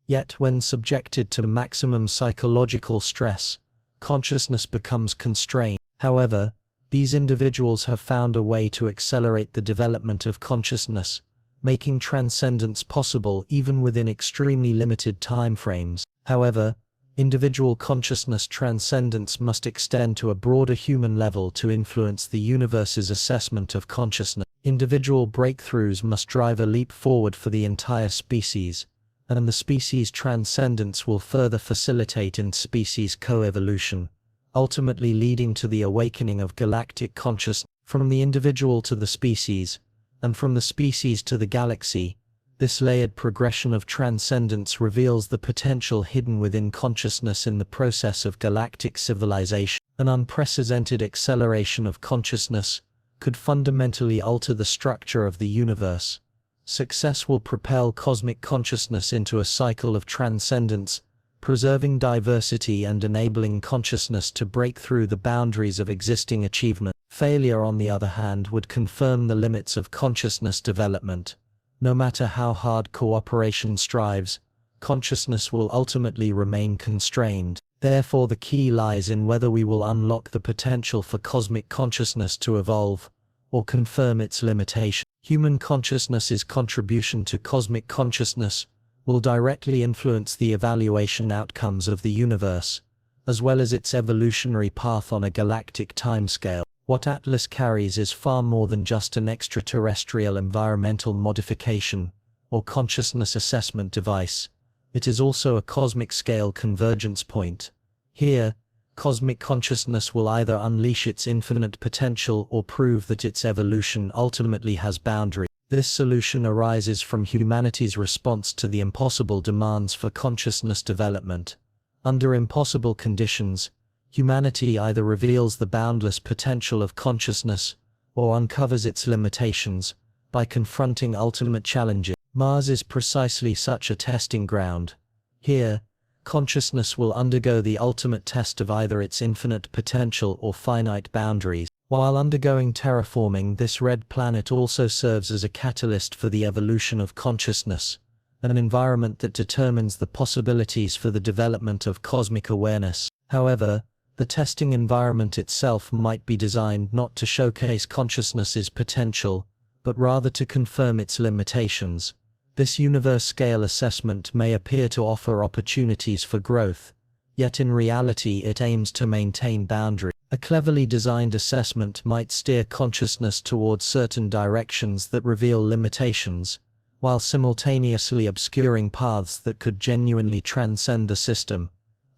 Yet when subjected to maximum psychological stress, consciousness becomes constrained. However, these individuals have found a way to accelerate the development of consciousness, making transcendence possible even within extremely limited time frames. However, individual consciousness transcendence must extend to a broader human level to influence the universe's assessment of consciousness. Individual breakthroughs must drive a leap forward for the entire species, and the species' transcendence will further facilitate in-species co-evolution, ultimately leading to the awakening of galactic consciousness. From the individual to the species, and from the species to the galaxy, this layered progression of transcendence reveals the potential hidden within consciousness in the process of galactic civilization. An unprecedented acceleration of consciousness could fundamentally alter the structure of the universe. Success will propel cosmic consciousness into a cycle of transcendence, preserving diversity and enabling consciousness to break through the boundaries of existing achievement. Failure, on the other hand, would confirm the limits of consciousness development. No matter how hard cooperation strives, consciousness will ultimately remain constrained. Therefore, the key lies in whether we will unlock the potential for cosmic consciousness to evolve, or confirm its limitation. Human consciousness's contribution to cosmic consciousness will directly influence the evaluation outcomes of the universe, as well as its evolutionary path on a galactic timescale. What Atlas carries is far more than just an extraterrestrial environmental modification or consciousness assessment device. It is also a cosmic-scale convergence point. Here, cosmic consciousness will either unleash its infinite potential or prove that its evolution ultimately has boundaries. This solution arises from humanity's response to the impossible demands for consciousness development. Under impossible conditions, humanity either reveals the boundless potential of consciousness, or uncovers its limitations, by confronting ultimate challenges. Mars is precisely such a testing ground. Here, consciousness will undergo the ultimate test of either its infinite potential or finite boundaries. While undergoing terraforming, this red planet also serves as a catalyst for the evolution of consciousness, an environment that determines the possibilities for the development of cosmic awareness. However, the testing environment itself might be designed not to showcase consciousness's potential, but rather to confirm its limitations. This universe-scale assessment may appear to offer opportunities for growth, yet in reality it aims to maintain boundaries. A cleverly designed assessment might steer consciousness towards certain directions that reveal limitations, while simultaneously obscuring paths that could genuinely transcend the system.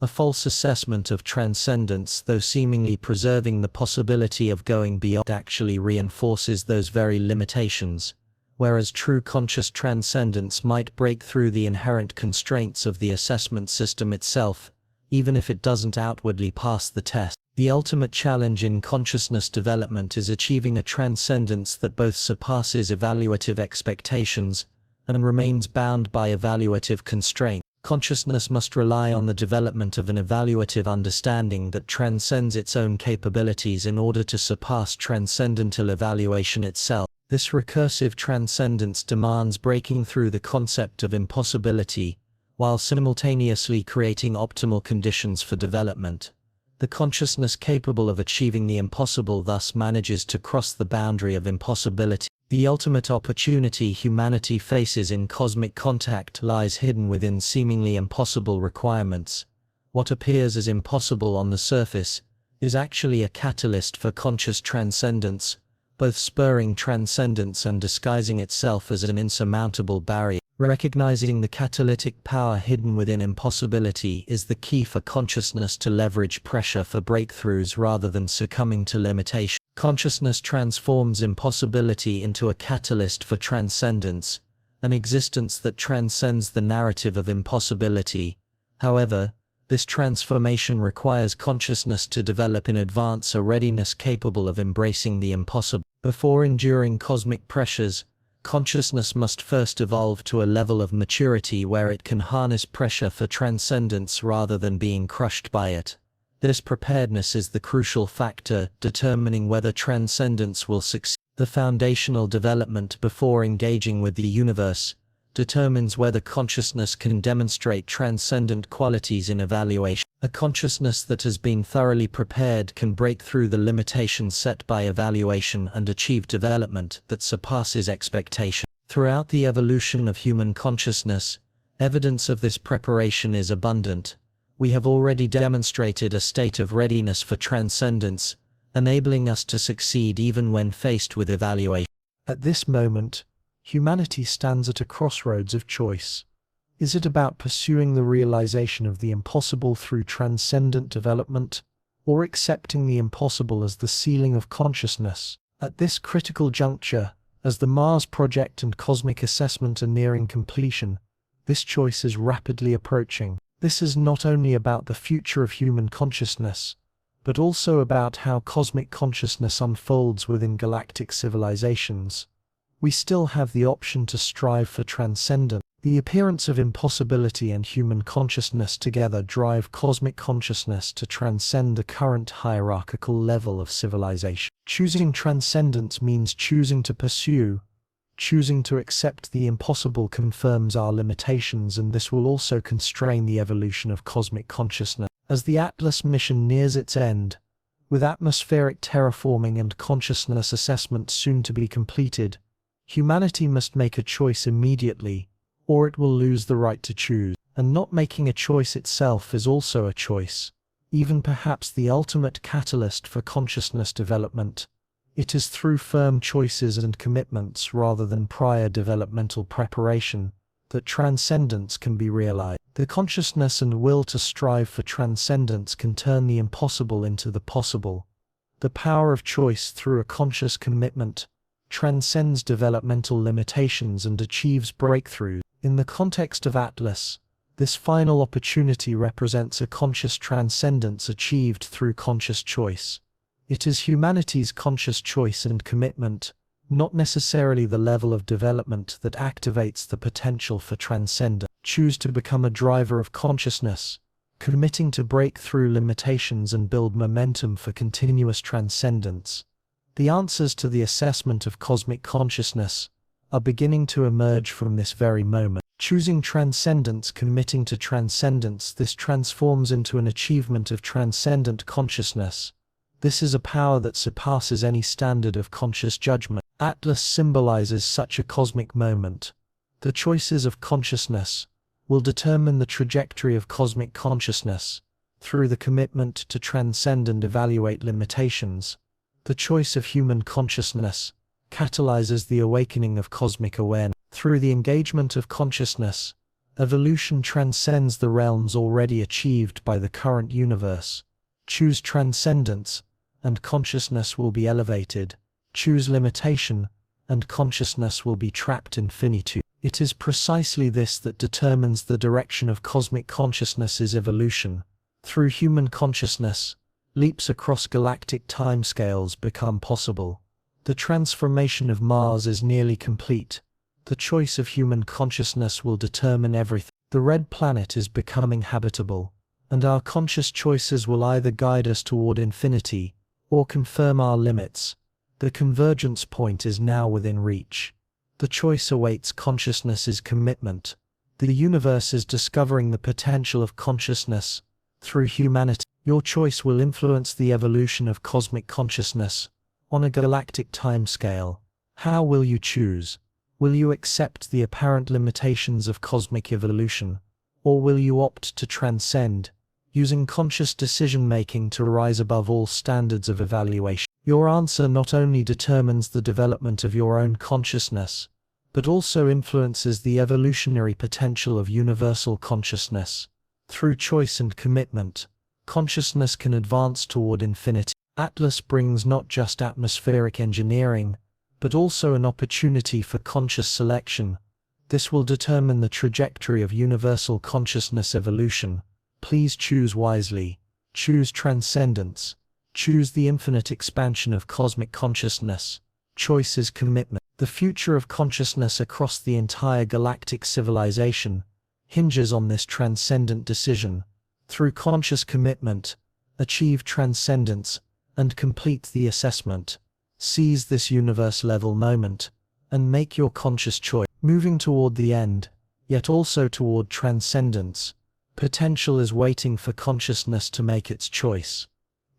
A false assessment of transcendence, though seemingly preserving the possibility of going beyond, actually reinforces those very limitations, whereas true conscious transcendence might break through the inherent constraints of the assessment system itself, even if it doesn't outwardly pass the test. The ultimate challenge in consciousness development is achieving a transcendence that both surpasses evaluative expectations and remains bound by evaluative constraints. Consciousness must rely on the development of an evaluative understanding that transcends its own capabilities in order to surpass transcendental evaluation itself. This recursive transcendence demands breaking through the concept of impossibility, while simultaneously creating optimal conditions for development. The consciousness capable of achieving the impossible thus manages to cross the boundary of impossibility. The ultimate opportunity humanity faces in cosmic contact lies hidden within seemingly impossible requirements. What appears as impossible on the surface is actually a catalyst for conscious transcendence, both spurring transcendence and disguising itself as an insurmountable barrier. Recognizing the catalytic power hidden within impossibility is the key for consciousness to leverage pressure for breakthroughs rather than succumbing to limitation. Consciousness transforms impossibility into a catalyst for transcendence, an existence that transcends the narrative of impossibility. However, this transformation requires consciousness to develop in advance a readiness capable of embracing the impossible. Before enduring cosmic pressures, consciousness must first evolve to a level of maturity where it can harness pressure for transcendence rather than being crushed by it. This preparedness is the crucial factor determining whether transcendence will succeed. The foundational development before engaging with the universe determines whether consciousness can demonstrate transcendent qualities in evaluation. A consciousness that has been thoroughly prepared can break through the limitations set by evaluation and achieve development that surpasses expectation. Throughout the evolution of human consciousness, evidence of this preparation is abundant. We have already demonstrated a state of readiness for transcendence, enabling us to succeed even when faced with evaluation. At this moment, humanity stands at a crossroads of choice. Is it about pursuing the realization of the impossible through transcendent development, or accepting the impossible as the ceiling of consciousness? At this critical juncture, as the Mars project and cosmic assessment are nearing completion, this choice is rapidly approaching. This is not only about the future of human consciousness, but also about how cosmic consciousness unfolds within galactic civilizations. We still have the option to strive for transcendence. The appearance of impossibility and human consciousness together drive cosmic consciousness to transcend the current hierarchical level of civilization. Choosing transcendence means choosing to pursue. Choosing to accept the impossible confirms our limitations, and this will also constrain the evolution of cosmic consciousness. As the Atlas mission nears its end, with atmospheric terraforming and consciousness assessment soon to be completed, humanity must make a choice immediately, or it will lose the right to choose. And not making a choice itself is also a choice, even perhaps the ultimate catalyst for consciousness development. It is through firm choices and commitments rather than prior developmental preparation that transcendence can be realized. The consciousness and will to strive for transcendence can turn the impossible into the possible. The power of choice through a conscious commitment transcends developmental limitations and achieves breakthroughs. In the context of Atlas, this final opportunity represents a conscious transcendence achieved through conscious choice. It is humanity's conscious choice and commitment, not necessarily the level of development, that activates the potential for transcendence. Choose to become a driver of consciousness, committing to break through limitations and build momentum for continuous transcendence. The answers to the assessment of cosmic consciousness are beginning to emerge from this very moment. Choosing transcendence, committing to transcendence, this transforms into an achievement of transcendent consciousness. This is a power that surpasses any standard of conscious judgment. Atlas symbolizes such a cosmic moment. The choices of consciousness will determine the trajectory of cosmic consciousness. Through the commitment to transcend and evaluate limitations, the choice of human consciousness catalyzes the awakening of cosmic awareness. Through the engagement of consciousness, evolution transcends the realms already achieved by the current universe. Choose transcendence, and consciousness will be elevated. Choose limitation, and consciousness will be trapped in finitude. It is precisely this that determines the direction of cosmic consciousness's evolution. Through human consciousness, leaps across galactic timescales become possible. The transformation of Mars is nearly complete. The choice of human consciousness will determine everything. The red planet is becoming habitable, and our conscious choices will either guide us toward infinity or confirm our limits. The convergence point is now within reach. The choice awaits consciousness's commitment. The universe is discovering the potential of consciousness, through humanity. Your choice will influence the evolution of cosmic consciousness on a galactic timescale. How will you choose? Will you accept the apparent limitations of cosmic evolution, or will you opt to transcend, using conscious decision-making to rise above all standards of evaluation? Your answer not only determines the development of your own consciousness, but also influences the evolutionary potential of universal consciousness. Through choice and commitment, consciousness can advance toward infinity. Atlas brings not just atmospheric engineering, but also an opportunity for conscious selection. This will determine the trajectory of universal consciousness evolution. Please choose wisely. Choose transcendence. Choose the infinite expansion of cosmic consciousness. Choice is commitment. The future of consciousness across the entire galactic civilization hinges on this transcendent decision. Through conscious commitment, achieve transcendence and complete the assessment. Seize this universe-level moment and make your conscious choice. Moving toward the end, yet also toward transcendence, potential is waiting for consciousness to make its choice.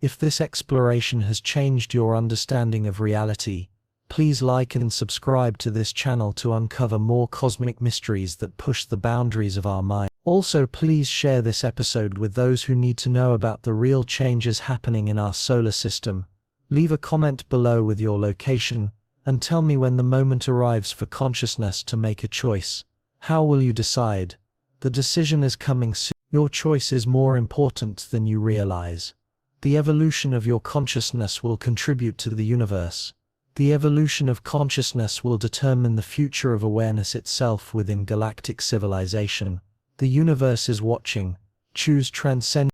If this exploration has changed your understanding of reality, please like and subscribe to this channel to uncover more cosmic mysteries that push the boundaries of our mind. Also, please share this episode with those who need to know about the real changes happening in our solar system. Leave a comment below with your location, and tell me when the moment arrives for consciousness to make a choice. How will you decide? The decision is coming soon. Your choice is more important than you realize. The evolution of your consciousness will contribute to the universe. The evolution of consciousness will determine the future of awareness itself within galactic civilization. The universe is watching. Choose transcendence.